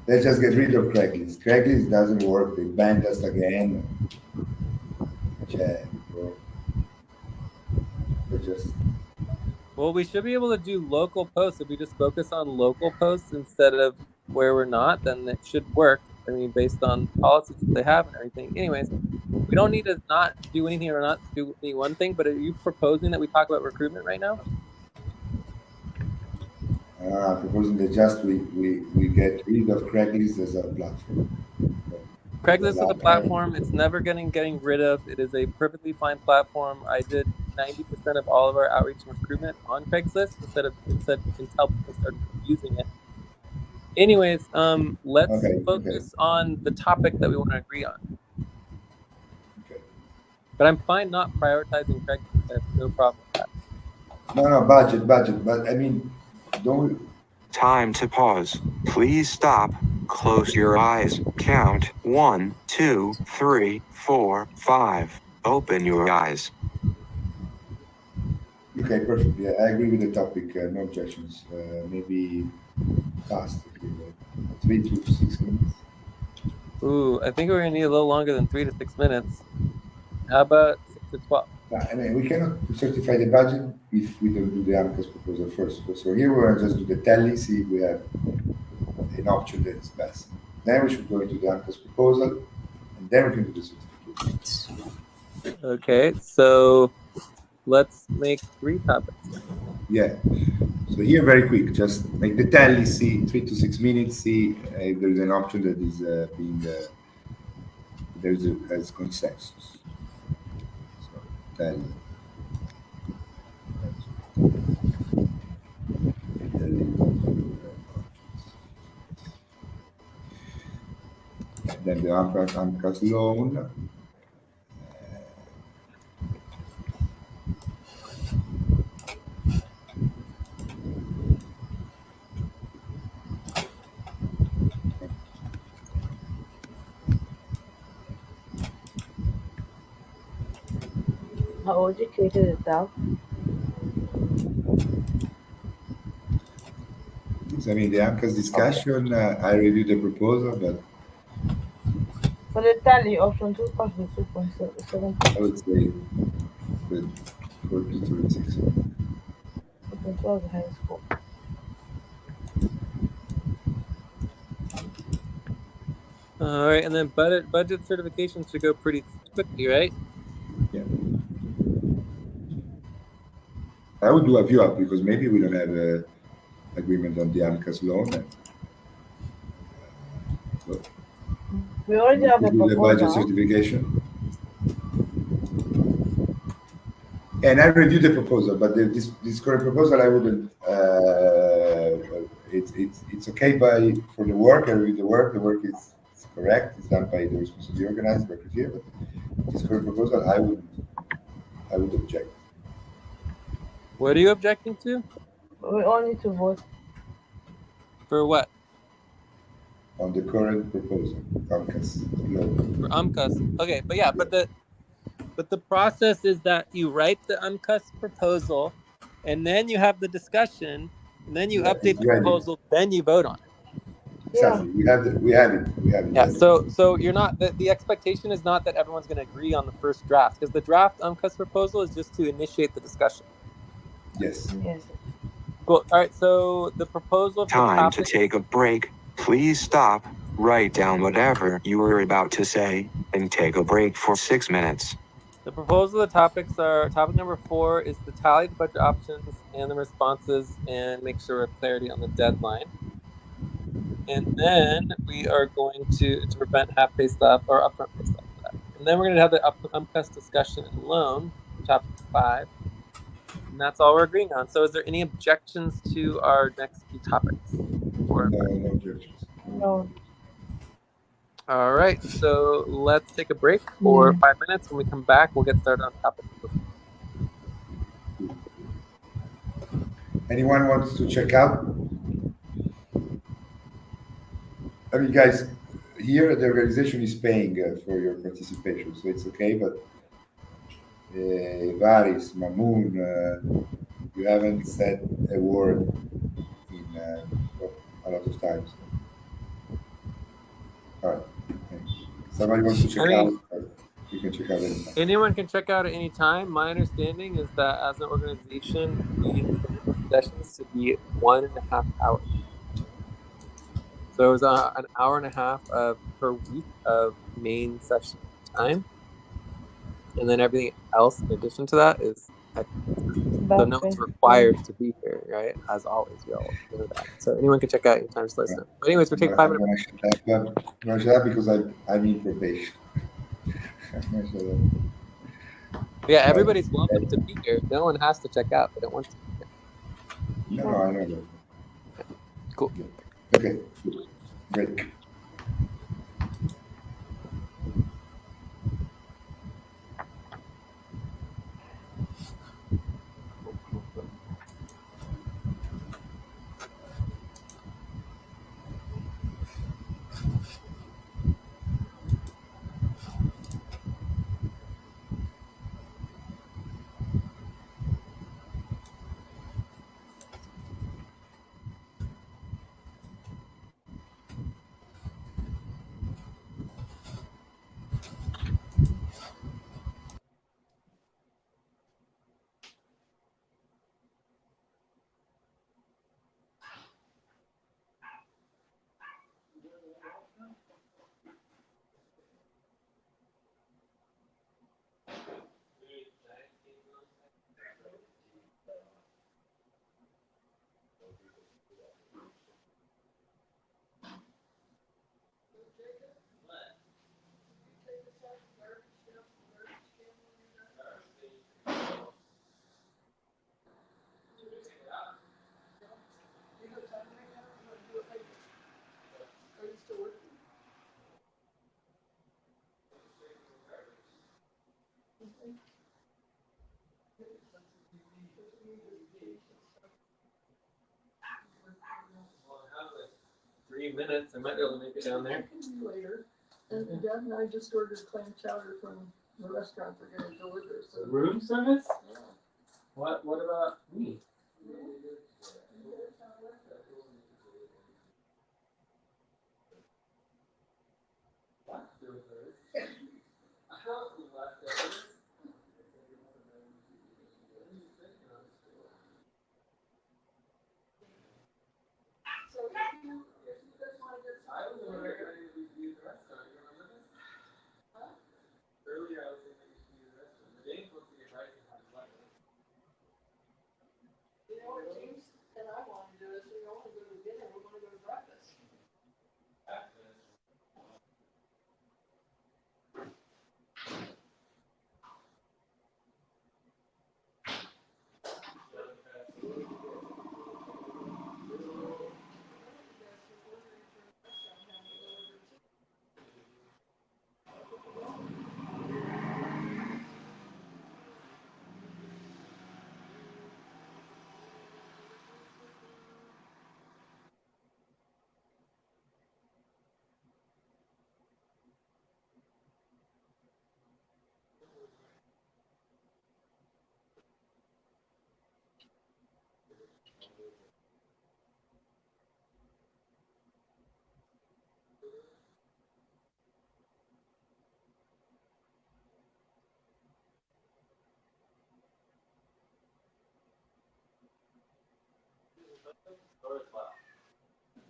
Let's just get rid of Craigslist. Craigslist doesn't work. They banned us again. Cioè, we're just... Well, we should be able to do local posts. If we just focus on local posts instead of where we're not, then it should work. I mean, based on policies that they have and everything. Anyways, we don't need to not do anything or not do any one thing, but are you proposing that we talk about recruitment right now? Proposing that just we get rid of Craigslist as a platform. Craigslist is a platform. It's never getting rid of. It is a perfectly fine platform. I did 90% of all of our outreach and recruitment on Craigslist until people started using it. Anyways, let's focus on the topic that we want to agree on. Okay. But I'm fine not prioritizing Craigslist. I have no problem with that. No, budget. But I mean, don't... Time to pause. Please stop. Close your eyes. Count 1, 2, 3, 4, 5. Open your eyes. Okay, perfect. Yeah, I agree with the topic. No objections. Maybe fast. 3 to 6 minutes. Ooh, I think we're gonna need a little longer than 3 to 6 minutes. How about 6 to 12? I mean, we cannot certify the budget if we don't do the AMCAS proposal first. So here we're just do the tally, see if we have an option that is best. Then we should go into the AMCAS proposal, and then we can do the certification. Okay, so let's make 3 topics. Yeah. So here, very quick, just make the tally, see 3 to 6 minutes, see if there's an option that is has consensus. So tally. Then the AMCAS loan. How would you create it now? I mean, the AMCAS discussion, I reviewed the proposal, but For the tally, option 2 cost me 2.7. I would say with 4.36. Option 2 has the highest score. All right, and then budget certification should go pretty quickly, right? Yeah. I would do a view up because maybe we don't have an agreement on the AMCAS loan. So We already have a do the budget proposal. certification. And I reviewed the proposal, but this current proposal, I wouldn't. It's okay for the work. I reviewed the work. The work is correct. It's done by the responsibility organized by here. But this current proposal, I would object. What are you objecting to? We all need to vote. For what? On the current proposal, AMCAS loan. For AMCAS. Okay, but yeah, but the process is that you write the AMCAS proposal, and then you have the discussion, and then you update the proposal, then you vote on it. Exactly. Yeah. We have it. Yeah. So you're not the expectation is not that everyone's going to agree on the first draft, because the draft AMCAS proposal is just to initiate the discussion. Yes. Cool. All right. So the proposal. Time to take a break. Please stop. Write down whatever you were about to say, and take a break for 6 minutes. The proposal, the topics are, topic number 4 is to tally the budget options and the responses and make sure we have clarity on the deadline. And then we are going to prevent half-pay stuff or upfront pay stuff for that. And then we're going to have the UMCAS discussion and loan, topic 5. And that's all we're agreeing on. So is there any objections to our next few topics? No objections. No. All right, so let's take a break for 5 minutes. When we come back, we'll get started on topic number 4. Anyone wants to check out? I mean, guys, here the organization is paying for your participation, so it's okay. But Varis, Mamoon, you haven't said a word in a lot of times. All right. Somebody wants to check I out. mean, You can check out anytime. anyone can check out at any time. My understanding is that as an organization, we intend sessions to be 1.5 hours. So it was an hour and a half of per week of main session time, and then everything else in addition to that is extras. So About no one's 23. required to be here, right? As always, we all know that. So anyone can check out anytime, just let us know. But anyways, we're taking 5 I'm minutes. gonna shut up. I'm gonna shut up because I'm in probation. I'm gonna shut up. Yeah, everybody's welcome to be here. No one has to check out. They don't want to. No, I know that. Cool. Okay, break. Well, I have like 3 minutes. I might be able to make it down there. Later. And Dad and I just ordered clam chowder from the restaurant they're going to deliver. So Room service? yeah. What about me? Earlier I was saying that you should use the restroom. The James wants to get right and have his lesson. You know what James and I want to do is we don't want to go to dinner, we want to go to breakfast.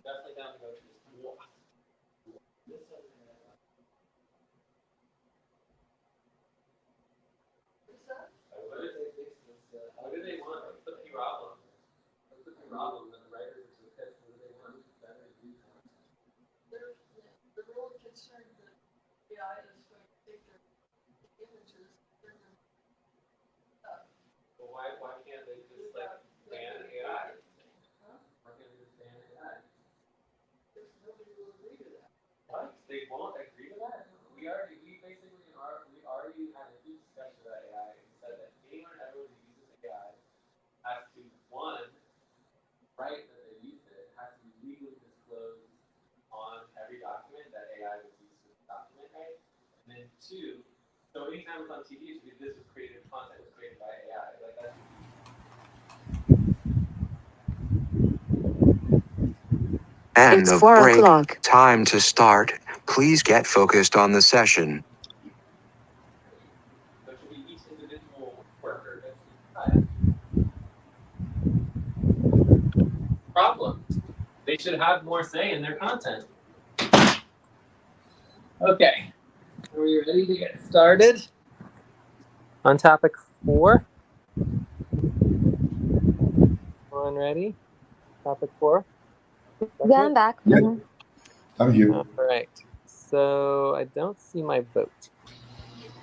Definitely down to go to this. What do they want? What's the problem? What's the problem that the writers are so pissed? What do they want? Better do They're really concerned that AI is going to take their images, turn them up. Well, why can't they just like ban AI? Why can't they just ban AI? There's nobody will agree to that. What? They won't agree to that? We already had a huge discussion about AI and said that anyone and everyone who uses AI has to, one, write that they used it, has to be legally disclosed on every document that AI was used to document, right? And then two, so anytime Amazon TV, it should be this was created, content was created by AI. Like that. End It's of 4 break. o'clock. Time to start. Please get focused on the session. So it should be each individual worker gets to decide. Problem. They should have more say in their content. Okay. Are we ready to get started? On topic 4. Everyone ready? Topic 4. Yeah, I'm back. Yeah, Mhm. I'm here. All right. So I don't see my vote.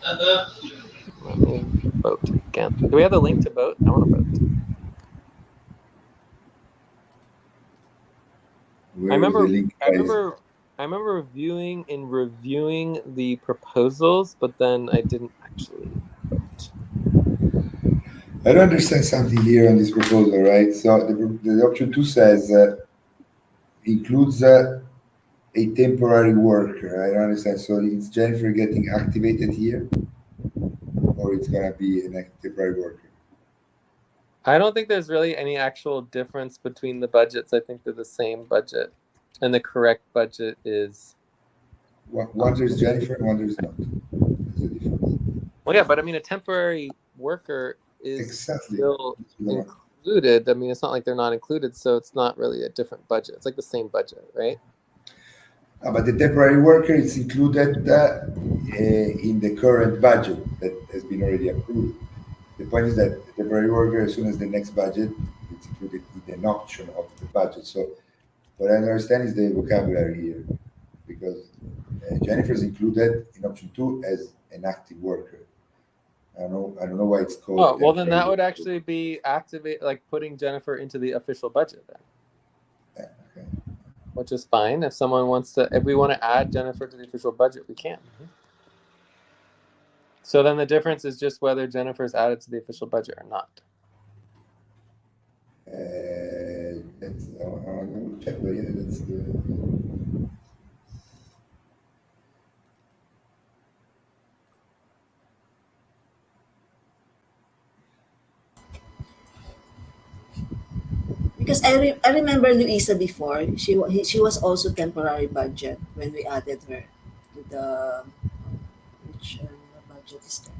Let me vote again. Do we have the link to vote? I want to vote. Where is the link, guys? I remember reviewing the proposals, but then I didn't actually vote. I don't understand something here on this proposal, right? So the option 2 says includes a temporary worker. I don't understand. So is Jennifer getting activated here, or it's gonna be a temporary worker? I don't think there's really any actual difference between the budgets. I think they're the same budget, and the correct budget is. One there's Jennifer, and one there's not. There's a difference. Well, yeah, but I mean, a temporary worker is Exactly. still included. I mean, it's not like they're not included, so it's not really a different budget. It's like the same budget, right? But the temporary worker is included in the current budget that has been already approved. The point is that the temporary worker, as soon as the next budget, it's included in an option of the budget. So what I understand is the vocabulary here, because Jennifer is included in option 2 as an active worker. I don't know why it's called. Oh, well, then that would actually be like putting Jennifer into the official budget then. Okay. Which is fine. If someone wants to, if we want to add Jennifer to the official budget, we can. So then the difference is just whether Jennifer's added to the official budget or not. I'll check, but yeah, that's the. Because I remember Luisa before. She was also temporary budget when we added her to the which budget is that?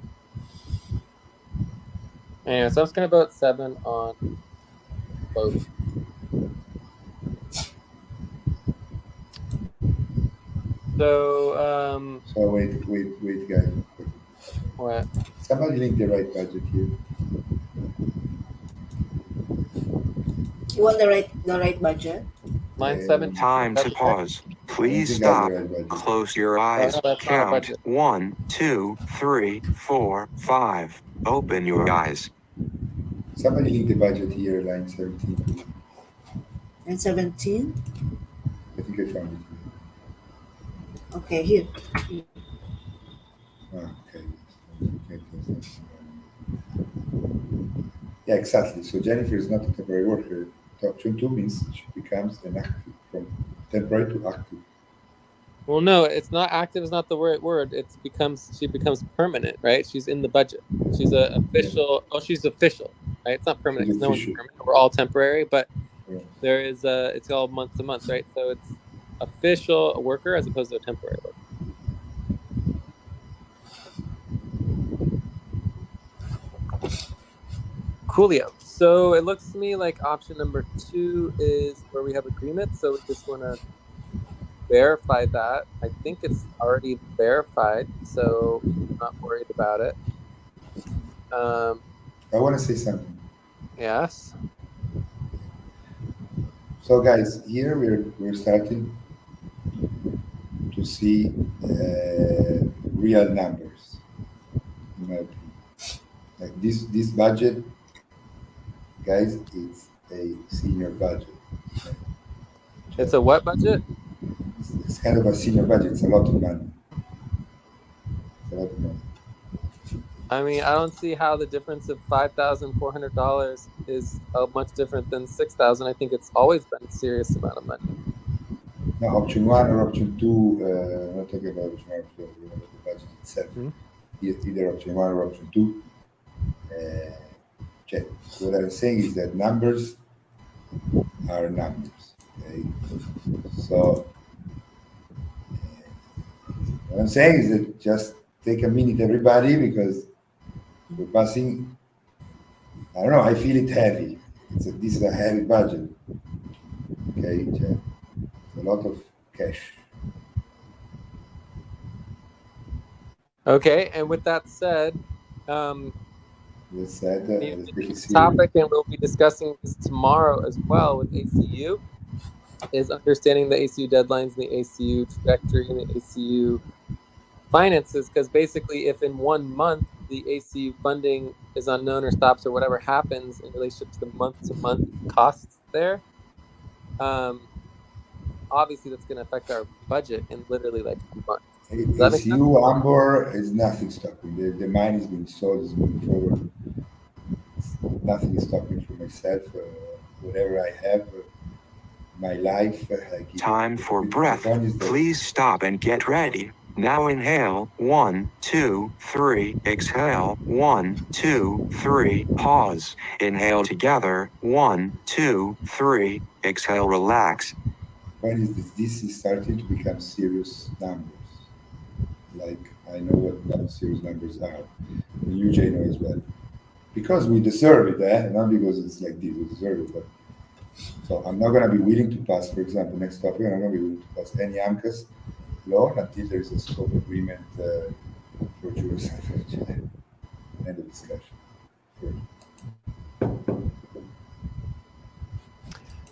Anyway, so I'm just gonna vote 7 on both. So So wait, guys. What? Somebody link the right budget here. You want the right budget? Line 7. Time to pause. Please stop. Close your eyes. Count 1, 2, 3, 4, 5. Open your eyes. Somebody link the budget here, line 17. Line 17? I think I found it. Okay, here. Okay. Yeah, exactly. So Jennifer is not a temporary worker. Option 2 means she becomes an active, from temporary to active. Well, no, it's not active. Is not the right word. She becomes permanent, right? She's in the budget. She's a official. Oh, she's official, right? It's not permanent. No one's permanent. We're all temporary, but there is it's all month to month, right? So it's official worker as opposed to a temporary worker. Coolio. So it looks to me like option number 2 is where we have agreement. So we just want to verify that. I think it's already verified, so I'm not worried about it. I want to say something. Yes. So guys, here we're starting to see real numbers. In my opinion. Like this budget, guys, it's a senior budget. It's a what budget? It's kind of a senior budget. It's a lot of money. It's a lot of money. I mean, I don't see how the difference of $5,400 is much different than $6,000. I think it's always been a serious amount of money. No, option 1 or option 2. I'm not talking about option 1. The budget itself. either option 1 or option 2. Check. What I'm saying is that numbers are numbers. Okay? So what I'm saying is that just take a minute, everybody, because we're passing. I don't know. I feel it heavy. This is a heavy budget. Okay, it's a lot of cash. Okay, and with that said, Let's take it serious. topic, and we'll be discussing this tomorrow as well with ACU, is understanding the ACU deadlines, and the ACU trajectory, and the ACU finances. Because basically, if in 1 month the ACU funding is unknown or stops or whatever happens in relationship to the month-to-month costs there, obviously that's going to affect our budget in literally like a month. Does that make sense? ACU Amber is nothing stopping. The mine is being sold, is moving forward. Nothing is stopping for myself. Whatever I have, my life. Time for breath. Please stop and get ready. Now inhale, 1, 2, 3, exhale, 1, 2, 3, pause. Inhale together, 1, 2, 3, exhale, relax. Point is that this is starting to become serious numbers. Like, I know what serious numbers are. And you, Jay, know as well. Because we deserve it, not because it's like this, we deserve it. But so I'm not going to be willing to pass, for example, next topic, I'm not going to be willing to pass any AMCAS law until there's a scope agreement for jurors. End of discussion.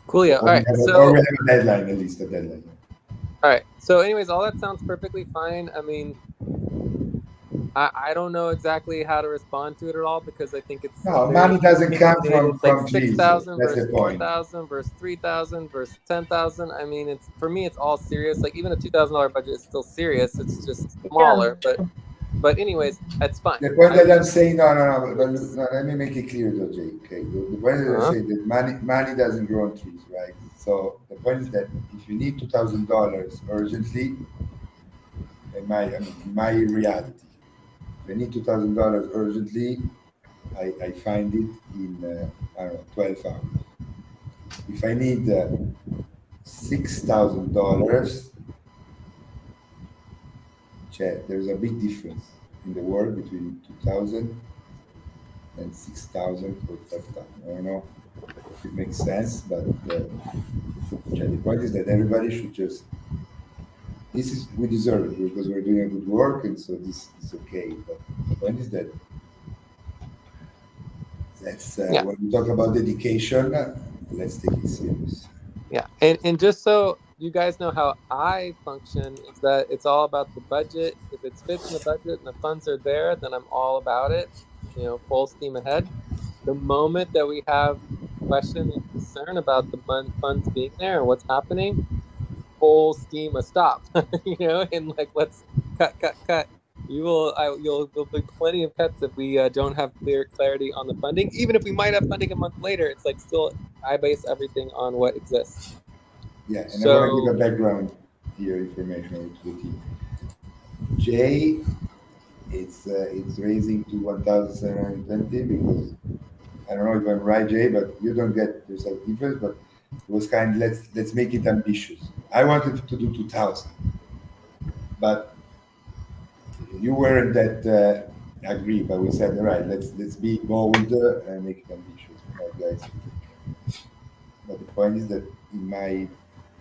Cool, yeah. All right. Or we have a deadline, at least a deadline. All right. So anyways, all that sounds perfectly fine. I mean, I don't know exactly how to respond to it at all, because I think it's money doesn't come from like Jesus. 6,000 That's versus the point. 4,000 versus 3,000 versus 10,000. I mean, it's, for me, it's all serious. Like even a $2,000 budget is still serious. It's just smaller, but anyways, that's fine. The point that I'm saying, no, let me make it clear though, Jay. Okay, the point that I'm saying that money doesn't grow on trees, right? So the point is that if you need $2,000 urgently, in my reality, if I need $2,000 urgently, I find it in 12 hours. If I need $6,000, there's a big difference in the world between 2,000 and 6,000 or 5,000. I don't know if it makes sense, but the point is that everybody should just. We deserve it because we're doing a good work, and so this is okay. But the point is that when we talk about dedication, let's take it serious. Yeah, and just so you guys know how I function, is that it's all about the budget. If it fits in the budget and the funds are there, then I'm all about it. Full steam ahead. The moment that we have question and concern about the funds being there and what's happening, full steam a stop. And like let's cut. There'll be plenty of cuts if we don't have clarity on the funding. Even if we might have funding a month later, it's like still I base everything on what exists. Yeah, and I want to give a background here information to the team. Jay, it's raising to 1,720 because I don't know if I'm right, Jay, but you don't get yourself difference, but it was kind of let's make it ambitious. I wanted to do 2,000, but you weren't that agree. But we said, all right, let's be bold and make it ambitious, guys. But the point is that in my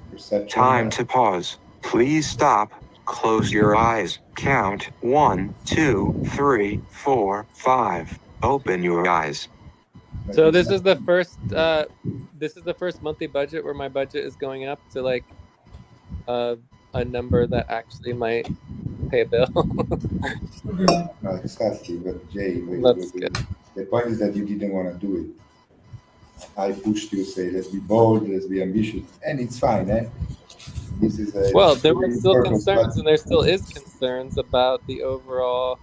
perception, time to pause. Please stop. Close your eyes. Count 1, 2, 3, 4, 5. Open your eyes. So this is the first monthly budget where my budget is going up to like a number that actually might pay a bill. No, exactly. But Jay, the point is that you didn't want to do it. I pushed you to say, let's be bold, let's be ambitious, and it's fine, This is there were still concerns, and there still is concerns about the overall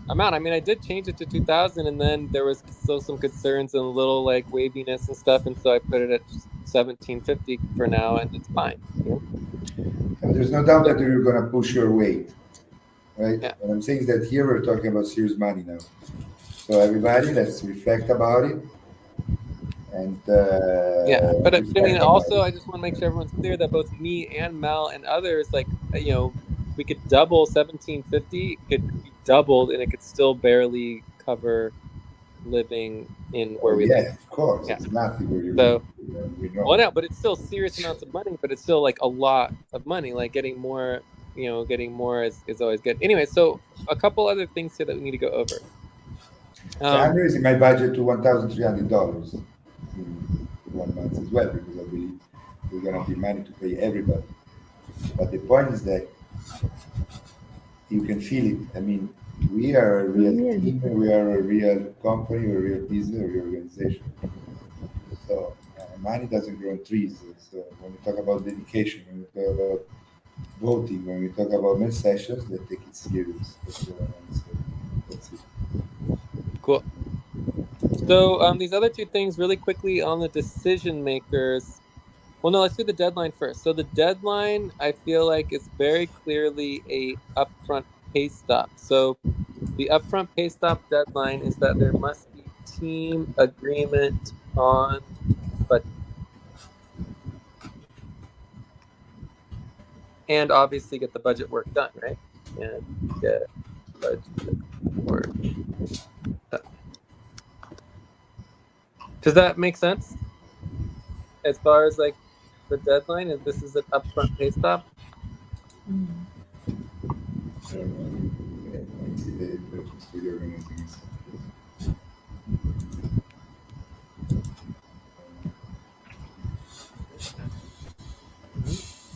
amount. I mean, I did change it to 2,000, and then there was still some concerns and a little like waviness and stuff, and so I put it at 1,750 for now, and it's fine. And there's no doubt that you're going to push your weight. right? Yeah. What I'm saying is that here we're talking about serious money now. So everybody, let's reflect about it and Yeah, but I mean, reflect about also, it. I just want to make sure everyone's clear that both me and Mel and others, like, we could double 1750, could be doubled, and it could still barely cover living in where Oh we live. yeah, of course, Yeah. it's nothing where you live. So, We know. well, no, but it's still serious amounts of money, but it's still like a lot of money. Like getting more, getting more is always good. Anyway, so a couple other things here that we need to go over. So I'm raising my budget to $1,300 in 1 month as well because I believe we're gonna be money to pay everybody. But the point is that you can feel it. I mean, we are a real team, we are a real company, we're a real business, a real organization. So money doesn't grow on trees. So when we talk about dedication, when we talk about voting, when we talk about main sessions, let's take it serious. That's what I want to say. That's it. Cool. So these other two things really quickly on the decision makers. Well, no, let's do the deadline first. So the deadline, I feel like, is very clearly a upfront pay stop. So the upfront pay stop deadline is that there must be team agreement on budget. And obviously get the budget work done, right? And get budget work done. Does that make sense? As far as like the deadline, if this is an upfront pay stop?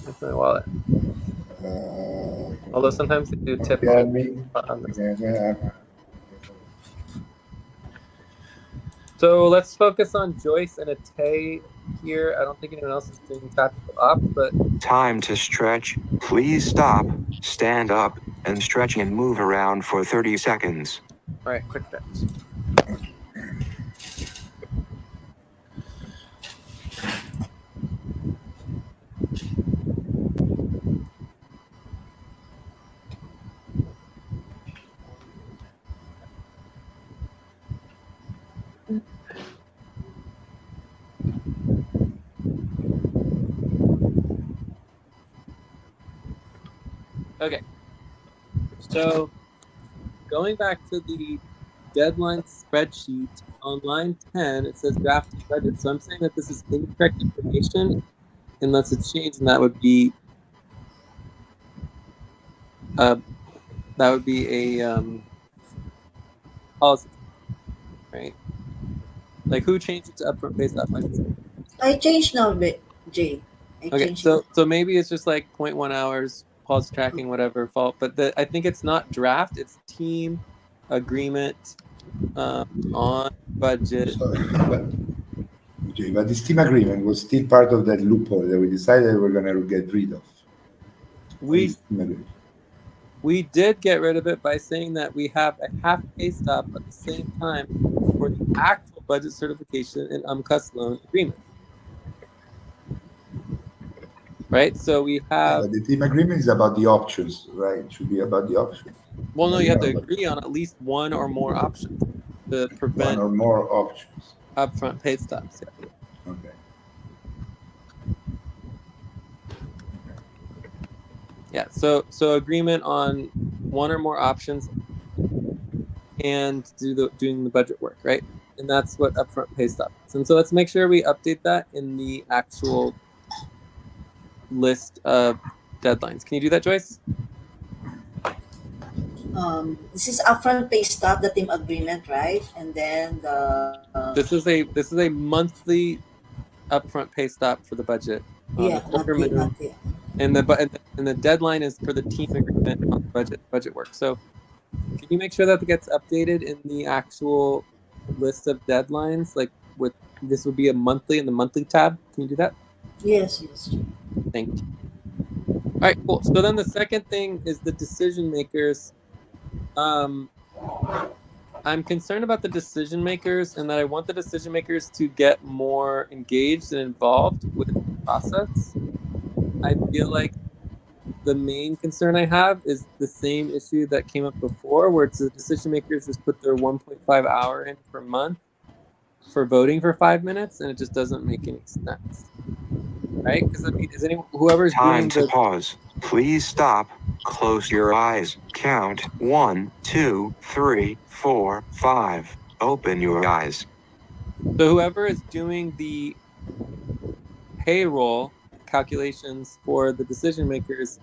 That's my wallet. Although sometimes they do tip Yeah, on me. this. So let's focus on Joyce and Atay here. I don't think anyone else is doing tactical ops, but Time to stretch. Please stop, stand up, and stretch and move around for 30 seconds. all right, quick stretch. Okay. So going back to the deadline spreadsheet on line 10, it says drafting budget. So I'm saying that this is incorrect information unless it's changed, and that would be a policy, right? Like who changed it to upfront pay stop? I changed now, Jay. I Okay, changed it. so maybe it's just like 0.1 hours, pause tracking, whatever fault. But I think it's not draft; it's team agreement on budget. Okay, but this team agreement was still part of that loophole that we decided we're going to get rid of. We did get rid of it by saying that we have a half pay stop at the same time for the actual budget certification and UMCUS loan agreement. Right? So we have... But the team agreement is about the options, right? It should be about the options. Well, no, you have to agree on at least one or more options to prevent... One or more options. Upfront pay stops, yeah. Okay. Yeah, so agreement on one or more options and doing the budget work, right? And that's what upfront pay stop is. And so let's make sure we update that in the actual list of deadlines. Can you do that, Joyce? This is upfront pay stop, the team agreement, right? And then This is a monthly upfront pay stop for the budget on the quarter moon. And the deadline is for the team agreement on budget work. So can you make sure that gets updated in the actual list of deadlines? Like this would be a monthly in the monthly tab. Can you do that? Yes. Thank you. All right, cool. So then the second thing is the decision makers. I'm concerned about the decision makers and that I want the decision makers to get more engaged and involved with the process. I feel like the main concern I have is the same issue that came up before, where it's the decision makers just put their 1.5 hour in per month for voting for 5 minutes, and it just doesn't make any sense, right? Because I mean, is anyone, whoever's Time doing to the pause. Please stop. Close your eyes. Count 1, 2, 3, 4, 5. Open your eyes. so whoever is doing the payroll calculations for the decision makers,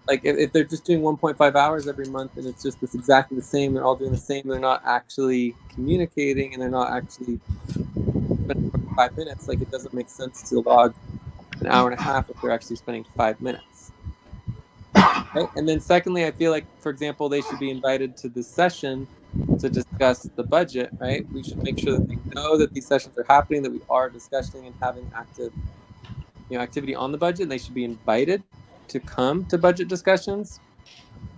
like if they're just doing 1.5 hours every month and it's just this exactly the same, they're all doing the same, they're not actually communicating and they're not actually spending 5 minutes, like it doesn't make sense to log an hour and a half if they're actually spending 5 minutes, right? And then secondly, I feel like, for example, they should be invited to this session to discuss the budget, right? We should make sure that they know that these sessions are happening, that we are discussing and having active, activity on the budget, and they should be invited to come to budget discussions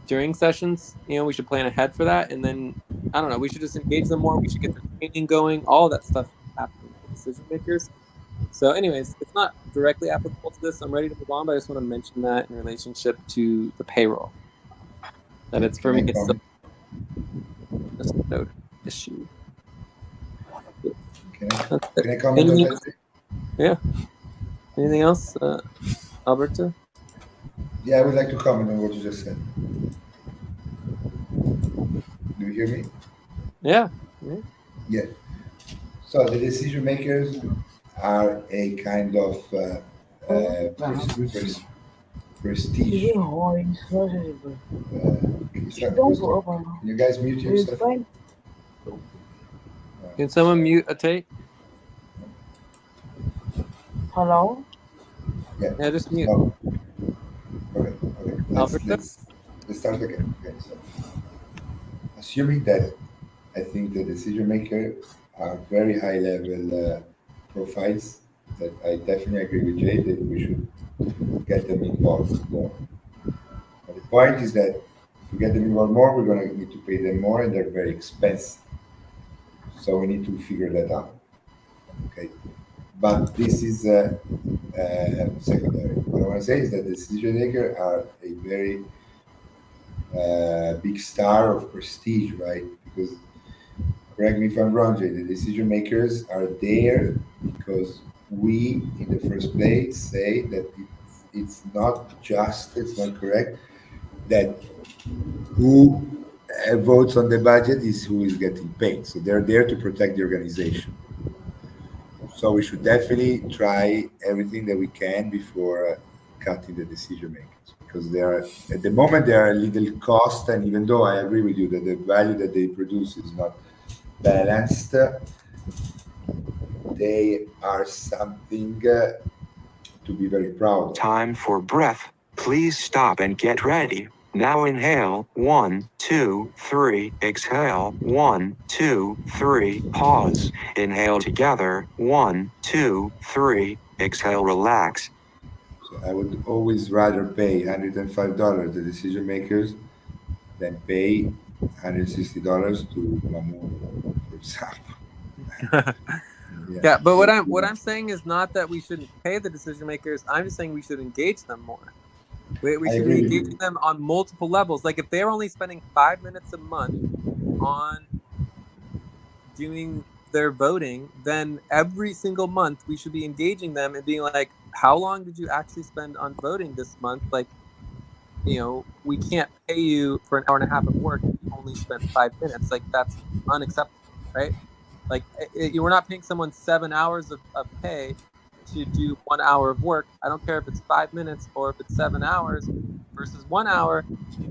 during sessions. We should plan ahead for that, and then I don't know, we should just engage them more. We should get their training going. All that stuff happening for decision makers. So, anyways, it's not directly applicable to this. I'm ready to move on, but I just want to mention that in relationship to the payroll, that it's for Can me, I it's still comment? just a note issue. Can I That's it. comment on Anything that? else? Yeah. Anything else, Alberto? Yeah, I would like to comment on what you just said. Do you hear me? Yeah. Yeah. Yeah. So the decision makers are a kind of prestige. Can you guys mute yourself? Can someone mute a tape? Hello? Yeah, just mute. No. Okay. Alberto? Let's start again. Okay, so assuming that I think the decision maker are very high level profiles, that I definitely agree with Jay that we should get them involved more. But the point is that if we get them involved more, we're going to need to pay them more, and they're very expensive. So we need to figure that out. Okay. But this is secondary. What I want to say is that the decision makers are a very big star of prestige, right? Because, correct me if I'm wrong, Jay, the decision makers are there because we, in the first place, say that it's not just, it's not correct, that who votes on the budget is who is getting paid. So they're there to protect the organization. So we should definitely try everything that we can before cutting the decision makers, because they are, at the moment, they are a little cost, and even though I agree with you that the value that they produce is not balanced, they are something to be very proud of. Time for breath. Please stop and get ready. Now inhale, 1, 2, 3, exhale, 1, 2, 3, pause. Inhale together, 1, 2, 3, exhale, relax. So I would always rather pay $105 the decision makers than pay $160 to Mamu, for example. Yeah, but what I'm saying is not that we shouldn't pay the decision makers. I'm just saying we should engage them more. We I should agree be with you. engaging them on multiple levels. Like if they're only spending 5 minutes a month on doing their voting, then every single month we should be engaging them and being like, how long did you actually spend on voting this month? Like, we can't pay you for an hour and a half of work if you only spent 5 minutes. Like that's unacceptable, right? Like we're not paying someone 7 hours of pay to do 1 hour of work. I don't care if it's 5 minutes or if it's 7 hours versus 1 hour.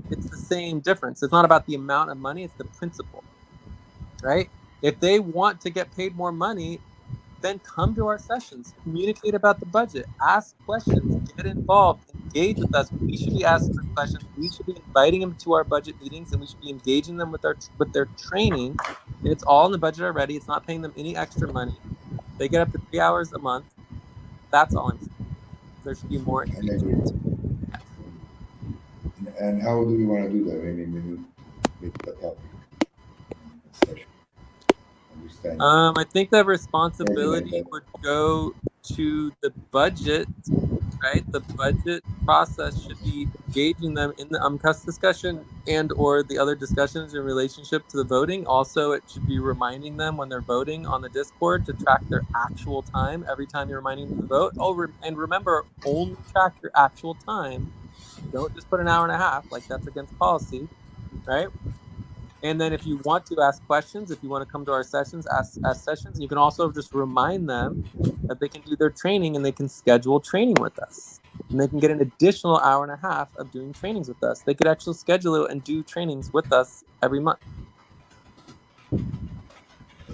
It's the same difference. It's not about the amount of money, it's the principle, right? If they want to get paid more money, then come to our sessions, communicate about the budget, ask questions, get involved, engage with us. We should be asking them questions. We should be inviting them to our budget meetings, and we should be engaging them with their training. And it's all in the budget already. It's not paying them any extra money. They get up to 3 hours a month. That's all I'm saying. There should be more engagement. And how do we want to do that? I mean, when you make the topic session, understand. I think the responsibility would go to the budget right? The budget process should be engaging them in the UMCUS discussion and or the other discussions in relationship to the voting. Also, it should be reminding them when they're voting on the Discord to track their actual time every time you're reminding them to vote. Oh, and remember, only track your actual time. Don't just put an hour and a half, like that's against policy, right? And then if you want to ask questions, if you want to come to our sessions, ask sessions. And you can also just remind them that they can do their training and they can schedule training with us. And they can get an additional hour and a half of doing trainings with us. They could actually schedule it and do trainings with us every month.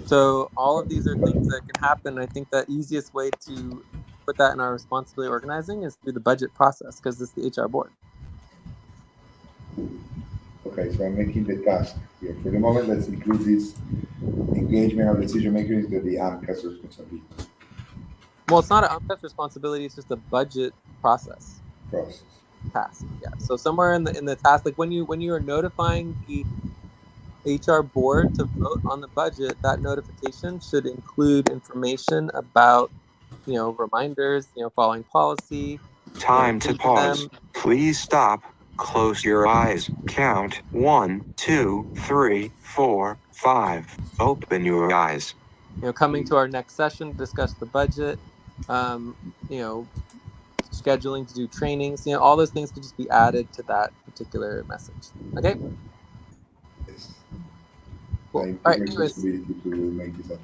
So all of these are things that can happen. I think the easiest way to put that in our responsibility organizing is through the budget process, because it's the HR board. Okay, so I'm making the task here. For the moment, let's include this engagement of decision makers into the AMCAS responsibility Well, it's not an UMCUS responsibility, it's just a budget process. process. Task. Yeah. So somewhere in the task, like when you are notifying the HR board to vote on the budget, that notification should include information about, reminders, following policy. Time to Engaging pause. them. Please stop. Close your eyes. Count 1, 2, 3, 4, 5. Open your eyes. Coming to our next session to discuss the budget. Scheduling to do trainings. All those things could just be added to that particular message. Okay. Yes. Cool. I All take right. Anyways, responsibility to make this up.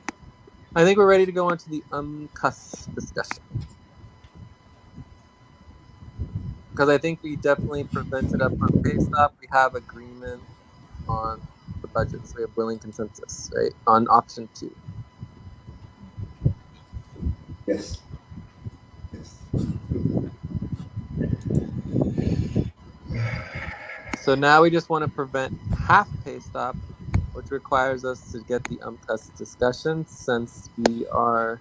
I think we're ready to go on to the UMCUS discussion. Because I think we definitely prevented upfront pay stop. We have agreement on the budget, so we have willing consensus, right? On option 2. Yes. Yes. So now we just want to prevent half pay stop, which requires us to get the UMCUS discussion, since we are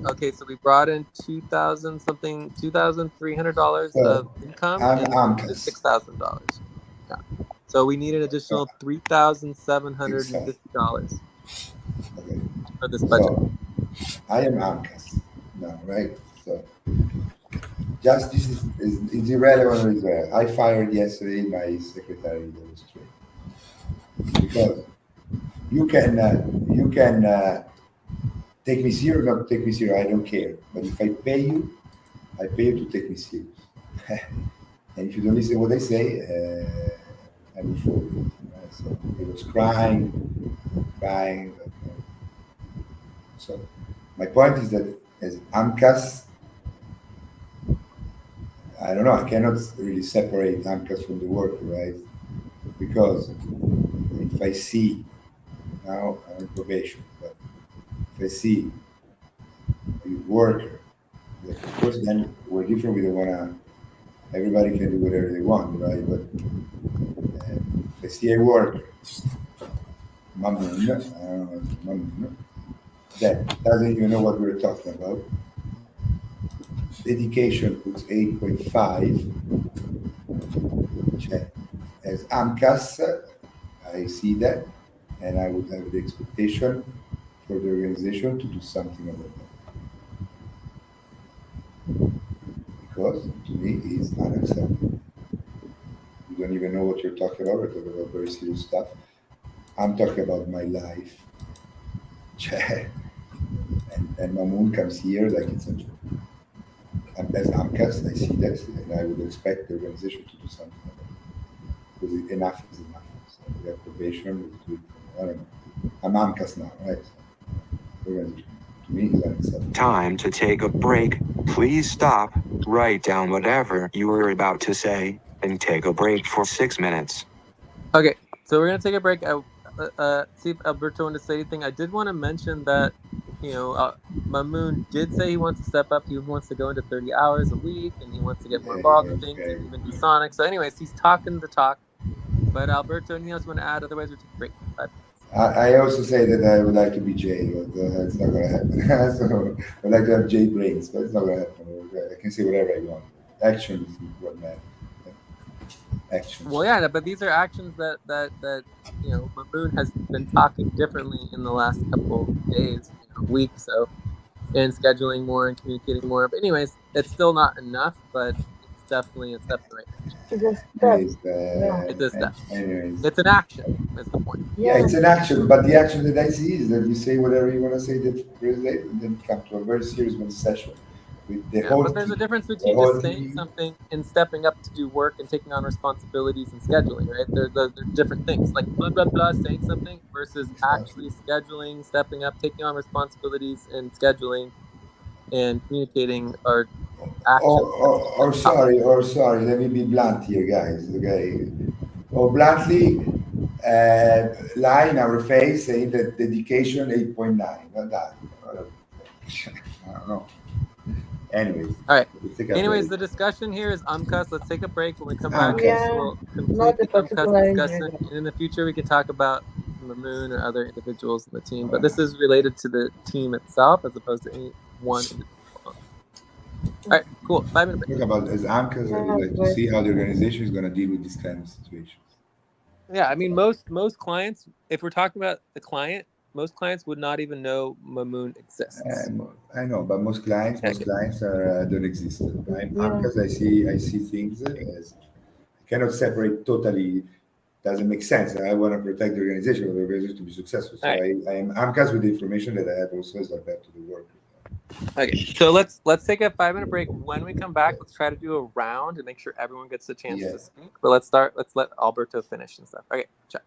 okay, so we brought in $2,300 So of income I'm and AMCAS. $6,000. Yeah. So we need an additional $3,750 Okay. for this budget. So I am AMCAS now, right? So just this is irrelevant or irrelevant. I fired yesterday my secretary that was trained because you can take me serious or not take me serious. I don't care. But if I pay you to take me serious. And if you don't listen to what I say, I will fall. So he was crying. So my point is that as AMCAS, I don't know, I cannot really separate AMCAS from the worker, right? Because if I see, now I'm on probation, but if I see a worker, like, of course then we're different, we don't want to, everybody can do whatever they want, right? But if I see a worker, Mamoon, that doesn't even know what we're talking about. Dedication puts 8.5. Check. As AMCAS, I see that, and I would have the expectation for the organization to do something about that. Because to me, it's unacceptable. You don't even know what you're talking about. We're talking about very serious stuff. I'm talking about my life. And Mamoon comes here like it's a joke. And as AMCAS, I see that, and I would expect the organization to do something about it. Because enough is enough. So we have probation, we do it, I don't know. I'm AMCAS now, right? So, organization, to me, is unacceptable. Time to take a break. Please stop. Write down whatever you were about to say and take a break for 6 minutes. Okay, so we're gonna take a break. See if Alberto wanted to say anything. I did want to mention that, Mamoon did say he wants to step up. He wants to go into 30 hours a week, and he wants to get more involved in things and even do Sonic. So, anyways, he's talking the talk. But Alberto, anything else you want to add? Otherwise, we'll take a break. 5 minutes. I also say that I would like to be Jay, but it's not going to happen. So I'd like to have Jay brains, but it's not going to happen. I can say whatever I want. Action is what matters. Action. Well, yeah, but these are actions that Mamoon has been talking differently in the last couple days, weeks. So and scheduling more and communicating more. But anyways, it's still not enough, but it's definitely a step in the right direction. It's a step. Anyways, Yeah. It's a step. anyways. It's an action. Is the point. Yeah, Yeah. it's an action, but the action that I see is that you say whatever you want to say the first day, and then come to a very serious one session with the Yeah, whole but there's a team. difference The between whole just saying team. something and stepping up to do work and taking on responsibilities and scheduling, right? They're different things. Like blah blah blah, saying something versus actually scheduling, stepping up, taking on responsibilities and scheduling and communicating are Or, actions. or, or sorry, or sorry, let me be blunt here, guys. Okay, or bluntly, lie in our face saying that dedication 8.9. Not that. I don't know. Anyways, All right. let's take a Anyways, break. the discussion here is UMCUS. Let's take a break. When we come back, AMCAS. Yeah. we'll complete Not a the UMCUS particular discussion. individual. And in the future, we can talk about Mamoon or other individuals in the team. But this is related to the team itself as opposed to any one individual. All right, cool. 5-minute break. Talk about as AMCAS, I would Yeah, like to great. see how the organization is going to deal with this kind of situation. Yeah, I mean, most clients, if we're talking about the client, most clients would not even know Mamoon exists. I know, but most Okay. clients are don't exist. Yeah. Because I see things as I cannot separate totally. Doesn't make sense. I want to protect the organization for the organization to be successful. So All right. I am AMCAS with the information that I have also as I back to the work. Okay, so let's take a 5-minute break. When we come back, let's try to do a round and make sure everyone gets a chance Yeah. to speak. But let's start. Let's let Alberto finish and stuff. Okay, check.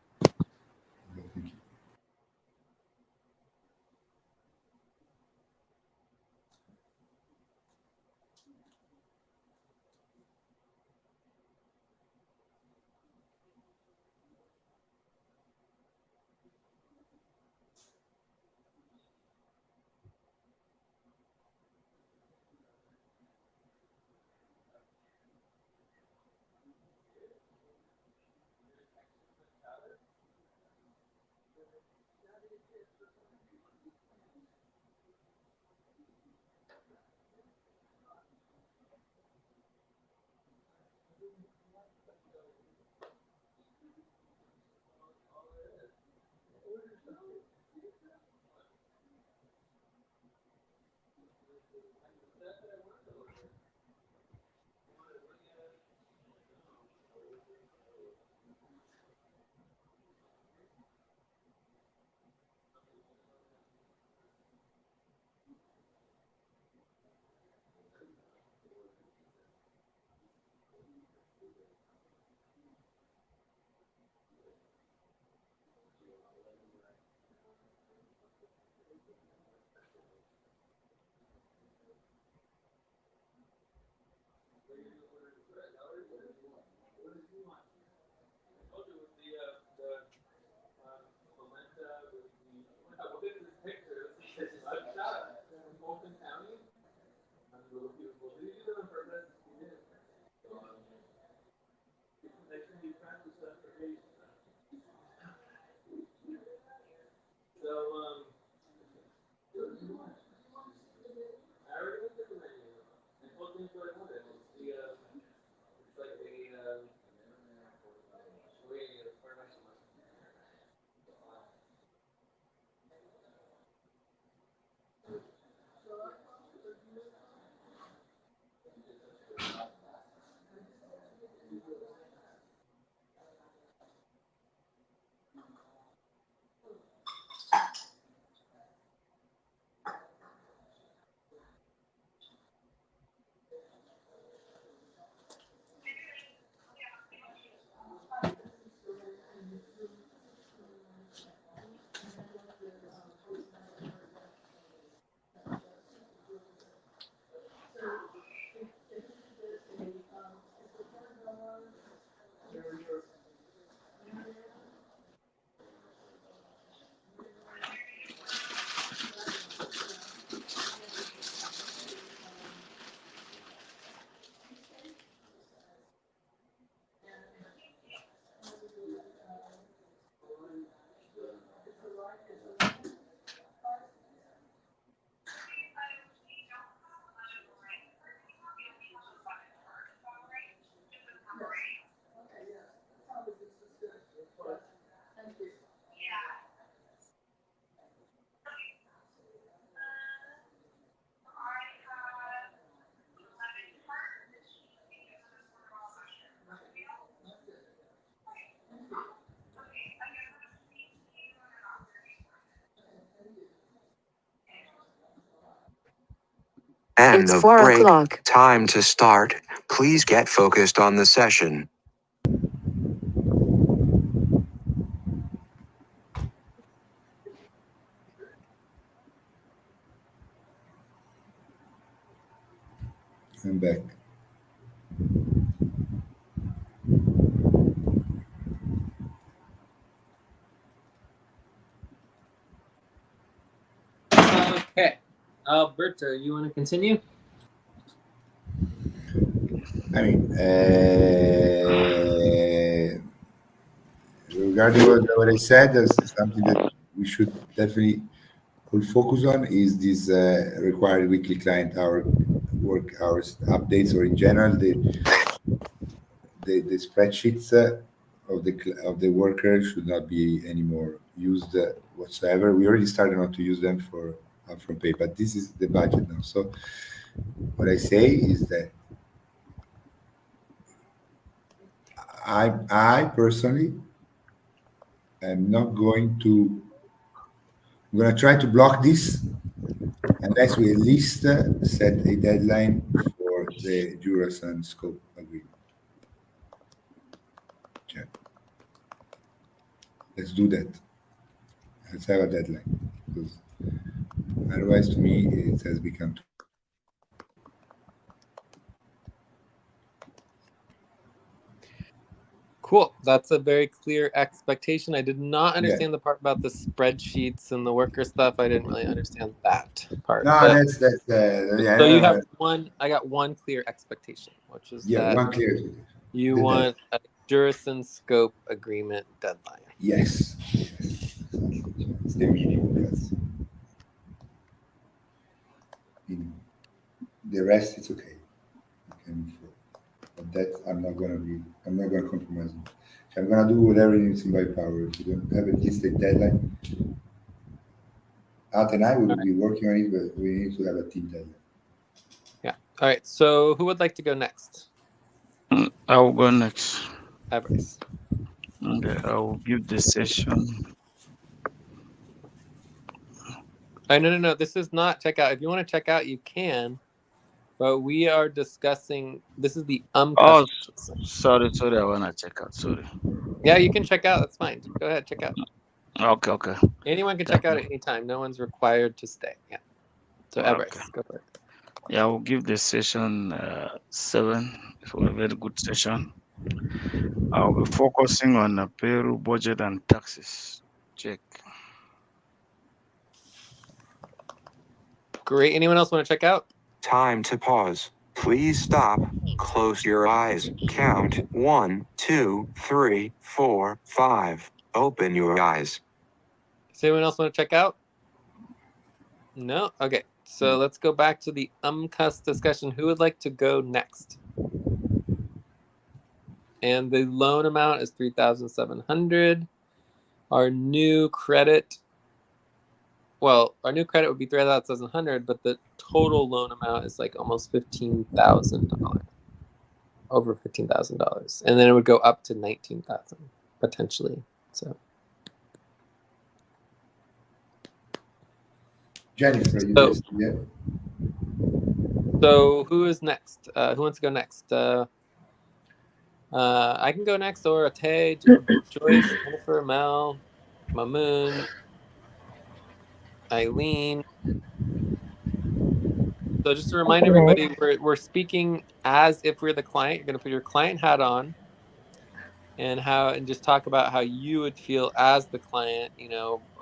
End of break. Time to start. Please get focused on the session. I'm back. Okay. Alberto, you want to continue? I mean, regarding what I said, there's something that we should definitely will focus on is this required weekly client hour work hours updates, or in general the spreadsheets of the worker should not be anymore used whatsoever. We already started not to use them for upfront pay, but this is the budget now. So what I say is that I personally am not going to. I'm going to try to block this unless we at least set a deadline for the jurors and scope agreement. Yeah. Let's do that. Let's have a deadline, because otherwise, to me, it has become too much. Cool. That's a very clear expectation. I did not Yeah. understand the part about the spreadsheets and the worker stuff. I didn't really understand that part. No, But that's yeah. so you have one. I got one clear expectation, which is that one clear. you The want a jurison scope agreement deadline. Yes. It's the minimum. Yes. Minimum. The rest, it's okay. You can move forward. But that I'm not gonna compromise on. So I'm gonna do whatever is in my power. If you don't have at least a deadline, Art and I will be working on it, but we need to have a team deadline. Yeah. All right. So who would like to go next? I will go next. Everest. Okay, I will give the session. No. This is not checkout. If you want to check out, you can. But we are discussing. This is the Oh, custom. sorry. I wanna check out. Sorry. Yeah, you can check out. That's fine. Go ahead, check out. Okay. Anyone can check out at any time. No one's required to stay. Yeah. So Everest, go for it. Yeah, I will give the session 7 for a very good session. I'll be focusing on payroll, budget, and taxes. Check. Great. Anyone else want to check out? Time to pause. Please stop. Close your eyes. Count 1, 2, 3, 4, 5. Open your eyes. Does anyone else want to check out? No? Okay. So let's go back to the UMCUS discussion. Who would like to go next? And the loan amount is $3,700. Our new credit would be $3,700, but the total loan amount is like almost $15,000. Over $15,000. And then it would go up to $19,000 potentially. So Jennifer, yeah. So who is next? Who wants to go next? I can go next, or Ate, Joyce, Jennifer, Mel, Mamoon, Eileen. So just to remind everybody, we're speaking as if we're the client. You're going to put your client hat on, and just talk about how you would feel as the client.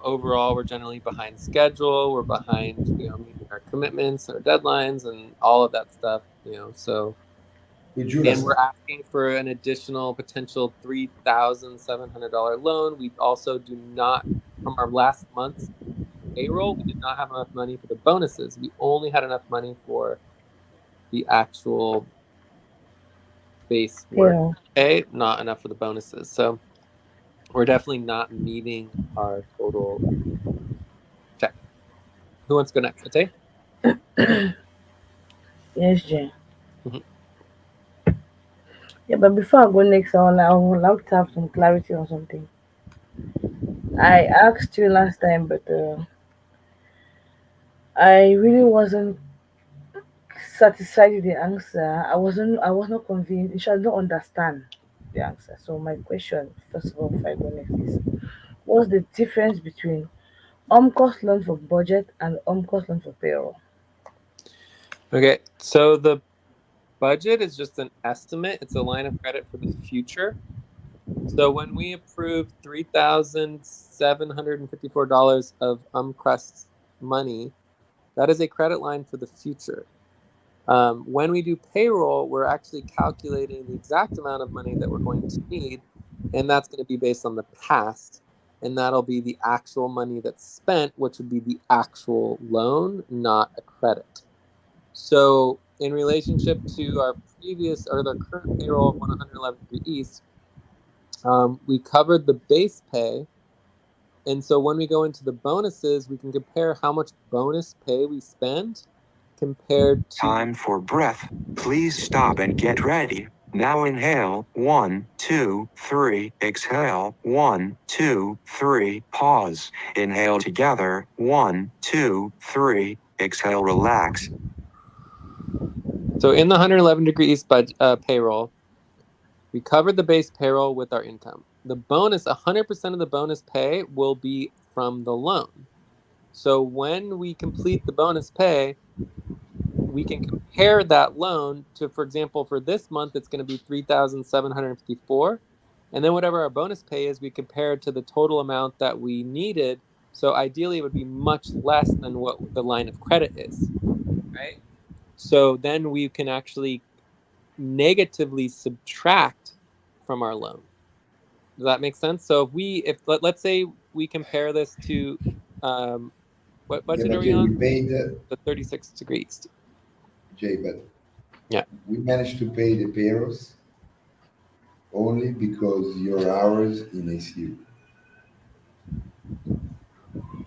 Overall, we're generally behind schedule. We're behind, meeting our commitments, our deadlines, and all of that stuff. So. And we're asking for an additional potential $3,700 loan. We also do not, from our last month's payroll, we did not have enough money for the bonuses. We only had enough money for the actual base work. Okay, not enough for the bonuses. So we're definitely not meeting our total check. Who wants to go next? Ate? Yes, Jay. Yeah, but before I go next, I would like to have some clarity on something. I asked you last time, but I really wasn't satisfied with the answer. I was not convinced. You should not understand the answer. So my question, first of all, before I go next is, what's the difference between cost loan for budget and cost loan for payroll? Okay, so the budget is just an estimate. It's a line of credit for the future. So when we approve $3,754 of UMCRUST money, that is a credit line for the future. When we do payroll, we're actually calculating the exact amount of money that we're going to need, and that's going to be based on the past, and that'll be the actual money that's spent, which would be the actual loan, not a credit. So in relationship to our previous or the current payroll of 111 Degree East, we covered the base pay. And so when we go into the bonuses, we can compare how much bonus pay we spend compared to. Time for breath. Please stop and get ready. Now inhale, 1, 2, 3, exhale, 1, 2, 3, pause. Inhale together, 1, 2, 3, exhale, relax. So in the 111 Degree East payroll, we covered the base payroll with our income. The bonus, 100% of the bonus pay will be from the loan. So when we complete the bonus pay, we can compare that loan to, for example, for this month, it's going to be 3,754. And then whatever our bonus pay is, we compare it to the total amount that we needed. So ideally, it would be much less than what the line of credit is, right? So then we can actually negatively subtract from our loan. Does that make sense? So let's say we compare this to, what Yeah, budget are but we Jay, we on? paid, The 36 degrees. Jay, but Yeah. we managed to pay the payrolls only because your hours in ACU.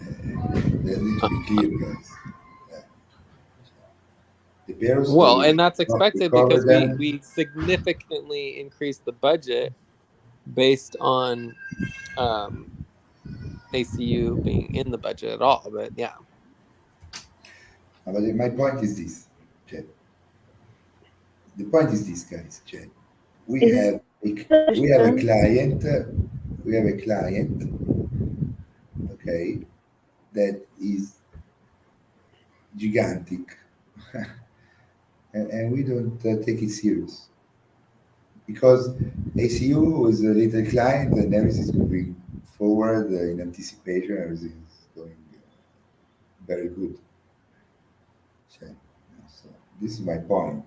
That needs to be clear, guys. Yeah. The payrolls, Well, they and that's we expected cover because we them. we significantly increased the budget based on um, ACU being in the budget at all. But yeah. But my point is this, Jay. The point is this, guys, Jay. We Is have this we have a question? client. We have a client, okay, that is gigantic, and we don't take it serious because ACU is a little client and everything is moving forward in anticipation. Everything is going very good. So, so this is my point.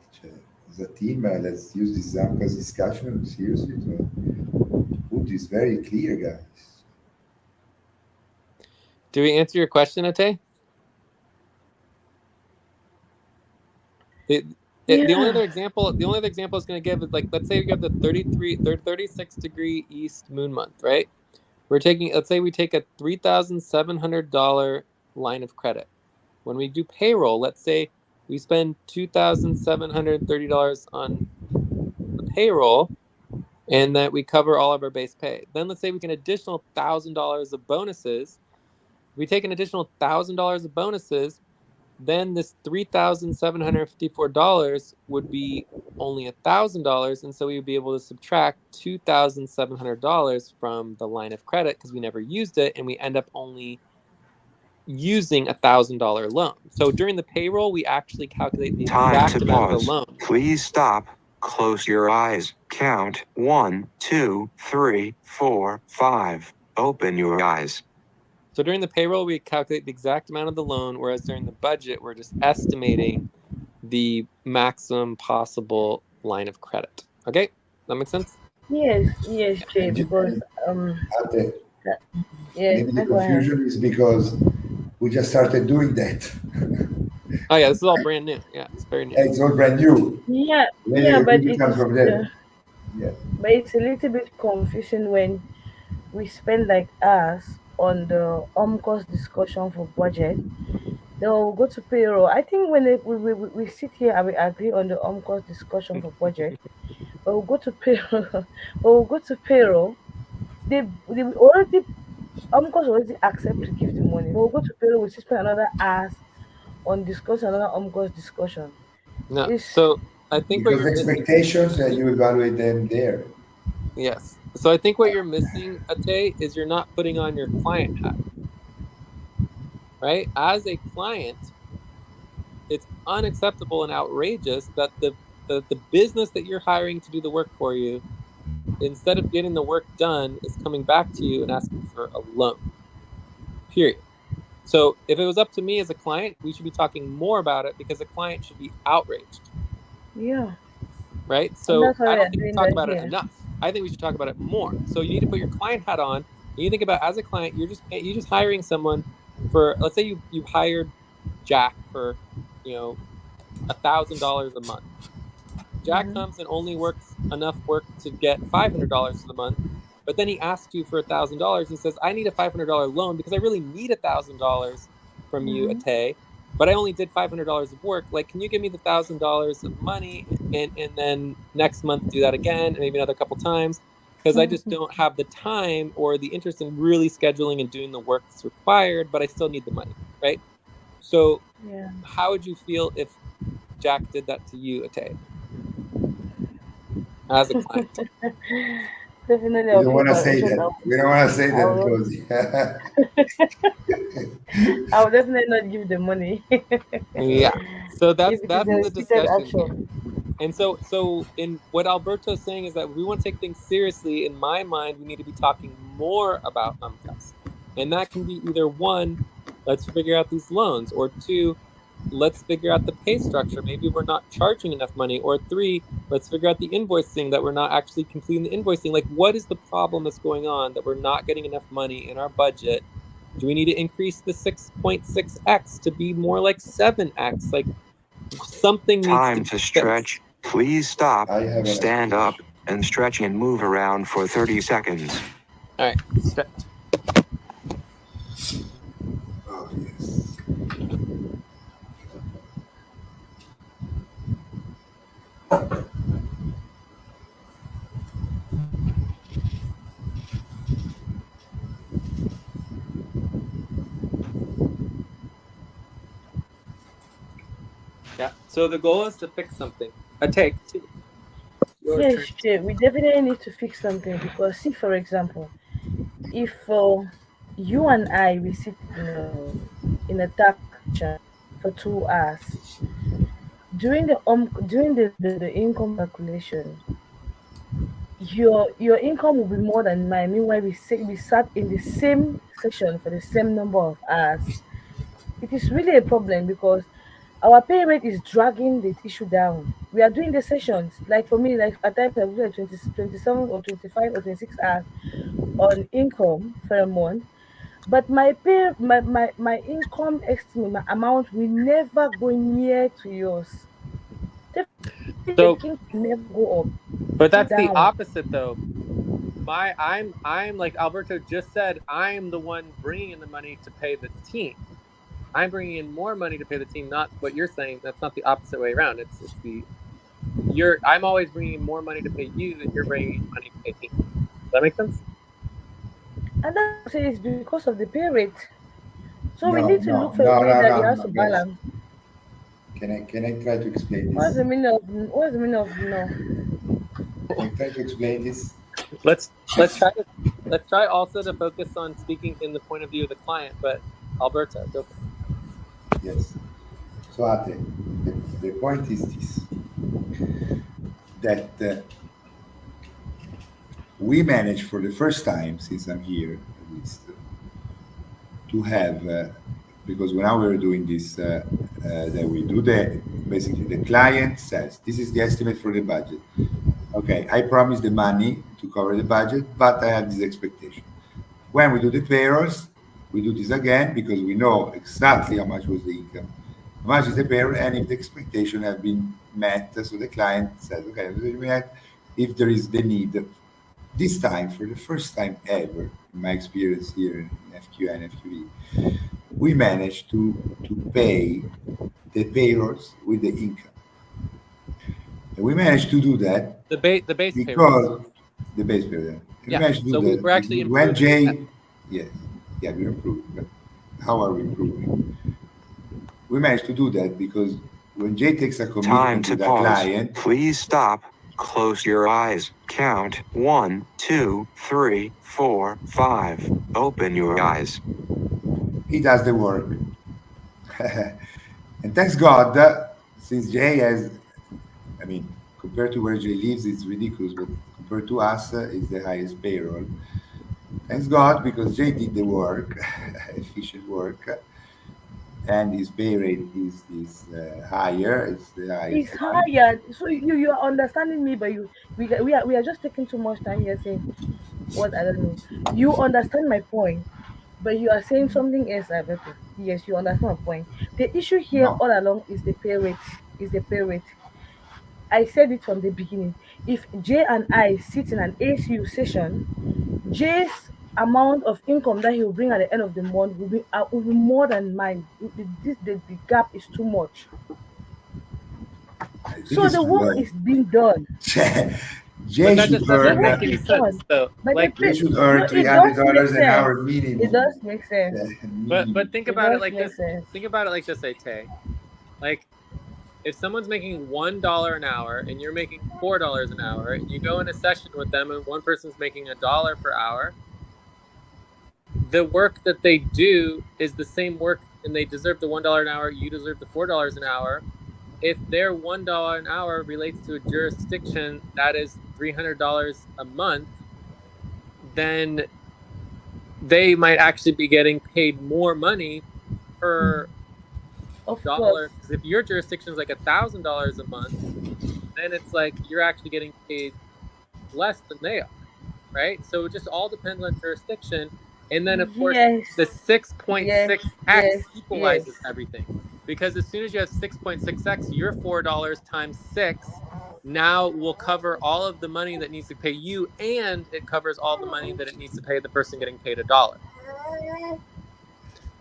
As a team, let's use this Zamka's discussion seriously to put this very clear, guys. Do we answer your question, Ate? The, the only Yeah. other example, the only other example I was going to give is like, let's say you have the 36 degree east moon month, right? Let's say we take a $3,700 line of credit. When we do payroll, let's say we spend $2,730 on the payroll and that we cover all of our base pay. Then let's say we can additional $1,000 of bonuses. We take an additional $1,000 of bonuses, then this $3,754 would be only $1,000, and so we would be able to subtract $2,700 from the line of credit because we never used it, and we end up only using $1,000 loan. So during the payroll, we actually calculate the Time exact to amount of the pause. loan. Please stop. Close your eyes. Count 1, 2, 3, 4, 5. Open your eyes. So during the payroll, we calculate the exact amount of the loan, whereas during the budget, we're just estimating the maximum possible line of credit. Okay, that makes sense? Yes, yes, Jay, because And at the, that- yeah, maybe the I go ahead. confusion is because we just started doing that. Oh yeah, this is all brand new. Yeah, it's very new. It's all brand new. Yeah, Maybe yeah, the but confusion it comes is from there. Yeah. but it's a little bit confusing when we spend like hours on the cost discussion for budget. Then we'll go to payroll. I think when we sit here and we agree on the cost discussion for budget, but we'll go to payroll. But we'll go to payroll. They already cost already accept to give the money. But we'll go to payroll. We still spend another hours on discussing another cost discussion. No. It's So I think what Because you're missing. expectations, you evaluate them there. Yes. So I think what you're missing, Ate, is you're not putting on your client hat, right? As a client, it's unacceptable and outrageous that the business that you're hiring to do the work for you, instead of getting the work done, is coming back to you and asking for a loan. Period. So if it was up to me as a client, we should be talking more about it because the client should be outraged, yeah, right? and So that's why I we don't are think we doing talk that about it here. enough. I think we should talk about it more. So you need to put your client hat on. And you think about, as a client, you're just hiring someone for, let's say you hired Jack for, you know, $1,000 a month. Jack Hmm. comes and only works enough work to get $500 for the month, but then he asks you for $1,000. He says, "I need a $500 loan because I really need $1,000 from you, Hmm. Ate, but I only did $500 of work. Like, can you give me the $1,000 of money and then next month do that again, and maybe another couple times? Because I just don't have the time or the interest in really scheduling and doing the work that's required, but I still need the money, right?" So, Yeah. how would you feel if Jack did that to you, Ate, as a client? Definitely, We I'll don't feel want to say violation. that. We don't want to say that I'll, because I'll definitely not give the money if Yeah. So that's it is that's a the repeated discussion here. action. And so in what Alberto's saying is that we want to take things seriously. In my mind, we need to be talking more about UMCAS. And that can be either one, let's figure out these loans, or two, let's figure out the pay structure. Maybe we're not charging enough money, or three, let's figure out the invoicing that we're not actually completing the invoicing. Like, what is the problem that's going on that we're not getting enough money in our budget? Do we need to increase the 6.6x to be more like 7x? Like, something needs to Time be to fixed. stretch. Please stop, I have an stand explanation. up, and stretch and move around for 30 seconds. All right, stretch. Oh, yes. Yeah. So the goal is to fix something. A take two. Your Yes, turn. Jay, we definitely need to fix something because, see, for example, if you and I we sit in a tax session for 2 hours during the income calculation, your income will be more than mine. Meanwhile, we sat in the same session for the same number of hours. It is really a problem because our pay rate is dragging the issue down. We are doing the sessions. Like for me, like at times I do like 27 or 25 or 26 hours on income for a month. But my income estimate, my amount will never go near to yours. Definitely the king So, will never go up, but go that's the down. opposite though. I'm like Alberto just said. I am the one bringing in the money to pay the team. I'm bringing in more money to pay the team, not what you're saying. That's not the opposite way around. It's the you're. I'm always bringing in more money to pay you than you're bringing in money to pay me. Does that make sense? And that's what I say it's because of the pay rate. So we No, need to look no, for a no, way no, that no, it has no, to guys. balance. Can I try to explain What's this? the meaning of what's the meaning of no? Can I try to explain this? Let's try also to focus on speaking in the point of view of the client. But Alberto, go for it. Yes. So, Ate, the point is this, that we managed for the first time since I'm here, at least, to have, because when we were doing this, that we do basically the client says, this is the estimate for the budget. Okay, I promise the money to cover the budget, but I have this expectation. When we do the payrolls, we do this again because we know exactly how much was the income, how much is the payroll, and if the expectation have been met. So the client says, okay, if there is the need. This time, for the first time ever, in my experience here in FQI and FQE, we managed to pay the payrolls with the income. And we managed to do that The base payrolls. because the base payroll. We Yeah. managed to do So that we're actually because when improving. Jay, yes, yeah, we're improving. But how are we improving? We managed to do that because when Jay takes a Time commitment to with a pause. client, Please stop. Close your eyes. Count 1, 2, 3, 4, 5. Open your eyes. he does the work. And thanks God, since Jay has, I mean, compared to where Jay lives, it's ridiculous, but compared to us, it's the highest payroll. Thanks God, because Jay did the work, efficient work, and his pay rate is higher. It's the highest It's one. higher. So you are understanding me, but we are just taking too much time here saying what I don't know. You understand my point, but you are saying something else. Alberto. Yes, you understand my point. The issue here No, all along is the pay rate. Is the pay rate. I said it from the beginning. If Jay and I sit in an ACU session, Jay's amount of income that he will bring at the end of the month will be more than mine. The gap is too much. I think So it's the work well. is being done. But Jay that should just The doesn't earn work make is any sense. done. So, But the like, Jay pay, should no, earn three it hundred does make dollars an sense. hour It minimum. does make sense. but Minimum. think It about it does like make this. sense. Think about it like this, Ate. Like, if someone's making $1 an hour and you're making $4 an hour, and you go in a session with them, and one person's making $1 per hour, the work that they do is the same work, and they deserve the $1 an hour. You deserve the $4 an hour. If their $1 an hour relates to a jurisdiction that is $300 a month, then they might actually be getting paid more money per Of dollar. course. Because if your jurisdiction is like $1,000 a month, then it's like you're actually getting paid less than they are, right? So it just all depends on jurisdiction. And then, of course, Yes. the Yes. 6.6x Yes. Yes. equalizes everything. Because as soon as you have 6.6x, your $4 times 6 now will cover all of the money that needs to pay you, and it covers all the money that it needs to pay the person getting paid $1.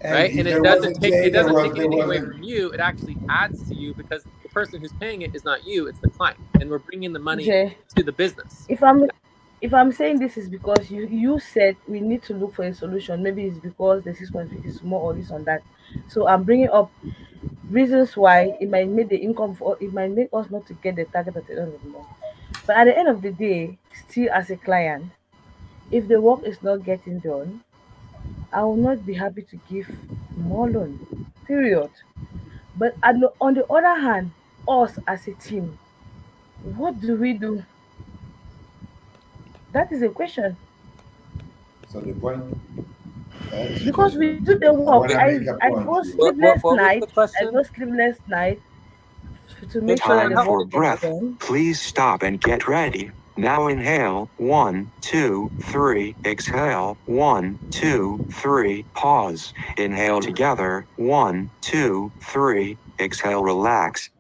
And Right? if And there wasn't it Jay, doesn't take there anything away wasn't. from you. It actually adds to you, because the person who's paying it is not you, it's the client. And we're bringing the money Jay, to the business. if I'm saying this is because you said we need to look for a solution. Maybe it's because the 6.5 is more or this on that. So I'm bringing up reasons why it might make the income for it might make us not to get the target at the end of the month. But at the end of the day, still as a client, if the work is not getting done, I will not be happy to give more loan. Period. But on the other hand, us as a team, what do we do? That is a question. So the point, I have a Because we suggestion. do the I work. want to make a I point go here. sleepless What was night. the I question? go sleepless night to Hey, make sure that someone the Time help work for me. gets breath. done. Please stop and get ready. Now inhale. 1, 2, 3. Exhale. 1, 2, 3. Pause. Inhale together. 1, 2, 3. Exhale. Relax.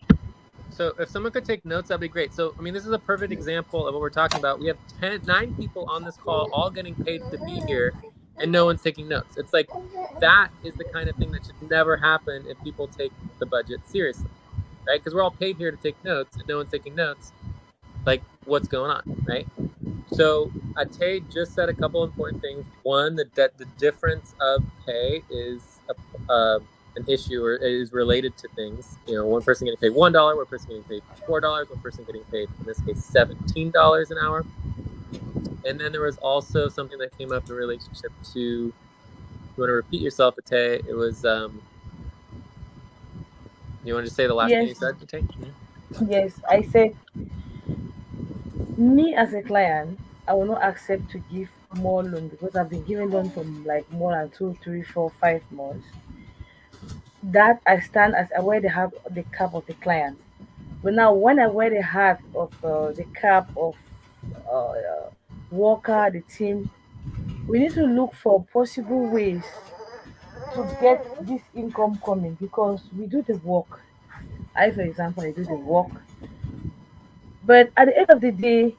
So if someone could take notes, that'd be great. So, I mean, this is a perfect example of what we're talking about. We have 9 people on this call, all getting paid to be here, and no one's taking notes. It's like, that is the kind of thing that should never happen if people take the budget seriously, right? Because we're all paid here to take notes, and no one's taking notes. Like, what's going on, right? So Ate just said a couple important things. One, that the difference of pay is an issue, or is related to things. You know, one person getting paid $1, one person getting paid $4, one person getting paid, in this case, $17 an hour. And then there was also something that came up in relationship to, you want to repeat yourself, Ate? It was, you want to say the last thing Yes, you said, Ate? yes. I said me as a client, I will not accept to give more loan because I've been giving loan from like more than 2, 3, 4, 5 months. That I stand as I wear the cap of the client. But now when I wear the hat of the cap of worker, the team, we need to look for possible ways to get this income coming because we do the work. I, for example, I do the work, but at the end of the day,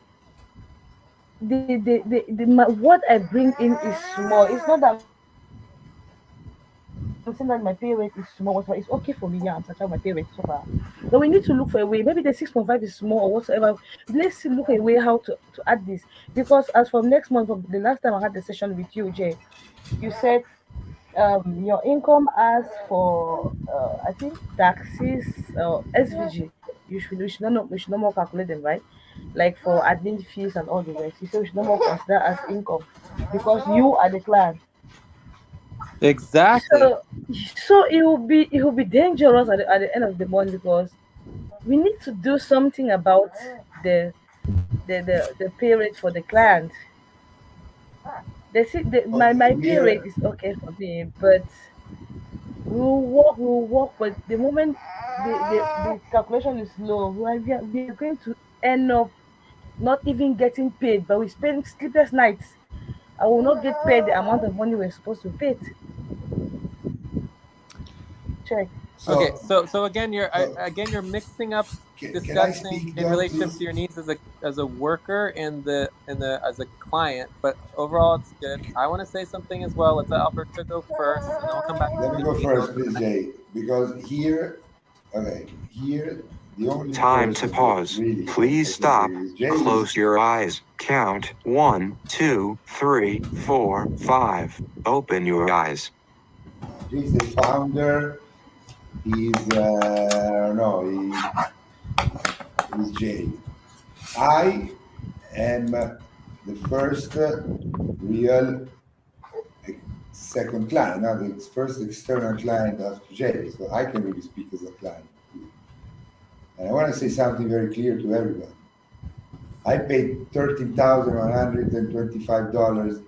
what I bring in is small. It's not that I'm saying that my pay rate is small, whatsoever. It's okay for me. Yeah, I'm satisfied with my pay rate so far. But we need to look for a way. Maybe the 6.5 is small or whatsoever. Let's look at a way how to add this because as from next month, from the last time I had the session with you, Jay, you said your income as for I think taxes, SVG. We should not more calculate them, right? Like for admin fees and all the rest. You say we should not more consider as income because you are the client. Exactly. So it will be dangerous at the end of the month because we need to do something about the the pay rate for the client. They see my pay rate Here, is okay for me, but we'll work, but the moment the calculation is low, we are going to end up not even getting paid, but we spend sleepless nights. I will not get paid the amount of money we're supposed to pay. Check. Okay, so, so again, so you're mixing up can I discussing speak in though, relationship please? to your needs as a worker and the as a client, but overall it's good. I want to say something as well. Let's let Alberto go first, and then we'll come back Let me to go Diego. first, please, Jay, because here, okay, here, the only Time to person that pause. really Please I can say stop. is Jay is Close your eyes. Count 1, 2, 3, 4, 5. Open your eyes. Jay is the founder. He's no, he's Jay. I am the first real second client, not the first external client after Jay. So I can really speak as a client. And I want to say something very clear to everybody. I paid $13,125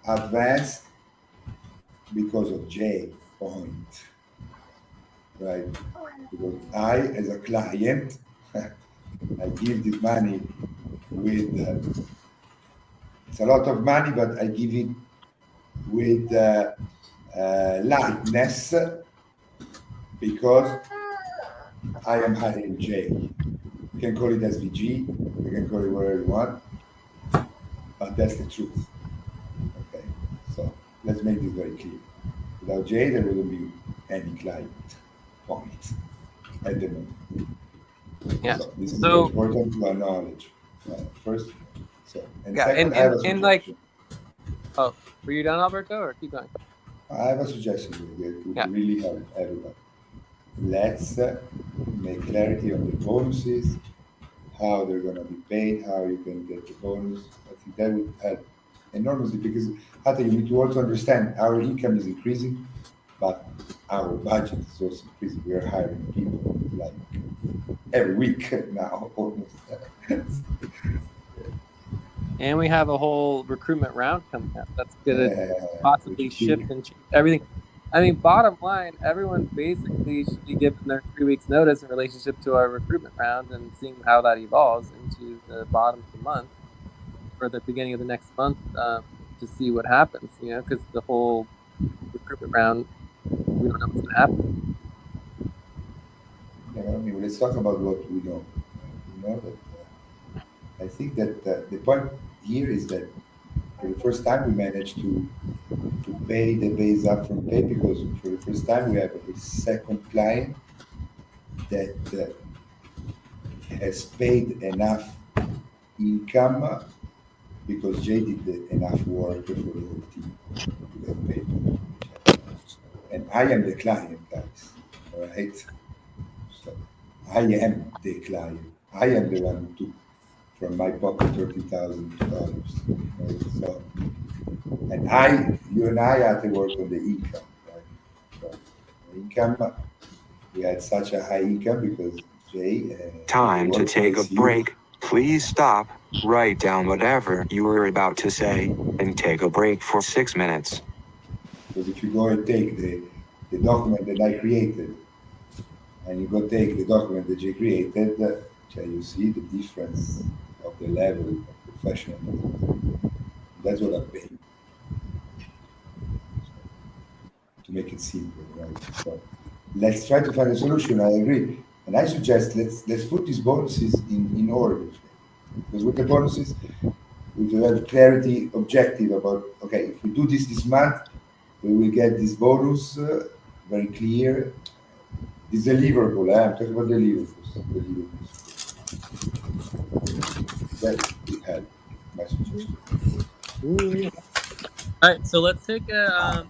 advance because of Jay Point, right? Because I, as a client, I give this money with, it's a lot of money, but I give it with lightness because I am hiring Jay. You can call it SVG, you can call it whatever you want, but that's the truth. Okay, so let's make this very clear. Without Jay, there wouldn't be any client point at the moment. Yeah. So this is very So important to acknowledge first. So, and yeah, second, I have a in like, suggestion. oh, were you done, Alberto, or keep going? I have a suggestion to Yeah. really help everybody. Let's make clarity on the bonuses, how they're going to be paid, how you can get the bonus. I think that would help enormously because Hata, you need to also understand our income is increasing, but our budget is also increasing. We are hiring people like every week now, almost. And we have a whole recruitment round coming up. That's gonna Which possibly is big. shift and change everything. I mean, bottom line, everyone basically should be given their 3 weeks notice in relationship to our recruitment round and seeing how that evolves into the bottom of the month or the beginning of the next month to see what happens. You know, because the whole recruitment round, we don't know what's gonna happen. Yeah, I mean, let's talk about what we know. You know that I think that the point here is that for the first time we managed to pay the base upfront pay because for the first time we have a second client that has paid enough income because Jay did enough work for the whole team to get paid. And I am the client, guys. All right. So I am the client. I am the one who took from my pocket $30,000. Right? So, and you and I had to work on the income. Right? So the income, we had such a high income because Jay, the Time to take a workplace here. break. Please stop. Write down whatever you were about to say and take a break for 6 minutes. Because if you go and take the document that I created, and you go take the document that you created, you see the difference of the level of professionalism. That's what I'm paying. To make it simple, right? So let's try to find a solution. I agree, and I suggest let's put these bonuses in order, because with the bonuses we will have clarity, objective about okay, if we do this month, we will get this bonus, very clear. This deliverable. I'm talking about deliverables. That would help. My suggestion. All right, so let's take a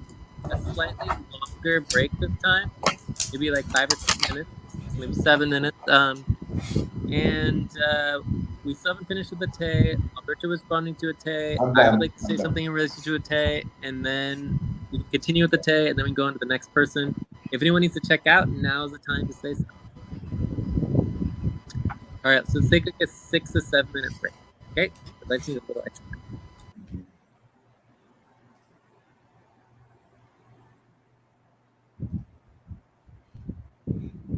a slightly longer break this time, maybe like 5 or 6 minutes, maybe 7 minutes. And we still haven't finished with Ate. Alberto was responding to Ate. I'm I would done. like to I'm say done. something in relation to Ate, and then we can continue with Ate, and then we can go on to the next person. If anyone needs to check out, now is the time to say so. All right, so let's take like a 6 to 7 minute break. Okay, because I just need a little extra.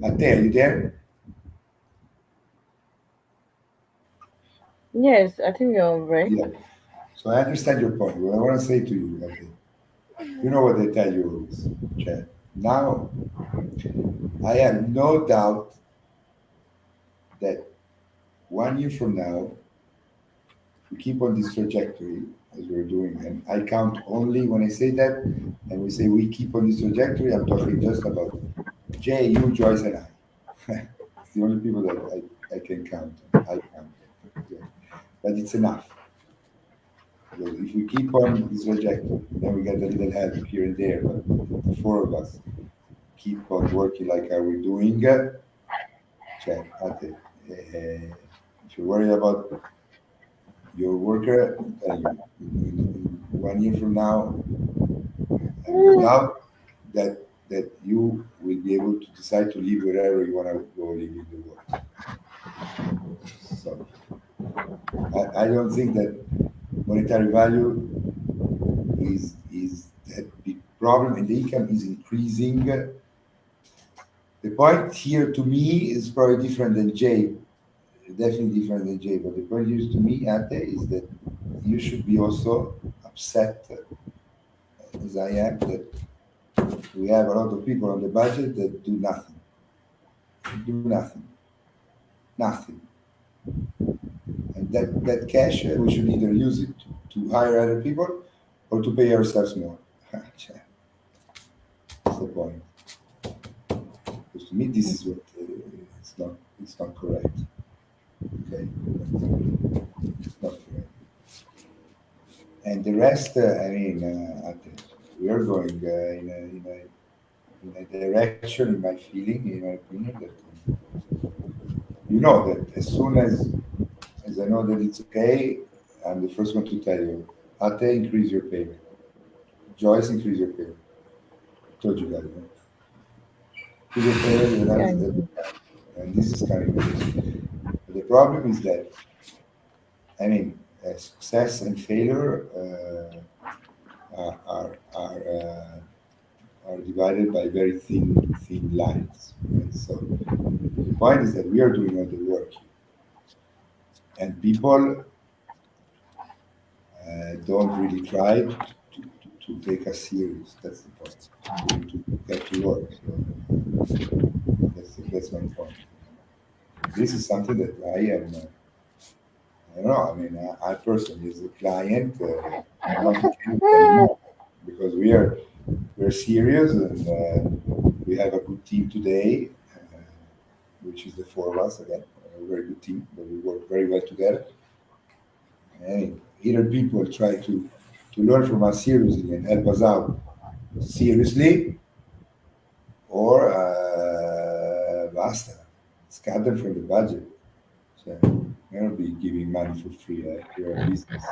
Ate, are you there? Yes, I think you're on break. Yeah. So I understand your point. What I want to say to you, Ate, you know what they tell you always, Chad. Now, I have no doubt that 1 year from now, if we keep on this trajectory as we're doing, and I count only when I say that, and we say we keep on this trajectory, I'm talking just about Jay, you, Joyce, and I. It's the only people that I can count. I count. Yeah. But it's enough. Because if we keep on this trajectory, then we get a little help here and there, but the four of us keep on working like how we're doing. Cioè, if you're worried about your worker, I'm telling you, in 1 year from now, I have no doubt that you will be able to decide to live wherever you want to go live in the world. So I don't think that monetary value is that big problem, and the income is increasing. The point here to me is probably different than Jay, definitely different than Jay. But the point here to me, Ate, is that you should be also upset, as I am, that we have a lot of people on the budget that do nothing. Do nothing. Nothing. And that cash, we should either use it to hire other people or to pay ourselves more. That's the point. Because to me, this is what it's not correct. Okay, it's not correct. And the rest, I mean, we are going in a direction, in my feeling, in my opinion, that you know that as soon as I know that it's okay, I'm the first one to tell you, Ate, increase your payment. Joyce, increase your payment. I told you guys, right? Increase your payment, Yeah. and this is coming. But the problem is that, I mean, success and failure are divided by very thin lines. Right? So the point is that we are doing all the work, and people don't really try to take us serious. That's the point. To get to work. So that's my point. This is something that I am. I don't know. I mean, I personally, as a client, I'm not okay anymore because we're serious and we have a good team today, which is the four of us again. A very good team, but we work very well together. And either people try to learn from us seriously and help us out seriously, or basta, cut them from the budget. So we're not be giving money for free. We're a business.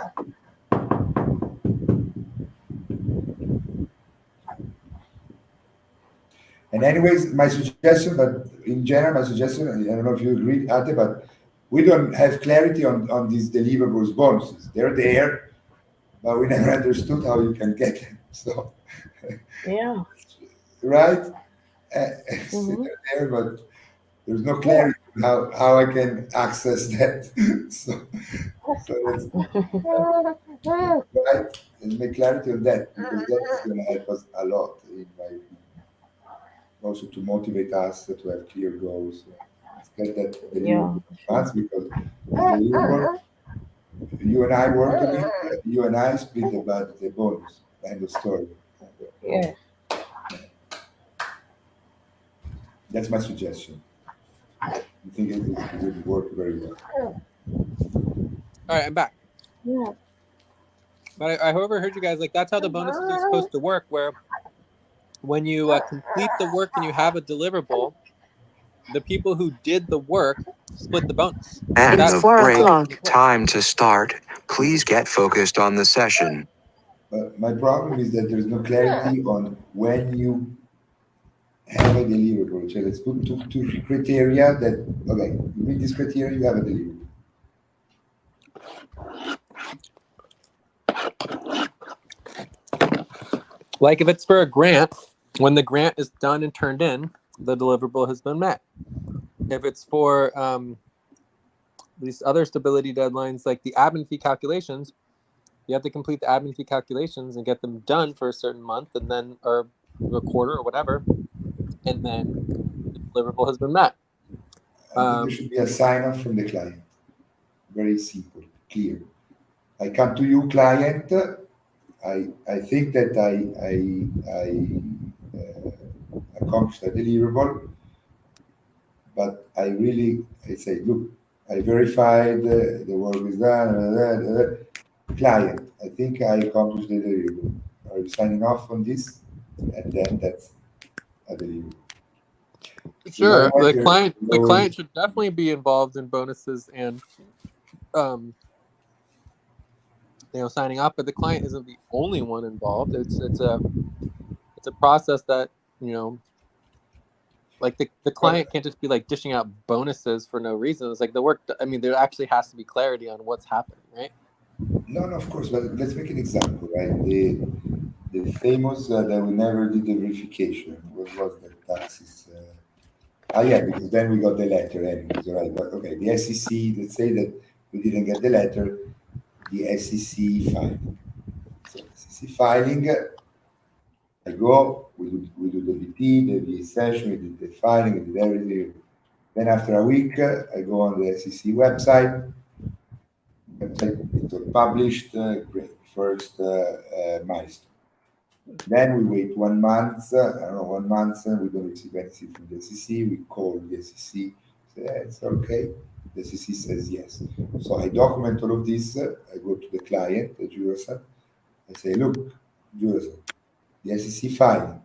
And anyways, my suggestion, but in general, my suggestion, I don't know if you agree, Ate, but we don't have clarity on these deliverables bonuses. They're there, but we never understood how you can get them. So, Yeah. right? Mm-hmm. They're there, but there's no clarity on how I can access that. So that's right. There's no clarity on that because that's going to help us a lot, in my opinion. Also to motivate us to have clear goals. Let's get that Yeah. deliverable months because the deliverable, you and I work on it. You and I split the bonus. End of story. Yeah. That's my suggestion. I think it would work very well. All right, I'm back. Yeah. But I however heard you guys like that's how the bonuses are supposed to work, where when you complete the work and you have a deliverable, the people who did the work split the bonus. And That's the 4 break. o'clock. Time to start. Please get focused on the session. But my problem is that there's no clarity on when you have a deliverable. So let's put two criteria that, okay, you meet this criteria, you have a deliverable. like if it's for a grant, when the grant is done and turned in, the deliverable has been met. If it's for these other stability deadlines, like the admin fee calculations, you have to complete the admin fee calculations and get them done for a certain month, and then or a quarter or whatever, and then the deliverable has been met. I think there should be a sign off from the client. Very simple, clear. I come to you, client. I think that I accomplished a deliverable, but I say, look, I verified the work is done. Client, I think I accomplished the deliverable. Are you signing off on this? And then that's a deliverable. Sure, the client should definitely be involved in bonuses and signing off, but the client isn't the only one involved. It's a process that like the client can't just be like dishing out bonuses for no reason. It's like the work. I mean, there actually has to be clarity on what's happening, right? No, of course, but let's make an example, right? The famous that we never did the verification. What was the taxes? Yeah, because then we got the letter anyways, right? But okay, the SEC. Let's say that we didn't get the letter. The SEC filing. So SEC filing. I go. We do the VT, the VA session. We did the filing. We did everything. Then after a week, I go on the SEC website. So published, great, first milestone. Then we wait 1 month, I don't know, 1 month, we don't receive anything from the SEC. We call the SEC, say, yeah, it's okay. The SEC says yes. So I document all of this. I go to the client, the Jurasan. I say, look, Jurasan, the SEC filing.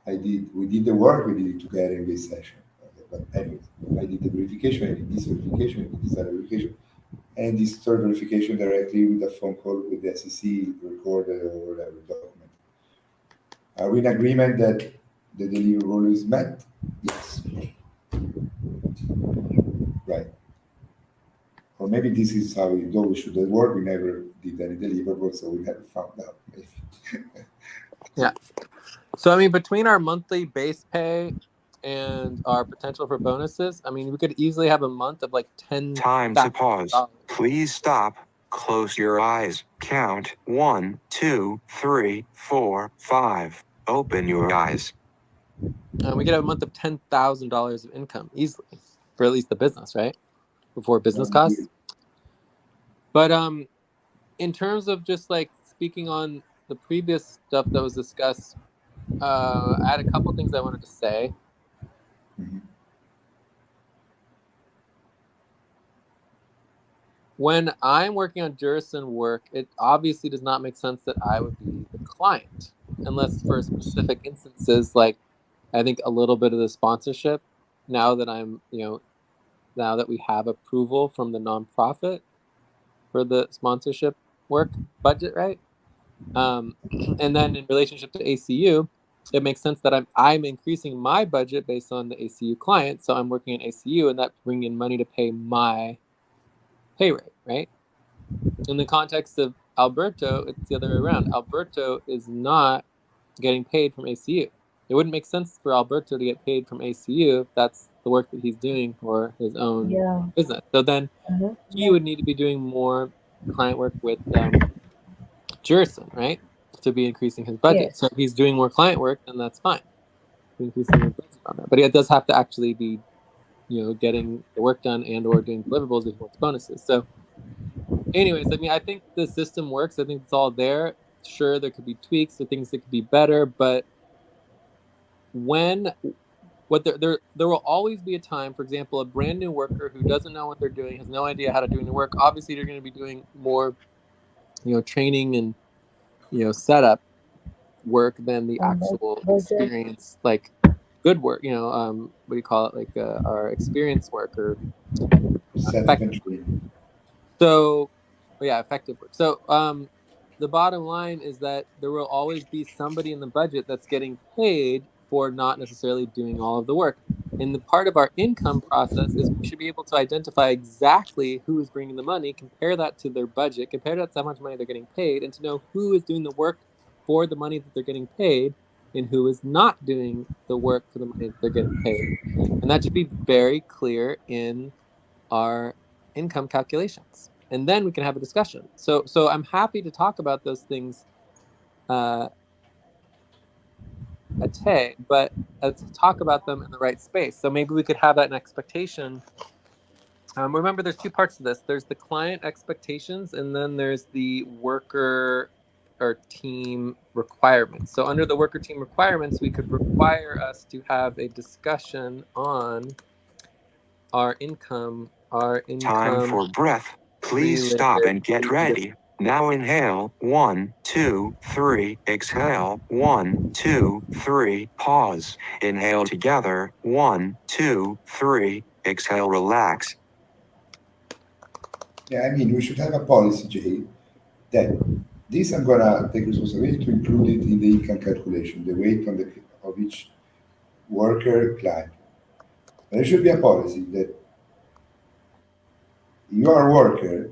We did the work, we did it together in this session. Okay, but anyway, I did the verification, I did this verification, I did this other verification. And this third verification directly with a phone call with the SEC recorded or whatever document. Are we in agreement that the deliverable is met? Yes. Right. Or maybe this is how we we should have worked. We never did any deliverable, so we never found out. Yeah. So I mean, between our monthly base pay and our potential for bonuses, I mean, we could easily have a month of like 10. Time to pause. Please stop. Close your eyes. Count 1, 2, 3, 4, 5. Open your eyes. We could have a month of $10,000 of income easily for at least the business, right? Before business costs. But in terms of just like speaking on the previous stuff that was discussed, I had a couple things I wanted to say. When I'm working on Jurison work, it obviously does not make sense that I would be the client, unless for specific instances, like I think a little bit of the sponsorship. Now that now that we have approval from the nonprofit for the sponsorship work budget, right? And then in relationship to ACU, it makes sense that I'm increasing my budget based on the ACU client. So I'm working in ACU, and that's bringing in money to pay my pay rate, right? In the context of Alberto, it's the other way around. Alberto is not getting paid from ACU. It wouldn't make sense for Alberto to get paid from ACU if that's the work that he's doing for his own business. So then he would need to be doing more client work with Jurison, right? To be increasing his budget. Yes. So if he's doing more client work, then that's fine. Increasing his budget on that. But it does have to actually be, getting the work done and or doing deliverables if he wants bonuses. So anyways, I mean, I think the system works. I think it's all there. Sure, there could be tweaks or things that could be better, but there will always be a time, for example, a brand new worker who doesn't know what they're doing, has no idea how to do the work. Obviously, they're going to be doing more, training and, setup. work than the actual budget. experience, like good work, what do you call it? Like our experience work or effective work. Self-control. So, yeah, effective work. So, the bottom line is that there will always be somebody in the budget that's getting paid for not necessarily doing all of the work. And the part of our income process is we should be able to identify exactly who is bringing the money, compare that to their budget, compare that to how much money they're getting paid, and to know who is doing the work for the money that they're getting paid and who is not doing the work for the money that they're getting paid. And that should be very clear in our income calculations, and then we can have a discussion. So I'm happy to talk about those things, Ate, but to talk about them in the right space. So maybe we could have that an expectation. Remember, there's two parts to this. There's the client expectations, and then there's the worker or team requirements. So under the worker team requirements, we could require us to have a discussion on our income Time for breath. Please stop related. and get ready. Now inhale, 1, 2, 3, exhale, 1, 2, 3, pause. Inhale together, 1, 2, 3, exhale, relax. Yeah, I mean, we should have a policy, Jay, that this I'm gonna take responsibility to include it in the income calculation, the weight on the of each worker client. There should be a policy that you are a worker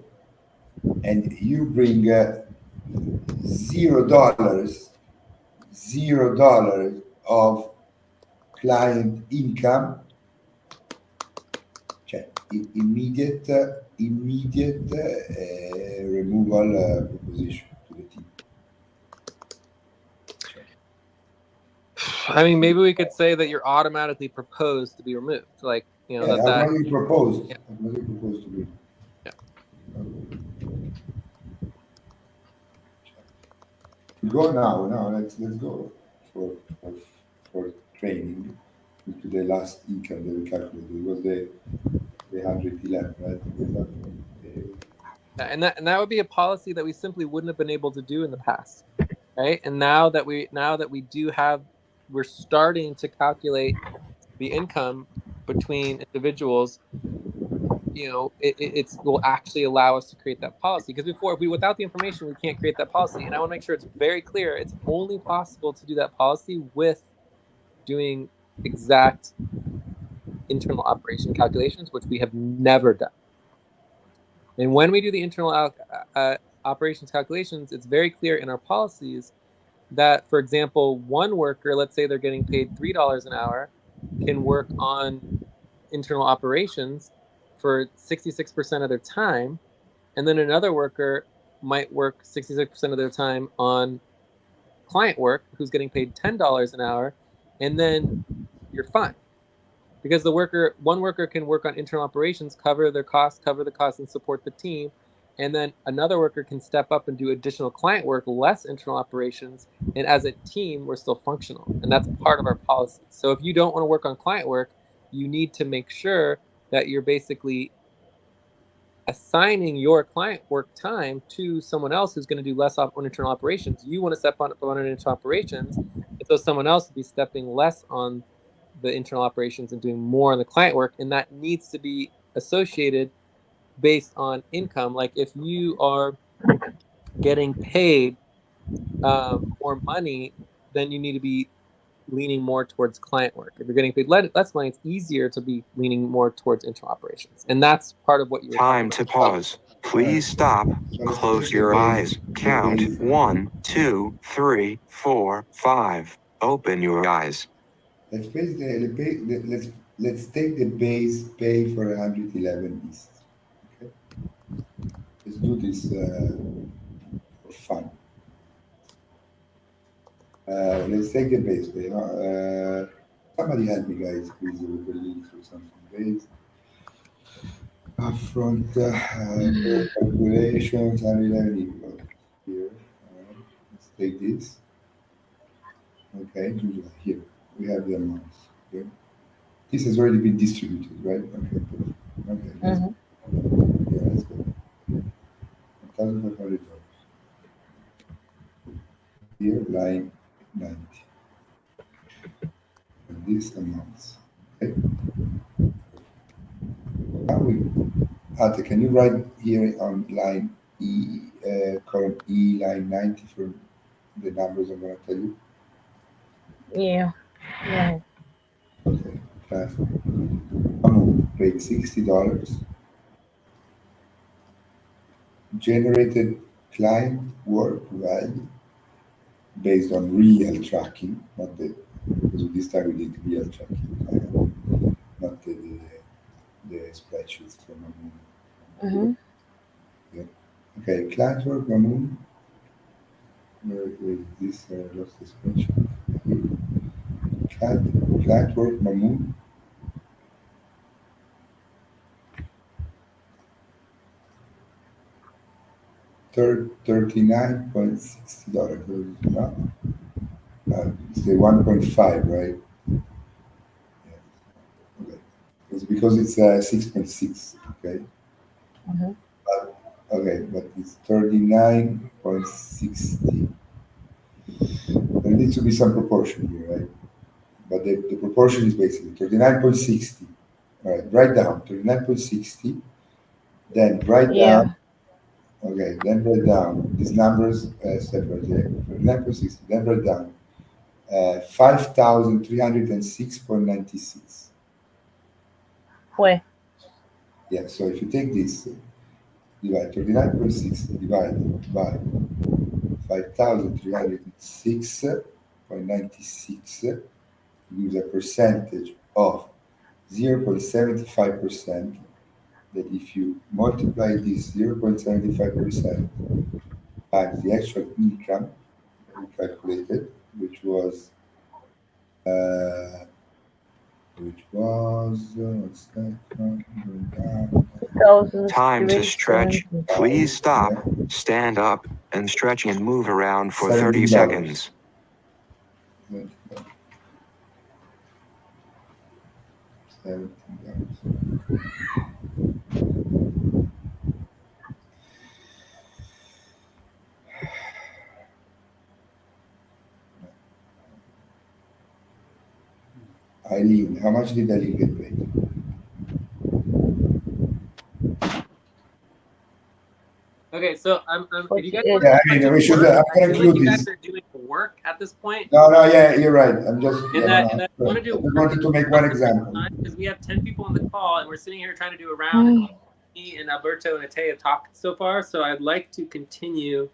and you bring $0, $0 of client income, cioè immediate removal proposition to the team. I mean, maybe we could say that you're automatically proposed to be removed. Like, Yeah, that. automatically proposed. Yeah. Automatically proposed to be. Yeah. We go now. Let's go for training into the last income that we calculated. It was the 111, right? And that would be a policy that we simply wouldn't have been able to do in the past, right? And now that we do have, we're starting to calculate the income between individuals. It will actually allow us to create that policy, because before, if we without the information, we can't create that policy. And I want to make sure it's very clear. It's only possible to do that policy with doing exact internal operation calculations, which we have never done. And when we do the internal operations calculations, it's very clear in our policies that, for example, one worker, let's say they're getting paid $3 an hour, can work on internal operations for 66% of their time, and then another worker might work 66% of their time on client work, who's getting paid $10 an hour, and then you're fine. Because one worker can work on internal operations, cover the costs, and support the team, and then another worker can step up and do additional client work, less internal operations, and as a team, we're still functional, and that's part of our policy. So if you don't want to work on client work, you need to make sure that you're basically assigning your client work time to someone else who's going to do less on internal operations. You want to step on internal operations, and so someone else will be stepping less on the internal operations and doing more on the client work, and that needs to be associated based on income. Like if you are getting paid more money, then you need to be leaning more towards client work. If you're getting paid less money, it's easier to be leaning more towards internal operations, and that's part of what you were Time talking to about. pause. Please stop. Close your eyes. Count 1, 2, 3, 4, 5. Open your eyes. Let's take the base pay for 111 East. Okay, let's do this for fun. Let's take the base pay. Somebody help me, guys, please, with the links or something. Base upfront calculations 111 equal here. Let's take this. Okay, here we have the amounts. Okay. This has already been distributed, right? Okay, perfect. Okay, let's go. Yeah, let's go. $1,500. Here, line 90. And this amounts. Okay. Now Ate, can you write here on line column E, line 90 for the numbers I'm going to tell you? Yeah. Go ahead. Okay. Class. Mamu paid $60. Generated client work value based on real tracking, not the, because this time we did real tracking, not the spreadsheets from Mamu. Mm-hmm. Yeah. Okay, client work Mamu. Where is this? Lost the spreadsheet. Client work Mamu. $39.60. No, it's the 1.5, right? Yeah. Okay. It's because it's 6.6. Okay. Mm-hmm. Okay, but it's 39.60. There needs to be some proportion here, right? But the proportion is basically 39.60. All right, write down 39.60. Then write down, Yeah. okay, then write down these numbers separately. 39.60. Then write down 5,306.96. Where? Yeah, so if you take this, divide 39.60 divided by 5,306.96 gives a percentage of 0.75%. That if you multiply this 0.75% times the actual income that we calculated, which was uh, what's that? Going down. Time to stretch. 2,370. Please stop, Yeah, stand up, and stretch and move around for 30 $17. seconds. $17. Eileen, how much did Eileen get paid? Okay, so if you guys want 48. to Yeah, I try to mean, do we the should. work, I'm I gonna feel like include you guys this. are doing the work at this point. No, no, yeah, you're right. I'm just, And yeah, no, that no. want to do I just work wanted and to make stuff one at the same example. time because we have 10 people on the call and we're sitting here trying to do a round and me and Alberto and Ate have talked so far. So I'd like to continue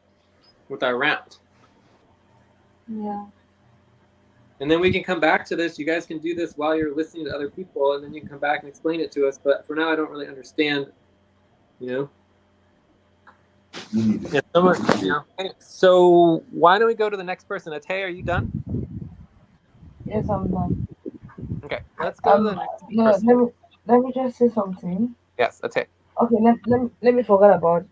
with our round. Yeah. And then we can come back to this. You guys can do this while you're listening to other people, and then you can come back and explain it to us. But for now, I don't really understand, you know. Me neither. Yeah, Okay, so why don't we go to the next person? Ate, are you done? Yes, I'm done. Okay, let's go to the next No, person. let me just say something. Yes, Ate. Okay, let me forget about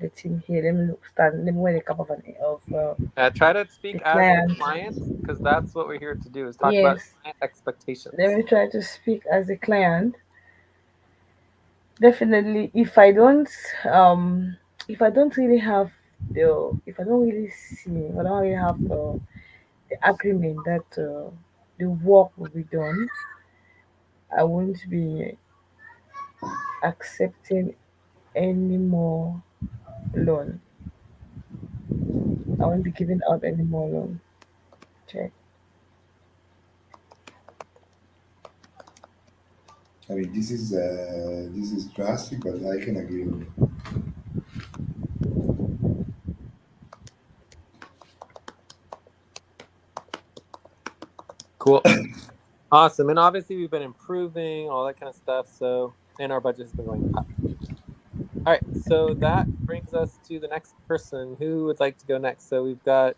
the team here. Let me look start. Let me wear a cup of Try to the speak as a client. client because that's what we're here to do is talk about Yes. client Let expectations. me try to speak as a client. Definitely, if I don't really have if I don't really see, if I don't really have the agreement that the work will be done, I won't be accepting any more loan. I won't be giving out any more loan. Check. I mean, this is drastic, but I can agree with it. Cool. Awesome. And obviously we've been improving, all that kind of stuff. So and our budget has been going up. All right. So that brings us to the next person. Who would like to go next? So we've got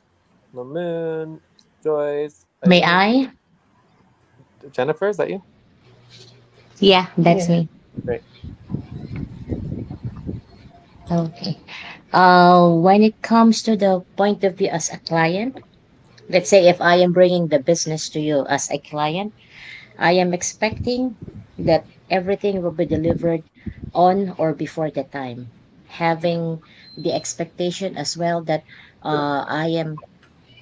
Mamoon, Joyce, May Eileen, I? Jennifer. Is that you? Yeah, that's Yeah. me. Great. Okay. When it comes to the point of view as a client, let's say if I am bringing the business to you as a client, I am expecting that everything will be delivered on or before the time. Having the expectation as well that I am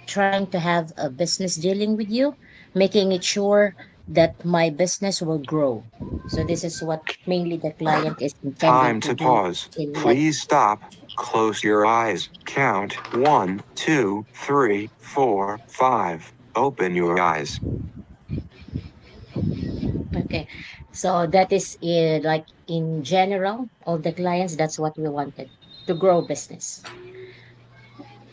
trying to have a business dealing with you, making it sure that my business will grow. So this is what mainly the client is intending Time to to do pause. in like. Please stop. Close your eyes. Count 1, 2, 3, 4, 5. Open your eyes. Okay. So that is like in general, all the clients, that's what we wanted to grow business.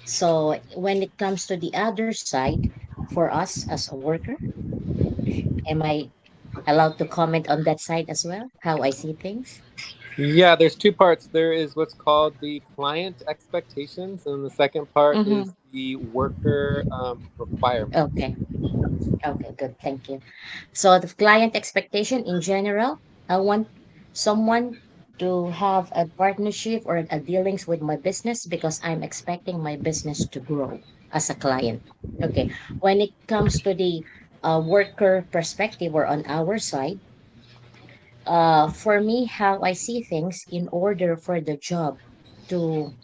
So when it comes to the other side, for us as a worker, am I allowed to comment on that side as well? How I see things? Yeah, there's two parts. There is what's called the client expectations, and the second part Mm-hmm. is the worker requirements. Okay. Okay, good. Thank you. So the client expectation in general, I want someone to have a partnership or a dealings with my business because I'm expecting my business to grow as a client. Okay. When it comes to the worker perspective or on our side, for me, how I see things in order for the job to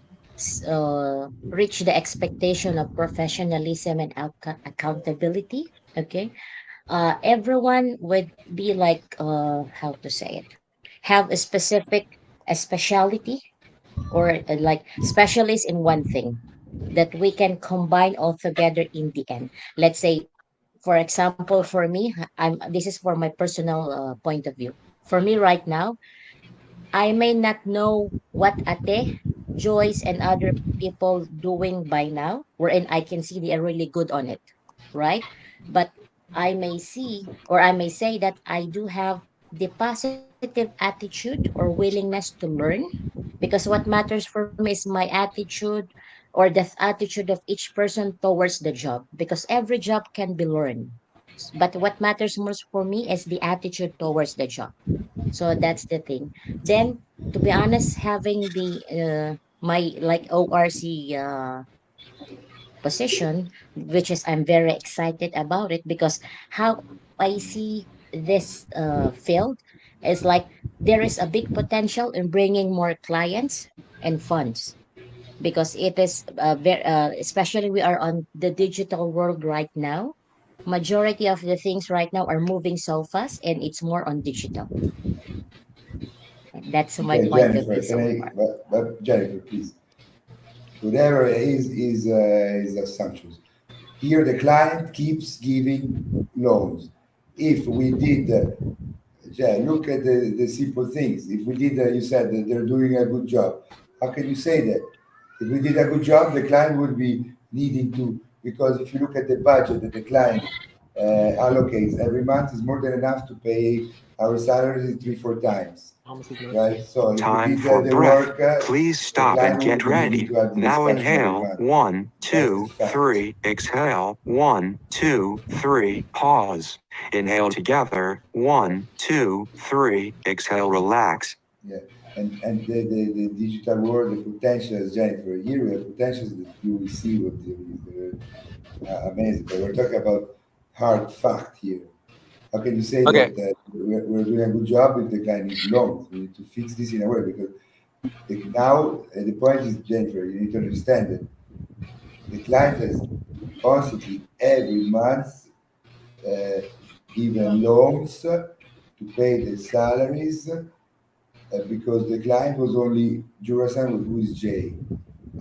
reach the expectation of professionalism and accountability. Okay, everyone would be like how to say it, have a speciality or like specialist in one thing that we can combine all together in the end. Let's say, for example, for me, this is for my personal point of view. For me right now, I may not know what Ate, Joyce, and other people doing by now, wherein I can see they are really good on it, right? But I may see, or I may say that I do have the positive attitude or willingness to learn, because what matters for me is my attitude or the attitude of each person towards the job, because every job can be learned. But what matters most for me is the attitude towards the job. So that's the thing. Then, to be honest, having the my like ORC position, which is I'm very excited about it because how I see this field is like there is a big potential in bringing more clients and funds because it is especially we are on the digital world right now. Majority of the things right now are moving so fast and it's more on digital. That's my Okay, point of view Jennifer, can so I? far. But Jennifer, please. Whatever is assumptions. Here, the client keeps giving loans. If we did, yeah, look at the simple things. If we did, you said that they're doing a good job. How can you say that? If we did a good job, the client would be needing to, because if you look at the budget that the client allocates every month, is more than enough to pay our salaries 3, 4 times, right? So if we Time did for the breath. work, Please the stop and client get would be needing ready. to have the Now discussion every inhale. month. One, That's the two, fact. three. Exhale. 1, 2, 3. Pause. Inhale together. 1, 2, 3. Exhale. Relax. Yeah, and the digital world, the potentials, Jennifer. Here we have potentials that you will see what they're amazing. But we're talking about hard fact here. How can you say Okay. that we're doing a good job if the client needs loans? We need to fix this in a way because now the point is, Jennifer, you need to understand that the client has constantly every month uh, given loans to pay the salaries because the client was only Jurasan, who is Jay.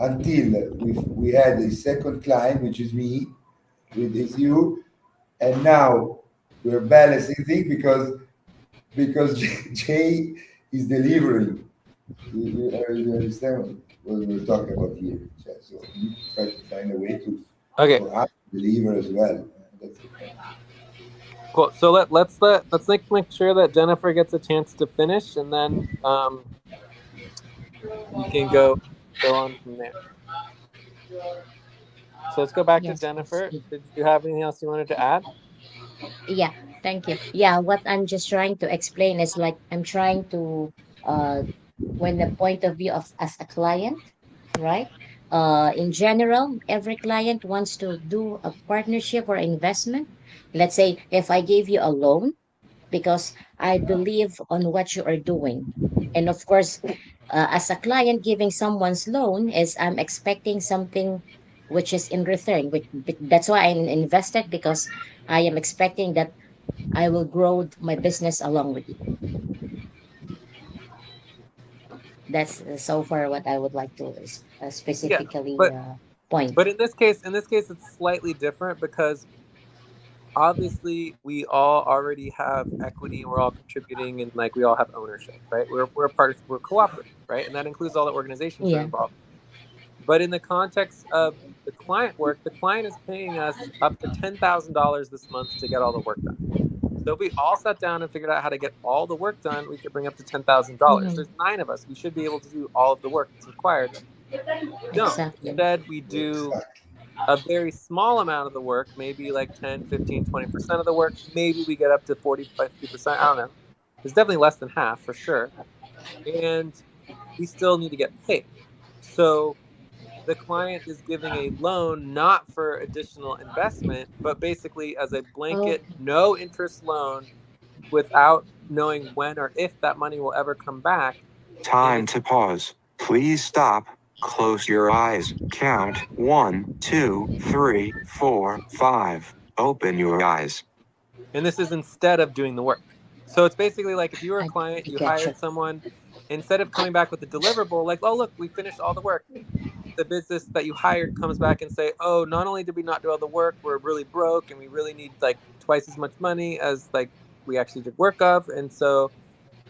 Until we had a second client, which is me, with is you, and now we're balancing things because Jay is delivering. You understand what we're talking about here? Chad? So we need to try to find a way to Okay. for us to deliver as well. That's the point. Cool. So let's make sure that Jennifer gets a chance to finish, and then we can go on from there. So let's go back to Yes, yes. Jennifer. Did you have anything else you wanted to add? Yeah, thank you. Yeah, what I'm just trying to explain is like I'm trying to uh when the point of view of as a client, right? In general, every client wants to do a partnership or investment. Let's say if I gave you a loan because I believe on what you are doing. And of course, as a client giving someone's loan is I'm expecting something which is in return. That's why I'm invested, because I am expecting that I will grow my business along with you. That's so far what I would like to Yeah, specifically but point. but in this case, it's slightly different because obviously we all already have equity and we're all contributing and like we all have ownership, right? We're a part of, we're cooperative, right? And that includes all the organizations that are Yeah. involved. But in the context of the client work, the client is paying us up to $10,000 this month to get all the work done. So if we all sat down and figured out how to get all the work done, we could bring up to $10,000. Mhm. There's 9 of us. We should be able to do all of the work that's required. We don't. Exactly. Instead, we do a very small amount of the work, maybe like 10, 15, 20% of the work. Maybe we get up to 40, 50%. I don't know. It's definitely less than half for sure. And we still need to get paid. So the client is giving a loan not for additional investment, but basically as a Oh, blanket, no interest loan without knowing when or if that money will ever come back. And Time it's to pause. Please stop. Close your eyes. Count 1, 2, 3, 4, 5. Open your eyes. and this is instead of doing the work. So it's basically like if you were a client, I you get you. hired someone, instead of coming back with a deliverable, like, oh look, we finished all the work. The business that you hired comes back and say, oh, not only did we not do all the work, we're really broke and we really need like twice as much money as like we actually did work of. And so,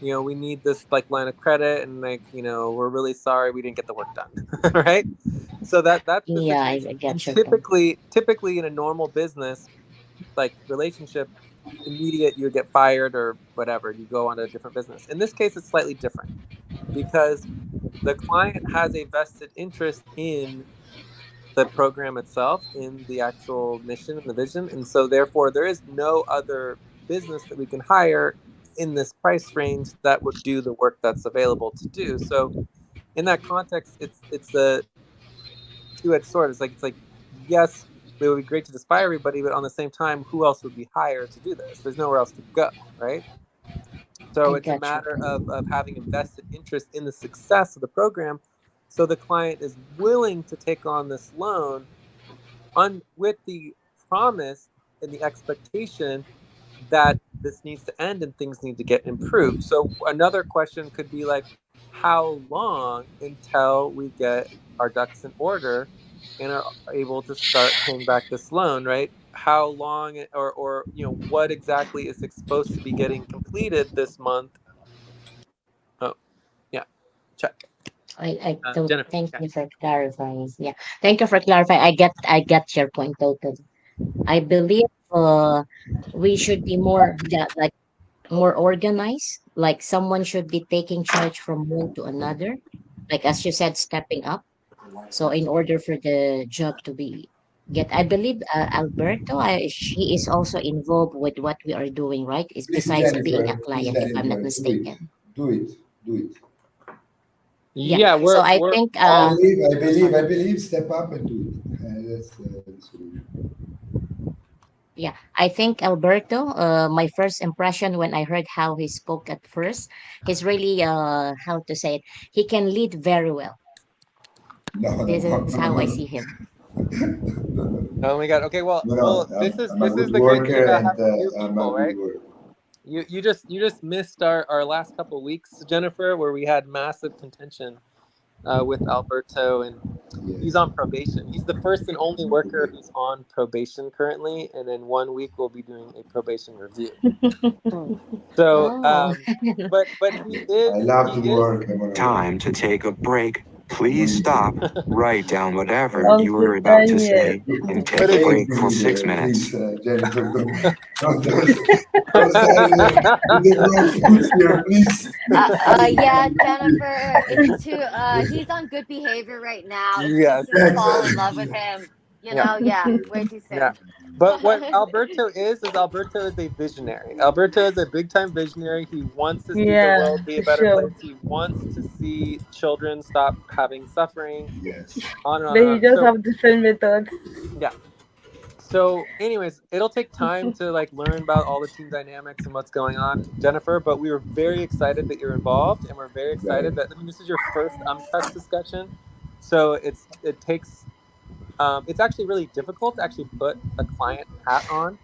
we need this like line of credit and like, we're really sorry we didn't get the work done. Right? So that's the Yeah, I situation. And get your point. typically in a normal business like relationship, immediate you get fired or whatever, you go on to a different business. In this case, it's slightly different because the client has a vested interest in the program itself, in the actual mission and the vision. And so therefore there is no other business that we can hire in this price range that would do the work that's available to do. So in that context, it's a two-edged sword. It's like yes, it would be great to just fire everybody, but on the same time, who else would be hired to do this? There's nowhere else to go, right? So I it's a got your matter point. of having a vested interest in the success of the program. So the client is willing to take on this loan with the promise and the expectation that this needs to end and things need to get improved. So another question could be like, how long until we get our ducks in order and are able to start paying back this loan, right? How long, or what exactly is supposed to be getting completed this month? Oh, yeah, check. I don't Jennifer, thank yeah. you for clarifying. Yeah. Thank you for clarifying. I get your point totally. I believe we should be more, yeah, like more organized. Like someone should be taking charge from one to another. Like as you said, stepping up. So in order for the job to be get, I believe Alberto, she is also involved with what we are doing, right? Is Please, besides being a Jennifer. Please, client, if I'm not Jennifer. Do it. mistaken. Do it. Do it. Yeah. Yeah, So we're I we're think I all believe. I we're believe. fine. I believe. Step up and do it. That's the solution. yeah, I think Alberto, my first impression when I heard how he spoke at first, he's really how to say it, he can lead very well. No, no, This no, is no, how no, I no. see him. No, no, Oh my God. Okay, well, no, well, no. this is I'm a this is good the great thing worker about and having new I'm a people, good right? worker. You just missed our last couple weeks, Jennifer, where we had massive contention with Alberto, and he's Yes. on probation. He's the first and only worker who's on probation currently, and in 1 week we'll be doing a probation review. So, Oh, but he I is love he to is work. I want to work. Time to take a break. No Please need to. stop. Write down whatever Uh, you Uncle were about to Daniel. say and but take a it's Thank break you, for 6 minutes. please, Jennifer. Don't start with the wrong foot here, please. Yeah, Please. Jennifer, it's too he's on good behavior right now. It's too yes, soon to fall in love with Exactly. him. yeah. Yeah, way too Yeah. soon. But what Alberto is Alberto is a visionary. Alberto is a big time visionary. He wants to see the Yeah, world be a for better sure. place. He wants to see children stop having suffering, Yes. on and on and Then you on. just So, have different methods. yeah. So, anyways, it'll take time to like learn about all the team dynamics and what's going on, Jennifer. But we were very excited that you're involved, and we're very Very. excited that, I mean, this is your first UMCUS discussion, so it takes It's actually really difficult to actually put a client hat on.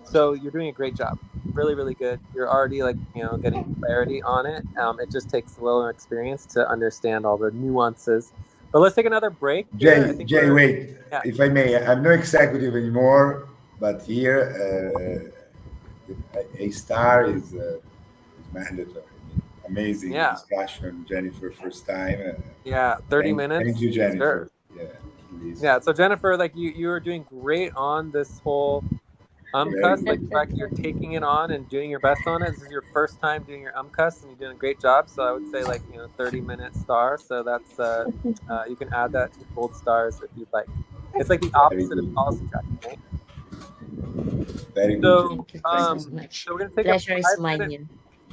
So you're doing a great job. Really, really good. You're already like, getting clarity on it. It just takes a little experience to understand all the nuances. But let's take another break here. I think Jay, we're, wait, yeah. if I may, I'm no executive anymore, but here a star is mandatory. Amazing Yeah. discussion, Jennifer. First time. Yeah. 30 Thank minutes. you, Sure. Jennifer. Yeah, please. Yeah. So Jennifer, like you were doing great on this whole Very UMCUS, like good. the fact that you're taking it on and doing your best on it. This is your first time doing your UMCUS and you're doing a great job. So I would say like, 30-minute star. So that's, you can add that to gold stars if you'd like. It's like the Very opposite of good. policy tracking, right? Very good, So, Jennifer. Thank you Thank so you. much. so we're going to take a Pleasure is 5 minute, mine. Yeah.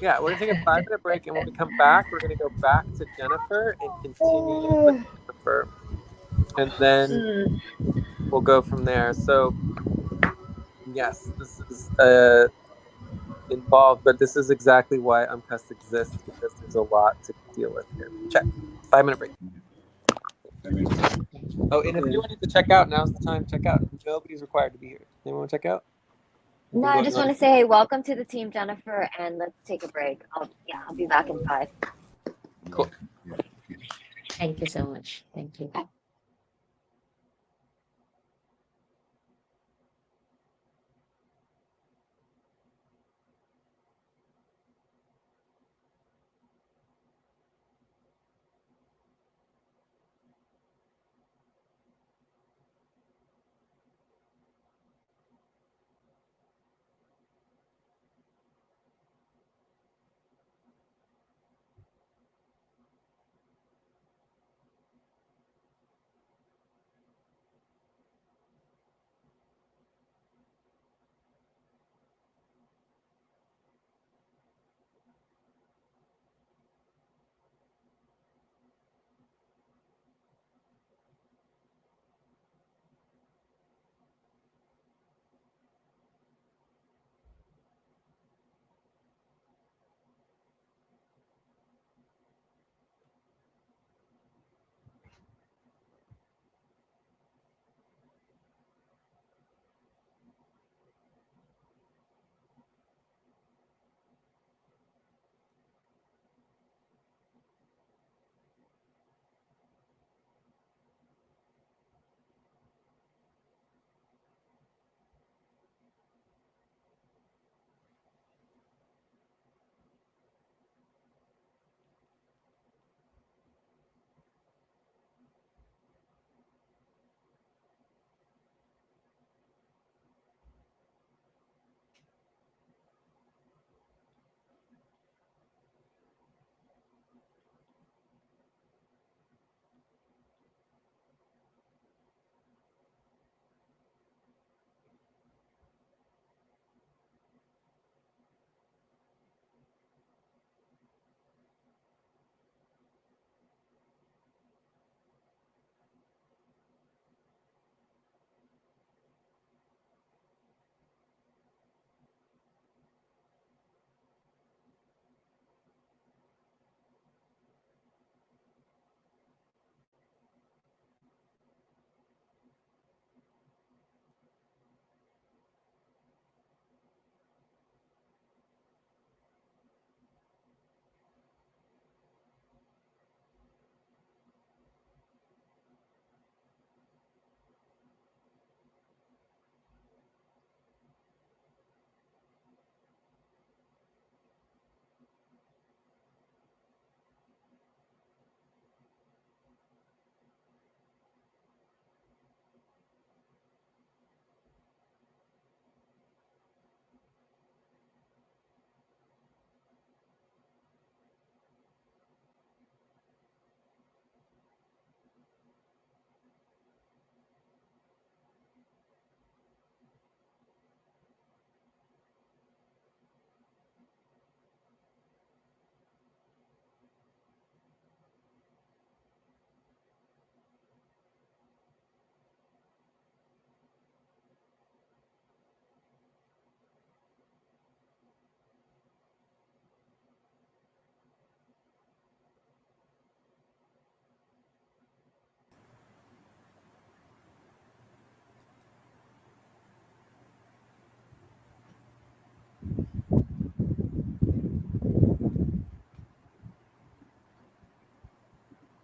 yeah, we're going to take a 5 minute break. And when we come back, we're going to go back to Jennifer and continue with Jennifer. And then Mm. we'll go from there. So, yes, this is involved, but this is exactly why UMCUS exists because there's a lot to deal with here. Check. 5 minute break. Oh, and if anyone needs to check out, now's the time to check out. Nobody's required to be here. Anyone want to check out? You No, can I go just ahead. want to say, hey, welcome to the team, Jennifer, and let's take a break. I'll be back in 5. Cool. Thank you so much. Thank you.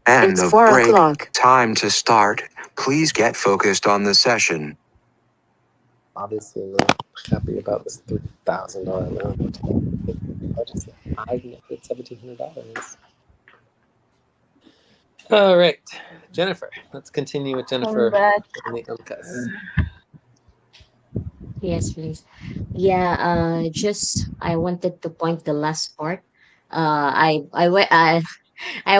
End It's of 4 break. o'clock. Time to start. Please get focused on the session. Obviously, we're happy about this $3,000 loan. I just I've made $1,700. All right, Jennifer. Let's continue with Jennifer Congrats. on the UMCAS. Yes, please. Yeah, just I wanted to point the last part. I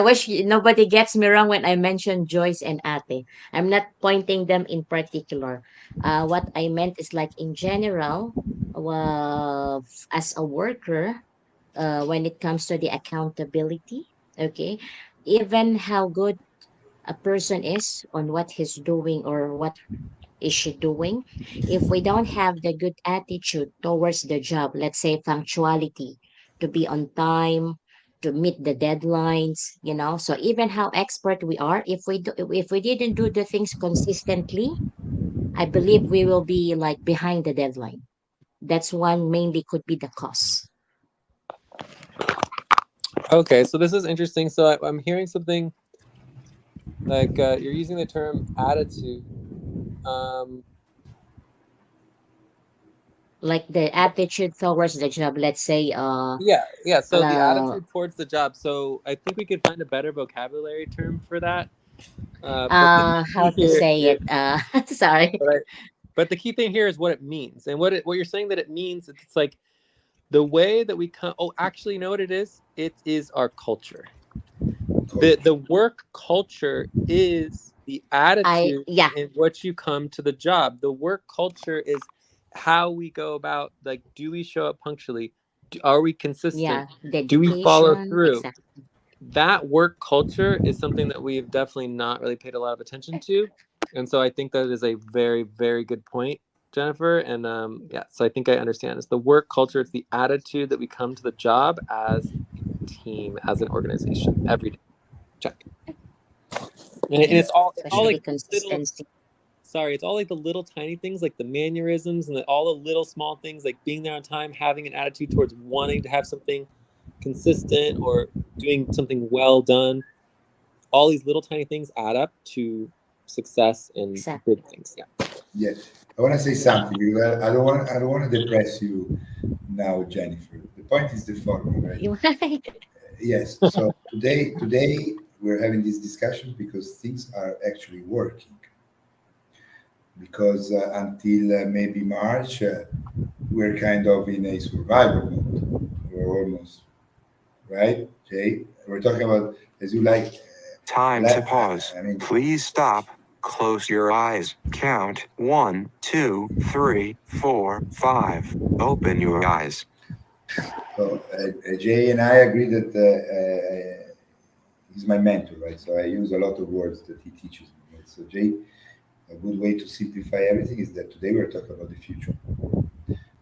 wish nobody gets me wrong when I mention Joyce and Ate. I'm not pointing them in particular. What I meant is like in general, as a worker, when it comes to the accountability, okay, even how good a person is on what he's doing or what is she doing, if we don't have the good attitude towards the job, let's say punctuality, to be on time, to meet the deadlines, so even how expert we are, if we didn't do the things consistently, I believe we will be like behind the deadline. That's one mainly could be the cause. Okay, so this is interesting. So I'm hearing something like you're using the term attitude. Like the attitude towards the job, let's say Yeah. So the uh attitude towards the job. So I think we could find a better vocabulary term for that. But the how key to here say is, it, sorry. right. But the key thing here is what it means, and what you're saying that it means. It's like the way that we come. Oh, actually, you know what it is? It is our culture. The work culture is the attitude Yeah, in which you come to the job. The work culture is how we go about, like, do we show up punctually? Are we consistent? yeah, Do we follow dedication, through? exactly. That work culture is something that we've definitely not really paid a lot of attention to. And so I think that is a very, very good point, Jennifer. And yeah, so I think I understand. It's the work culture, it's the attitude that we come to the job as a team, as an organization every day. Check. And it's all Especially like little, consistency. sorry, it's all like the little tiny things, like the mannerisms and all the little small things, like being there on time, having an attitude towards wanting to have something consistent or doing something well done. All these little tiny things add up to success and Exactly. big things. Yeah. Yeah, I want to say something because I don't want to depress you now, Jennifer. The point is the following, right? You're right. Yes. So today we're having these discussions because things are actually working. Because until maybe March, we're kind of in a survival mode. We're almost right, Jay. We're talking about as you like. Time to pause. I mean, Please stop. Close your eyes. Count 1, 2, 3, 4, 5. Open your eyes. so Jay and I agree that he's my mentor, right? So I use a lot of words that he teaches me. Right? So Jay, a good way to simplify everything is that today we're talking about the future.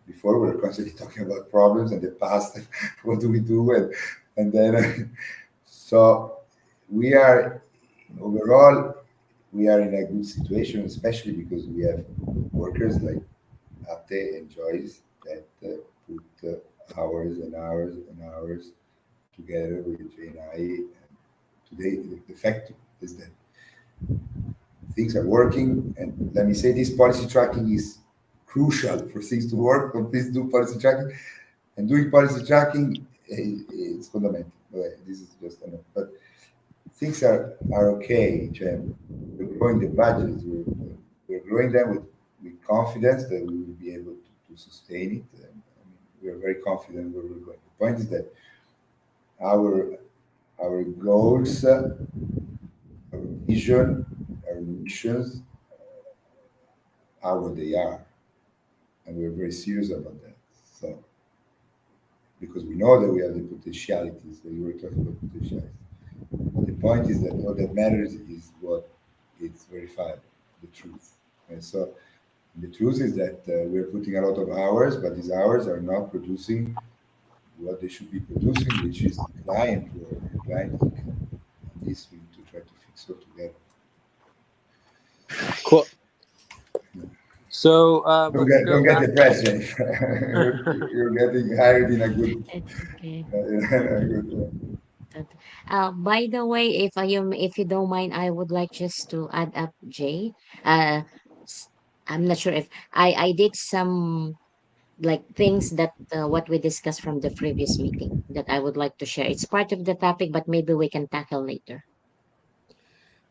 Before we were constantly talking about problems and the past, what do we do, and then so we are overall we are in a good situation, especially because we have workers like Ate and Joyce that put hours and hours and hours together with Jay and I. And today, the fact is that things are working, and let me say this policy tracking is crucial for things to work. So please do policy tracking, and doing policy tracking is fundamental. This is just but things are okay, Jim. We're growing the budgets. We're growing them with confidence that we will be able to sustain it. And, I mean, we are very confident where we're going. The point is that our our goals, our vision, our missions are what they are, and we're very serious about that. So because we know that we have the potentialities that you were talking about potentialities. The point is that all that matters is what is verifiable, the truth. And so the truth is that we're putting a lot of hours, but these hours are not producing what they should be producing, which is client work, client income. And this we need to try to fix all together. Cool. So Don't get depressed, Jennifer. You're getting hired in a good, It's okay. in a good By the way, if you don't mind, I would like just to add up Jay. Uh, s- I'm not sure if I did some like things that what we discussed from the previous meeting that I would like to share. It's part of the topic, but maybe we can tackle later.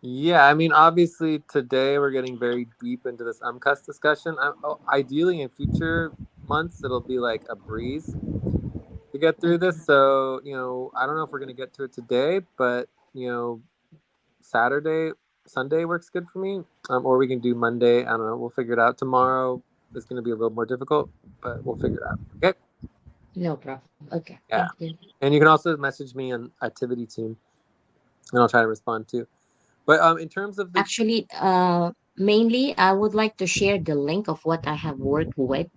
Yeah, I mean, obviously today we're getting very deep into this UMCUS discussion. Ideally, in future months, it'll be like a breeze to get through this. So, I don't know if we're gonna get to it today, but Saturday, Sunday works good for me. Or we can do Monday. I don't know. We'll figure it out. Tomorrow is gonna be a little more difficult, but we'll figure it out. Okay. No problem. Okay, Yeah. thank you. And you can also message me on Activity Team, and I'll try to respond too. But in terms of the Actually, mainly I would like to share the link of what I have worked with.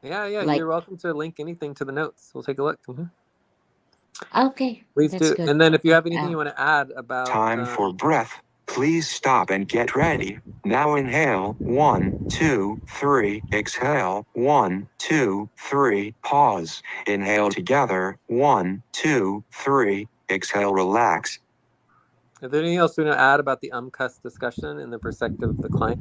yeah, Like, you're welcome to link anything to the notes. We'll take a look. okay, Please that's do. good. And then if you have anything Uh, you want to add about Time for breath. Please stop and get ready. Now inhale. 1, 2, 3. Exhale. 1, 2, 3. Pause. Inhale together. 1, 2, 3. Exhale. Relax. If there's anything else you want to add about the UMCUS discussion in the perspective of the client,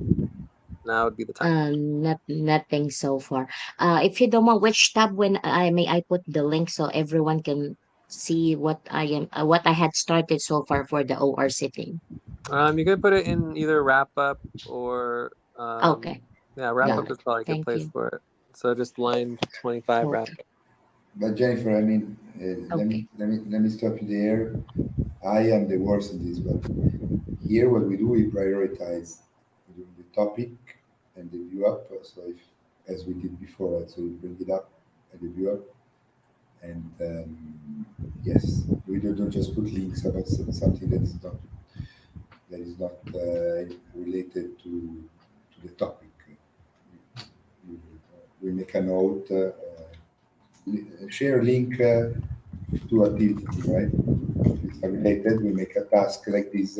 now would be the time. nothing so far. If you don't mind, which tab when I put the link so everyone can see what I had started so far for the ORC thing. You could put it in either wrap up or Okay, wrap got up it. is probably a good Thank place you. for it. So just line 25 wrap Okay, up. But Jennifer, I mean, okay. let me stop you there. I am the worst in this, but here what we do, we prioritize the topic and the view up. So if, as we did before, right? So we bring it up and the view up, and yes, we don't just put links about something that is not related to the topic. We make a note, share a link to activity, right? If it's not related, we make a task like this.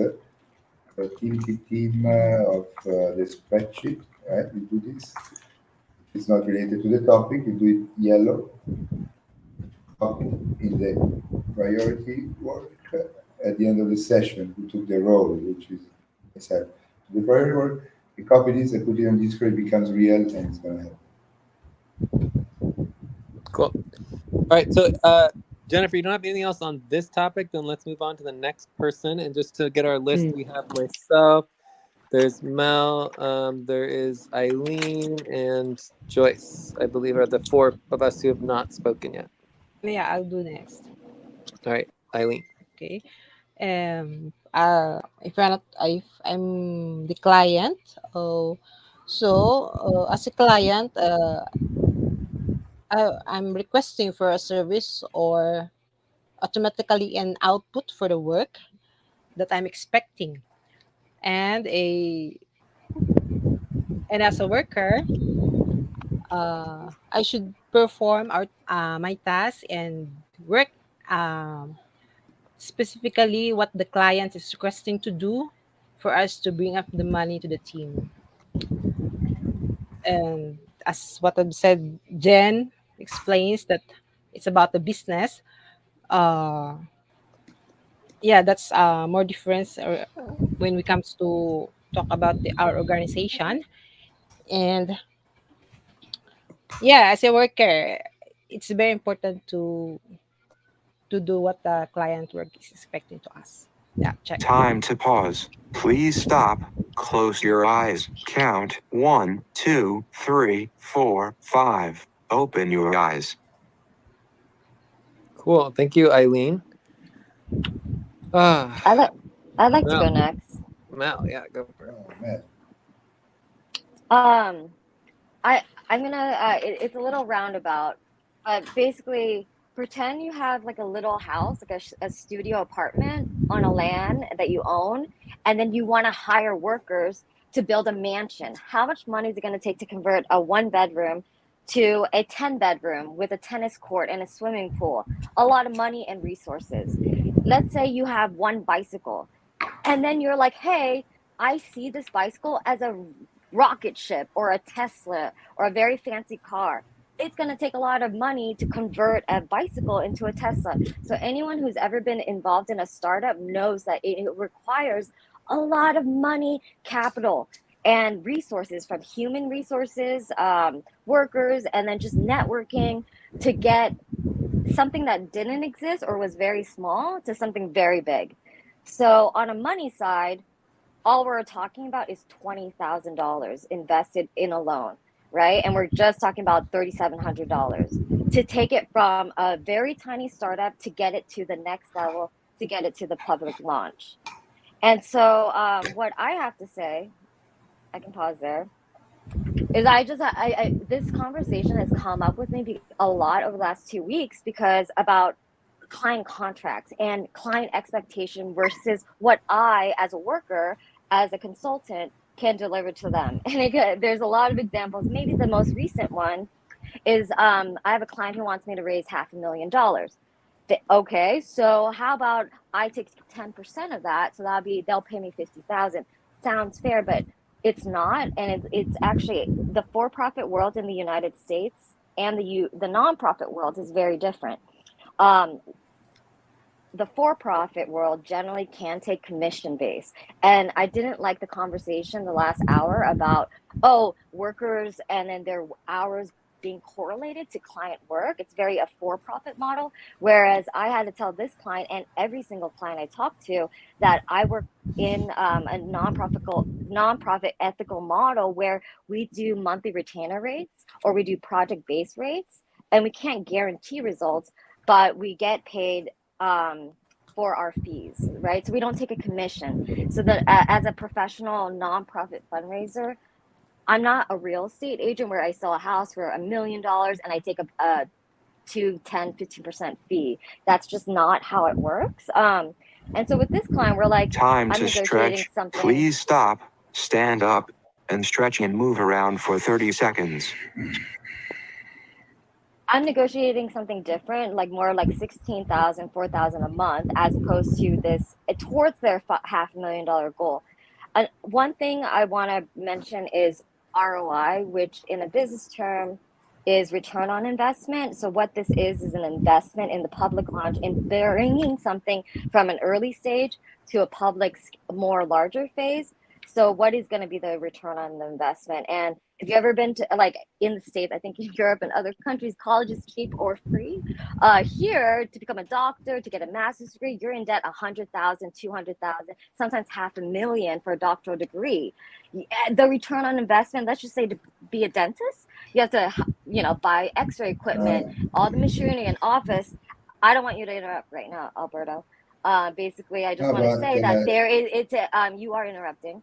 Activity team of the spreadsheet, right? We do this. If it's not related to the topic, we do it yellow. Copy in the priority work. At the end of the session, we took the role, which is myself. The priority work, we copy this, I put it on Discord, it becomes real, and it's gonna help. Cool. All right. So, Jennifer, you don't have anything else on this topic? Then let's move on to the next person. And just to get our list, we have myself, there's Mel, there is Eileen, and Joyce, I believe, are the four of us who have not spoken yet. Yeah, I'll do next. All right, Eileen. Okay. If I'm the client, as a client, I'm requesting for a service or automatically an output for the work that I'm expecting, and a and as a worker, I should perform my task and work um, specifically what the client is requesting to do for us to bring up the money to the team. And as what I've said, Jen explains that it's about the business. Uh, yeah, that's more difference when we comes to talk about our organization. And yeah, as a worker, it's very important to do what the client work is expecting to us. Yeah, check. Time to pause. Please stop. Close your eyes. Count 1, 2, 3, 4, 5. Open your eyes. Cool. Thank you, Eileen. I like I'd like to go Mel. next. Mel, yeah, go for it. Oh, man. Um, I'm gonna it's a little roundabout, but basically pretend you have like a little house, like a studio apartment on a land that you own, and then you want to hire workers to build a mansion. How much money is it going to take to convert a one bedroom to a 10 bedroom with a tennis court and a swimming pool? A lot of money and resources. Let's say you have one bicycle, and then you're like, hey, I see this bicycle as a rocket ship or a Tesla or a very fancy car. it's going to take a lot of money to convert a bicycle into a Tesla. So anyone who's ever been involved in a startup knows that it requires a lot of money, capital, and resources, from human resources, workers, and then just networking to get something that didn't exist or was very small to something very big. So on a money side, all we're talking about is $20,000 invested in a loan, right? And we're just talking about $3,700 to take it from a very tiny startup to get it to the next level, to get it to the public launch. And so, what I have to say, I can pause there, is this conversation has come up with me a lot over the last 2 weeks, because about client contracts and client expectation versus what I, as a worker, as a consultant, can deliver to them. And there's a lot of examples. Maybe the most recent one is I have a client who wants me to raise $500,000. Okay, so how about I take 10% of that? So they'll pay me $50,000. Sounds fair, but it's not, and it's actually the for-profit world in the United States and the nonprofit world is very different. The for-profit world generally can take commission based, and I didn't like the conversation the last hour about workers and then their hours being correlated to client work. It's very a for-profit model, whereas I had to tell this client and every single client I talked to that I work in a nonprofit ethical model where we do monthly retainer rates or we do project-based rates, and we can't guarantee results, but we get paid for our fees, right? So we don't take a commission. So that as a professional nonprofit fundraiser, I'm not a real estate agent where I sell a house for $1 million and I take a 2, 10, 15% fee. That's just not how it works. And so with this client, we're like, Time I'm to negotiating stretch. something. Please stop, stand up, and stretch and move around for 30 seconds. I'm negotiating something different, like more like $16,000, $4,000 a month, as opposed to this towards their $500,000 goal. And one thing I want to mention is ROI, which in a business term is return on investment. So what this is an investment in the public launch in bringing something from an early stage to a public, more larger phase. So what is going to be the return on the investment? And if you've ever been to, like, in the States, I think in Europe and other countries, college is cheap or free. Here, to become a doctor, to get a master's degree, you're in debt 100,000, 200,000, sometimes $500,000 for a doctoral degree. The return on investment, let's just say to be a dentist, you have to, buy x-ray equipment, all the machinery and office. I don't want you to interrupt right now, Alberto. Basically, I just want to say that you are interrupting.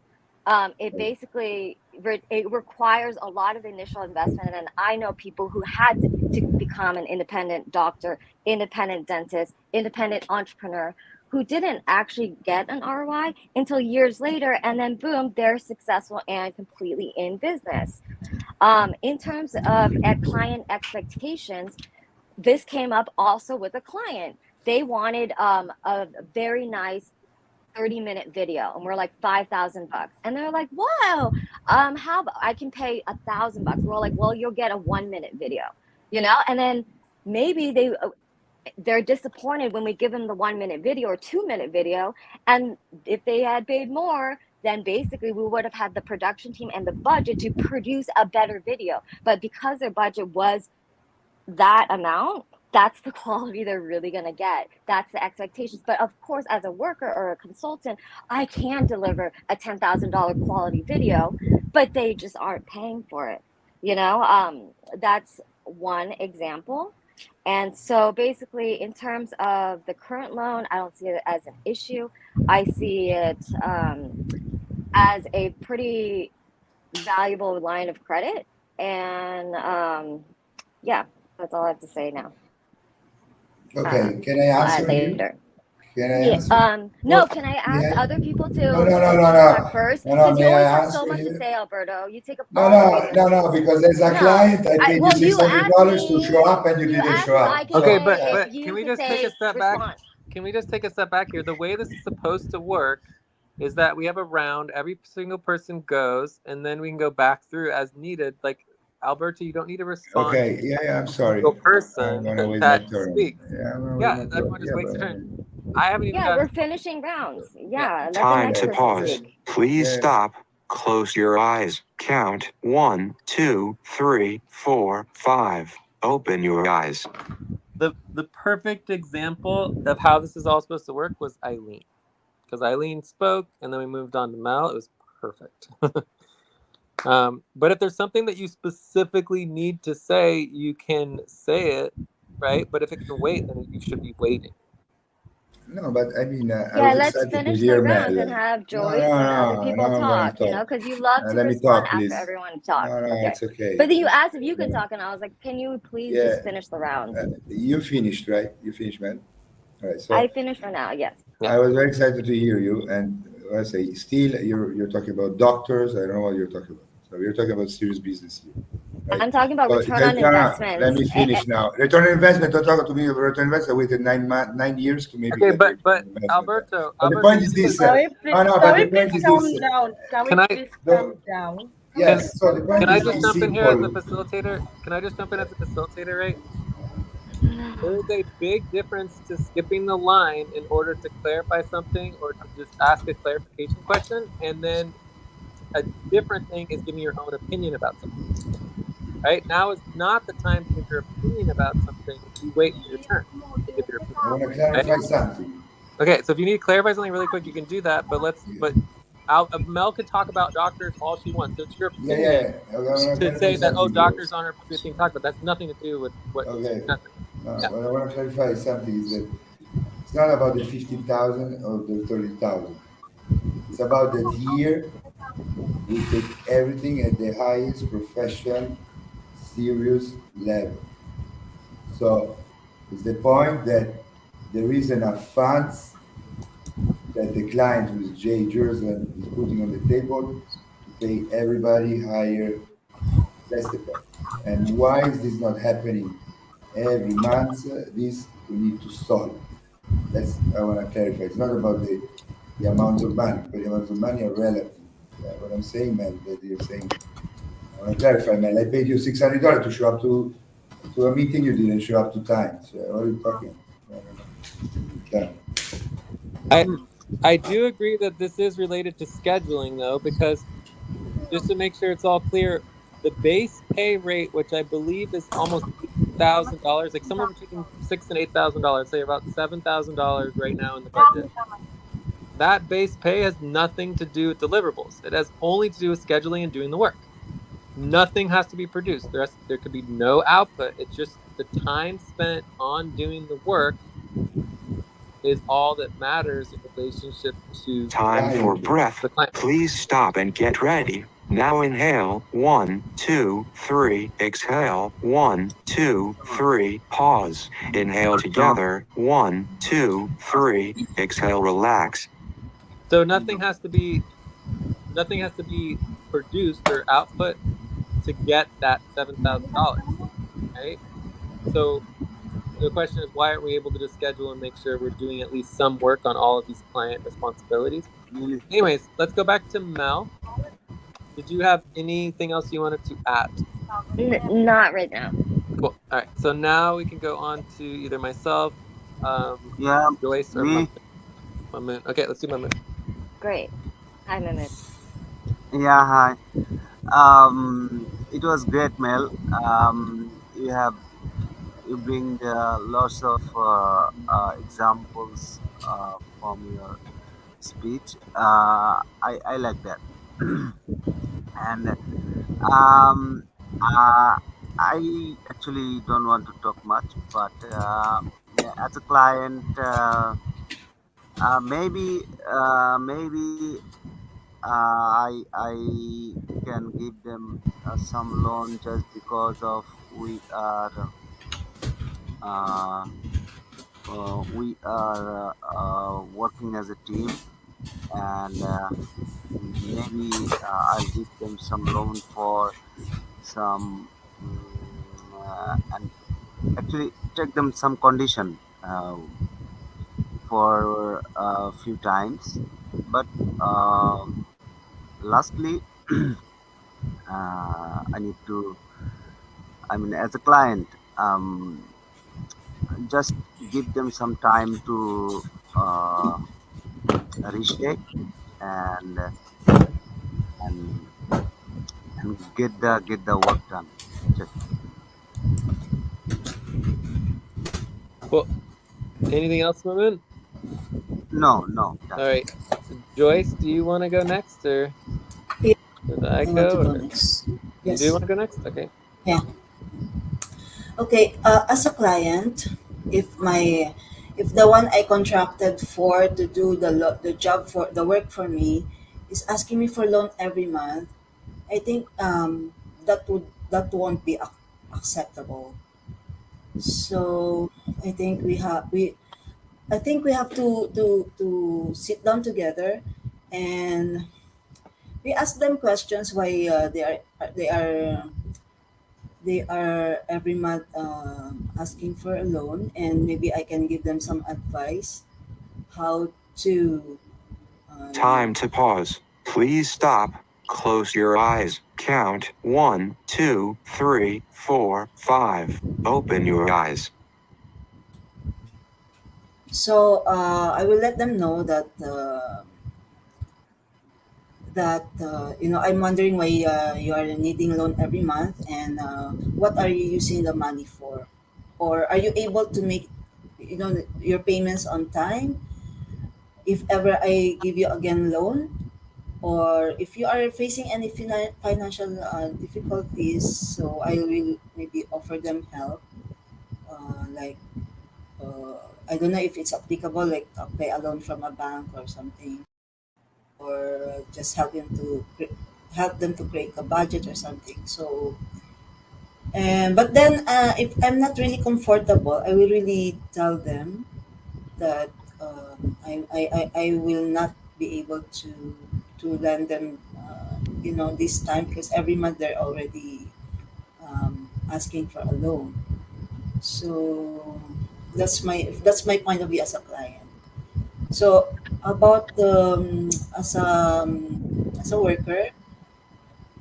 It basically it requires a lot of initial investment, and I know people who had to become an independent doctor, independent dentist, independent entrepreneur, who didn't actually get an ROI until years later, and then boom, they're successful and completely in business. In terms of client expectations, this came up also with a client. They wanted a very nice 30-minute video, and we're like $5,000, and they're like, wow, how about I can pay $1,000? We're like, well, you'll get a 1-minute video, and then maybe they're disappointed when we give them the 1-minute video or 2-minute video, and if they had paid more, then basically we would have had the production team and the budget to produce a better video. But because their budget was that amount, that's the quality they're really going to get. That's the expectations. But of course, as a worker or a consultant, I can deliver a $10,000 quality video, but they just aren't paying for it. That's one example. And so basically, in terms of the current loan, I don't see it as an issue. I see it as a pretty valuable line of credit. And yeah, that's all I have to say now. Okay, can I We'll add answer you? later. Can I Yeah. answer? No, can I ask other people to No, talk first? no. Because you May I always have so answer much to you? say, Alberto. You take up No, all the no, because there's a No, client. I paid you you asked $600 to me. show up, and you You didn't asked show if I up. can Okay, say, but if can you we could just take a say, step back? respond. Can we just take a step back here? The way this is supposed to work is that we have a round, every single person goes, and then we can go back through as needed. Like, Alberto, you don't need to respond Okay, yeah, I'm to a sorry. single I'm person gonna wait my that turn. speaks. Yeah, I'm gonna wait Yeah, my turn. everyone just Yeah, waits their turn. I haven't even Yeah, gotten. we're finishing rounds. Yeah. Yeah, let the Time next to person pause. speak. Please yeah. stop. Close your eyes. Count 1, 2, 3, 4, 5. Open your eyes. The perfect example of how this is all supposed to work was Eileen, because Eileen spoke and then we moved on to Mel. It was perfect. But if there's something that you specifically need to say, you can say it, right? But if it can wait, then you should be waiting. No, but I mean, I Yeah, was let's excited to finish the hear rounds Mel. and have No, Joyce and other no, people I'm gonna talk, talk. because you love to Let me respond talk, after please. everyone talks. No, Okay. it's okay. But then you asked if you could No. talk, and I was like, can you please Yeah, just finish the rounds? you finished, right? You finished, man. All right. I So finished for now, yes. Yeah. I was very excited to hear you, and I say, still, you're talking about doctors. I don't know what you're talking about. So we're talking about serious business here, right? I'm talking about So return on let investments. me finish now. Return on investment. Don't talk to me about return on investment. I waited 9 years to maybe Okay, get the but return on investment. Alberto, But the Alberto, point you is need to. this. Can we please, Oh no, can but we the point please is calm this. down? Can we Can I please Don't, calm down? can yes. So the point can I is just this jump in here as a simple. facilitator? Can I just jump in as a facilitator, right? There is a big difference to skipping the line in order to clarify something or to just ask a clarification question, and then a different thing is giving your own opinion about something. Right now is not the time to give your opinion about something. You wait for your turn to give your opinion. I want to Right? clarify something. Okay, so if you need to clarify something really quick, you can do that. But Mel could talk about doctors all she wants. So it's your Yeah, opinion I want to to clarify say that, oh, something here. doctors aren't appropriate thing to talk about. That's nothing to do with what she's Okay. nothing. No, Yeah. what I want to clarify something is that it's not about the 15,000 or the 30,000. It's about that here we take everything at the highest professional, serious level. So it's the point that there is enough funds that the client, who is Jay Jerson, is putting on the table to pay everybody higher. That's the point. And why is this not happening every month? This we need to solve. That's I want to clarify. It's not about the amounts of money, because the amounts of money are relative. What I'm saying, man, that you're saying, I want to clarify, man. I paid you $600 to show up to a meeting. You didn't show up to time. So what are you talking about? No. It's done. I I do agree that this is related to scheduling though, because just to make sure it's all clear, the base pay rate, which I believe is almost $8,000, like somewhere between $6,000 and $8,000, say about $7,000 right now in the budget. That base pay has nothing to do with deliverables. It has only to do with scheduling and doing the work. Nothing has to be produced. There could be no output. It's just the time spent on doing the work is all that matters in relationship to Time for breath. the client. Please stop and get ready. Now inhale. 1, 2, 3. Exhale. 1, 2, 3. Pause. Inhale together. 1, 2, 3. Exhale. Relax. So nothing has to be produced or output to get that $7,000, right? So the question is, why aren't we able to just schedule and make sure we're doing at least some work on all of these client responsibilities? Anyways, let's go back to Mel. Did you have anything else you wanted to add? Not right now. Cool. All right. So now we can go on to either myself, Yeah, Joyce, or me. Mamoon. Okay, let's do Mamoon. Great. Hi, Mehmet. Yeah, hi. It was great, Mel. You bring lots of examples from your speech. I like that, and um, uh, I actually don't want to talk much, but as a client, maybe I can give them some loan just because of uh, we are working as a team, and maybe I'll give them some loan for some and actually take them some condition for a few times, but lastly I need to I mean, as a client, just give them some time to uh, reshape and and and get the work done. Just Well, anything else, Mamoon? no, All done. right. Joyce, do you want to go next, or Yeah, should I I want to go? go Or next. you do Yes. want to go next? Okay. Yeah. Okay. As a client, if my if the one I contracted for to do the job for the work for me is asking me for loan every month, I think that won't be acceptable. So I think we have to sit down together and we ask them questions why they are every month asking for a loan, and maybe I can give them some advice how to Time to pause. Please stop. Close your eyes. Count 1, 2, 3, 4, 5. Open your eyes. so I will let them know that I'm wondering why you are needing loan every month, and what are you using the money for, or are you able to make your payments on time if ever I give you again loan, or if you are facing any financial difficulties, so I will maybe offer them help, like I don't know if it's applicable, like pay a loan from a bank or something, or just help them to create a budget or something. So, and but then if I'm not really comfortable, I will really tell them that I will not be able to lend them, this time, because every month they're already asking for a loan. So that's my point of view as a client. So about the as a worker,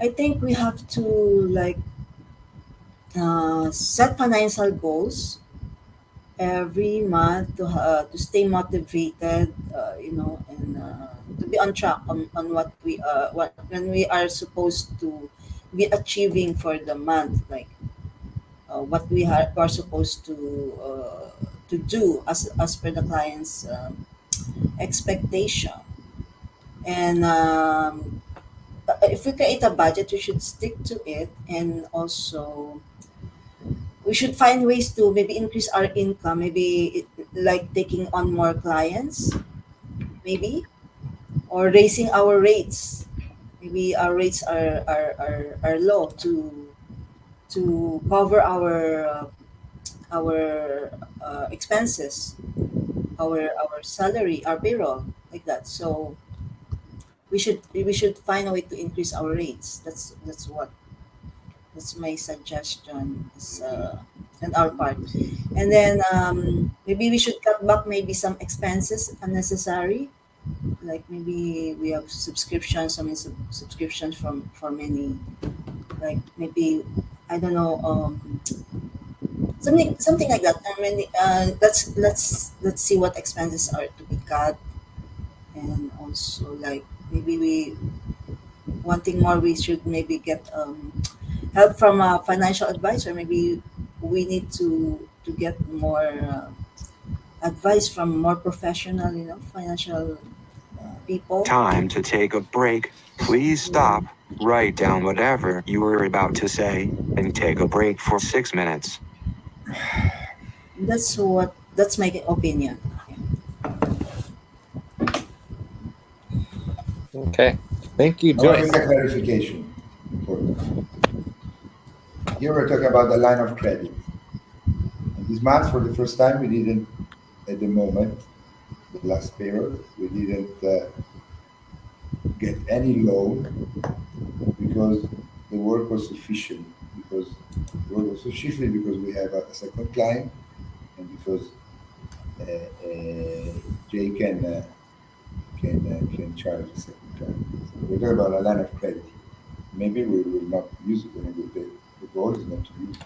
I think we have to like set financial goals every month to stay motivated, and to be on track on what when we are supposed to be achieving for the month, like what are supposed to do as per the client's expectation. And if we create a budget, we should stick to it, and also we should find ways to maybe increase our income, maybe like taking on more clients, maybe, or raising our rates. Maybe our rates are low to cover our expenses, our salary, our payroll, like that. So we should find a way to increase our rates. That's my suggestion is, on our part. And then maybe we should cut back maybe some expenses unnecessary. Like maybe we have subscriptions, I mean subscriptions from for many, like maybe I don't know, something like that. I mean, let's see what expenses are to be cut, and also like maybe we one thing more, we should maybe get help from a financial advisor. Maybe we need to get more advice from more professional, financial people. Time to take a break. Please stop. Write down whatever you were about to say and take a break for 6 minutes. That's my opinion. Okay. Thank you, I want to Joyce. make a clarification. Important. Here we're talking about the line of credit. And this month, for the first time, we didn't, at the moment, the last period, we didn't get any loan because the work was sufficient. Because the work was sufficient because we have a second client, and because Jay can charge the second client. So we're talking about a line of credit. Maybe we will not use it. Maybe the goal is not to use it.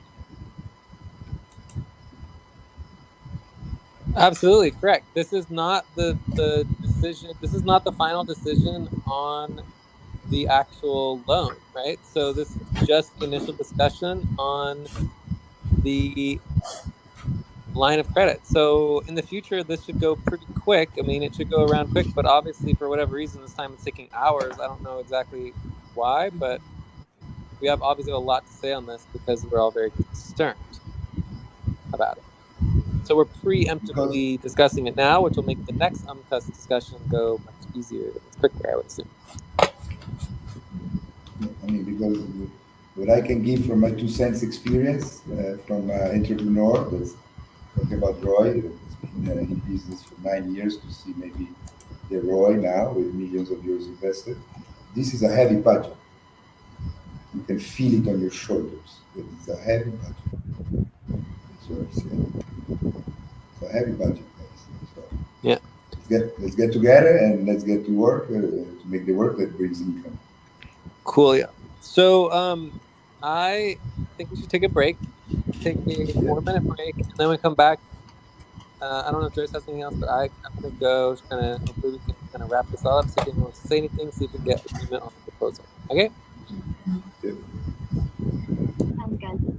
Absolutely correct. This is not the decision. This is not the final decision on the actual loan, right? So this is just the initial discussion on the line of credit. So in the future, this should go pretty quick. I mean, it should go around quick, but obviously, for whatever reason, this time it's taking hours. I don't know exactly why, but we have obviously a lot to say on this because we're all very concerned about it. So we're Because preemptively discussing it now, which will make the next UMCUS discussion go much easier and quicker, I would assume. I mean, because what I can give from my 2 cents experience from entrepreneur that's talking about Roy, that's been in business for 9 years, to see maybe the Roy now with millions of euros invested. This is a heavy budget. You can feel it on your shoulders. That it's a heavy budget. That's what I'm saying. It's a heavy budget, guys. So Yeah, let's get together and let's get to work to make the work that brings income. cool. Yeah. So I think we should take a break, take a Yeah. 4 minute break, and then we come back. I don't know if Joyce has anything else, but I'm gonna go. Kind of. Hopefully, we can kind of wrap this all up. See if anyone wants to say anything. See if we can get agreement on the proposal. Okay. Yeah. Sounds good.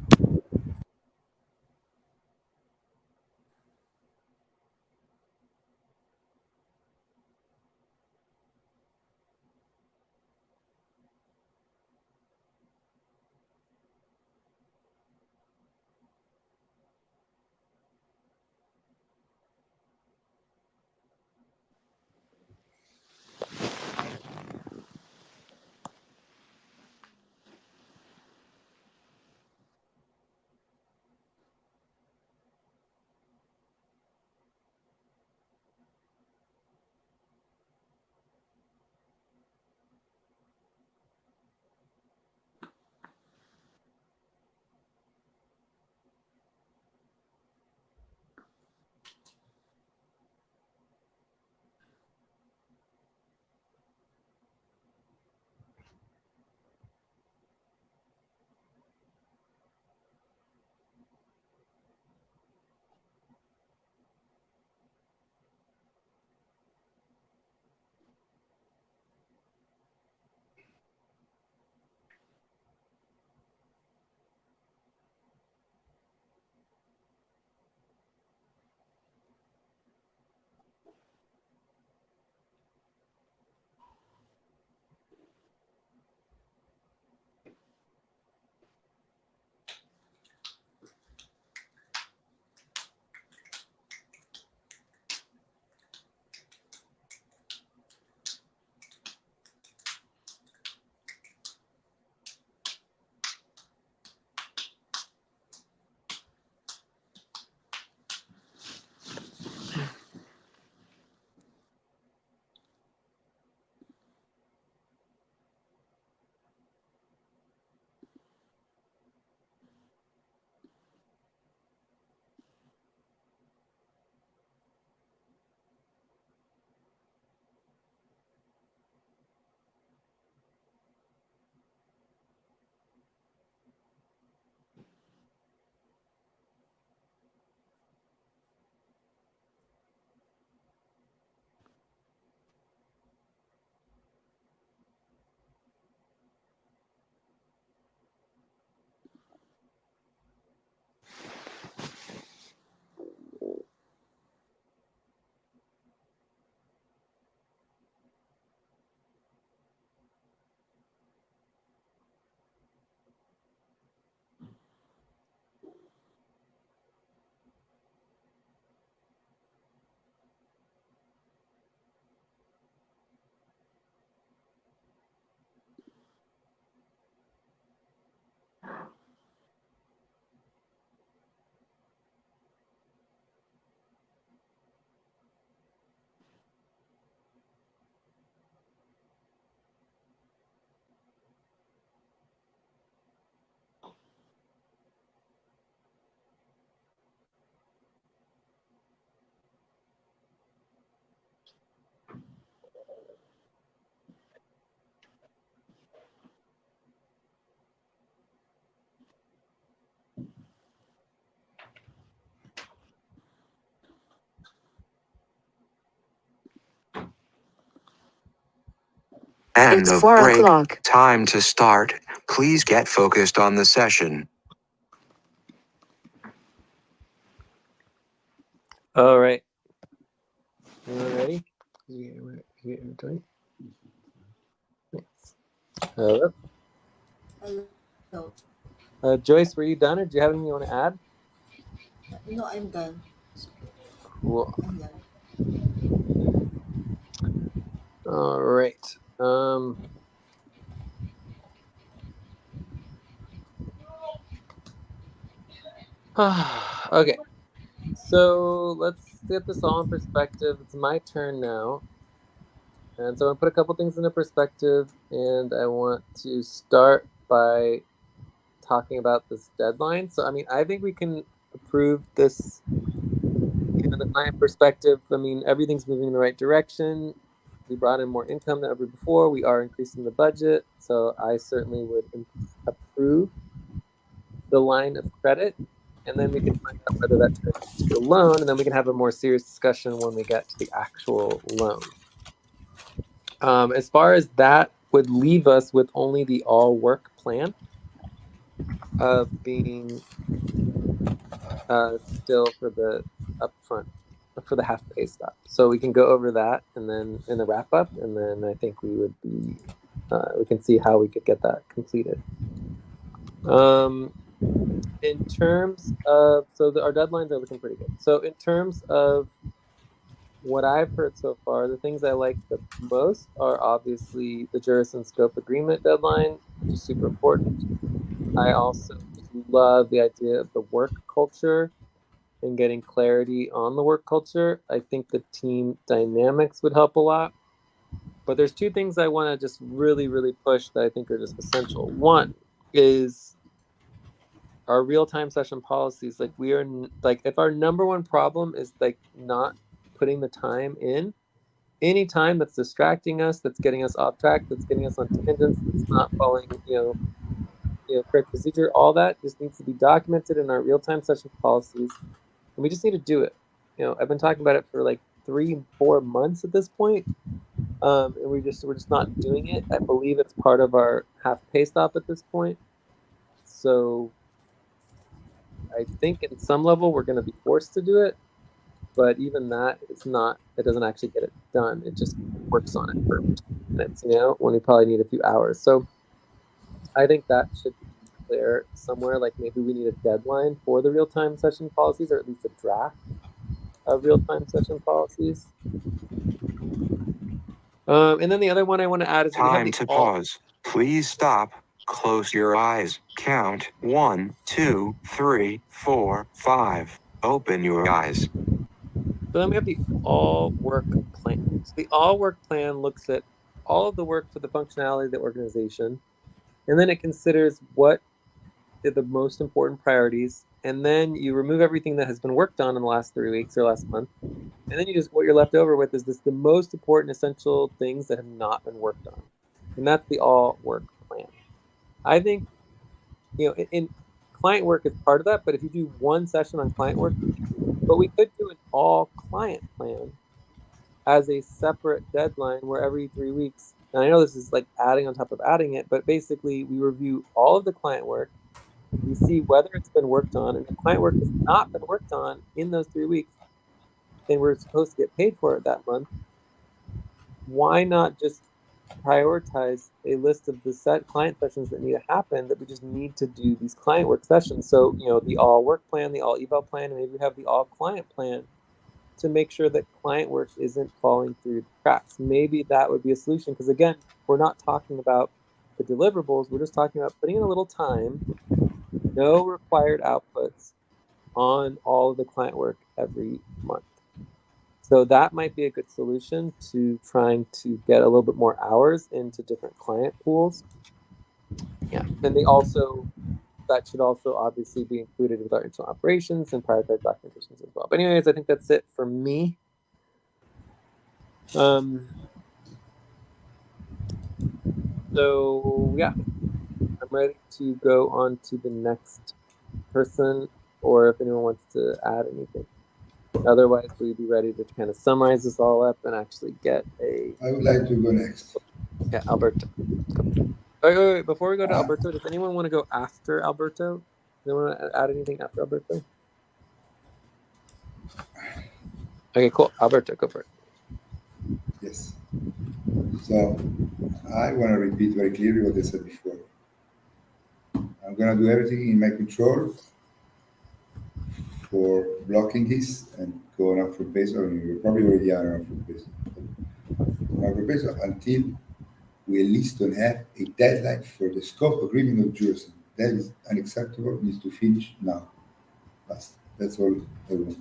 End It's of 4 break. o'clock. Time to start. Please get focused on the session. All right. Everyone ready? Joyce? Hello? Hello. Joyce, were you done, or do you have anything you want to add? No, I'm done. Cool. I'm done. All right. Okay. So let's get this all in perspective. It's my turn now. And so I'm going to put a couple things into perspective, and I want to start by talking about this deadline. So, I mean, I think we can approve this in the client perspective. I mean, everything's moving in the right direction. We brought in more income than ever before. We are increasing the budget. So I certainly would approve the line of credit. And then we can find out whether that turns into a loan. And then we can have a more serious discussion when we get to the actual loan. As far as that would leave us with only the all work plan of being still for the upfront, for the half pay stop. So we can go over that and then in the wrap up, and then I think we would be, we can see how we could get that completed. In terms of, so our deadlines are looking pretty good. So in terms of what I've heard so far, the things I like the most are obviously the juris and scope agreement deadline, which is super important. I also love the idea of the work culture and getting clarity on the work culture. I think the team dynamics would help a lot. But there's two things I want to just really, really push that I think are just essential. One is our real-time session policies. Like we are like, if our number one problem is like not putting the time in, any time that's distracting us, that's getting us off track, that's getting us on tangents, that's not following, correct procedure, all that just needs to be documented in our real-time session policies. And we just need to do it. I've been talking about it for like 3-4 months at this point. And we're just not doing it. I believe it's part of our half pay stop at this point. So I think in some level we're going to be forced to do it, but even that is not, it doesn't actually get it done. It just works on it for 20 minutes, when we probably need a few hours. So I think that should be clear somewhere, like maybe we need a deadline for the real-time session policies, or at least a draft of real-time session policies. And then the other one I want to add is Time to pause. Please stop. Close your eyes. Count 1, 2, 3, 4, 5. Open your eyes. So then we have the all work plan. So the all work plan looks at all of the work for the functionality of the organization, and then it considers what are the most important priorities, and then you remove everything that has been worked on in the last 3 weeks or last month, and then what you're left over with is the most important essential things that have not been worked on, and that's the all work plan. I think in client work is part of that, but if you do one session on client work, but we could do an all client plan as a separate deadline where every 3 weeks, and I know this is like adding on top of adding it, but basically we review all of the client work, we see whether it's been worked on, and if client work has not been worked on in those 3 weeks, and we're supposed to get paid for it that month, why not just prioritize a list of the set client sessions that need to happen, that we just need to do these client work sessions? So, the all work plan, the all eval plan, and maybe we have the all client plan to make sure that client work isn't falling through the cracks. Maybe that would be a solution, because again, we're not talking about the deliverables, we're just talking about putting in a little time, no required outputs on all of the client work every month. So that might be a good solution to trying to get a little bit more hours into different client pools. Yeah, and that should also obviously be included with our internal operations and prioritized documentations as well. But anyways, I think that's it for me. So yeah, I'm ready to go on to the next person, or if anyone wants to add anything. Otherwise, we'd be ready to kind of summarize this all up and actually get a. I would like to go next. Yeah, Alberto. Wait. Before we go to Alberto, does anyone want to go after Alberto? Does anyone want to add anything after Alberto? Okay, cool. Alberto, go for it. Yes. So I want to repeat very clearly what I said before. I'm going to do everything in my control for blocking this and going up for base. I mean, we're probably already are up for base. Up for base until we at least don't have a deadline for the scope agreement of jurisdiction. That is unacceptable. Needs to finish now. That's all I want.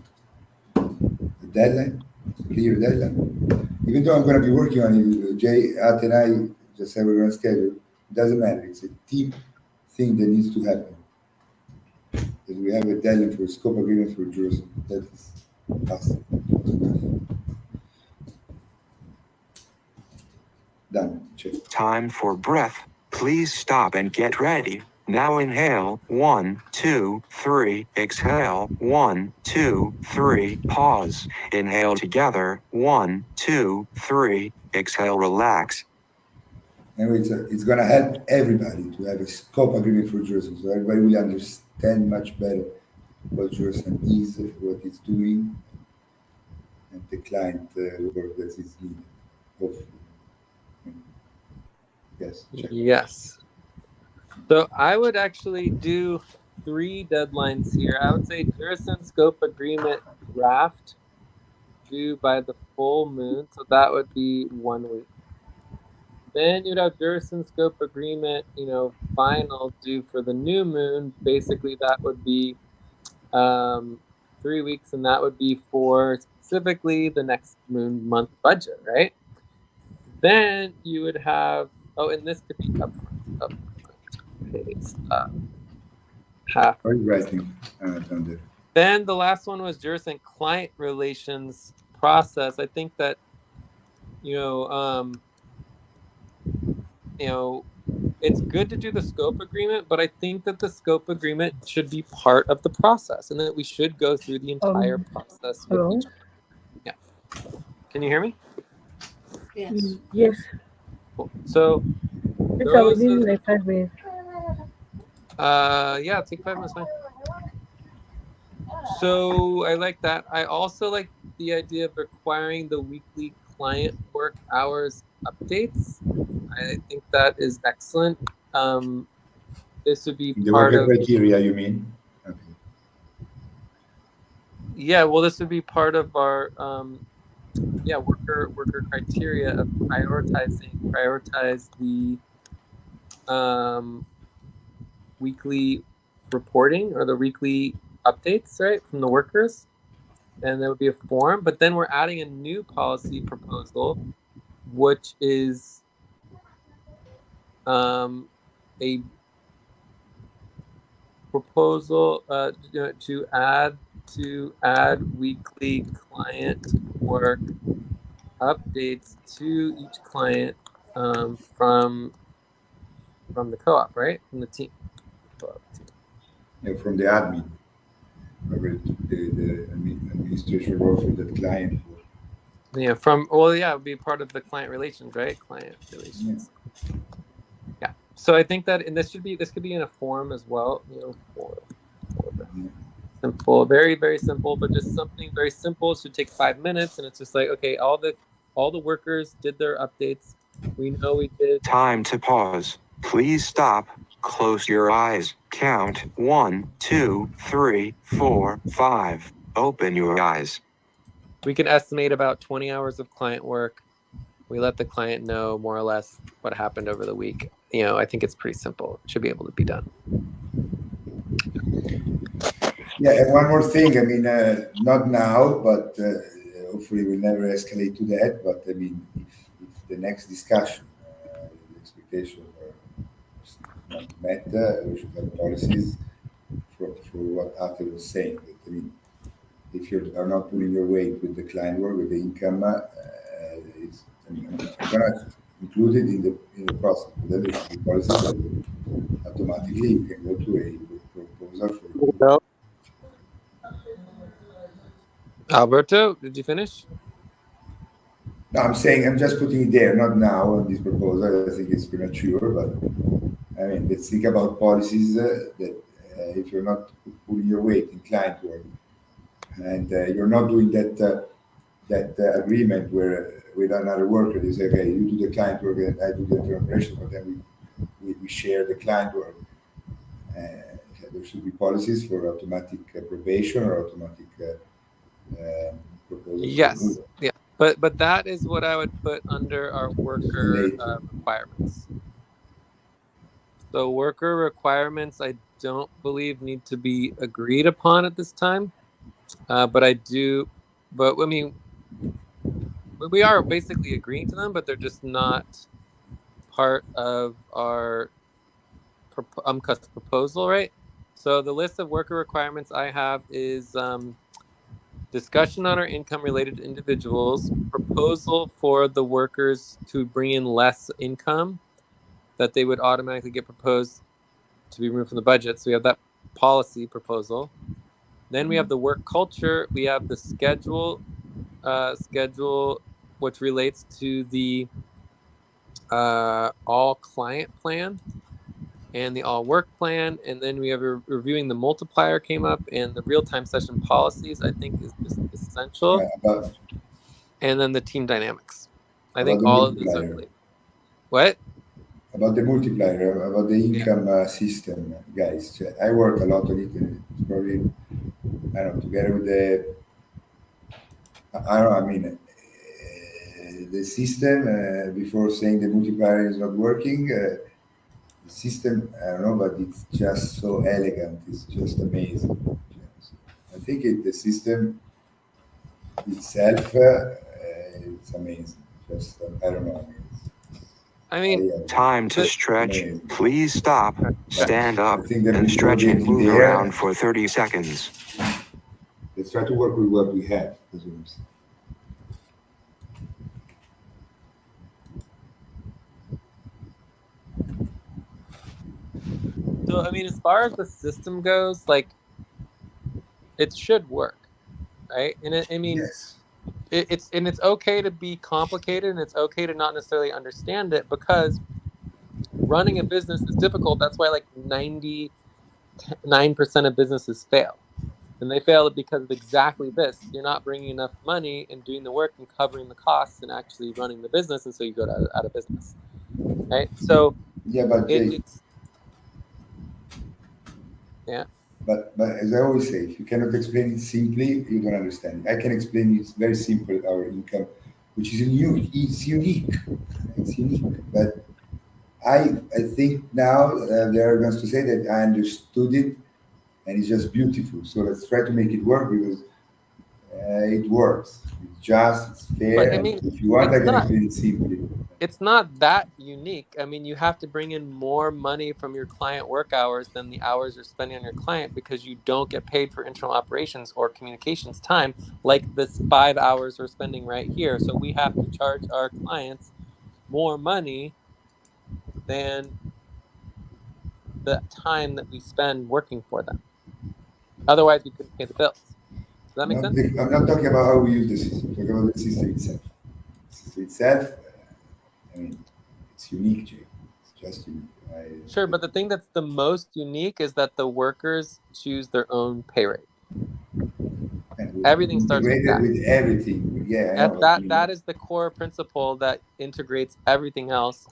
A deadline, clear deadline. Even though I'm going to be working on it, Jay, Art, and I just said we're going to schedule. It doesn't matter. It's a team thing that needs to happen. That we have a deadline for a scope agreement for jurisdiction. That is fast. Done. Check. Time for breath. Please stop and get ready. Now inhale, 1, 2, 3, exhale, 1, 2, 3, pause. Inhale together, 1, 2, 3, exhale, relax. And it's going to help everybody to have a scope agreement for jurisdiction. So everybody will understand much better what jurisdiction is, what it's doing, and the client work that is needed. Hopefully. Yes. Check. Yes. So I would actually do 3 deadlines here. I would say jurisdiction scope agreement draft due by the full moon. So that would be 1 week. Then you'd have jurisdiction scope agreement, final due for the new moon. Basically, that would be 3 weeks, and that would be for specifically the next moon month budget, right? Then you would have, and this could be upfront pays half. Are you writing down there? Then the last one was jurisdiction client relations process. I think that it's good to do the scope agreement, but I think that the scope agreement should be part of the process, and that we should go through the entire process with Hello? each. Yeah. Can you hear me? Yes. Yes. Cool. So Yes, I will those need like 5 minutes. yeah, take 5 minutes, fine. So I like that. I also like the idea of requiring the weekly client work hours updates. I think that is excellent. This would be The part worker of, criteria, you mean? Okay. yeah, well, this would be part of our worker criteria of prioritize the weekly reporting or the weekly updates, right, from the workers. And there would be a form, but then we're adding a new policy proposal, which is a proposal to add weekly client work updates to each client from the co-op, right? From the team. Co-op team. Yeah, from the admin, the administration role for that client. Yeah, it would be part of the client relations, right? Client relations. Yeah. So I think that, and this could be in a form as well, for simple, very, very simple, but just something very simple. Should take 5 minutes, and it's just like, okay, all the workers did their updates. We know we did. Time to pause. Please stop. Close your eyes. Count 1, 2, 3, 4, 5. Open your eyes. We can estimate about 20 hours of client work. We let the client know more or less what happened over the week. I think it's pretty simple. It should be able to be done. Yeah, and one more thing. I mean, not now, but hopefully we'll never escalate to that. But I mean, if the next discussion, the expectations are not met, we should have policies for what Ate was saying. That, I mean, if you are not pulling your weight with the client work, with the income, I'm going to include it in the process. But then there should be policies that automatically you can go to a proposal for. Alberto, did you finish? No, I'm saying I'm just putting it there, not now on this proposal. I think it's premature, but I mean, let's think about policies that if you're not pulling your weight in client work and you're not doing that agreement where with another worker, they say, okay, you do the client work and I do the internal operation, but then we share the client work. There should be policies for automatic probation or automatic proposals for Yes, removal. yeah, but that is what I would put under our worker Later. requirements. So worker requirements, I don't believe need to be agreed upon at this time, but I do. But I mean, we are basically agreeing to them, but they're just not part of our proposal, right? So the list of worker requirements I have is discussion on our income related to individuals, proposal for the workers to bring in less income, that they would automatically get proposed to be removed from the budget. So we have that policy proposal. Then we have the work culture. We have the schedule, which relates to the all client plan and the all work plan. And then we have reviewing the multiplier came up, and the real time session policies, I think, is just essential. About And then the team dynamics. I think the all of those are multiplier. related. What? About the multiplier, about the Yeah. income system, guys. I work a lot on it. And it's probably, I don't know, together with I don't know, I mean, the system, before saying the multiplier is not working, the system, I don't know, but it's just so elegant. It's just amazing. I think the system itself, it's amazing. Just, I don't know. I mean, Time to stretch. amazing. Please stop, stand up, I think that and before stretch and getting move there, around for 30 seconds. let's try to work with what we have. That's what I'm saying. so I mean, as far as the system goes, like, it should work, right? And I mean, Yes. it's okay to be complicated, and it's okay to not necessarily understand it, because running a business is difficult. That's why like 99% of businesses fail. And they fail because of exactly this. You're not bringing enough money and doing the work and covering the costs and actually running the business, and so you go out of business, right? So Yeah, but it's yeah. But as I always say, if you cannot explain it simply, you don't understand it. I can explain it very simple. Our income, which is unique, it's unique. It's unique. But I think now they are going to say that I understood it, and it's just beautiful. So let's try to make it work because it works. It's just, it's But I fair. mean, If you want, I it's can not explain it simply. it's not that unique. I mean, you have to bring in more money from your client work hours than the hours you're spending on your client, because you don't get paid for internal operations or communications time like this 5 hours we're spending right here. So we have to charge our clients more money than the time that we spend working for them. Otherwise, we couldn't pay the bills. Does that make sense? I'm not talking about how we use the system. I'm talking about the system itself. The system itself, I mean, it's unique, Jay. It's just unique. Sure, but the thing that's the most unique is that the workers choose their own pay rate. Everything starts with integrated that. with everything. Yeah, I know. That is the core principle that integrates everything else,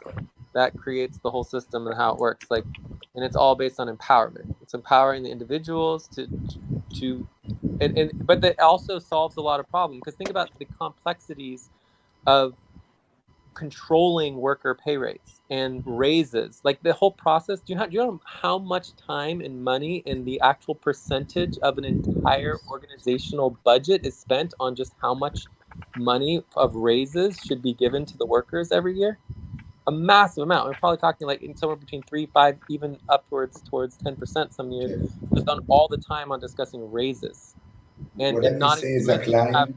that creates the whole system and how it works. Like, and it's all based on empowerment. It's empowering the individuals to but that also solves a lot of problems, because think about the complexities of controlling worker pay rates and raises, like the whole process. Do you know how much time and money and the actual percentage of an entire organizational budget is spent on just how much money of raises should be given to the workers every year? A massive amount. We're probably talking like in somewhere between 3, 5, even upwards towards 10% some years, just on all the time on discussing raises, and What I can not say even to as a mention you have, client,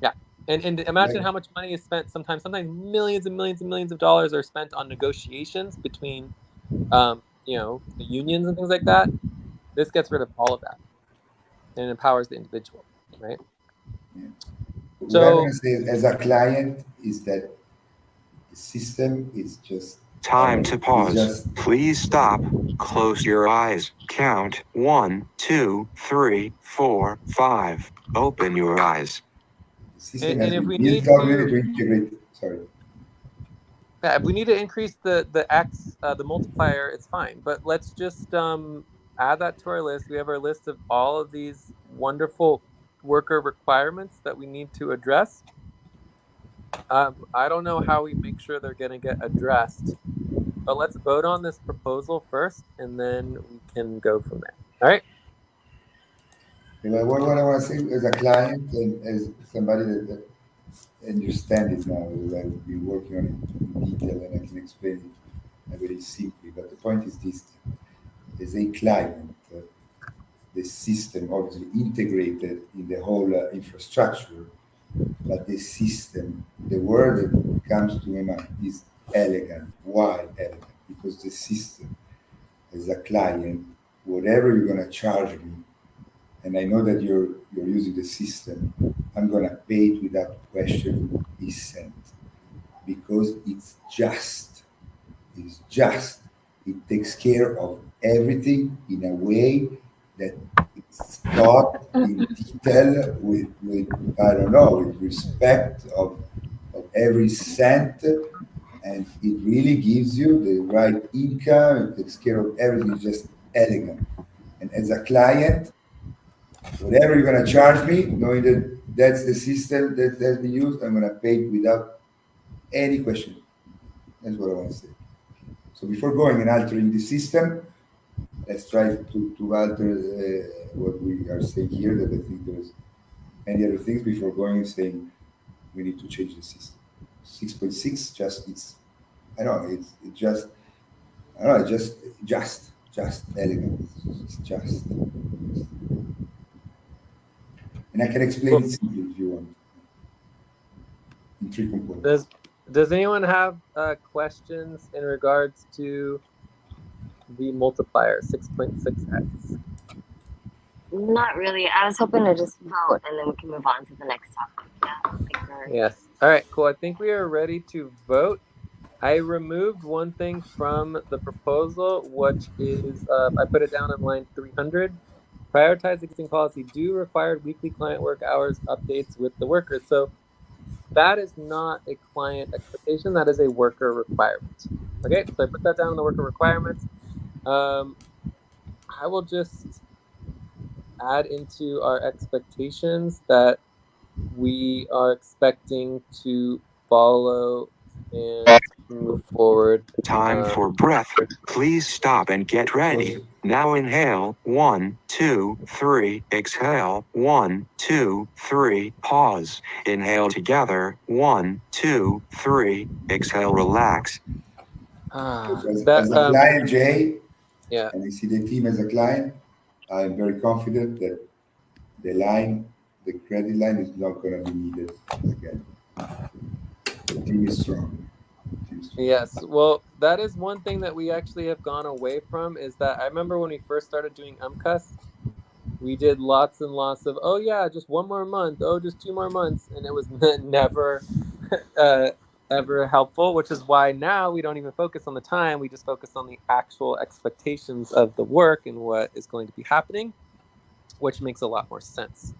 yeah. And imagine how much money is spent. Sometimes millions and millions and millions of dollars are spent on negotiations between, the unions and things like that. This gets rid of all of that and empowers the individual, right? What I'm So going to say as a client is that the system is just, I Time don't to know, it's pause. just, Please stop. Close your eyes. Count 1, 2, 3, 4, 5. Open your eyes. the system has and if been we built need already to, to integrate, sorry. yeah, if we need to increase the x the multiplier, it's fine. But let's just add that to our list. We have our list of all of these wonderful worker requirements that we need to address. I don't know how we make sure they're going to get addressed, but let's vote on this proposal first, and then we can go from there. All right. What I want to say as a client and as somebody that understand it now, that I've been working on it in detail and I can explain it very simply. But the point is this: as a client, the system obviously integrated in the whole infrastructure, but the system, the word that comes to my mind is elegant. Why elegant? Because the system, as a client, whatever you're gonna charge me, and I know that you're using the system, I'm gonna pay it without question a cent because it's just. It's just. It takes care of everything in a way that it's thought in detail with I don't know, with respect of every cent, and it really gives you the right income. It takes care of everything. It's just elegant. And as a client, whatever you're gonna charge me, knowing that that's the system that has been used, I'm gonna pay it without any question. That's what I want to say. So before going and altering the system, let's try to alter what we are saying here. That I think there's many other things before going and saying we need to change the system. 6.6 just it's I don't know it's just I don't know it's just elegant. It's just, and I can explain Well, it simply if you want in three does components. does anyone have questions in regards to the multiplier 6.6x? Not really. I was hoping to just vote and then we can move on to the next topic. Yeah, I think we're Yes. All right, cool. I think we are ready to vote. I removed one thing from the proposal, which is I put it down on line 300. Prioritize existing policy. Do required weekly client work hours updates with the workers. So that is not a client expectation. That is a worker requirement. Okay, so I put that down in the worker requirements. I will just add into our expectations that we are expecting to follow and move forward. Time for breath. Please stop and get ready. Now inhale. 1, 2, 3. Exhale. 1, 2, 3. Pause. Inhale together. 1, 2, 3. Exhale. Relax. Because That as a client, Jay, yeah. and I see the team as a client, I'm very confident that the line, the credit line is not going to be needed again. The team is strong. The team is strong. Yes. Well, that is one thing that we actually have gone away from is that I remember when we first started doing UMCUS, we did lots and lots of, oh yeah, just one more month, oh, just 2 more months. And it was never uh, ever helpful, which is why now we don't even focus on the time. We just focus on the actual expectations of the work and what is going to be happening, which makes a lot more sense.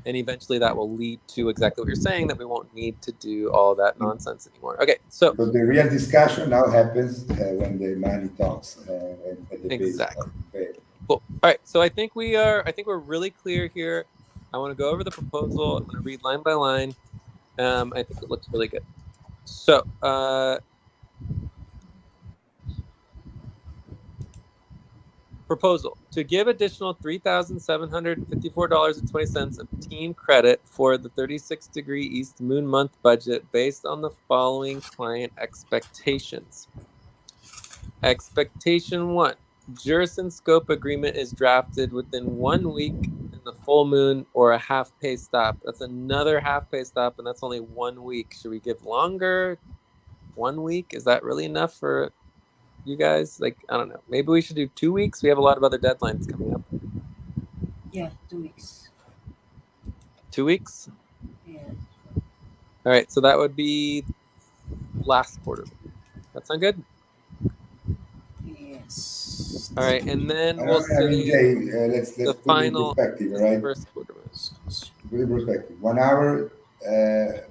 And eventually that will lead to exactly what you're saying, that we won't need to do all that nonsense anymore. Okay, so Because the real discussion now happens when the money talks at the base of exactly. the pay. Cool. All right. So I think we're really clear here. I want to go over the proposal. I'm going to read line by line. I think it looks really good. So, proposal to give additional $3,754.20 of team credit for the 36-degree East Moon Month budget based on the following client expectations. Expectation 1. Juris and scope agreement is drafted within 1 week in the full moon or a half pay stop. That's another half pay stop, and that's only 1 week. Should we give longer? 1 week? Is that really enough for you guys? Like, I don't know. Maybe we should do 2 weeks. We have a lot of other deadlines coming up. Yeah, 2 weeks. 2 weeks? Yeah. All right, so that would be last quarter. That sound good? Yes. All right, and then I we'll don't. I mean, say Jay, let's the put it in final perspective, all is the right? first quarter. Put it in perspective. 1 hour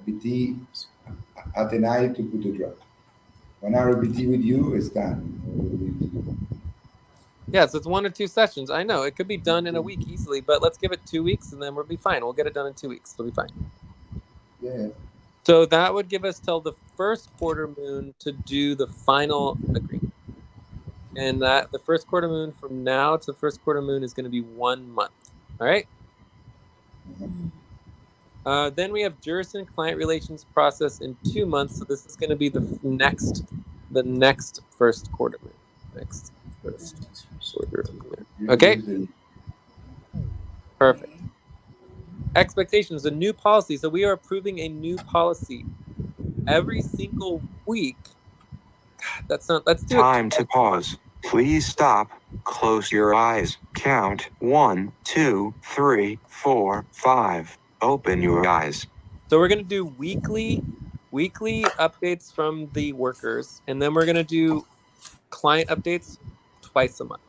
BT at the night to put the drop. 1 hour BT with you is done. What do we need to do? Yeah, so it's 1 or 2 sessions. I know it could be done in a week easily, but let's give it 2 weeks and then we'll be fine. We'll get it done in 2 weeks. It'll be fine. Yeah. So that would give us till the first quarter moon to do the final agreement. And that the first quarter moon from now to the first quarter moon is going to be 1 month. All right. Then we have jurisdiction client relations process in 2 months. So this is going to be the next first quarter moon. Next first quarter moon. Okay. Perfect. Expectations, a new policy. So we are approving a new policy every single week. God, let's do it. Time to pause. Please stop. Close your eyes. Count 1, 2, 3, 4, 5. Open your eyes. So we're going to do weekly updates from the workers, and then we're going to do client updates twice a month.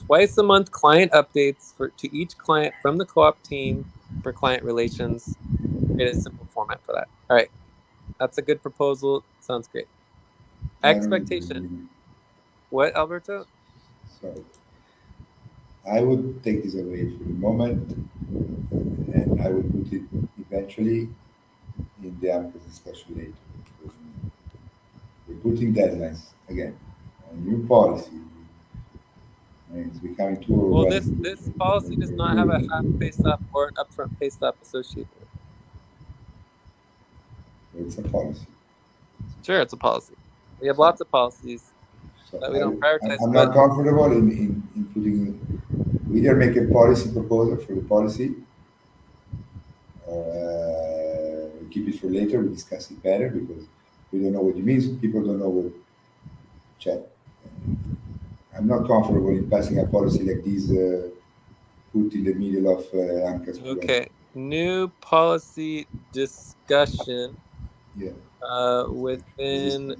Twice a month client updates to each client from the co-op team for client relations. Create a simple format for that. All right. That's a good proposal. Sounds great. Expectation. What, Alberto? Sorry. I would take this away for the moment, and I would put it eventually in the AMCAS discussion later. We're putting deadlines again. A new policy. And it's becoming too Well, overwhelming. this policy does not have a half pay stop or an upfront pay stop associated with it. It's a policy. Sure, it's a policy. We have lots of policies So that we don't prioritize, I'm but not comfortable in putting, we either make a policy proposal for the policy, or we keep it for later, we discuss it better because we don't know what it means, people don't know what chat. I'm not comfortable in passing a policy like this, put in the middle of AMCAS. okay. New policy discussion. Yeah. Within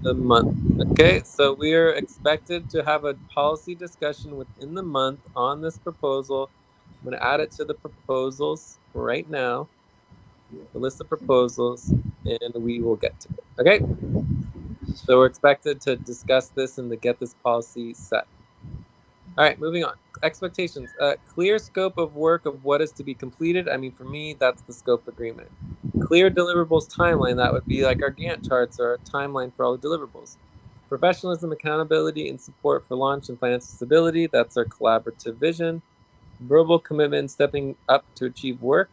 the month. Okay, so we are expected to have a policy discussion within the month on this proposal. I'm going to add it to the proposals right now, the list of proposals, and we will get to it. Okay, so we're expected to discuss this and to get this policy set. All right, moving on. Expectations. Clear scope of work of what is to be completed. I mean, for me, that's the scope agreement. Clear deliverables timeline. That would be like our Gantt charts or a timeline for all the deliverables. Professionalism, accountability, and support for launch and financial stability. That's our collaborative vision. Verbal commitment, stepping up to achieve work.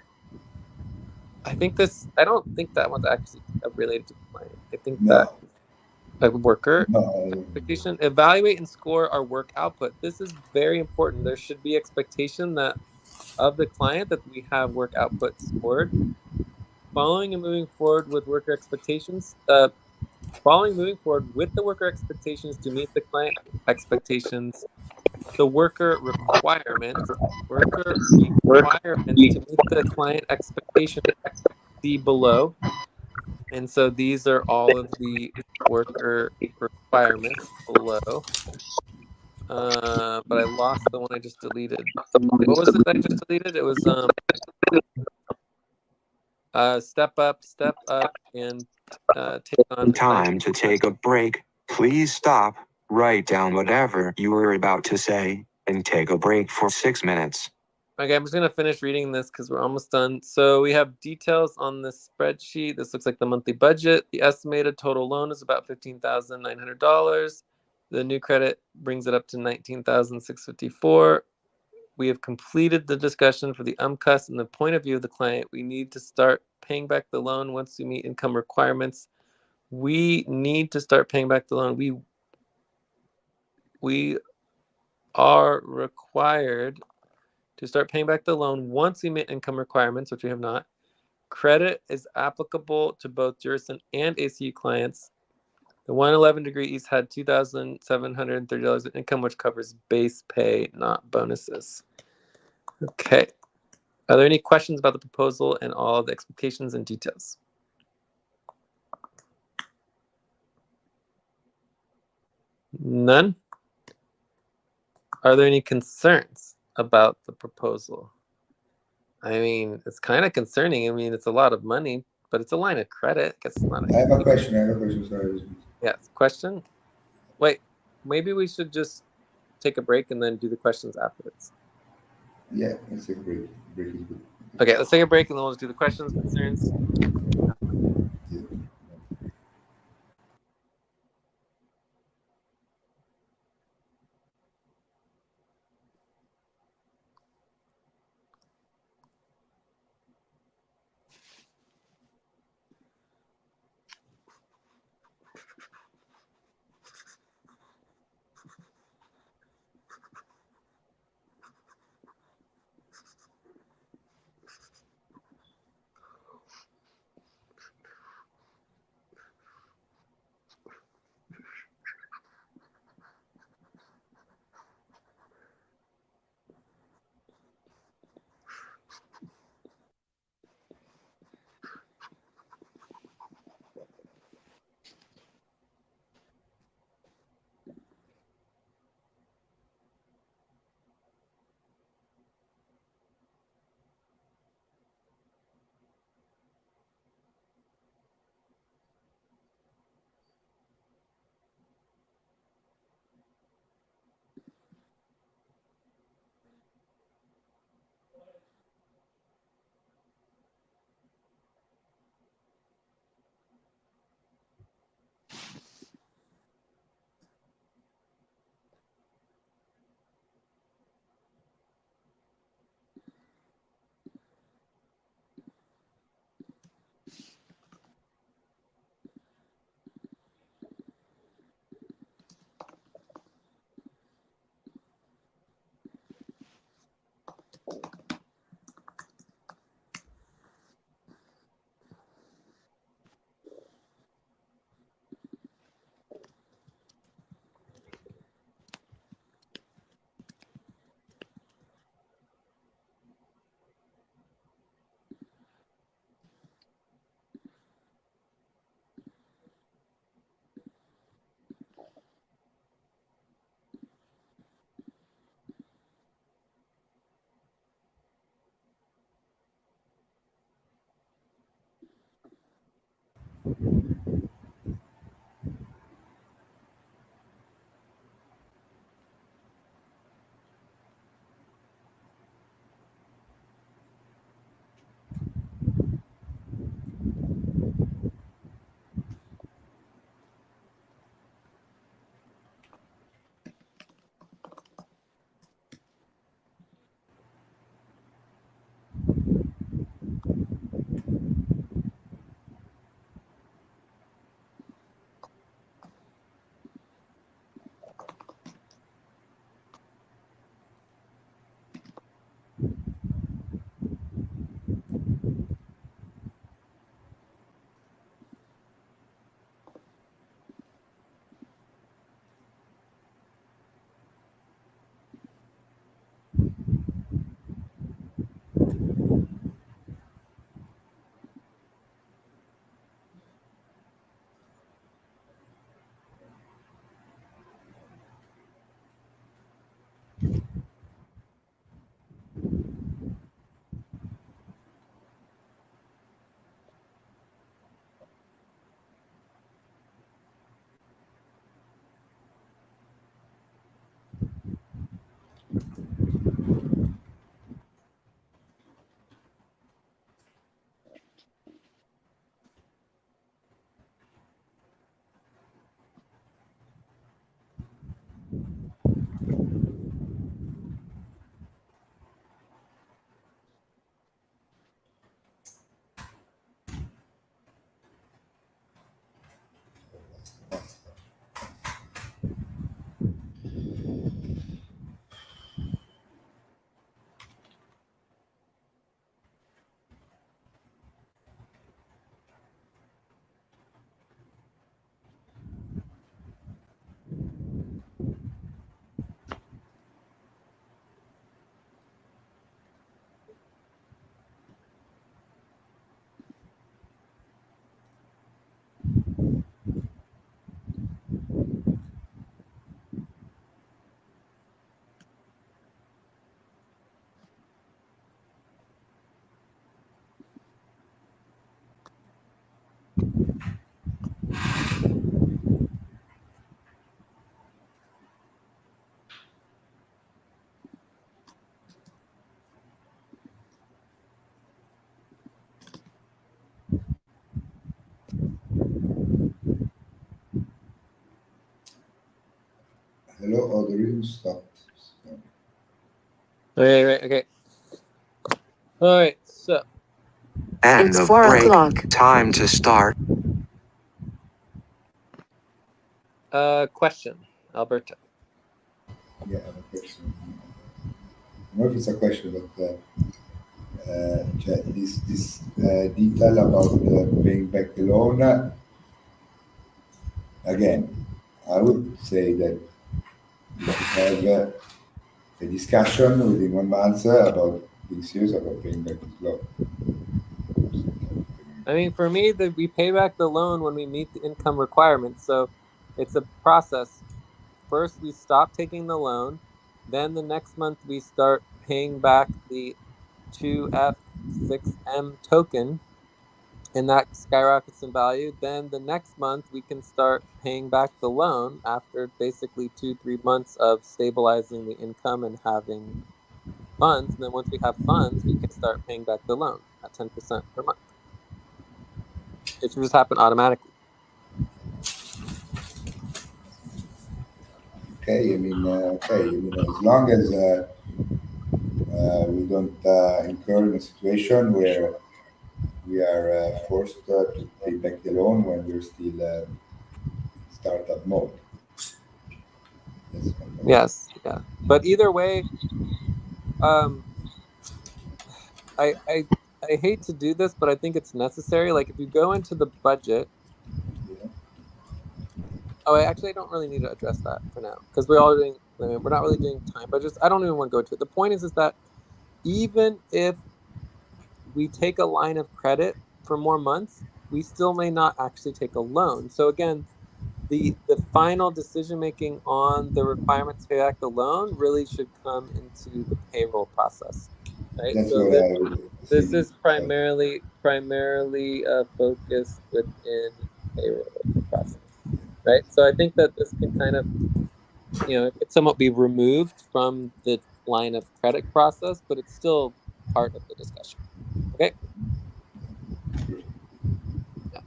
I don't think that one's actually related to the client. I think that a worker expectation. Evaluate and score our work output. This is very important. There should be expectation that of the client that we have work output scored. Following and moving forward with worker expectations. Following moving forward with the worker expectations to meet the client expectations. The worker requirements. Worker requirements to meet the client expectations. See below. And so these are all of the worker requirements below. But I lost the one I just deleted. What was it that I just deleted? It was step up, and take on time to take a break. Please stop, write down whatever you were about to say, and take a break for 6 minutes. Okay, I'm just going to finish reading this because we're almost done. So we have details on this spreadsheet. This looks like the monthly budget. The estimated total loan is about $15,900. The new credit brings it up to $19,654. We have completed the discussion for the UMCUS and the point of view of the client. We need to start paying back the loan once we meet income requirements. We need to start paying back the loan. We are required to start paying back the loan once we meet income requirements, which we have not. Credit is applicable to both Jurison and ACU clients. The 111 degree East had $2,730 in income, which covers base pay, not bonuses. Okay. Are there any questions about the proposal and all the explications and details? None? Are there any concerns about the proposal? I mean, it's kind of concerning. I mean, it's a lot of money, but it's a line of credit. I guess it's not. I have a question. Sorry. Yeah, question? Wait, maybe we should just take a break and then do the questions afterwards. Yeah, let's take a break. Break is good. Okay, let's take a break and then we'll just do the questions, concerns. Yeah. Hello, oh, the room stopped. Right. Okay. All right. So. End It's of 4 break. o'clock. Time to start. Question, Alberto. Yeah, I have a question. I don't know if it's a question, but this detail about paying back the loan, again, I would say that we should have a discussion within 1 month about being serious about paying back this loan. I mean, for me, we pay back the loan when we meet the income requirements. So it's a process. First, we stop taking the loan. Then the next month, we start paying back the 2F6M token, and that skyrockets in value. Then the next month, we can start paying back the loan after basically 2-3 months of stabilizing the income and having funds. And then once we have funds, we can start paying back the loan at 10% per month. It should just happen automatically. Okay, I mean, as long as we don't incur in a situation where we are forced to pay back the loan when we're still startup mode. That's my point. Yes, yeah. But either way, I hate to do this, but I think it's necessary. Like if you go into the budget. Yeah. Oh, I don't really need to address that for now because we're not really doing time budgets. I don't even want to go into it. The point is that even if we take a line of credit for more months, we still may not actually take a loan. So again, the final decision making on the requirement to pay back the loan really should come into the payroll process, right? That's So what I was this thinking. is primarily focused within payroll process, right? So I think that this can kind of, it could somewhat be removed from the line of credit process, but it's still part of the discussion. Okay. Yeah.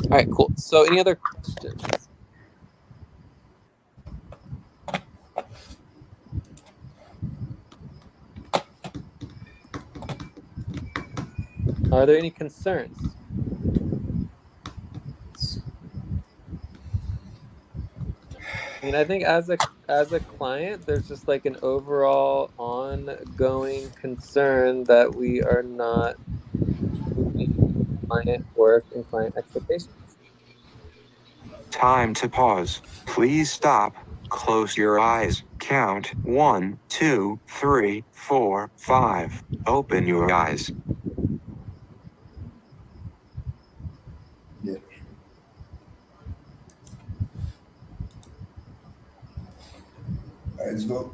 All right, cool. So any other questions? Are there any concerns? I mean, I think as a client, there's just like an overall ongoing concern that we are not meeting client work and client expectations. Time to pause. Please stop. Close your eyes. Count 1, 2, 3, 4, 5. Open your eyes. Yeah. Let's vote.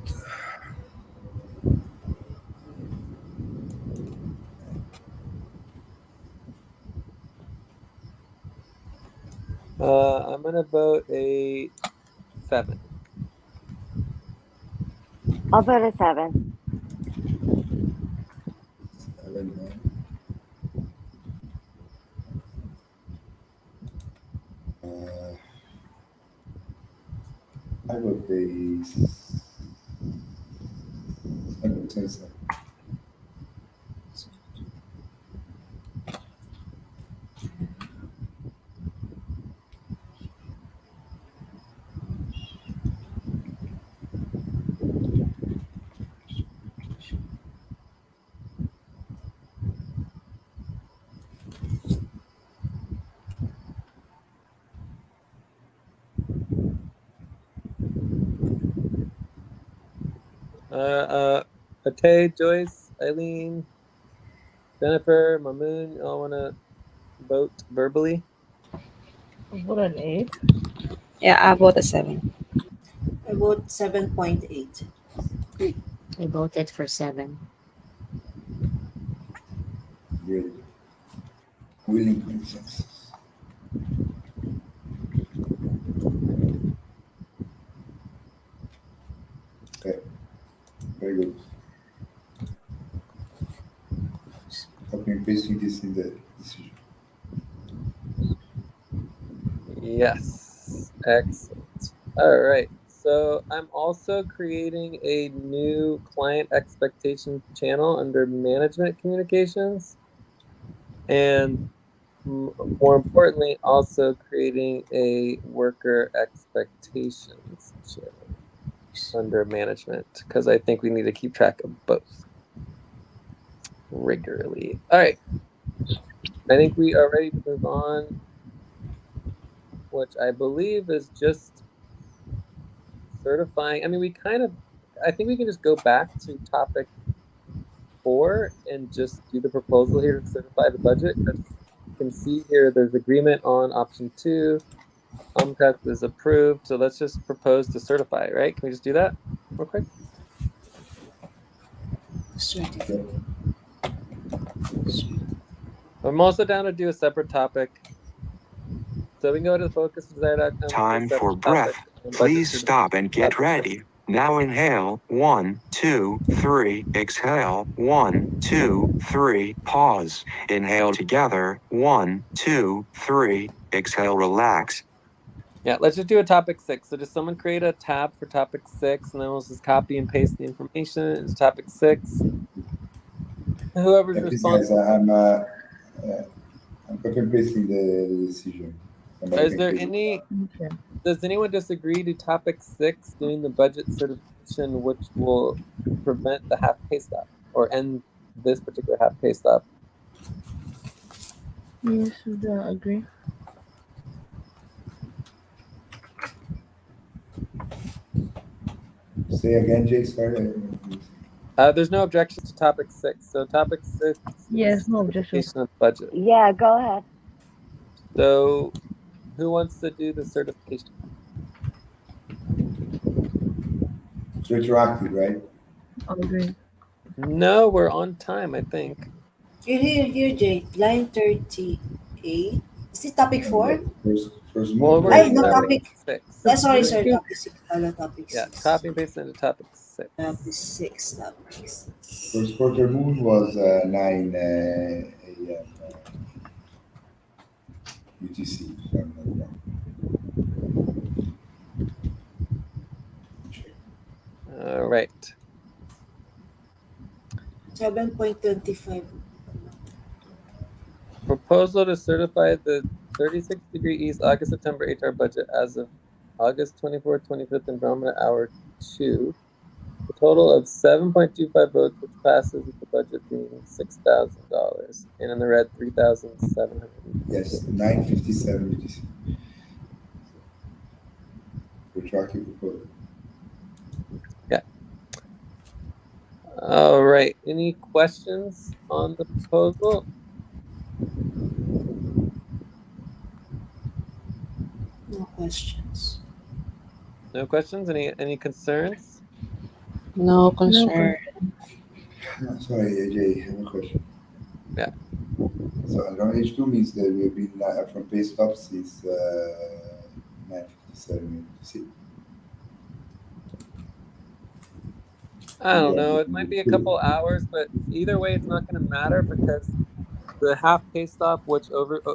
I'm gonna vote a 7. I'll vote a 7. 7, I would say 100%. Ate, Joyce, Eileen, Jennifer, Mamoon, y'all wanna vote verbally? What an 8. Yeah, I vote a 7. I vote 7.8. I voted for 7. Great. willing consensus. Okay, very good. Copy and pasting this in the decision. Yes, excellent. All right. So I'm also creating a new client expectation channel under management communications. And more importantly, also creating a worker expectations channel under management because I think we need to keep track of both regularly. All right. I think we are ready to move on, which I believe is just certifying. I mean, I think we can just go back to topic 4 and just do the proposal here to certify the budget because you can see here there's agreement on option 2. UMTest is approved, so let's just propose to certify, right? Can we just do that real quick? Certificate. I'm also down to do a separate topic. So we can go to the focus desired outcome. Time for breath. Please stop and get ready. Now inhale, 1, 2, 3, exhale, 1, 2, 3, pause. Inhale together, 1, 2, 3, exhale, relax. Yeah, let's just do a topic 6. So does someone create a tab for topic 6 and then we'll just copy and paste the information into topic 6. Whoever's Yeah, please, guys, responsible. I'm copy and pasting the decision. Somebody Is can there create it. any, Okay. does anyone disagree to topic 6, doing the budget certification, which will prevent the half pay stop or end this particular half pay stop? Yes, we do agree. Say again, Jay, sorry. There's no objections to topic 6. So topic 6 Yes, is no objection. certification of the budget. Yeah, go ahead. So who wants to do the certification? It's retroactive, right? Agree. No, we're on time, I think. Here, Jay. Line 38. Is it topic 4? First Well, move. we're Ay, in no, topic topic. 6. Sorry, We're in, topic 6. Topic yeah, 6. copy and paste into topic 6. Topic 6. Topic 6. First quarter move was 9 a.m. UTC, if I'm not wrong. All right. 7.25. Proposal to certify the 36-degree East August September HR budget as of August 24th, 25th, Andromeda Hour 2. A total of 7.25 votes, which passes with the budget being $6,000 and in the red 3,700. Yes, 9:57 UTC. Retroactive proposal. Yeah. All right. Any questions on the proposal? No questions. No questions? Any concerns? No concern. No, sorry, AJ, I have a question. Yeah. So Andromeda H2 means that we've been from pay stop since 9:57 UTC. I don't know. It might be a couple hours, but either way, it's not going to matter because the half pay stop, which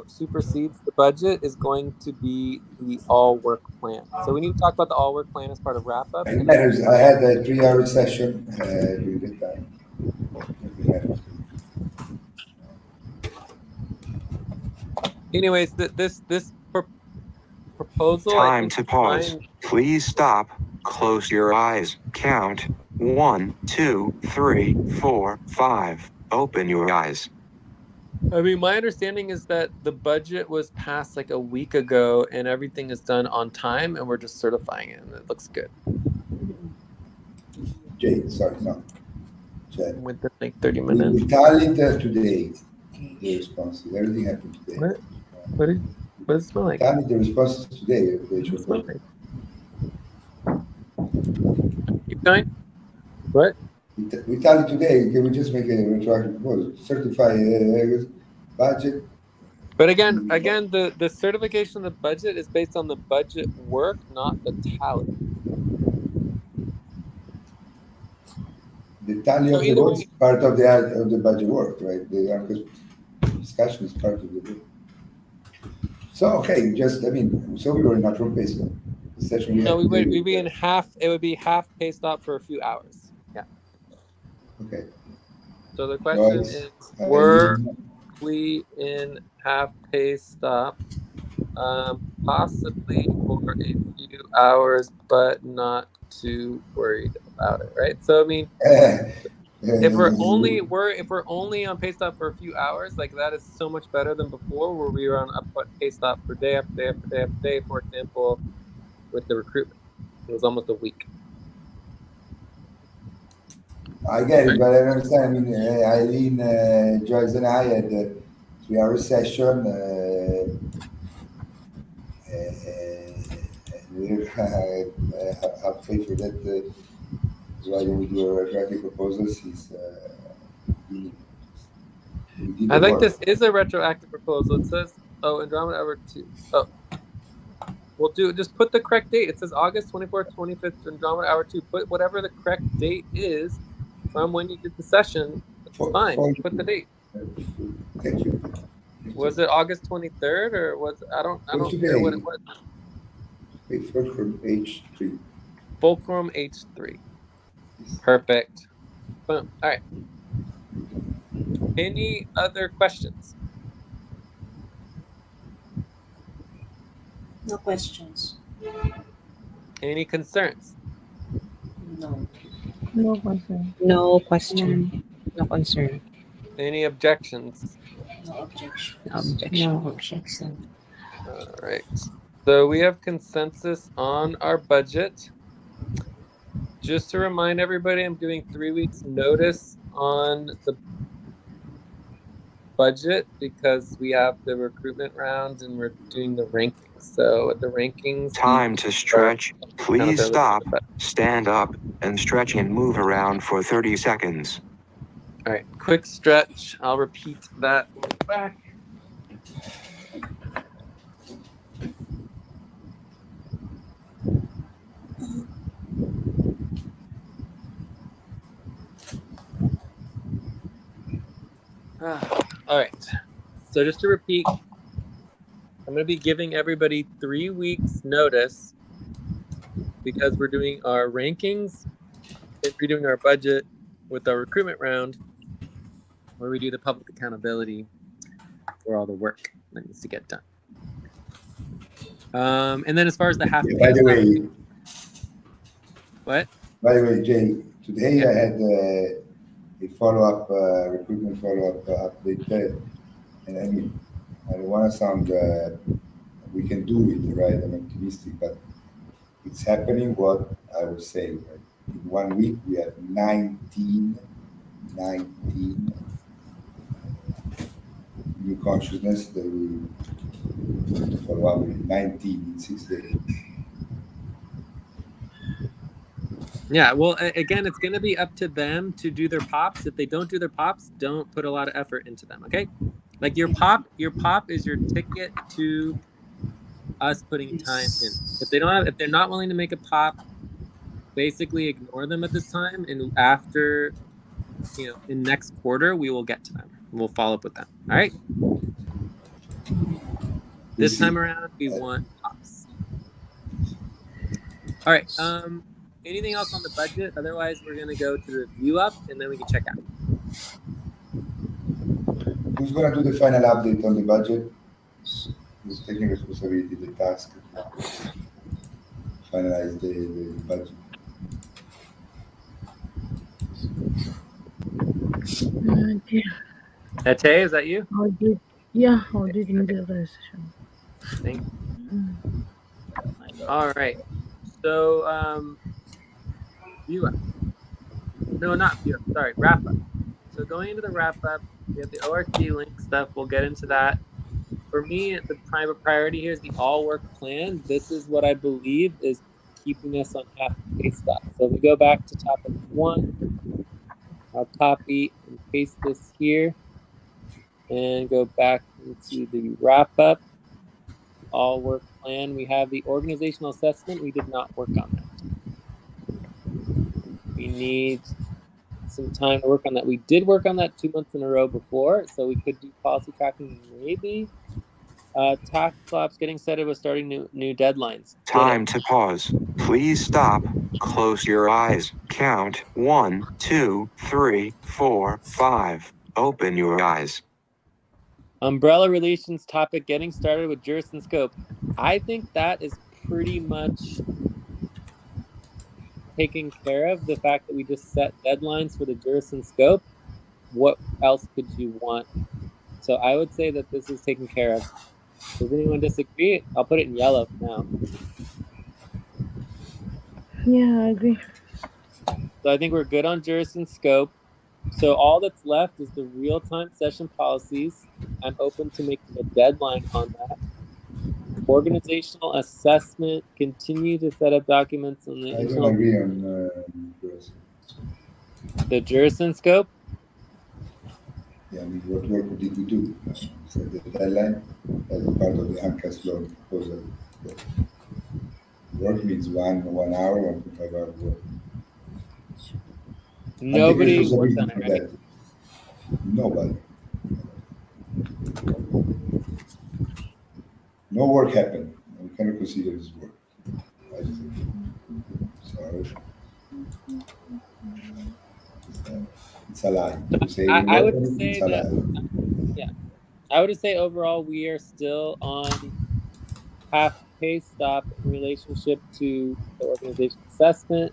supersedes the budget, is going to be the all work plan. So we need to talk about the all work plan as part of wrap up. It matters. I had a 3-hour session during the time. It matters. Anyways, this proposal. Time to pause. Please stop. Close your eyes. Count 1, 2, 3, 4, 5. Open your eyes. I mean, my understanding is that the budget was passed like a week ago and everything is done on time and we're just certifying it and it looks good. Jay, sorry, no. Chad. Within like 30 minutes. We tallied today the responses. Everything happened today. What does it smell like? Tallied the responses today. What does it smell like? Keep going. What? We tallied today. Can we just make a retroactive proposal? Certify budget But again, the certification of the budget is based on the budget work, not the tally. The tally So of the either work way, is part of the budget work, right? The ARCOS discussion is part of the work. So okay, just I mean, so we were not from pace. The session we no, had we would today. we'd be in half. It would be half pay stop for a few hours. Yeah. Okay. So the question Joyce, is, were Eileen, we in half pay stop? Possibly for a few hours, but not too worried about it, right? So I mean, if we're only on pay stop for a few hours, like that is so much better than before, where we were on up pay stop for day after day after day after day. For example, with the recruitment, it was almost a week. I get it, but I understand. I mean, Eileen, Joyce, and I had a 3 hour session. We're halfway for that. That's why when we do our retroactive proposals, we we did I the think work. this is a retroactive proposal. It says, "Oh, Andromeda Hour 2." Oh, we'll do just put the correct date. It says August 24th, 25th, Andromeda Hour 2. Put whatever the correct date is from when you did the session. It's fine. For Just put the date. Thank you. Was it August 23rd or was I For don't care what it today, was. wait for from H3. Fulcrum H3. Perfect. Boom. All right. Any other questions? No questions. Any concerns? No. No concern. No question. No concern. Any objections? No objections. No objection. No objection. All right. So we have consensus on our budget. Just to remind everybody, I'm doing 3 weeks notice on the budget because we have the recruitment rounds and we're doing the rankings. So at the rankings, Time to stretch. Please accountability. stop, stand up, and stretch and move around for 30 seconds. All right, quick stretch. I'll repeat that back. All right. So just to repeat, I'm going to be giving everybody 3 weeks notice because we're doing our rankings and we're doing our budget with our recruitment round where we do the public accountability for all the work that needs to get done. And then as far as the half Yeah, pay by the stuff, way, what? By the way, Jay, today Yeah. I had a follow-up, recruitment follow-up update, and I mean, I don't want to sound, we can do it, right? I'm optimistic, but it's happening what I was saying, right? In 1 week, we have 19 new consciousness that we have to follow up with, 19 in 6 days. Yeah, well, again, it's going to be up to them to do their pops. If they don't do their pops, don't put a lot of effort into them, okay? Like your pop is your ticket to us putting time in. If they're not willing to make a pop, basically ignore them at this time, and after, in next quarter, we will get to them. We'll follow up with them. All right? This time around, we want pops. All right. Anything else on the budget? Otherwise, we're going to go to the view up, and then we can check out. Who's going to do the final update on the budget? Who's taking responsibility, the task, finalize the budget? Ete, is that you? I'll do the middle of the session. Thank you. All right. So, view up. No, not view up. Sorry, wrap up. So going into the wrap up, we have the ORT link stuff. We'll get into that. For me, the private priority here is the all work plan. This is what I believe is keeping us on half pay stop. So if we go back to topic 1, I'll copy and paste this here and go back into the wrap up. All work plan. We have the organizational assessment. We did not work on that. We need some time to work on that. We did work on that 2 months in a row before, so we could do policy tracking maybe. Tax collapse, getting started with starting new deadlines. Time to pause. Please stop. Close your eyes. Count 1, 2, 3, 4, 5. Open your eyes. Umbrella relations topic, getting started with juris and scope. I think that is pretty much taken care of. The fact that we just set deadlines for the juris and scope. What else could you want? So I would say that this is taken care of. Does anyone disagree? I'll put it in yellow for now. Yeah, I agree. So I think we're good on juris and scope. So all that's left is the real-time session policies. I'm open to making a deadline on that. Organizational assessment, continue to set up documents on the I don't internal. agree on juris. The juris and scope? Yeah, I mean, what work did we do? Set the deadline as part of the AMCAS law proposal. Work means 1 hour, 1.5 hour work. I'll take Nobody worked on responsibility it, for right? that. Nobody. No work happened. We cannot consider this work. I disagree. Sorry. It's a lie. You say we I work would on it, say it's a that, lie. yeah, I would just say overall we are still on half pay stop in relationship to the organization assessment,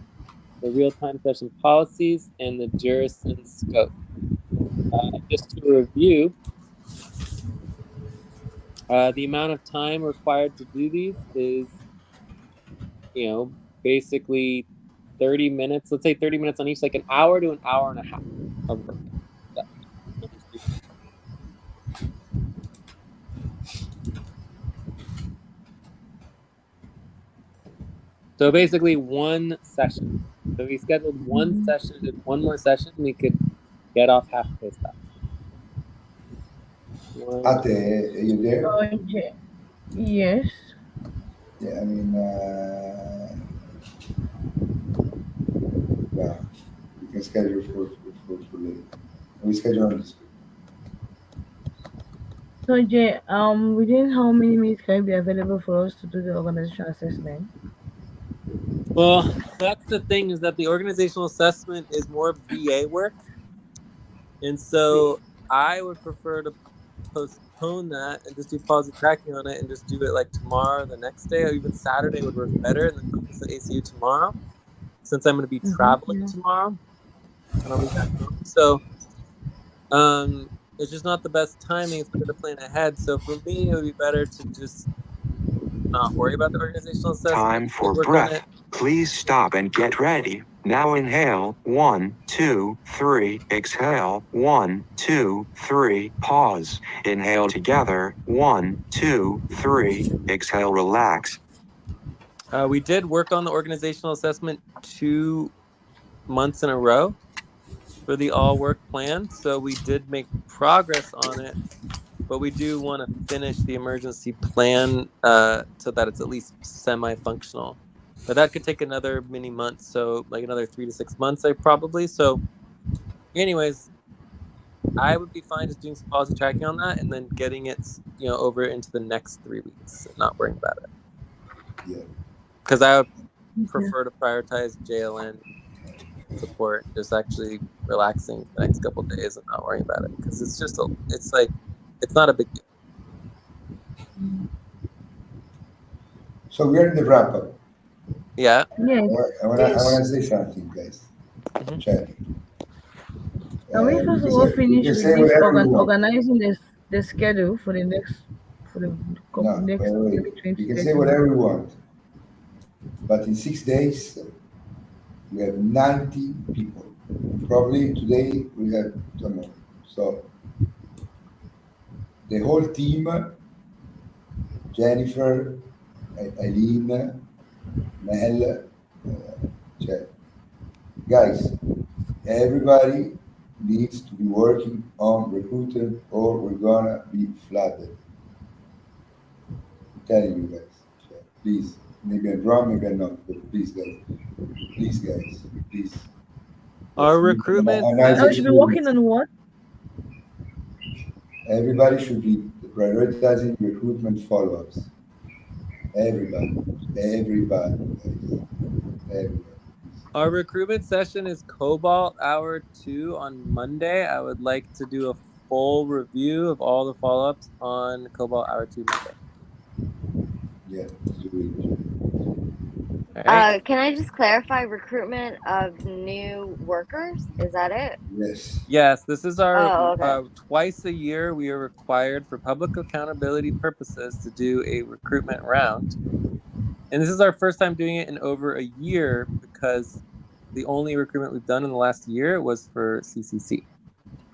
the real-time session policies, and the juris and scope. Just to review, the amount of time required to do these is, basically 30 minutes. Let's say 30 minutes on each, like an hour to an hour and a half of work. Yeah, on these 3 days. So basically one session. So we scheduled one session, did one more session, we could get off half pay stop. Ate, are you there? Yeah. Yes. Yeah, I mean, yeah, we can schedule for later. We schedule on this. So Jay, within how many minutes can it be available for us to do the organization assessment? Well, that's the thing, is that the organizational assessment is more VA work. And so I would prefer to postpone that and just do policy tracking on it and just do it like tomorrow, the next day, or even Saturday would work better, and then focus on ACU tomorrow, since I'm going to be traveling Yeah. tomorrow and I'll be back home. So it's just not the best timing. It's better to plan ahead. So for me, it would be better to just not worry about the organizational assessment. Time for Work on breath. it. Please stop and get ready. Now inhale. 1, 2, 3. Exhale. 1, 2, 3. Pause. Inhale together. 1, 2, 3. Exhale. Relax. We did work on the organizational assessment 2 months in a row for the all work plan. So we did make progress on it, but we do want to finish the emergency plan so that it's at least semi-functional. But that could take another many months, so like another 3 to 6 months, probably. So, anyways, I would be fine just doing some policy tracking on that and then getting it, over into the next 3 weeks and not worrying about it. Yeah. Because I would prefer to prioritize JLN support, just actually relaxing the next couple of days and not worrying about it, because it's just it's not a big deal. So we're in the wrap up. Yeah. Yes. I wanna say something, guys. Mhm. Chat. Can we You first can of all say, you finish can with say this whatever you want. organizing the schedule for the next No, next maybe wait. 20 You can 30 say whatever minutes? you want. But in 6 days, we have 90 people. Probably today we have some more. So the whole team, Jennifer, Eileen, Mel, Chad. Guys, everybody needs to be working on recruiting or we're gonna be flooded. I'm telling you guys. So please, maybe I'm wrong, maybe I'm not, but please guys, please. Our Let's make recruitment a nice I should be working experience. on what? Everybody should be prioritizing recruitment follow-ups. Everybody, everybody, guys, everybody. Our recruitment session is Cobalt Hour 2 on Monday. I would like to do a full review of all the follow-ups on Cobalt Hour 2 Monday. Yeah, let's do it. All right. Can I just clarify recruitment of new workers? Is that it? Yes. Yes, this is our Oh, okay. twice a year we are required for public accountability purposes to do a recruitment round. And this is our first time doing it in over a year because the only recruitment we've done in the last year was for CCC.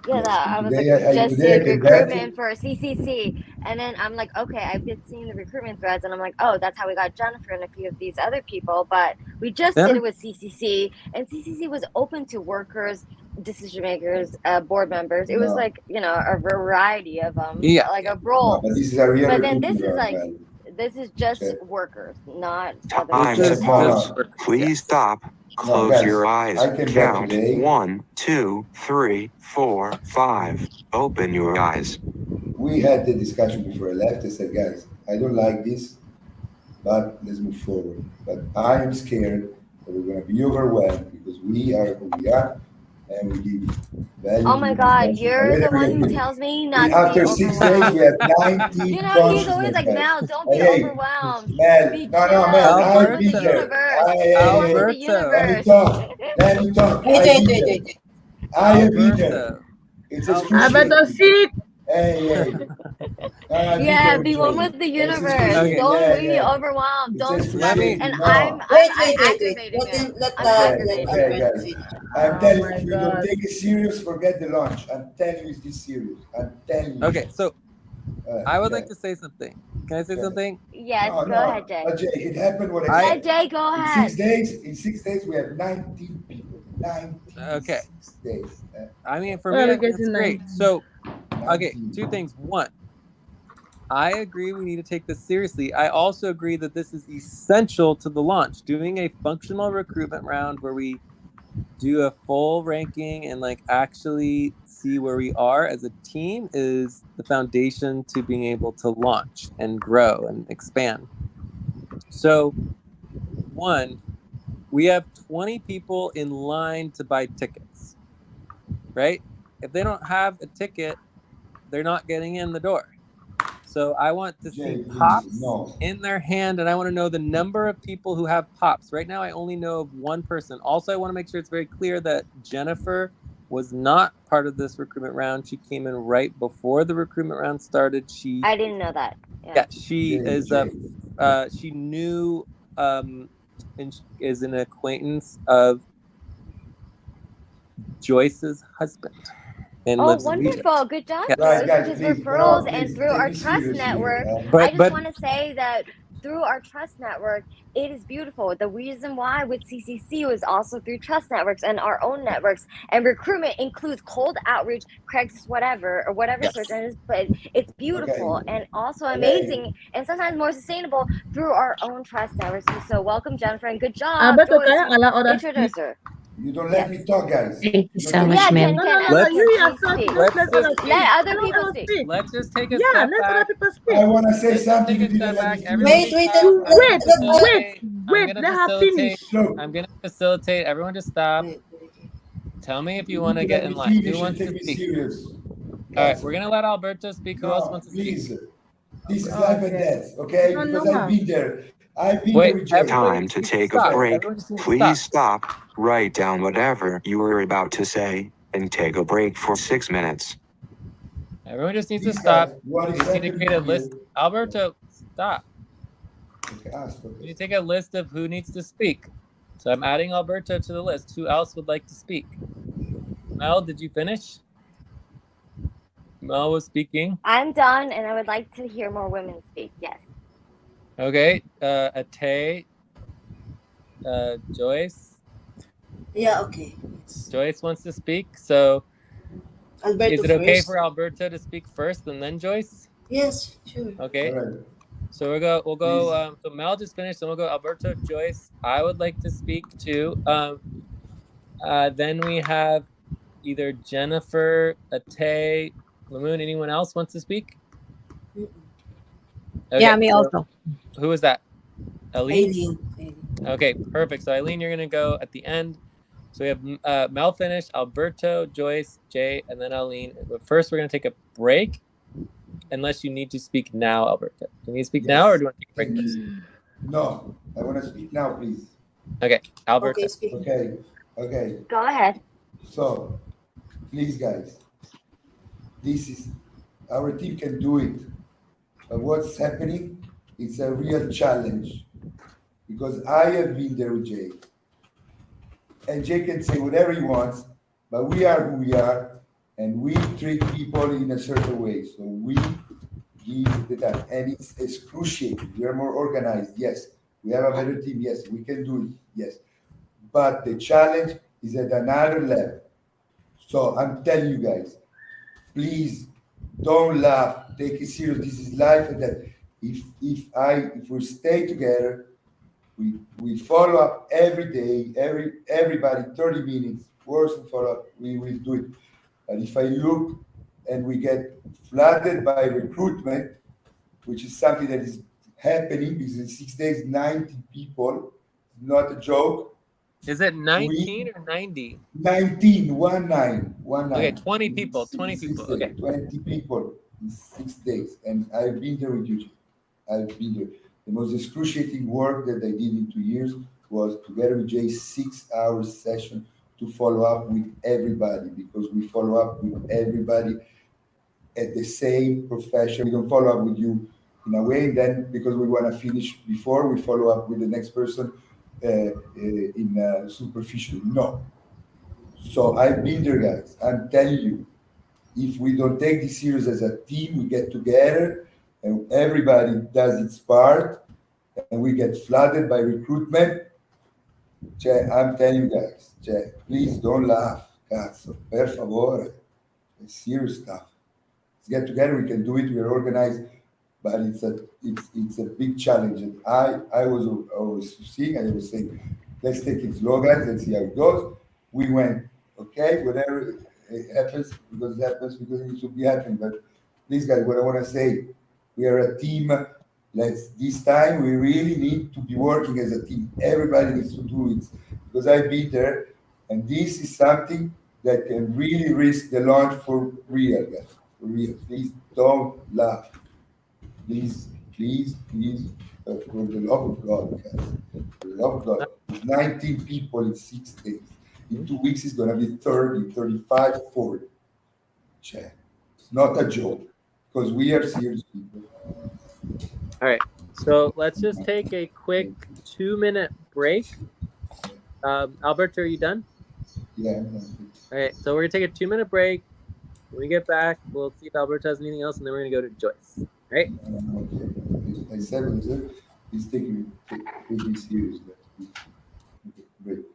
Yeah, Yes. that I was like, Today, we just today I did can guarantee. recruitment for CCC, and then I'm like, okay, I've been seeing the recruitment threads, and I'm like, oh, that's how we got Jennifer and a few of these other people, but we just did it with CCC, and CCC was open to workers, decision makers, board members. It was No, like, you know, a variety of them, Yeah. like of no, roles. but this is a real But then this recruitment is round, like, man. this is just Check. workers, not This other Time is to No, just pause. no. workers. Please Yes. stop. No, Close guys, your eyes. I came back Count today. 1, 2, 3, 4, 5. Open your eyes. We had the discussion before I left. I said, guys, I don't like this, but let's move forward. But I am scared that we're going to be overwhelmed because we are who we are and we give value Oh to my the God, discussion. you're the one who We, tells me not to be after 6 days, we overwhelmed. have 19 You know, he's always consciousness, like, guys. Mel, don't be Hey, overwhelmed. Mel, Be no, chill. Mel, I've Work with been the Alberto. there. universe. Hey, Work with the Alberto. let me universe. talk. Let me talk. Wait, I've wait, been wait, there. wait. I have been there. Alberto. It's I better excruciating. see it. Hey. I've been Yeah, there, be one Joe. with the It's universe. excruciating. Okay. Don't be Yeah. overwhelmed. It's Don't Let me. stress. excruciating. And No. Wait, I'm wait, wait, wait. aggravating him. Let I'm Okay, aggravating okay, him. guys. finish. I'm Oh telling you, my if you don't God. take it serious, forget the launch. I'm telling you, it's serious. I'm telling you. Okay, so I would Okay. like to say something. Can I say Okay. something? Yes, No, go no. ahead, Jay. Jay, it happened what I I Yeah, said. Jay, go In ahead. 6 days, we have 19 people. 19 okay. 6 days. I mean, for Where are me, we it's getting great. 19? So, okay, 19. two things. One, I agree we need to take this seriously. I also agree that this is essential to the launch. Doing a functional recruitment round where we do a full ranking and like actually see where we are as a team is the foundation to being able to launch and grow and expand. So, one, we have 20 people in line to buy tickets, right? If they don't have a ticket, they're not getting in the door. So I want to see Jay, please, pops no. in their hand, and I want to know the number of people who have pops. Right now, I only know of one person. Also, I want to make sure it's very clear that Jennifer was not part of this recruitment round. She came in right before the recruitment round started. I didn't know that. Yeah, she is Jay. she knew and is an acquaintance of Joyce's husband and Oh, lives in Egypt. wonderful. Good job, Yes. Right, Joyce, guys, with his please, referrals and please, through take our me trust serious network. here. But I just want to say that through our trust network, it is beautiful. The reason why with CCC was also through trust networks and our own networks. And recruitment includes cold outreach, Craigslist, whatever, or whatever Yes. search engines. But it's beautiful Okay. and also amazing and sometimes more sustainable through our own trust networks. So welcome, Jennifer, and good job, Alberto, Joyce. can I allow others Introduce speak? her. You don't let me talk, guys. Thank you Don't so take much, Yeah, it Mel. No, Ken, no, Ella no. can You please yourself, speak. just let's let others just speak. Let other I don't people want to speak. speak. let's just take a Yeah, step let other back. people I speak. want to say Let's just something. take You a didn't step let back. me Everybody finish. Wait, stop. I'm gonna Wait, facilitate. I'm wait. gonna Let her facilitate. finish. Look, I'm gonna facilitate. Everyone just stop. Tell me if you you want need to to get let me in line. Who finish and wants to take me speak? serious. All right, Guys, we're gonna let Alberto speak. Who else no, wants to speak? please. This is Oh, life and okay. death, okay? No, Because no, I've ma. been there. I've been there Wait, with Jay. everybody Time just to needs to take a stop. break. Everyone just needs to stop. Please stop. Write down whatever you were about to say and take a break for 6 minutes. Everyone just needs to These stop. guys, what We is just need to happening create a here? list. Alberto, stop. Okay, ask, We okay. need to take a list of who needs to speak. So I'm adding Alberto to the list. Who else would like to speak? Mel, did you finish? Mel was speaking. I'm done, and I would like to hear more women speak. Yes. Okay. Atay, Joyce. Yeah, okay. Joyce wants to speak. So Alberto Is it okay first. for Alberto to speak first and then Joyce? Yes, sure. Okay. All right. So we'll Please. go. So Mel just finished, and we'll go Alberto, Joyce. I would like to speak too. Then we have either Jennifer, Ate, Lamoon. Anyone else wants to speak? Mm-mm. Yeah, Okay. me So also. who is that? Eileen. Eileen. Eileen. Okay, perfect. So Eileen, you're gonna go at the end. So we have Mel finish, Alberto, Joyce, Jay, and then Eileen. But first, we're gonna take a break. Unless you need to speak now, Alberto. Can you speak now, or Yes. do you want to take a break Thank first? you. No, I want to speak now, please. Okay, Okay, Alberto. speak. Okay. Okay. Go ahead. So, please, guys, this is our team can do it. But what's happening? It's a real challenge because I have been there with Jay, and Jay can say whatever he wants, but we are who we are, and we treat people in a certain way. So we give the time, and it's excruciating. We are more organized, yes. We have a better team, yes. We can do it, yes. But the challenge is at another level. So I'm telling you guys, please don't laugh. Take it serious. This is life, and that if we stay together, we follow up every day, everybody 30 minutes, worse than follow up, we will do it. But if I look and we get flooded by recruitment, which is something that is happening because in 6 days, 90 people, not a joke. Is it We 19 or 90? 19, 19, Okay, 19. 20 In people. 20 six people. days, Okay. 20 people in 6 days. And I've been there with you. Jay. I've been there. The most excruciating work that I did in 2 years was together with Jay, 6 hour session to follow up with everybody because we follow up with everybody at the same profession. We don't follow up with you in a way, and then because we want to finish before, we follow up with the next person in superficial. No. So I've been there, guys. I'm telling you, if we don't take this serious as a team, we get together and everybody does its part, and we get flooded by recruitment. I'm telling you guys, please don't laugh. Cazzo, per favore. It's serious stuff. Let's get together. We can do it. We are organized, but it's a big challenge. And I was seeing. I was saying, let's take it slow, guys. Let's see how it goes. We went okay. Whatever it happens because it happens because it should be happening. But please, guys, what I want to say, we are a team. Let's this time we really need to be working as a team. Everybody needs to do it because I've been there, and this is something that can really risk the launch for real, guys. For real. Please don't laugh. Please, please, please, for the love of God, guys. For the love of God. It's 19 people in 6 days. In 2 weeks, it's going to be 30, 35, 40. Check. It's not a joke because we are serious people. All right. So let's just take a quick 2-minute break. Alberto, are you done? Yeah. All right. So we're gonna take a 2-minute break. When we get back, we'll see if Alberto has anything else, and then we're gonna go to Joyce. All right. Okay. I said what I said. Please take me serious, guys. Okay, great.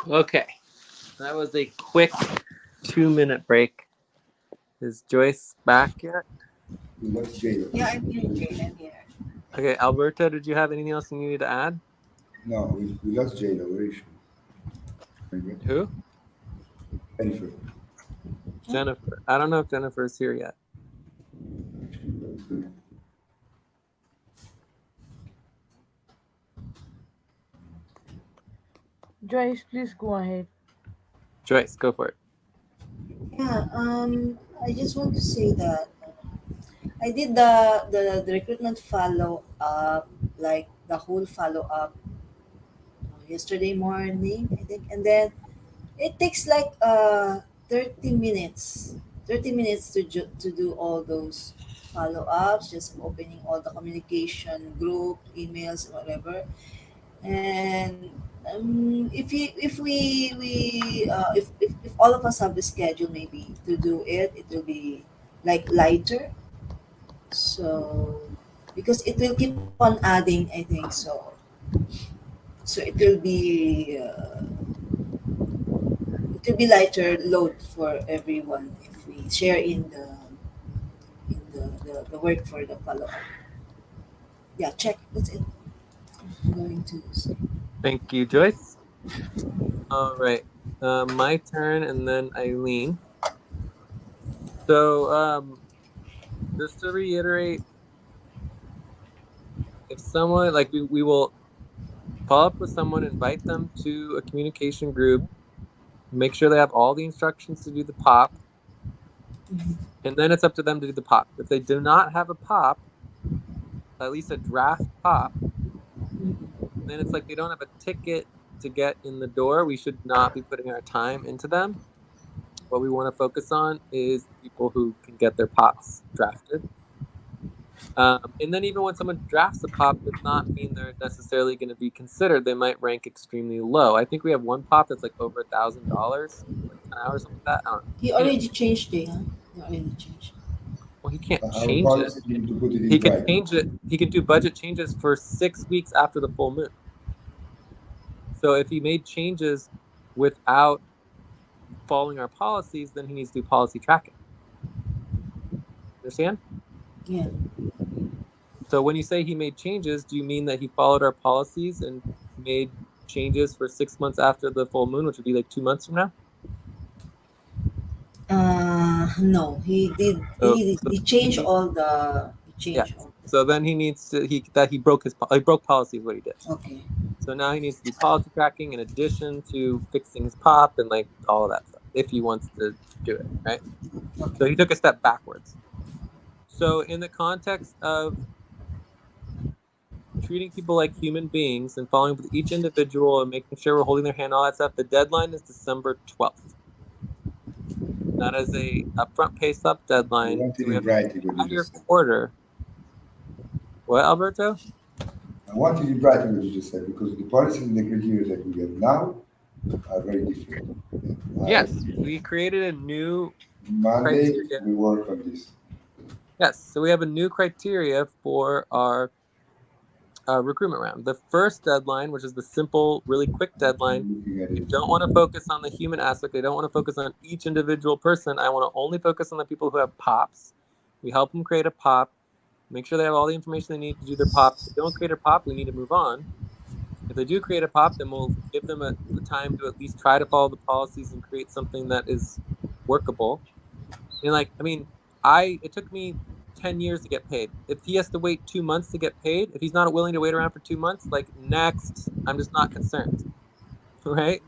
Okay, that was a quick 2-minute break. Is Joyce back yet? We lost Jada. Yeah, I'm here, Jane. I'm here. Okay, Alberto, did you have anything else you needed to add? No, we lost Jada. Where is she? Very good. Who? Jennifer. Jennifer. I don't know if Jennifer's here yet. Joyce, please go ahead. Joyce, go for it. Yeah, I just want to say that I did the recruitment follow up, like the whole follow up yesterday morning, I think, and then it takes like 30 minutes, 30 minutes to do all those follow ups, just opening all the communication group, emails, whatever. And if all of us have the schedule maybe to do it, it will be like lighter. So because it will keep on adding, I think so. So it will be lighter load for everyone if we share in the work for the follow up. Yeah, check. That's it. I'm going to say. Thank you, Joyce. All right, my turn, and then Eileen. So, just to reiterate, if someone like we will follow up with someone, invite them to a communication group, make sure they have all the instructions to do the pop, and then it's up to them to do the pop. If they do not have a pop, at least a draft pop, then it's like they don't have a ticket to get in the door. We should not be putting our time into them. What we want to focus on is the people who can get their pops drafted. And then even when someone drafts a pop, does not mean they're necessarily going to be considered. They might rank extremely low. I think we have one pop that's like over $1,000, like 10 hours, something like that. I don't know. He already changed it, huh? He already changed. Well, he can't Our change it. policy is to put it in He can writing. change it. He can do budget changes for 6 weeks after the full moon. So if he made changes without following our policies, then he needs to do policy tracking. Understand? Yeah. So when you say he made changes, do you mean that he followed our policies and made changes for 6 months after the full moon, which would be like 2 months from now? No, he did. So, He changed all the. He yeah. changed all. So then he needs to he broke policy is what he did. Okay. So now he needs to do policy tracking in addition to fixing his pop and like all of that stuff if he wants to do it, right? Okay. So he took a step backwards. So in the context of treating people like human beings and following up with each individual and making sure we're holding their hand, all that stuff, the deadline is December 12th. That is a upfront pay stub I deadline. wanted So we in have writing an what you entire just said. quarter. What, Alberto? I wanted in writing what you just said because the policies and the criteria that we have now are very different. Yes, we created a new Monday, criteria. we work on this. Yes, so we have a new criteria for our recruitment round. The first deadline, which is the simple, really quick deadline, I don't want to focus on the human aspect. I don't want to focus on each individual person. I want to only focus on the people who have pops. We help them create a pop, make sure they have all the information they need to do their pop. If they don't create a pop, we need to move on. If they do create a pop, then we'll give them the time to at least try to follow the policies and create something that is workable. And like, I mean, it took me 10 years to get paid. If he has to wait 2 months to get paid, if he's not willing to wait around for 2 months, like next, I'm just not concerned. Right?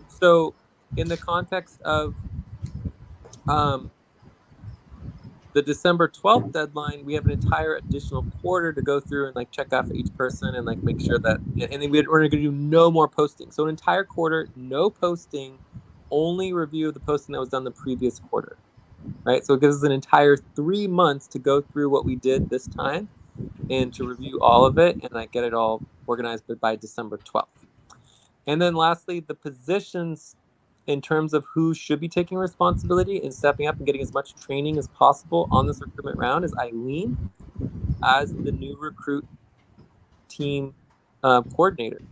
So in the context of the December 12th deadline, we have an entire additional quarter to go through and like check out for each person and like make sure that, and then we're going to do no more posting. So an entire quarter, no posting, only review of the posting that was done the previous quarter. Right? So it gives us an entire 3 months to go through what we did this time and to review all of it and like get it all organized by December 12th. And then lastly, the positions in terms of who should be taking responsibility and stepping up and getting as much training as possible on this recruitment round is Eileen as the new recruit team coordinator.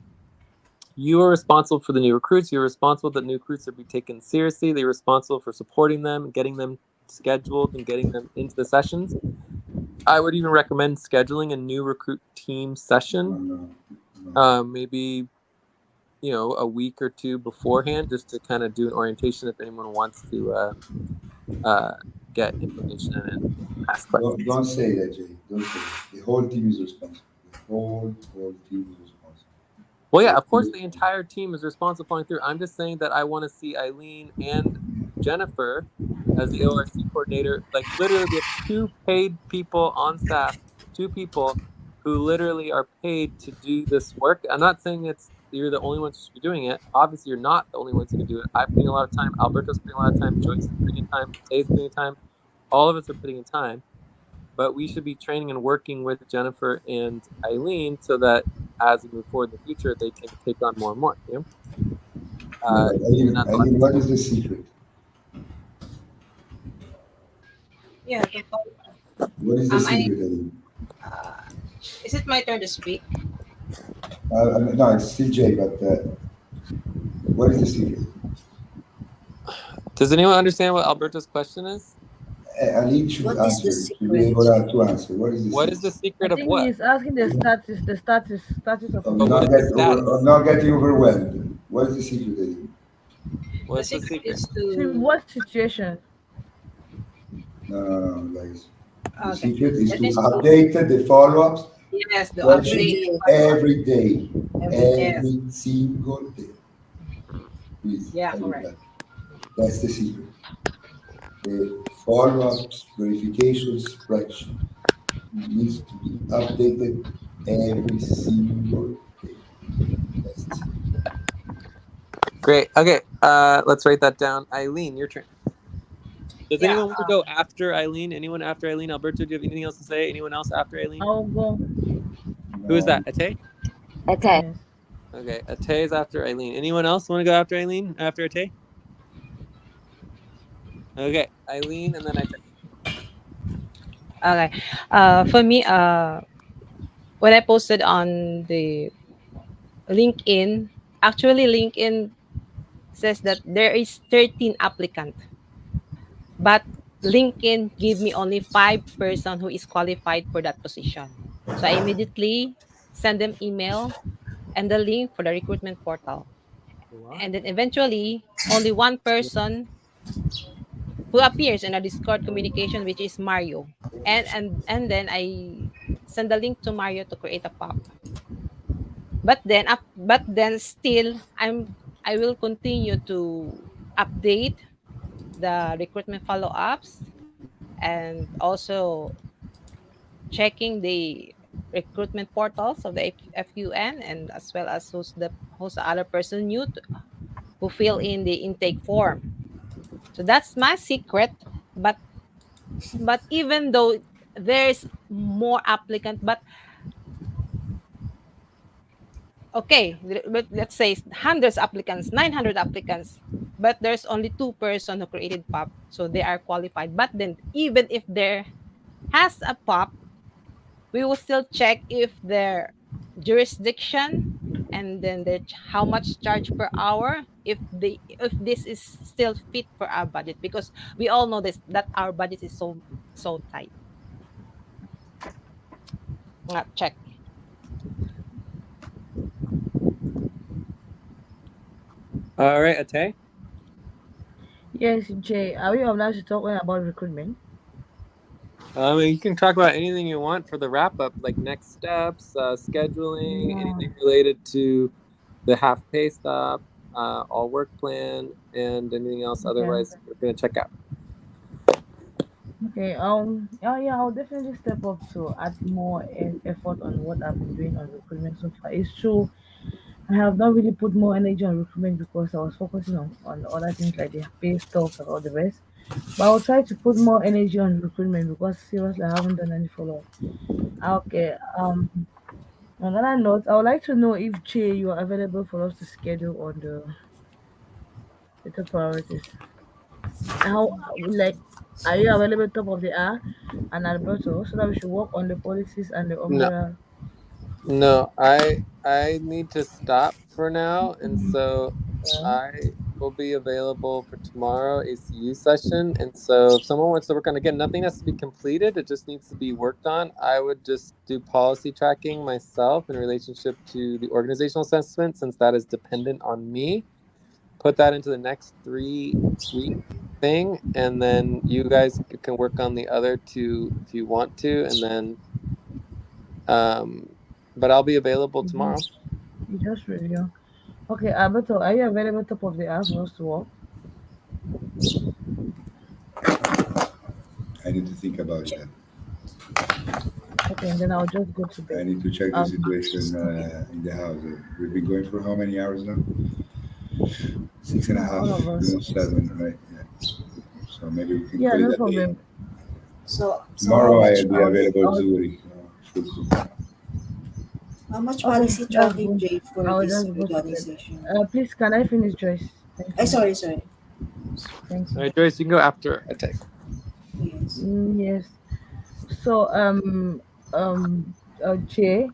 you are responsible for the new recruits. You're responsible that new recruits are be taken seriously. They're responsible for supporting them, getting them scheduled, and getting them into the sessions. I would even recommend scheduling a new recruit team session, maybe a week or two beforehand, just to kind of do an orientation if anyone wants to get information and ask questions. Don't say that, Jay. Don't say that. The whole team is responsible. The whole team is responsible. Well, yeah, of course, the entire team is responsible following through. I'm just saying that I want to see Eileen and Jennifer as the ORC coordinator. Like, literally, we have two paid people on staff, two people who literally are paid to do this work. I'm not saying you're the only ones who should be doing it. Obviously, you're not the only ones who can do it. I'm putting a lot of time. Alberto's putting a lot of time. Joyce is putting in time. Tate's putting in time. All of us are putting in time. But we should be training and working with Jennifer and Eileen so that as we move forward in the future, they can take on more and more. Eileen, what is the secret? Yeah. What is the I secret, Eileen? Is it my turn to speak? No, it's still Jay, but what is the secret? Does anyone understand what Alberto's question is? Eileen should What is the answer. Should be secret? able to answer. What is the What secret? is the I secret of think what? he's asking the status of Of But what not, is the get status? of not getting overwhelmed. What is the secret, Eileen? What's the secret secret? is to to what situation? No, guys. The okay. secret is That to is to update the follow-ups yes, the Every question update. day. every day. Every Yes. Every single day. Please, Yeah, Eileen, correct. that's the secret. The follow-up verification spreadsheet needs to be updated every single day. That's the secret. Great. Okay. Let's write that down. Eileen, your turn. Does Yeah. anyone want to go after Eileen? Anyone after Eileen? Alberto, do you have anything else to say? Anyone else after Eileen? I'll go. Who is that? No, Ate? Okay. Yes. Okay. Ate is after Eileen. Anyone else want to go after Eileen? After Ate? Okay. Eileen and then Ate. Okay. For me, when I posted on the LinkedIn, actually LinkedIn says that there is 13 applicant, but LinkedIn give me only 5 person who is qualified for that position. So I immediately send them email and the link for the recruitment portal. What? And then eventually only one person who appears in a Discord communication, which is Mario. And then I send the link to Mario to create a pop. But then still I will continue to update the recruitment follow-ups and also checking the recruitment portals of the FUN, and as well as who's the other person who fill in the intake form. So that's my secret. But even though there's more applicant, but okay, but let's say hundreds applicants, 900 applicants, but there's only 2 person who created pop, so they are qualified. But then even if there has a pop, we will still check if their jurisdiction, and then how much charge per hour, if this is still fit for our budget, because we all know this that our budget is so tight. Check. All right, Ate. Yes, Jay. Are we obliged to talk about recruitment? You can talk about anything you want for the wrap up, like next steps, scheduling, No. anything related to the half pay stop, all work plan, and anything else. Okay. Otherwise, we're gonna check out. Okay. Oh yeah, I'll definitely step up to add more effort on what I've been doing on recruitment so far. It's true. I have not really put more energy on recruitment because I was focusing on other things like the pay stuff and all the rest. But I'll try to put more energy on recruitment because seriously, I haven't done any follow up. Okay. On another note, I would like to know if Jay, you are available for us to schedule on the top priorities. How like are you available top of the hour and Alberto so that we should work on the policies and the No, umbrella? No, I need to stop for now, and so I will be available for tomorrow ACU session. And so if someone wants to work on, again, nothing has to be completed; it just needs to be worked on. I would just do policy tracking myself in relationship to the organizational assessment, since that is dependent on me. Put that into the next 3 week thing, and then you guys can work on the other two if you want to, and then but I'll be available tomorrow. You just review. Okay, Alberto, are you available top of the hour for us to walk? I need to think about it. Okay, and then I'll just go to I bed. need to check the Um, situation okay. in the house. We've been going for how many hours now? Six and a half, All of us. almost 7, right? Yeah. So maybe we can Yeah, call it no a day. problem. So how Tomorrow much I'll be policy? available Zuri. Full cook. How much Okay, policy that's tracking, good. Jay, for I'll this just go to bed. organization? Please, can I finish, Joyce? Thank I you. sorry. Thank All you. right, Joyce, you can go after I take. Yes. Yes. So, Jay,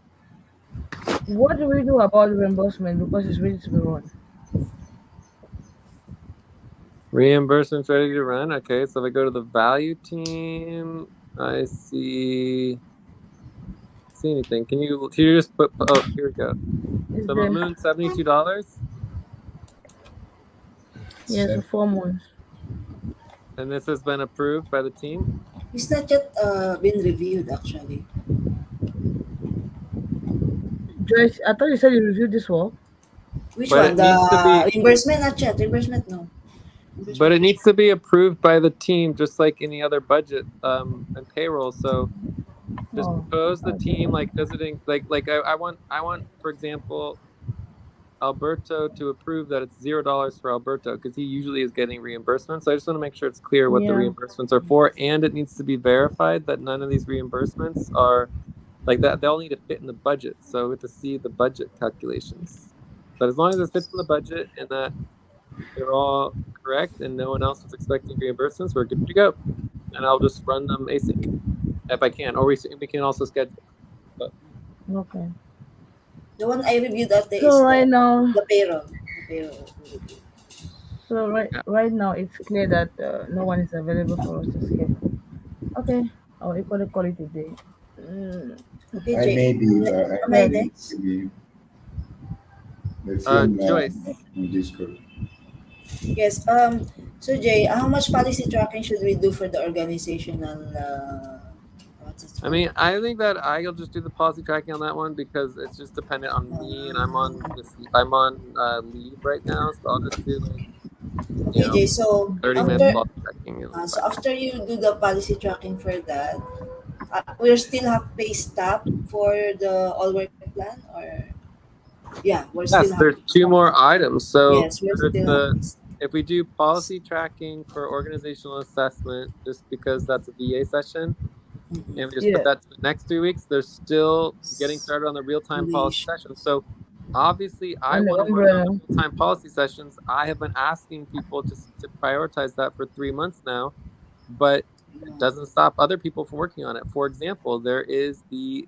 what do we do about reimbursement because it's ready to be run? Reimbursement's ready to run. Okay, so if I go to the value team, I see anything. Can you just put? Oh, here we go. Is So there? Mamoon, $72, Yes, for 4 months. and this has been approved by the team. It's not yet been reviewed actually. Joyce, I thought you said you reviewed this work. Which But one? it needs to The be, reimbursement? Not yet. Reimbursement, no. but Reimbursement. it needs to be approved by the team, just like any other budget and payroll. So just Oh, propose the okay. team, like visiting, I want, for example, Alberto to approve that it's $0 for Alberto because he usually is getting reimbursements. So I just want to make sure it's clear what the Yeah. reimbursements are for, and it needs to be verified that none of these reimbursements are like that. They all need to fit in the budget, so we have to see the budget calculations. But as long as it fits in the budget and that they're all correct and no one else was expecting reimbursements, we're good to go. And I'll just run them async if I can, or we can also schedule. But Okay. The one I reviewed that day So is right now, the payroll. The payroll review. so right yeah. right now, it's clear that no one is available for us to schedule. Okay, I'll equally call it a day. Mm, Okay, I Jay. may be, I May I may let's be, text? maybe. Let's see Joyce, on Discord. Yes. So Jay, how much policy tracking should we do for the organizational? What's it I called? mean, I think that I'll just do the policy tracking on that one because it's just dependent on me, and I'm on leave right now, so I'll just do like Okay, Jay. So 30 minutes after policy tracking. It'll be so fine. after you do the policy tracking for that, we still have pay stop for the all work plan, or yeah, we're still Yes, have there's pay two stop. more items. So Yes, we there's still have the pay stop. if we do policy tracking for organizational assessment, just because that's a VA session, and we just put yeah. that to the next 3 weeks, they're still getting started on the real-time policy sessions. So obviously I And the want to work on the umbrella. real-time policy sessions. I have been asking people to prioritize that for 3 months now, but it doesn't stop other people from working on it. For example, there is the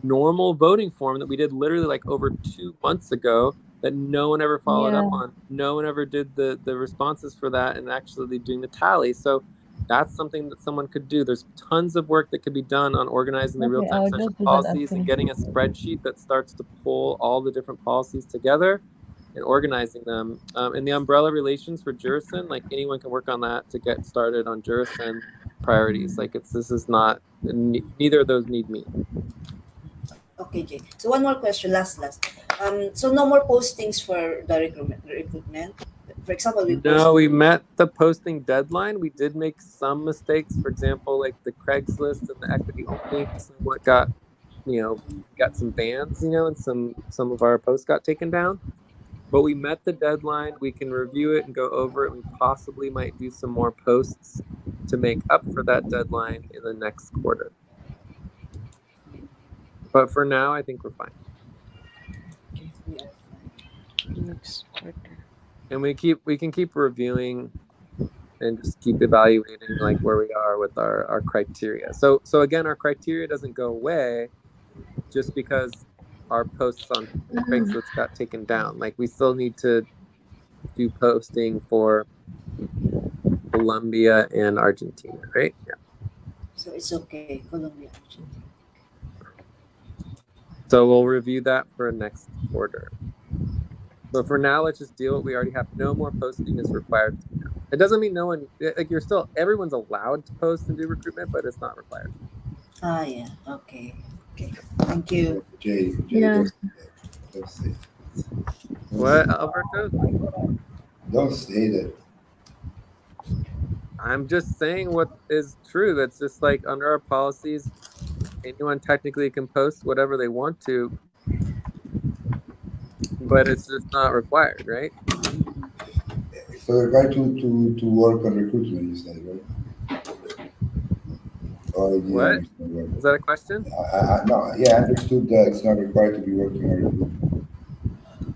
normal voting form that we did literally like over 2 months ago that no one ever followed up Yeah. on. No one ever did the responses for that and actually doing the tally. So that's something that someone could do. There's tons of work that could be done on organizing the Okay, real-time I'll session just do that policies and after. getting a spreadsheet that starts to pull all the different policies together and organizing them. And the umbrella relations for Jurison, like anyone can work on that to get started on Jurison priorities. Like this is not, neither of those need me. Okay, Jay. So one more question, last. So no more postings for the recruitment. For example, we No, posted. we met the posting deadline. We did make some mistakes. For example, like the Craigslist and the equity only somewhat got some bans, and some of our posts got taken down. But we met the deadline. We can review it and go over it. We possibly might do some more posts to make up for that deadline in the next quarter. But for now, I think we're fine. Okay, we are fine. Next quarter. And we can keep reviewing and just keep evaluating like where we are with our criteria. So again, our criteria doesn't go away. just because our posts on Craigslist got taken down. Like we still need to do posting for Colombia and Argentina, right? Yeah. So it's okay, Colombia. So we'll review that for next quarter. But for now, let's just deal with what we already have. No more posting is required. It doesn't mean no one, like you're still, everyone's allowed to post and do recruitment, but it's not required. Ah, yeah. Okay. Okay. Thank you. Jay, Yeah. don't say What, Alberto? don't say that. I'm just saying what is true. It's just like under our policies, anyone technically can post whatever they want to, but it's just not required, right? So they're going to work on recruitment, you said, right? Or did you What? understand right? Is that a question? No, yeah, I understood that it's not required to be working on recruitment.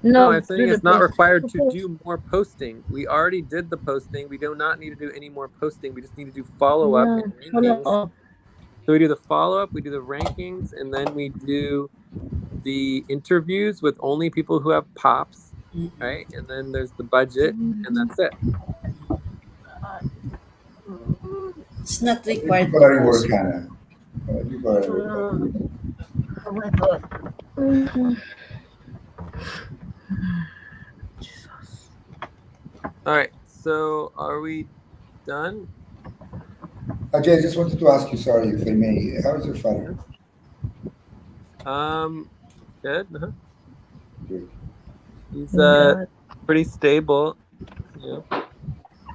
No, No, I'm saying do the it's not post. required to do more posting. We already did the posting. We do not need to do any more posting. We just need to do follow up Yeah, and follow rankings. up. So we do the follow up, we do the rankings, and then we do the interviews with only people who have pops, right? And then there's the budget, and that's it. It's not I think required people to are in post. work, Hannah. People are in work. Oh my god. Mhm. All right. So are we done? Jay, I just wanted to ask you, sorry, if I may, how is your father? Good. Uh-huh. Good. He's Thank God. pretty stable. You know,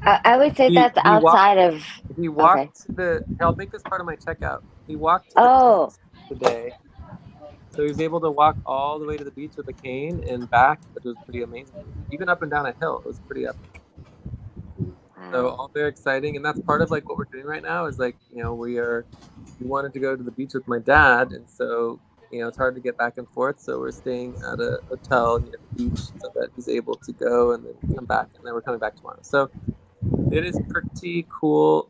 I would say that's he walked. outside of. He Okay. walked to the. I'll make this part of my checkout. He walked to the beach Oh, today, so he was able to walk all the way to the beach with a cane and back, which was pretty amazing. Even up and down a hill, it was pretty epic. So wow. all very exciting, and that's part of like what we're doing right now. Is like we wanted to go to the beach with my dad, and so it's hard to get back and forth. So we're staying at a hotel near the beach so that he's able to go and then come back, and then we're coming back tomorrow. So it is pretty cool.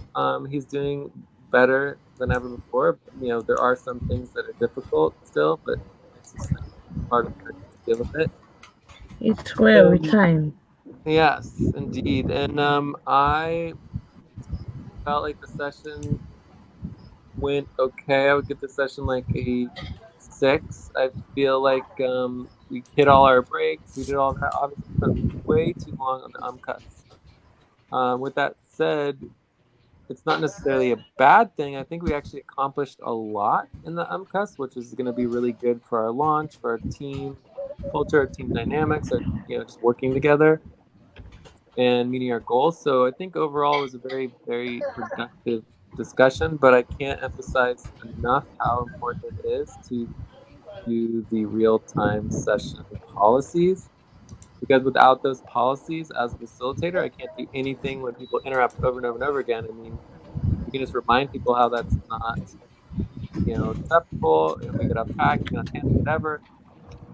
He's doing better than ever before. There are some things that are difficult still, but it's just like part of learning to deal with it. It's well with And time. yes, indeed. And I felt like the session went okay. I would give the session like a 6. I feel like we hit all our breaks. We did all that. Obviously, we spent way too long on the cuts. With that said, it's not necessarily a bad thing. I think we actually accomplished a lot in the UMCUS, which is going to be really good for our launch, for our team culture, our team dynamics, our, just working together and meeting our goals. So I think overall it was a very, very productive discussion, but I can't emphasize enough how important it is to do the real-time session policies, because without those policies as a facilitator, I can't do anything when people interrupt over and over and over again. I mean, you can just remind people how that's not, acceptable. We get off track, we get on tangent, whatever.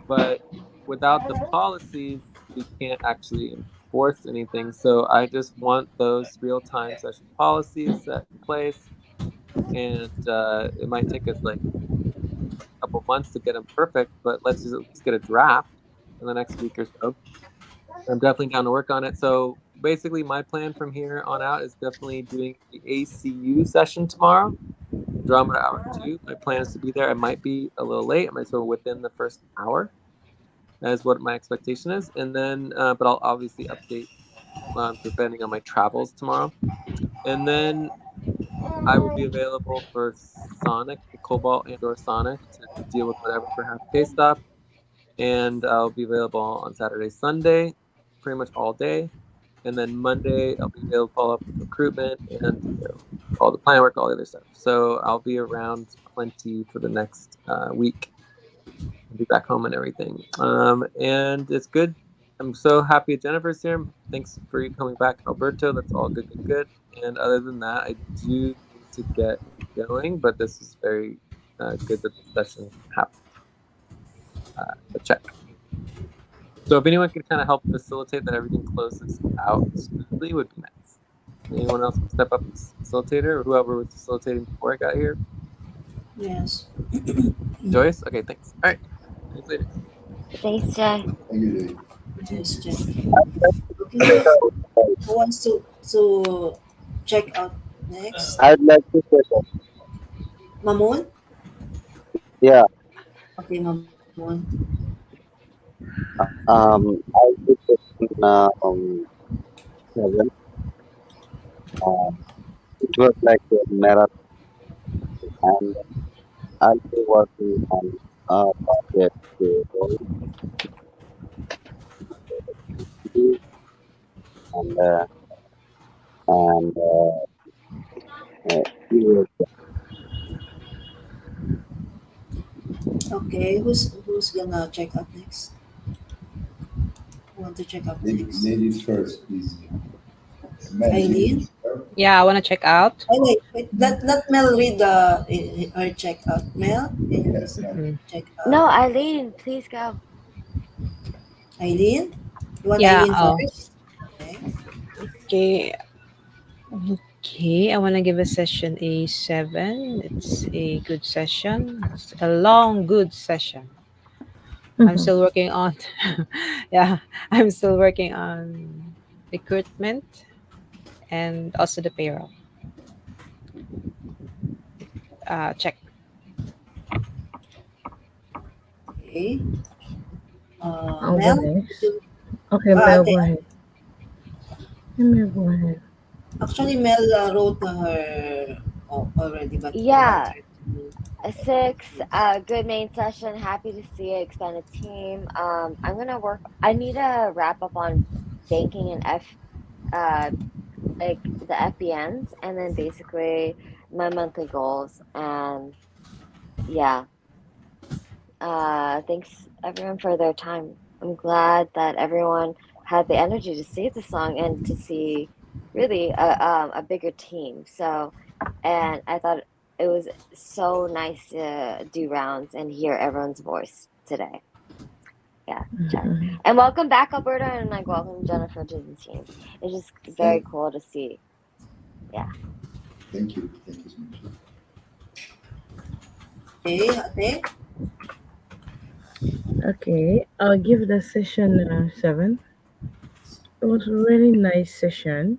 But without the policies, we can't actually enforce anything. So I just want those real-time session policies set in place, and it might take us like a couple months to get them perfect, but let's just at least get a draft in the next week or so. I'm definitely down to work on it. So basically, my plan from here on out is definitely doing the ACU session tomorrow. Andromeda hour 2. My plan is to be there. I might be a little late. I might go within the first hour. That is what my expectation is. And then, but I'll obviously update depending on my travels tomorrow. And then I will be available for Sonic, the Cobalt and/or Sonic, to deal with whatever for half pay stop. And I'll be available on Saturday, Sunday, pretty much all day. And then Monday, I'll be able to follow up with recruitment and all the plan work, all the other stuff. So I'll be around plenty for the next week. I'll be back home and everything. And it's good. I'm so happy Jennifer's here. Thanks for you coming back, Alberto. That's all good, good, good. And other than that, I do need to get going, but this is very good that the session happened. A check. So if anyone could kind of help facilitate that everything closes out smoothly, would be nice. Anyone else step up as facilitator, or whoever was facilitating before I got here? Yes. Joyce? Okay, thanks. All right. Thanks later. Thanks, Jay. Thank you, Jay. Yes, check. Okay, who wants to check out next? I'd like to say something. Mamoon? Yeah, Okay, Mamoon. I did session 7. Uh, it was like a marathon, and I'll be working on project and and uh, Okay, who's gonna check out next? Who want to check out next? Ladies first, please. Mel, did Eileen? you start? Yeah, I want to check out. Oh wait, let Mel read her check out. Mel, can you Yes, please Mel. Mm. check out? No, Eileen, please go. Eileen? You want Yeah. Eileen Oh. first? Okay. Okay. Okay. I want to give a session a 7. It's a good session. It's a long, good session. I'm Mhm. still working on. Yeah, I'm still working on recruitment and also the payroll. Check. Okay. I'll go Mel? next. Okay, Mel, Ate. go ahead. Mel, go ahead. Actually, Mel wrote her already, but we want Yeah, her to. a 6, good main session. Happy to see it. Expanded team. I'm gonna work. I need to wrap up on banking and uh, like the FBNs, and then basically my monthly goals. And yeah, thanks everyone for their time. I'm glad that everyone had the energy to see the song and to see really a bigger team. So, and I thought it was so nice to do rounds and hear everyone's voice today. Yeah, check. Mhm. And welcome back, Alberta, and like welcome Jennifer to the team. It's just very Thank, cool to see. Yeah. thank you. Thank you so much. Okay, Ate. Okay, I'll give the session 7. It was a really nice session.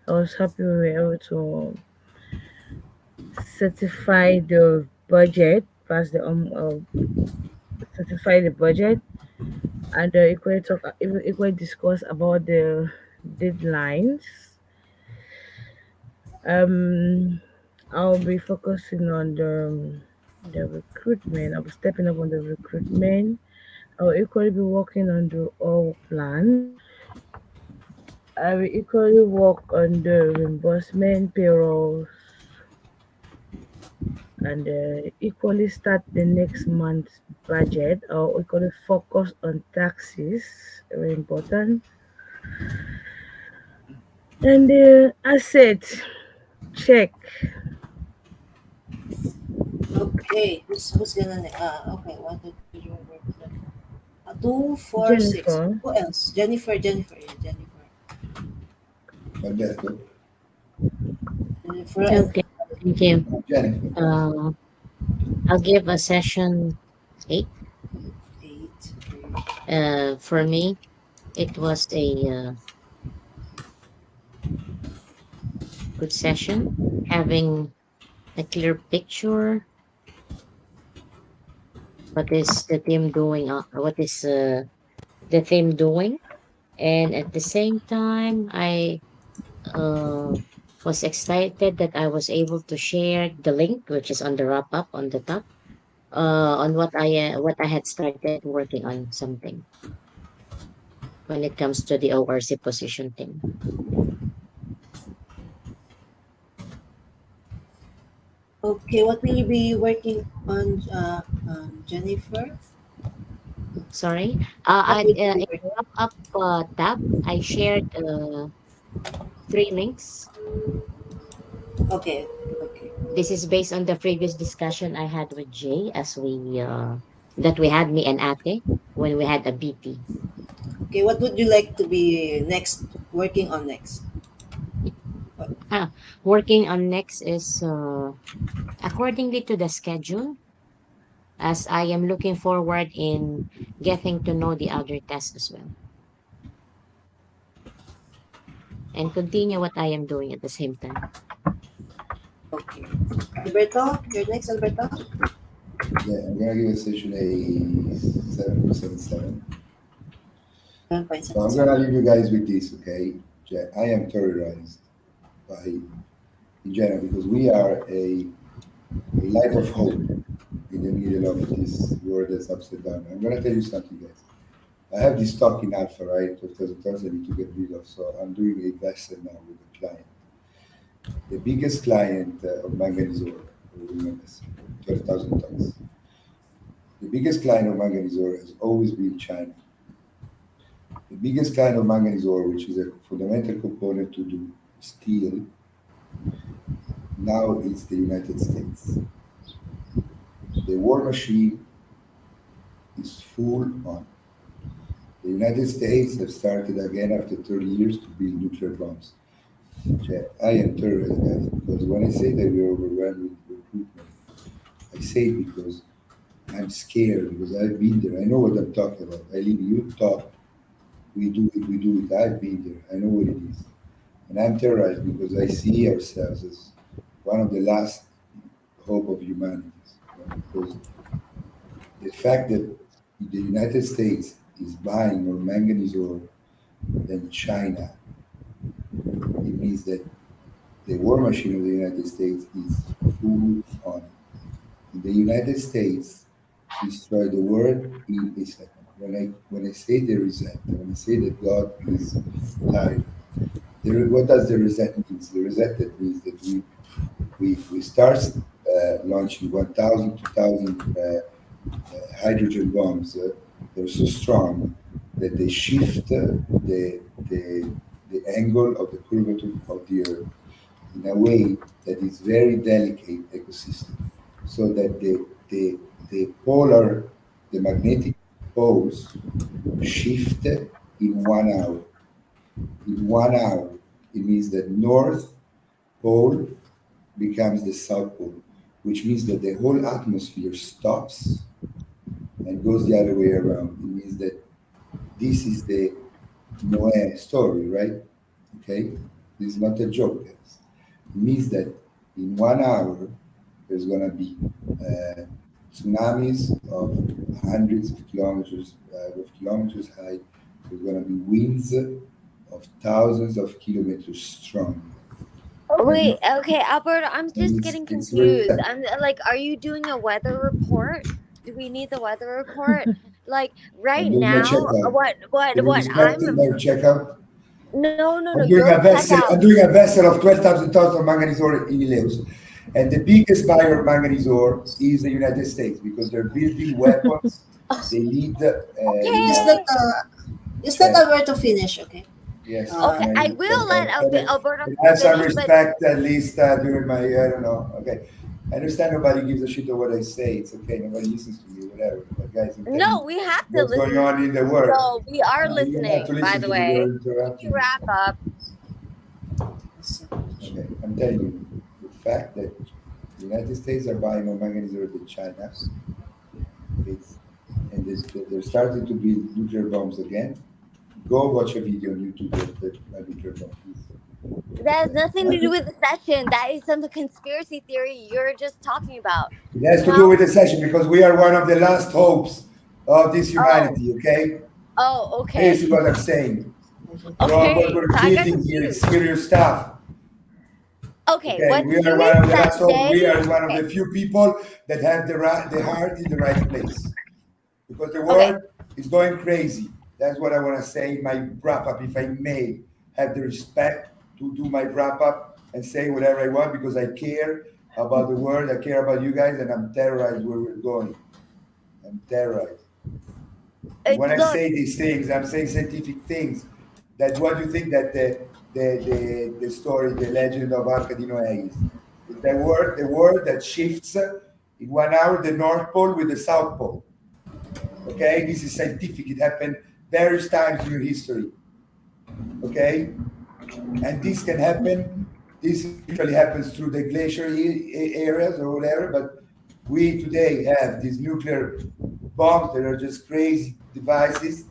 I was happy we were able to certify the budget, pass the certify the budget, and equally talk, equally discuss about the deadlines. Um, I'll be focusing on the recruitment. I'll be stepping up on the recruitment. I'll equally be working on the all plan. I will equally work on the reimbursement payrolls and equally start the next month's budget. I'll equally focus on taxes, very important, and the asset check. Okay, who's gonna okay, 1, 2, 3, 4, 5, 6. 2, 4, 6. Jennifer. Who else? Jennifer, yeah, Jennifer. Alberto. Jennifer and Okay, thank you. Jennifer. Uh, I'll give a session 8. 8. For me, it was a good session, having a clear picture what is the team doing, what is the team doing, and at the same time, I uh, was excited that I was able to share the link, which is on the wrap up on the top, on what I had started working on something when it comes to the ORC position thing. Okay, what will you be working on, Jennifer? Sorry, What will you in be the working? wrap up tab, I shared 3 links. Okay, okay, This is based on the previous discussion I had with Jay as we that we had me and Ate when we had a BP. okay. What would you like to be next working on next? What? Working on next is accordingly to the schedule, as I am looking forward in getting to know the other tasks as well and continue what I am doing at the same time. Okay. Alberto, you're next, Alberto. Yeah, I'm gonna give a session a 7.77. So I'm gonna leave you guys with this, okay? I am terrorized by in general because we are a light of hope in the middle of this world that's upside down. I'm gonna tell you something, guys. I have this stock in Alpha, right? Of 12,000 I need to get rid of. So I'm doing a vessel now with a client. The biggest client of manganese ore, remember, 12,000 tons. The biggest client of manganese ore has always been China. The biggest client of manganese ore, which is a fundamental component to do steel, now it's the United States. The war machine is full on. The United States have started again after 30 years to build nuclear bombs. I am terrorized, guys, because when I say that we're overwhelmed with recruitment, I say it because I'm scared because I've been there. I know what I'm talking about. I leave you talk. We do it. I've been there. I know what it is. And I'm terrorized because I see ourselves as one of the last hope of humanity. Because the fact that the United States is buying more manganese ore than China, it means that the war machine of the United States is full on. The United States destroy the world in a second. When I say the reset, when I say that God is tired, what does the reset mean? The reset that means that we start launching 1,000, 2,000 hydrogen bombs. They're so strong that they shift the angle of the curvature of the Earth in a way that is very delicate ecosystem, so that the polar, the magnetic poles shift in 1 hour. In 1 hour, it means that North Pole becomes the South Pole, which means that the whole atmosphere stops and goes the other way around. It means that this is the Noé story, right? Okay? This is not a joke, guys. It means that in 1 hour, there's going to be tsunamis of hundreds of kilometers high. There's going to be winds of thousands of kilometers strong. Wait, okay, Alberto, I'm And just it's getting it's confused. I'm like, are you doing a weather report? Do we need the weather report? Like right I'm doing my now, checkout. Can you what respect I'm my checkout? no, I'm doing your a vessel. checkout. I'm doing a vessel of 12,000 tons of manganese ore in Ileus, and the biggest buyer of manganese ore is the United States because they're building weapons. They need, Just Okay. let Alberto finish, okay? yes, Okay, can I will let Alberto I have some finish, but respect at least during my, I don't know. Okay, I understand nobody gives a shit of what I say. It's okay. Nobody listens to me, whatever. But guys, I'm telling no, you we have to what's going listen. on in the world. So we are You don't have to listening, by listen the to me. way. You're Let me interrupting me. wrap up. Okay, I'm telling you, the fact that the United States are buying more manganese ore than China, it's, and they're starting to build nuclear bombs again. Go watch a video on YouTube of the nuclear bomb. That has nothing to do with the session. That is some conspiracy theory you're just talking about. It has to do Now, with the session because we are one of the last hopes of this oh, humanity, okay? okay. This is what I'm saying. What Okay, we're so I got building here is confused. serious stuff. Okay, Okay, what's we are serious one of is the that last hope. We Jay. are one of Okay, the few people that have the heart in the right place. Because the okay. world is going crazy. That's what I want to say in my wrap up, if I may have the respect to do my wrap up and say whatever I want because I care about the world, I care about you guys, and I'm terrorized where we're going. I'm terrorized. And when I Look, say these things, I'm saying scientific things. That what do you think that the story, the legend of Arca di Noè is? It's the word that shifts in 1 hour the North Pole with the South Pole. Okay, this is scientific. It happened various times in your history. Okay, and this can happen this usually happens through the glacier areas or whatever, but we today have these nuclear bombs that are just crazy devices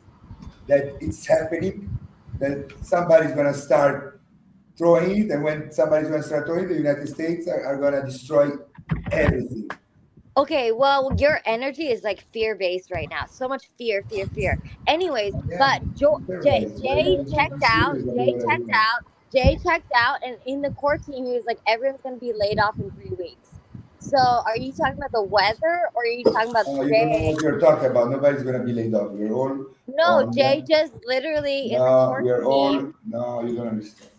that it's happening, that somebody's going to start throwing it, and when somebody's going to start throwing it, the United States are going to destroy everything. Okay, well, your energy is like fear based right now. So much fear, fear, fear. Anyways, Yeah, but I'm terrorized, but I Jay gotta be checked out. serious about Jay what I checked do. out. Jay checked out, and in the core team, he was like, everyone's gonna be laid off in 3 weeks. So, are you talking about the weather, or are you talking about Oh, you don't know Jay? what you're talking about. Nobody's going to be laid off. We're all No, on Jay that. just literally in the No, core we are all, team. no, you don't understand.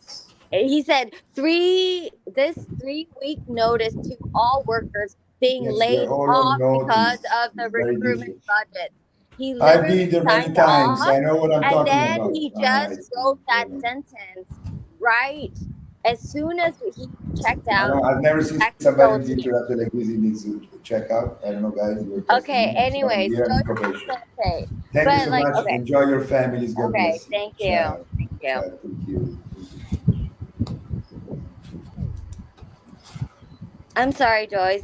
He said this 3 week notice to all workers being Yes, we are laid all on off because notice. of the It's very recruitment different. budget. He I've literally been there many signed times. off I know what I'm and talking then about. he Ah, just it's wrote that terrible. sentence right as soon as he checked I out. don't, I've never seen Back to the somebody whole be team. interrupted like this. He needs to check out. I don't know, guys. You're testing Okay, me. So I'm anyways, here. I'm Joyce in was just probation. gonna say. Thank you But so like, much. okay, Enjoy your families. God okay, bless you. thank you. Ciao. Thank you. Ciao. Thank you. I'm sorry, Joyce.